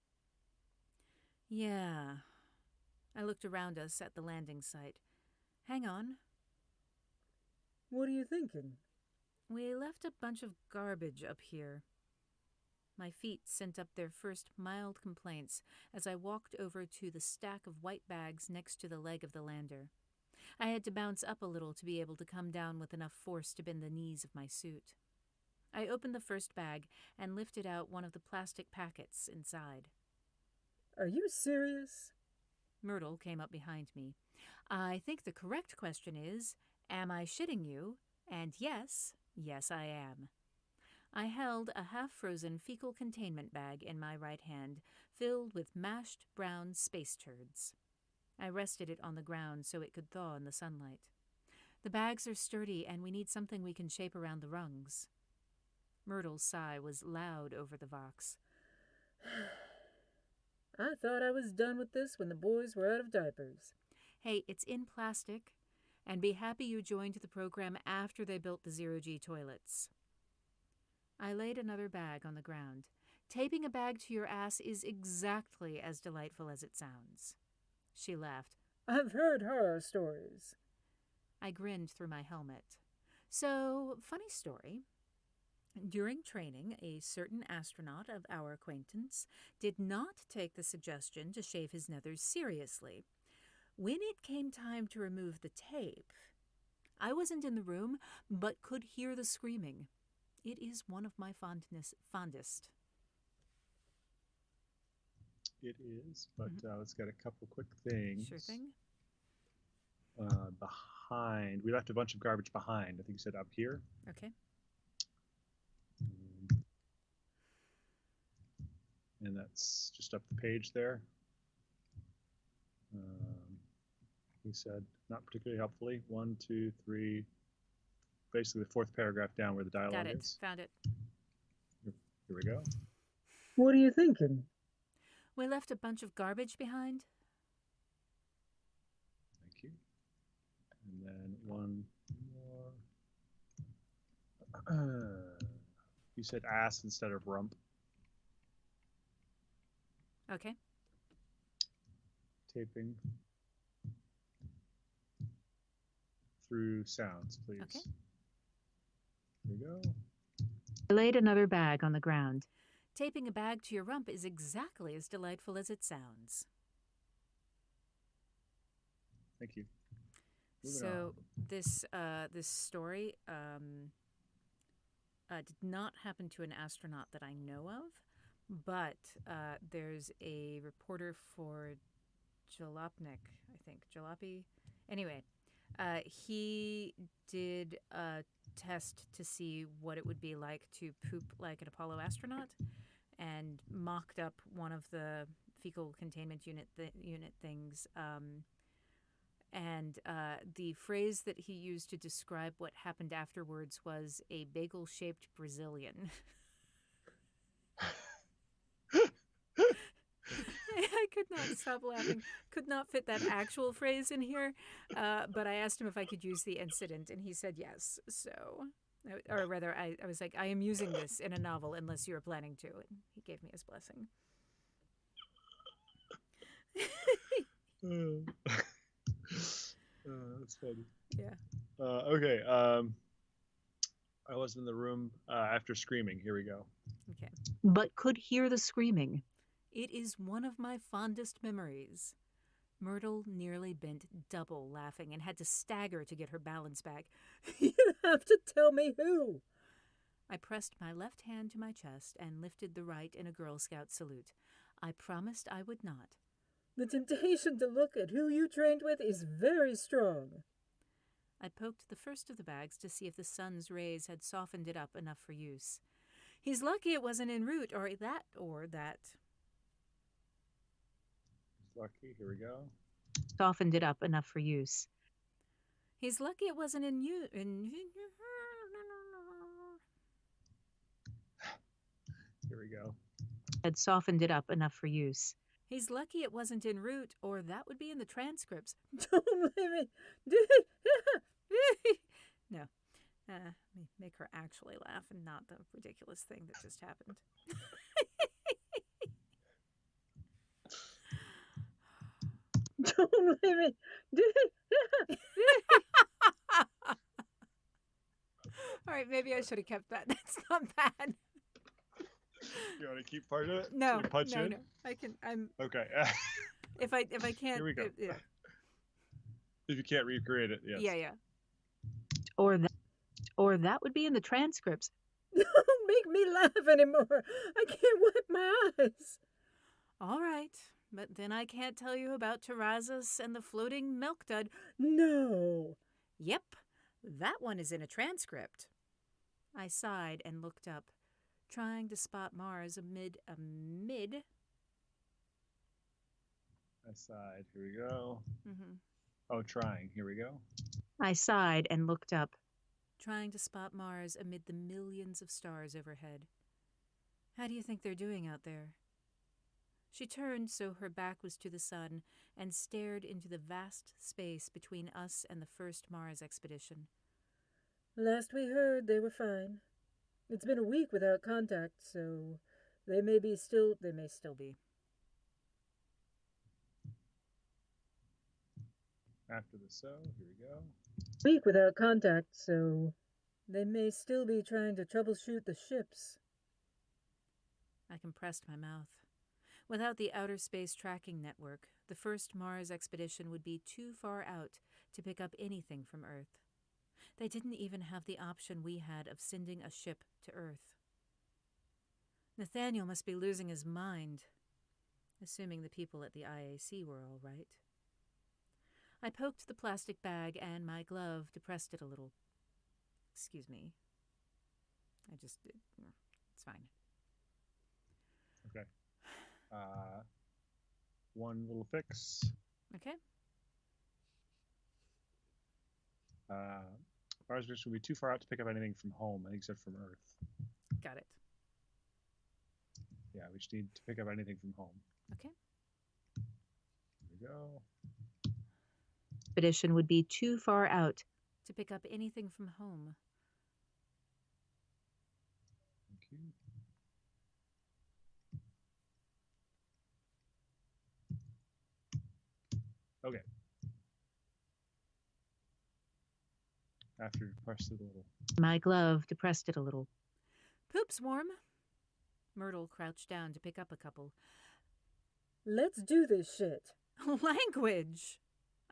Yeah. I looked around us at the landing site. Hang on. What are you thinking? We left a bunch of garbage up here. My feet sent up their first mild complaints as I walked over to the stack of white bags next to the leg of the lander. I had to bounce up a little to be able to come down with enough force to bend the knees of my suit. I opened the first bag and lifted out one of the plastic packets inside. Are you serious? Myrtle came up behind me. I think the correct question is, am I shitting you? And yes, I am. I held a half-frozen fecal containment bag in my right hand, filled with mashed brown space turds. I rested it on the ground so it could thaw in the sunlight. The bags are sturdy, and we need something we can shape around the rungs. Myrtle's sigh was loud over the vox. I thought I was done with this when the boys were out of diapers. Hey, it's in plastic, and be happy you joined the program after they built the zero-G toilets. I laid another bag on the ground. Taping a bag to your ass is exactly as delightful as it sounds. She laughed. I've heard horror stories. I grinned through my helmet. So, funny story. During training, a certain astronaut of our acquaintance did not take the suggestion to shave his nethers seriously. When it came time to remove the tape, I wasn't in the room, but could hear the screaming. It is one of my fondest. It is, but let's get a couple quick things. Sure thing. Behind, we left a bunch of garbage behind. I think you said up here. Okay. And that's just up the page there. He said, not particularly helpfully. 1, 2, 3. Basically, the fourth paragraph down where the dialogue Got it. is. Found it. Here we go. What are you thinking? We left a bunch of garbage behind. Thank you. And then one more. You said ass instead of rump. Okay. Taping through sounds, please. Okay. Here we go. I laid another bag on the ground. Taping a bag to your rump is exactly as delightful as it sounds. Thank you. Moving So this story did not happen to an astronaut that I know of, but there's a reporter for Jalopnik, I think. Jalopy? Anyway, he did a test to see what it would be like to poop like an Apollo astronaut and mocked up one of the fecal containment unit things. And the phrase that he used to describe what happened afterwards was a bagel-shaped Brazilian. I could not stop laughing. Could not fit that actual phrase in here, but I asked him if I could use the incident, and he said yes. So, or rather, I was like, I am using this in a novel unless you are planning to, and he gave me his blessing. That's funny. Yeah. Okay. I was in the room after screaming. Here we go. Okay. But could hear the screaming. It is one of my fondest memories. Myrtle nearly bent double laughing and had to stagger to get her balance back. You have to tell me who. I pressed my left hand to my chest and lifted the right in a Girl Scout salute. I promised I would not. The temptation to look at who you trained with is very strong. I poked the first of the bags to see if the sun's rays had softened it up enough for use. He's lucky it wasn't en route, or that. Lucky. Here we go. Softened it up enough for use. He's lucky it wasn't in you. Here we go. Had softened it up enough for use. He's lucky it wasn't en route, or that would be in the transcripts. Don't let me. No. Make her actually laugh and not the ridiculous thing that just happened. Don't let me. All right, maybe I should have kept that. That's not bad. You want to keep part of it? No, Punch in? no. I can. I'm. Okay. If I can't. Here we go. Yeah. If you can't recreate it, yes. Yeah. Or that would be in the transcripts. Don't make me laugh anymore. I can't wipe my eyes. All right, but then I can't tell you about Terrazas and the floating milk dud. No. Yep, that one is in a transcript. I sighed and looked up, trying to spot Mars amid. I sighed. Here we go. Mm-hmm. Oh, trying. Here we go. I sighed and looked up. Trying to spot Mars amid the millions of stars overhead. How do you think they're doing out there? She turned so her back was to the sun and stared into the vast space between us and the first Mars expedition. Last we heard, they were fine. It's been a week without contact, so They may still be. After the so, here we go. Week without contact, so they may still be trying to troubleshoot the ships. I compressed my mouth. Without the outer space tracking network, the first Mars expedition would be too far out to pick up anything from Earth. They didn't even have the option we had of sending a ship to Earth. Nathaniel must be losing his mind, assuming the people at the IAC were all right. I poked the plastic bag and my glove depressed it a little. Excuse me. It's fine. Okay. One little fix. Okay. Mars mission will be too far out to pick up anything from home, except from Earth. Got it. Yeah, we just need to pick up anything from home. Okay. Here we go. Expedition would be too far out. To pick up anything from home. Thank you. Okay. After you press it a little. My glove depressed it a little. Poop's warm. Myrtle crouched down to pick up a couple. Let's do this shit. Language!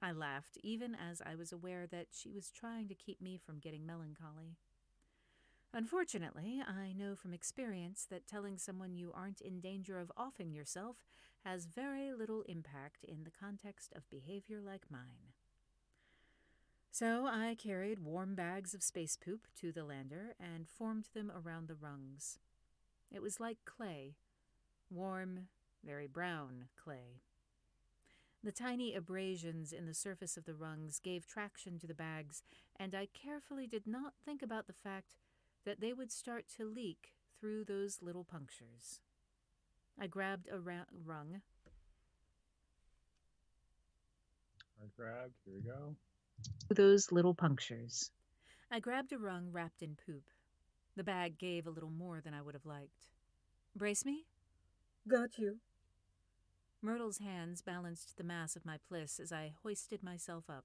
I laughed, even as I was aware that she was trying to keep me from getting melancholy. Unfortunately, I know from experience that telling someone you aren't in danger of offing yourself has very little impact in the context of behavior like mine. So I carried warm bags of space poop to the lander and formed them around the rungs. It was like clay, warm, very brown clay. The tiny abrasions in the surface of the rungs gave traction to the bags, and I carefully did not think about the fact that they would start to leak through those little punctures. I grabbed a rung. Here we go. Those little punctures. I grabbed a rung wrapped in poop. The bag gave a little more than I would have liked. Brace me? Got you. Myrtle's hands balanced the mass of my pliss as I hoisted myself up.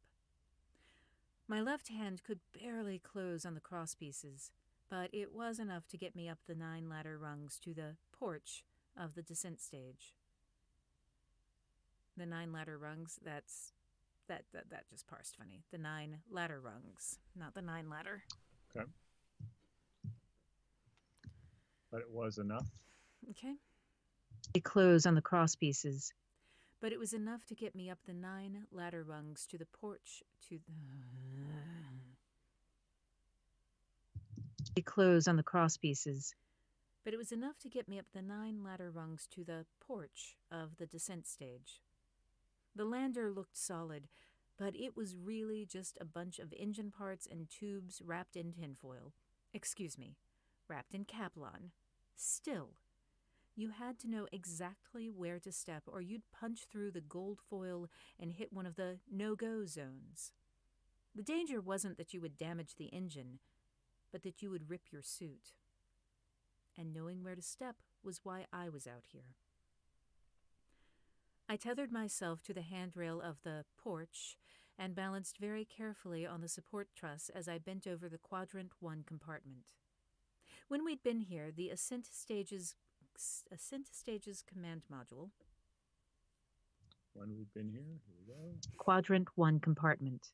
My left hand could barely close on the crosspieces, but it was enough to get me up the 9 ladder rungs to the porch of the descent stage. The 9 ladder rungs, that just parsed funny. The 9 ladder rungs, not the 9 ladder. Okay. But it was enough. Okay. They close on the crosspieces. But it was enough to get me up the 9 ladder rungs to the porch to the... They close on the crosspieces. But it was enough to get me up the 9 ladder rungs to the porch of the descent stage. The lander looked solid, but it was really just a bunch of engine parts and tubes wrapped in tinfoil. Excuse me, wrapped in Kaplan. Still, you had to know exactly where to step or you'd punch through the gold foil and hit one of the no-go zones. The danger wasn't that you would damage the engine, but that you would rip your suit. And knowing where to step was why I was out here. I tethered myself to the handrail of the porch and balanced very carefully on the support truss as I bent over the Quadrant 1 compartment. When we'd been here, the Ascent Stages command module. When we've been here we go. Quadrant 1 compartment.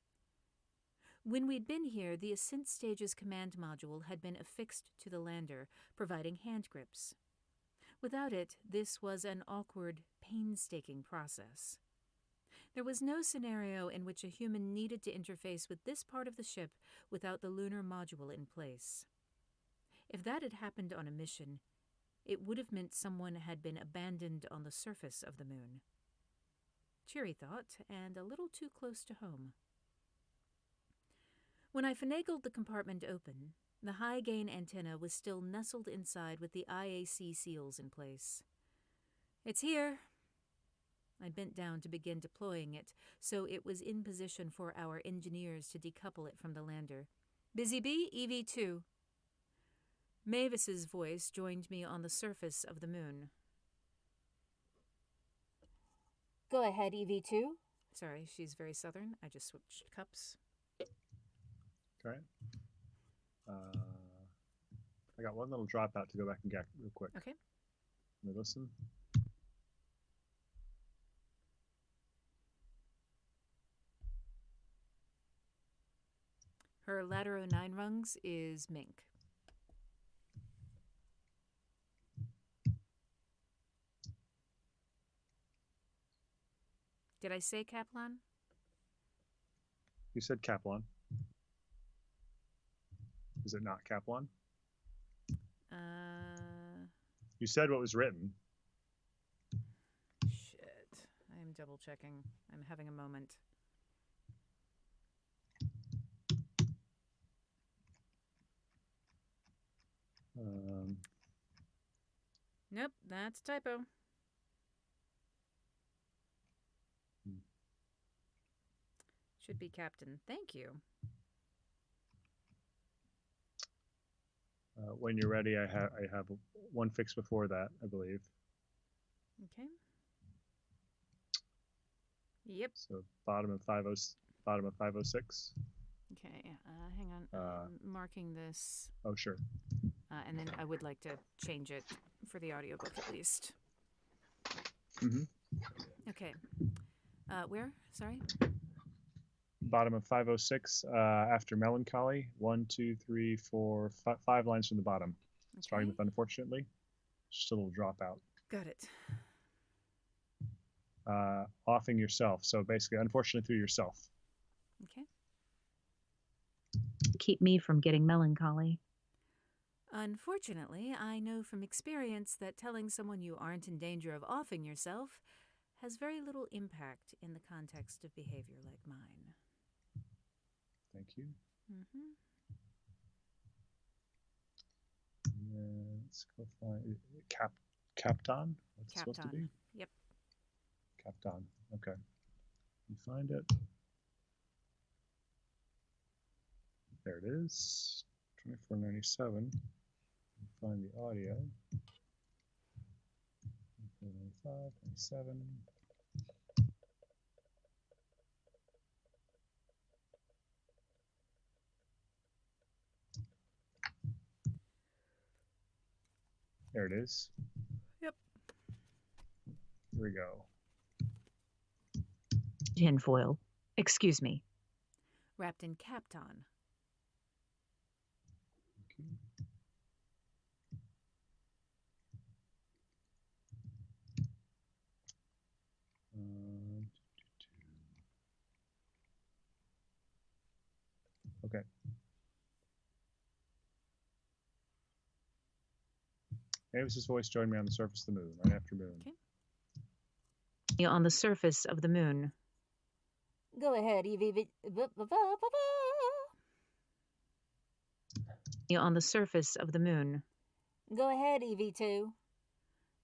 When we'd been here, the Ascent Stages command module had been affixed to the lander, providing hand grips. Without it, this was an awkward, painstaking process. There was no scenario in which a human needed to interface with this part of the ship without the lunar module in place. If that had happened on a mission, it would have meant someone had been abandoned on the surface of the moon. Cheery thought, and a little too close to home. When I finagled the compartment open, the high-gain antenna was still nestled inside with the IAC seals in place. It's here. I bent down to begin deploying it, so it was in position for our engineers to decouple it from the lander. Busy Bee, EV2. Mavis's voice joined me on the surface of the moon. Go ahead, EV2. Sorry, she's very southern. I just switched cups. Okay. I got one little dropout to go back and get real quick. Okay. Let me listen. Her latero 9 rungs is mink. Did I say Kaplan? You said Kaplan. Is it not Kaplan? You said what was written. Shit. I am double checking. I'm having a moment. Nope, that's a typo. Should be Captain. Thank you. When you're ready, I have one fix before that, I believe. Okay. Yep. So bottom of 506. Okay. Hang on. I'm marking this. Oh, sure. And then I would like to change it for the audiobook at least. Mm-hmm. Okay. Where? Sorry? Bottom of 506 after melancholy. 1, 2, 3, 4, 5 lines from the bottom. Okay. Starting with unfortunately. Just a little dropout. Got it. Offing yourself. So basically, unfortunately through yourself. Okay. Keep me from getting melancholy. Unfortunately, I know from experience that telling someone you aren't in danger of offing yourself has very little impact in the context of behavior like mine. Thank you. Mm-hmm. Let's go find Capton. What's it supposed to be? Yep. Capton. Okay. You find it. There it is. 2497. Find the audio. 25, 27. There it is. Yep. Here we go. Tinfoil. Excuse me. Wrapped in Capton. Okay. Okay. Mavis's voice joined me on the surface of the moon, right after moon. Okay. On the surface of the moon. Go ahead, EV. On the surface of the moon. Go ahead, EV2.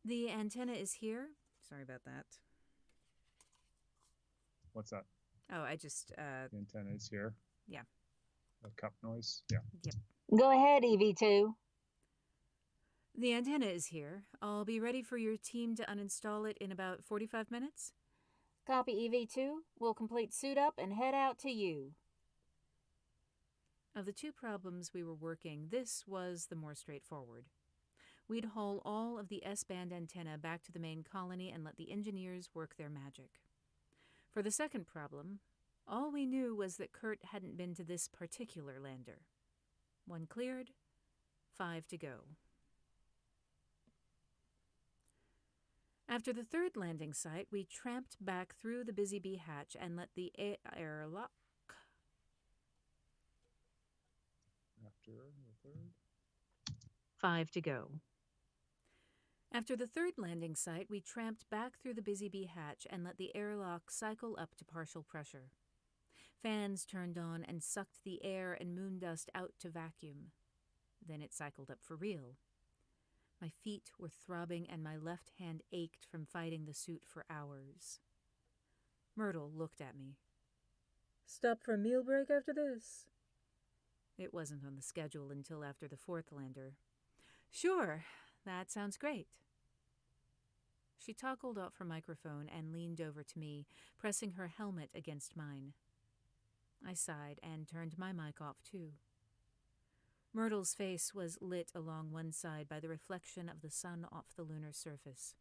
The antenna is here. Sorry about that. What's that? Oh, I just, The antenna is here. Yeah. A cup noise. Yeah. Yep. Go ahead, EV2. The antenna is here. I'll be ready for your team to uninstall it in about 45 minutes. Copy, EV2. We'll complete suit up and head out to you. Of the two problems we were working, this was the more straightforward. We'd haul all of the S-band antenna back to the main colony and let the engineers work their magic. For the second problem, all we knew was that Kurt hadn't been to this particular lander. 1 cleared, 5 to go. After the third landing site, we tramped back through the busy bee hatch and let the airlock... After the third. 5 to go. After the third landing site, we tramped back through the busy bee hatch and let the airlock cycle up to partial pressure. Fans turned on and sucked the air and moon dust out to vacuum. Then it cycled up for real. My feet were throbbing and my left hand ached from fighting the suit for hours. Myrtle looked at me. "Stop for a meal break after this?" It wasn't on the schedule until after the fourth lander. Sure, that sounds great. She toggled off her microphone and leaned over to me, pressing her helmet against mine. I sighed and turned my mic off too. Myrtle's face was lit along one side by the reflection of the sun off the lunar surface.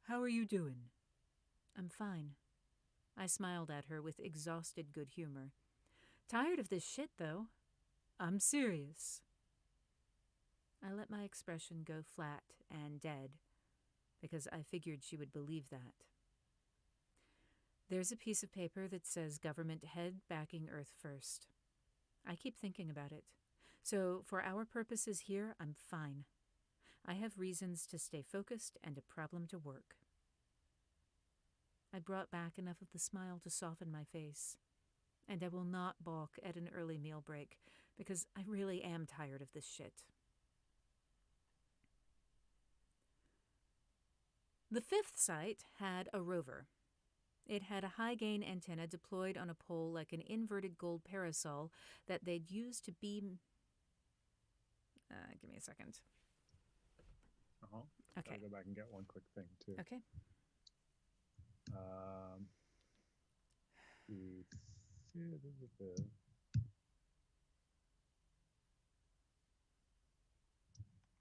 How are you doing? I'm fine. I smiled at her with exhausted good humor. Tired of this shit, though. I'm serious. I let my expression go flat and dead, because I figured she would believe that. There's a piece of paper that says government head backing Earth first. I keep thinking about it. So for our purposes here, I'm fine. I have reasons to stay focused and a problem to work. I brought back enough of the smile to soften my face. And I will not balk at an early meal break, because I really am tired of this shit. The fifth site had a rover. It had a high-gain antenna deployed on a pole like an inverted gold parasol that they'd used to beam... give me a second. Okay. I'll go back and get one quick thing, too. Okay.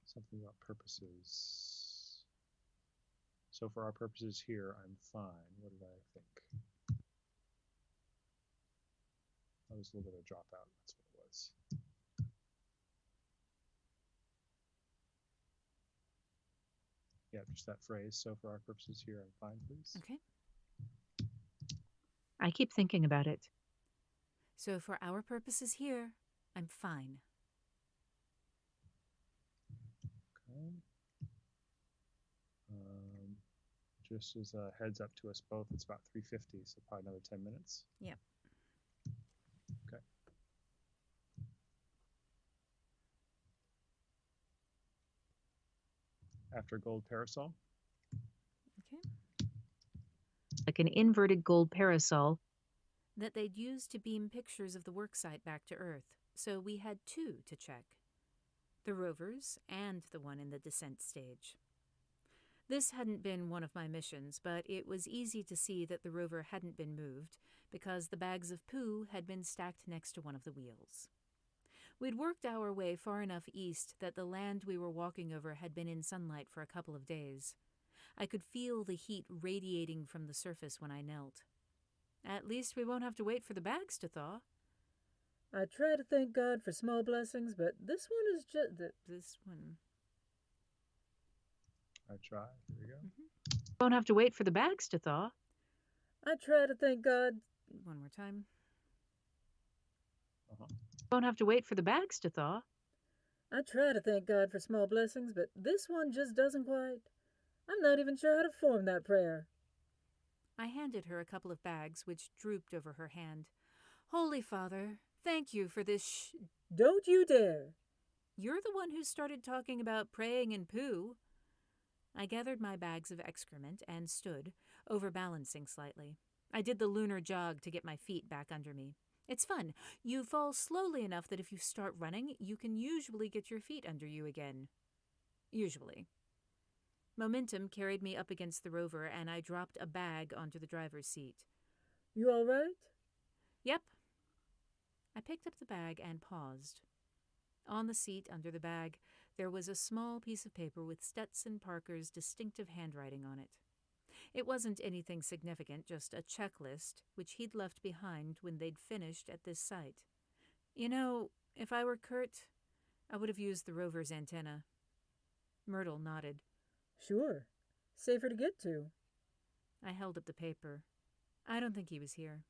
Something about purposes. So for our purposes here, I'm fine. What did I think? That was a little bit of a dropout. That's what it was. Yeah, just that phrase. So for our purposes here, I'm fine, please. Okay. I keep thinking about it. So for our purposes here, I'm fine. Okay. Just as a heads up to us both, it's about 3:50, so probably another 10 minutes. Yep. Okay. After gold parasol. Okay. Like an inverted gold parasol. That they'd used to beam pictures of the worksite back to Earth, so we had two to check. The rovers and the one in the descent stage. This hadn't been one of my missions, but it was easy to see that the rover hadn't been moved because the bags of poo had been stacked next to one of the wheels. We'd worked our way far enough east that the land we were walking over had been in sunlight for a couple of days. I could feel the heat radiating from the surface when I knelt. At least we won't have to wait for the bags to thaw. I try to thank God for small blessings, but this one is just... this one... I try. Here we go. Won't have to wait for the bags to thaw. I try to thank God... One more time. Won't have to wait for the bags to thaw. I try to thank God for small blessings, but this one just doesn't quite. I'm not even sure how to form that prayer. I handed her a couple of bags, which drooped over her hand. Holy Father, thank you for this Don't you dare! You're the one who started talking about praying and poo. I gathered my bags of excrement and stood, overbalancing slightly. I did the lunar jog to get my feet back under me. It's fun. You fall slowly enough that if you start running, you can usually get your feet under you again. Usually. Momentum carried me up against the rover, and I dropped a bag onto the driver's seat. You all right? Yep. I picked up the bag and paused. On the seat under the bag, there was a small piece of paper with Stetson Parker's distinctive handwriting on it. It wasn't anything significant, just a checklist, which he'd left behind when they'd finished at this site. You know, if I were Kurt, I would have used the rover's antenna. Myrtle nodded. Sure. Safer to get to. I held up the paper. I don't think he was here.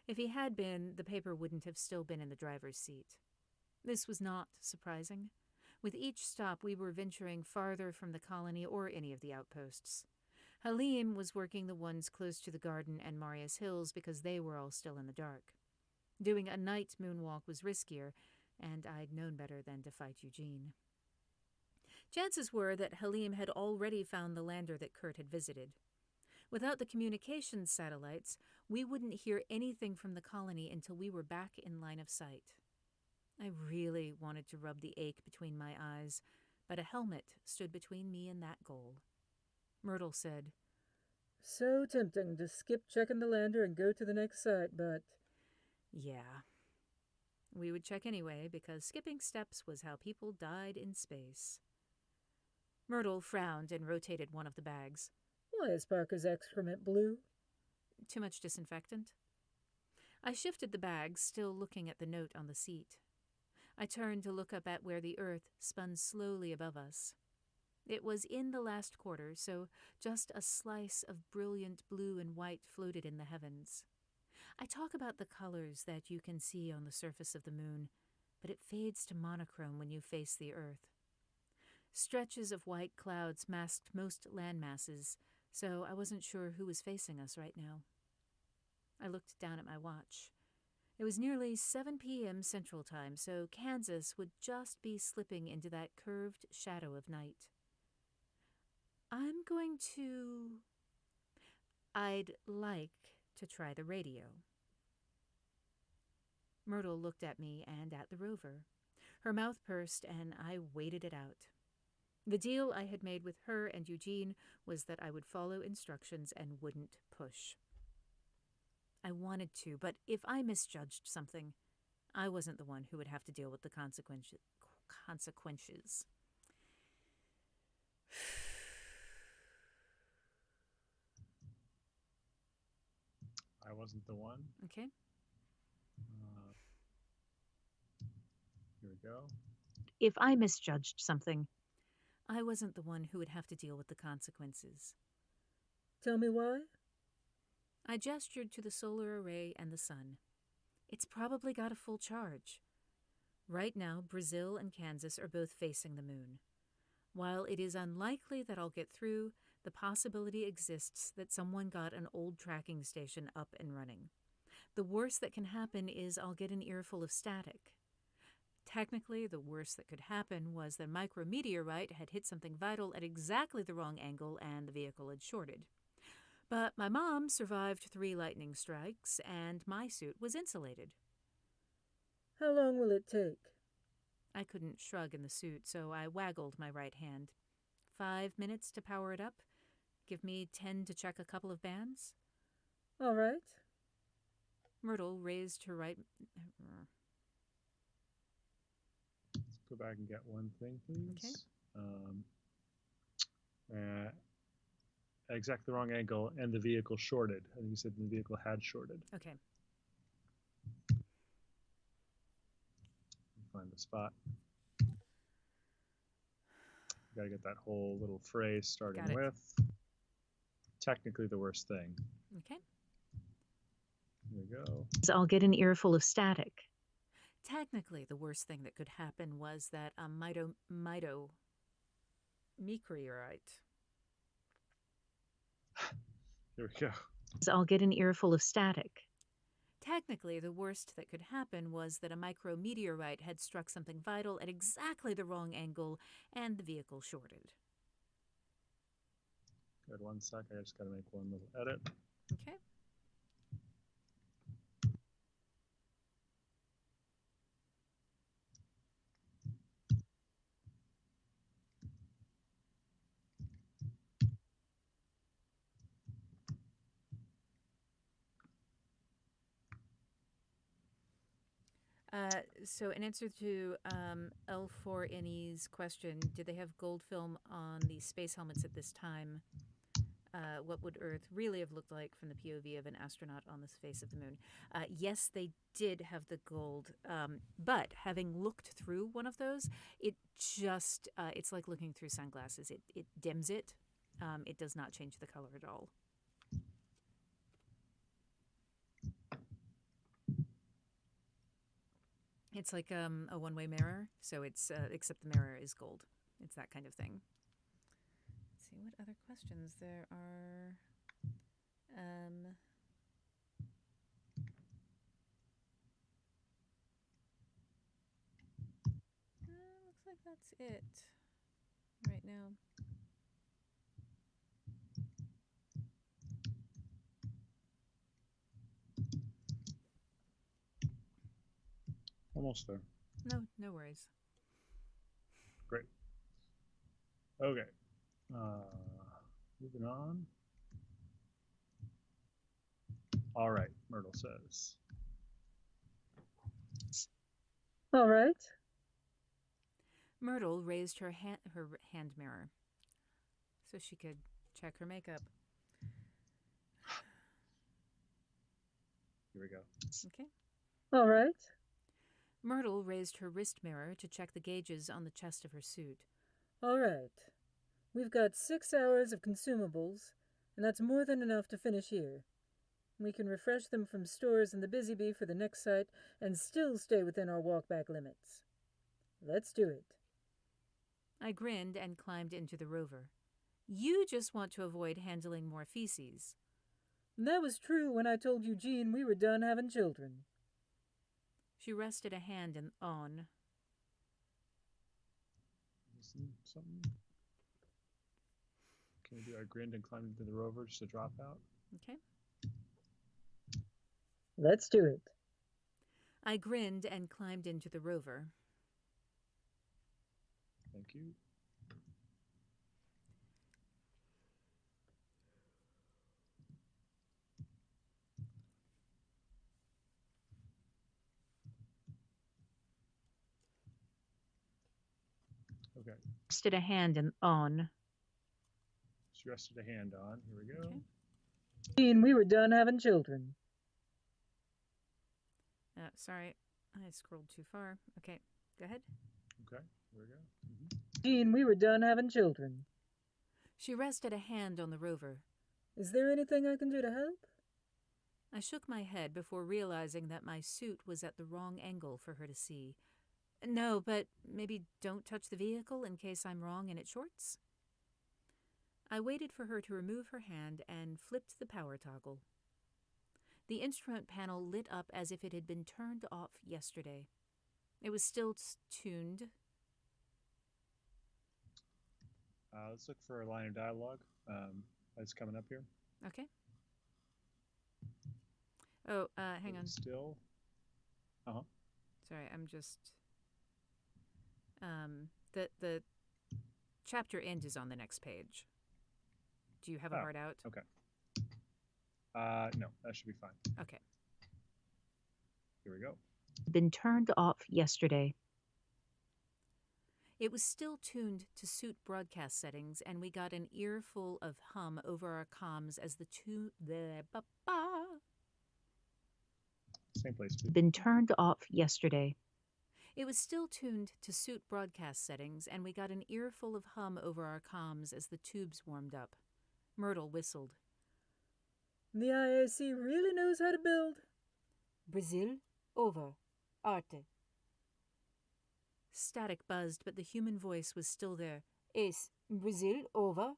If he had been, the paper wouldn't have still been in the driver's seat. This was not surprising. With each stop, we were venturing farther from the colony or any of the outposts. Halim was working the ones close to the garden and Marius Hills because they were all still in the dark. Doing a night moonwalk was riskier, and I'd known better than to fight Eugene. Chances were that Halim had already found the lander that Kurt had visited. Without the communications satellites, we wouldn't hear anything from the colony until we were back in line of sight. I really wanted to rub the ache between my eyes, but a helmet stood between me and that goal. Myrtle said, So tempting to skip checking the lander and go to the next site, but... Yeah. We would check anyway, because skipping steps was how people died in space. Myrtle frowned and rotated one of the bags. Why is Parker's excrement blue? Too much disinfectant? I shifted the bag, still looking at the note on the seat. I turned to look up at where the Earth spun slowly above us. It was in the last quarter, so just a slice of brilliant blue and white floated in the heavens. I talk about the colors that you can see on the surface of the moon, but it fades to monochrome when you face the Earth. Stretches of white clouds masked most land masses, so I wasn't sure who was facing us right now. I looked down at my watch. It was nearly 7 p.m. Central Time, so Kansas would just be slipping into that curved shadow of night. I'd like to try the radio. Myrtle looked at me and at the rover. Her mouth pursed, and I waited it out. The deal I had made with her and Eugene was that I would follow instructions and wouldn't push. I wanted to, but if I misjudged something, I wasn't the one who would have to deal with the consequences. I wasn't the one. Okay. Here we go. If I misjudged something, I wasn't the one who would have to deal with the consequences. Tell me why? I gestured to the solar array and the sun. It's probably got a full charge. Right now, Brazil and Kansas are both facing the moon. While it is unlikely that I'll get through, the possibility exists that someone got an old tracking station up and running. The worst that can happen is I'll get an earful of static. Technically, the worst that could happen was that a micrometeorite had hit something vital at exactly the wrong angle and the vehicle had shorted. But my mom survived 3 lightning strikes, and my suit was insulated. How long will it take? I couldn't shrug in the suit, so I waggled my right hand. 5 minutes to power it up? Give me 10 to check a couple of bands? All right. Myrtle raised her right... Let's go back and get one thing, please. Okay. Exactly the wrong angle, and the vehicle shorted. I think you said the vehicle had shorted. Okay. Find the spot. Got to get that whole little phrase starting Got it. with. Technically the worst thing. Okay. Here we go. I'll get an earful of static. Technically, the worst thing that could happen was that a meteorite. Here we go. I'll get an earful of static. Technically, the worst that could happen was that a micrometeorite had struck something vital at exactly the wrong angle, and the vehicle shorted. Good, 1 sec. I just got to make one little edit. Okay. So in answer to L4NE's question, did they have gold film on the space helmets at this time? What would Earth really have looked like from the POV of an astronaut on the face of the moon? Yes, they did have the gold, but having looked through one of those, it just, it's like looking through sunglasses. It dims it. It does not change the color at all. It's like a one-way mirror, so it's except the mirror is gold. It's that kind of thing. Let's see what other questions there are. Looks like that's it right now. Almost there. No worries. Great. Okay. Moving on. All right, Myrtle says. All right. Myrtle raised her hand mirror so she could check her makeup. Here we go. Okay. All right. Myrtle raised her wrist mirror to check the gauges on the chest of her suit. All right. We've got 6 hours of consumables, and that's more than enough to finish here. We can refresh them from stores in the Busy Bee for the next site and still stay within our walkback limits. Let's do it. I grinned and climbed into the rover. You just want to avoid handling more feces. That was true when I told Eugene we were done having children. She rested a hand on. Something. Can we do? I grinned and climbed into the rover just to drop out. Okay. Let's do it. I grinned and climbed into the rover. Thank you. Okay. Rested a hand on. She rested a hand on. Here we go. Okay. Eugene, we were done having children. Sorry, I scrolled too far. Okay, go ahead. Okay. Here we go. Eugene, we were done having children. She rested a hand on the rover. Is there anything I can do to help? I shook my head before realizing that my suit was at the wrong angle for her to see. No, but maybe don't touch the vehicle in case I'm wrong and it shorts? I waited for her to remove her hand and flipped the power toggle. The instrument panel lit up as if it had been turned off yesterday. It was still tuned. Let's look for a line of dialogue that's coming up here. Okay. Oh, hang on. Still. Uh-huh. Sorry, I'm just... The chapter end is on the next page. Do you have a hard out? Okay. No, that should be fine. Okay. Here we go. Been turned off yesterday. It was still tuned to suit broadcast settings, and we got an earful of hum over our comms as the Same place. Been turned off yesterday. It was still tuned to suit broadcast settings, and we got an earful of hum over our comms as the tubes warmed up. Myrtle whistled. The IAC really knows how to build. Brazil, over. Arte. Static buzzed, but the human voice was still there. Es, Brazil, over.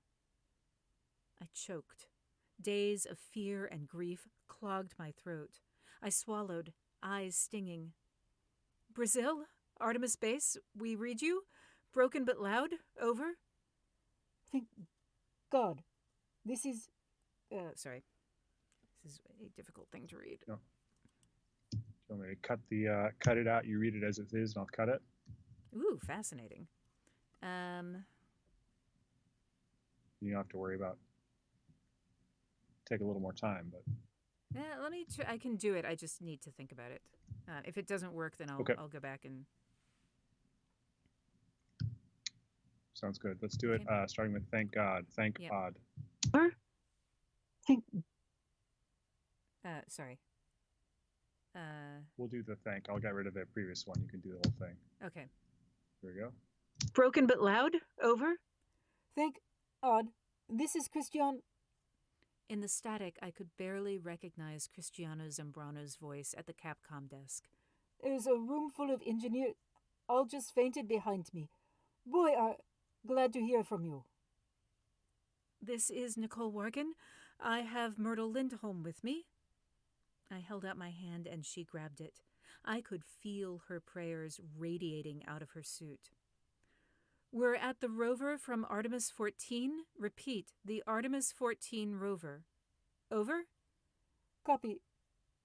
I choked. Days of fear and grief clogged my throat. I swallowed, eyes stinging. Brazil? Artemis Base? We read you? Broken but loud? Over? Thank God. This is... Sorry. This is a difficult thing to read. No. Do you want me to cut it out? You read it as it is, and I'll cut it. Ooh, fascinating. You don't have to worry about. Take a little more time, but. Let me. I can do it. I just need to think about it. If it doesn't work, then Okay. I'll go back and. Sounds good. Let's do it. Okay. Starting with thank God. Thank Yep. God. Thank Sorry. We'll do the thank. I'll get rid of the previous one. You can do the whole thing. Okay. Here we go. Broken but loud. Over. Thank God. This is Christian... In the static, I could barely recognize Cristiano Zambrano's voice at the Capcom desk. There's a room full of engineers. All just fainted behind me. Boy, glad to hear from you. This is Nicole Wargan. I have Myrtle Lindholm with me. I held out my hand and she grabbed it. I could feel her prayers radiating out of her suit. We're at the rover from Artemis 14. Repeat, the Artemis 14 rover. Over? Copy.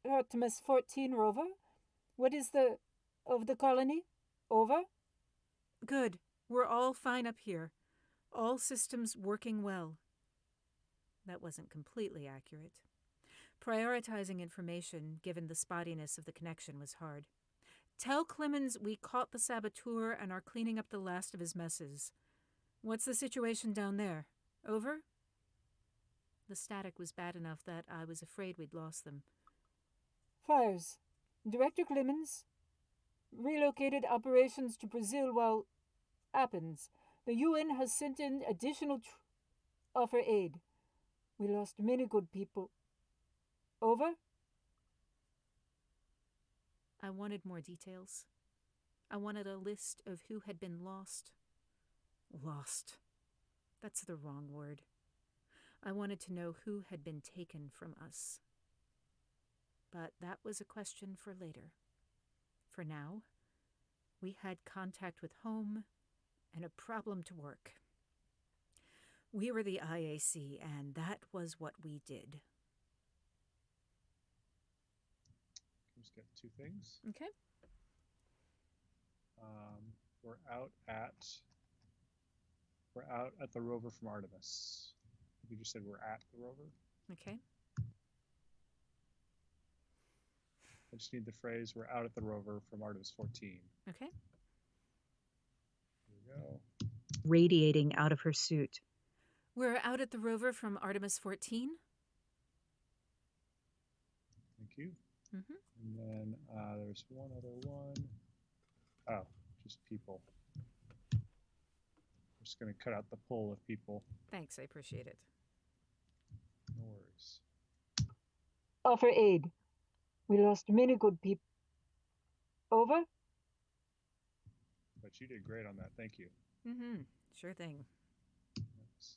Artemis 14 rover? What is of the colony? Over? Good. We're all fine up here. All systems working well. That wasn't completely accurate. Prioritizing information, given the spottiness of the connection, was hard. Tell Clemens we caught the saboteur and are cleaning up the last of his messes. What's the situation down there? Over? The static was bad enough that I was afraid we'd lost them. Fires. Director Clemens relocated operations to Brazil while happens. The UN has sent in additional offer aid. We lost many good people. Over? I wanted more details. I wanted a list of who had been lost. Lost. That's the wrong word. I wanted to know who had been taken from us. But that was a question for later. For now, we had contact with home and a problem to work. We were the IAC, and that was what we did. Just get two things. Okay. We're out at the rover from Artemis. You just said we're at the rover. Okay. I just need the phrase "we're out at the rover from Artemis 14." Okay. Here we go. Radiating out of her suit. We're out at the rover from Artemis 14. Thank you. Mm-hmm. And then there's one other one. Oh, just people. I'm just going to cut out the pull of people. Thanks, I appreciate it. No worries. Offer aid. We lost many good people. Over? But you did great on that. Thank you. Mm-hmm. Sure thing. Thanks.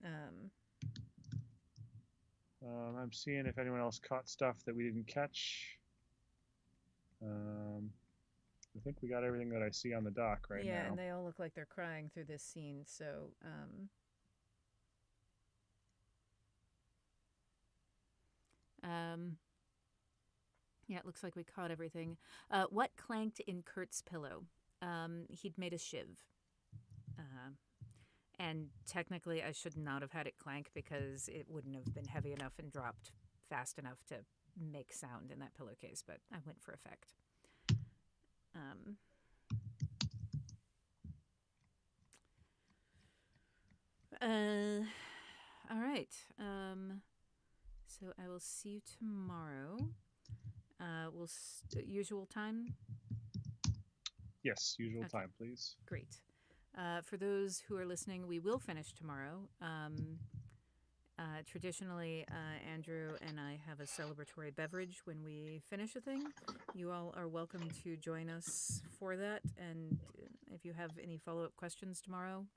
Um, I'm seeing if anyone else caught stuff that we didn't catch. I think we got everything that I see on the dock right now. yeah, and they all look like they're crying through this scene, so yeah, it looks like we caught everything. What clanked in Kurt's pillow? He'd made a shiv. And technically I should not have had it clank because it wouldn't have been heavy enough and dropped fast enough to make sound in that pillowcase, but I went for effect. All right. So I will see you tomorrow. Usual time? Yes, usual Okay. time, please. Great. For those who are listening, we will finish tomorrow. Traditionally, Andrew and I have a celebratory beverage when we finish a thing. You all are welcome to join us for that. And if you have any follow-up questions tomorrow,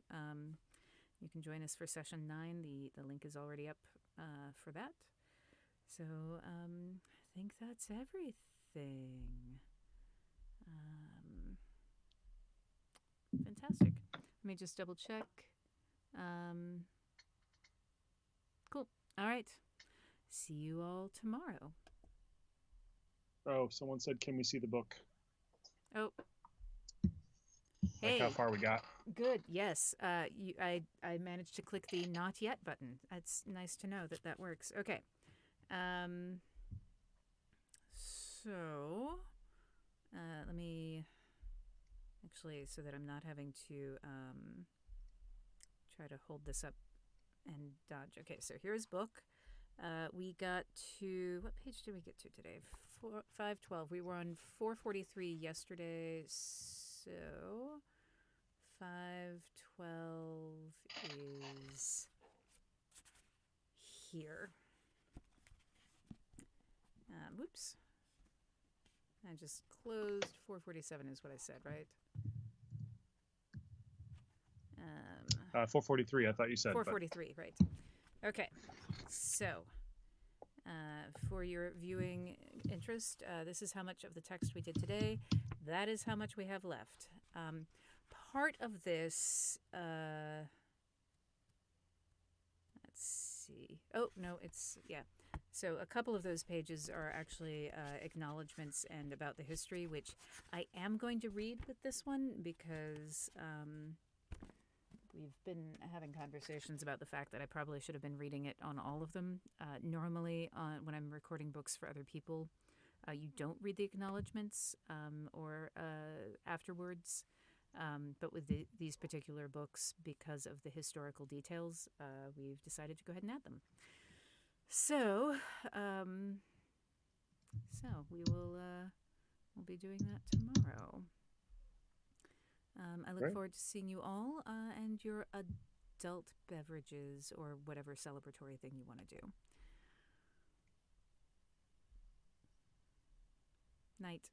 you can join us for session 9. The link is already up for that. So I think that's everything. Fantastic. Let me just double check. Cool. All right. See you all tomorrow. Oh, someone said, "Can we see the book?" Oh. Like Hey. how far we got. Good. Yes. I managed to click the not yet button. It's nice to know that works. Okay. So let me actually, so that I'm not having to try to hold this up and dodge. Okay, so here's book. We got to, what page did we get to today? 512. We were on 443 yesterday, so 512 is here. Whoops. I just closed. 447 is what I said, right? 443, I thought you said. 443, right. Okay. So, for your viewing interest, this is how much of the text we did today. That is how much we have left. Part of this, let's see. Oh, no, it's, yeah. So a couple of those pages are actually acknowledgments and about the history, which I am going to read with this one because we've been having conversations about the fact that I probably should have been reading it on all of them. Normally, when I'm recording books for other people, you don't read the acknowledgments or afterwards. But with these particular books, because of the historical details, we've decided to go ahead and add them. So, we will we'll be doing that tomorrow. I look Great. forward to seeing you all and your adult beverages or whatever celebratory thing you want to do. Night.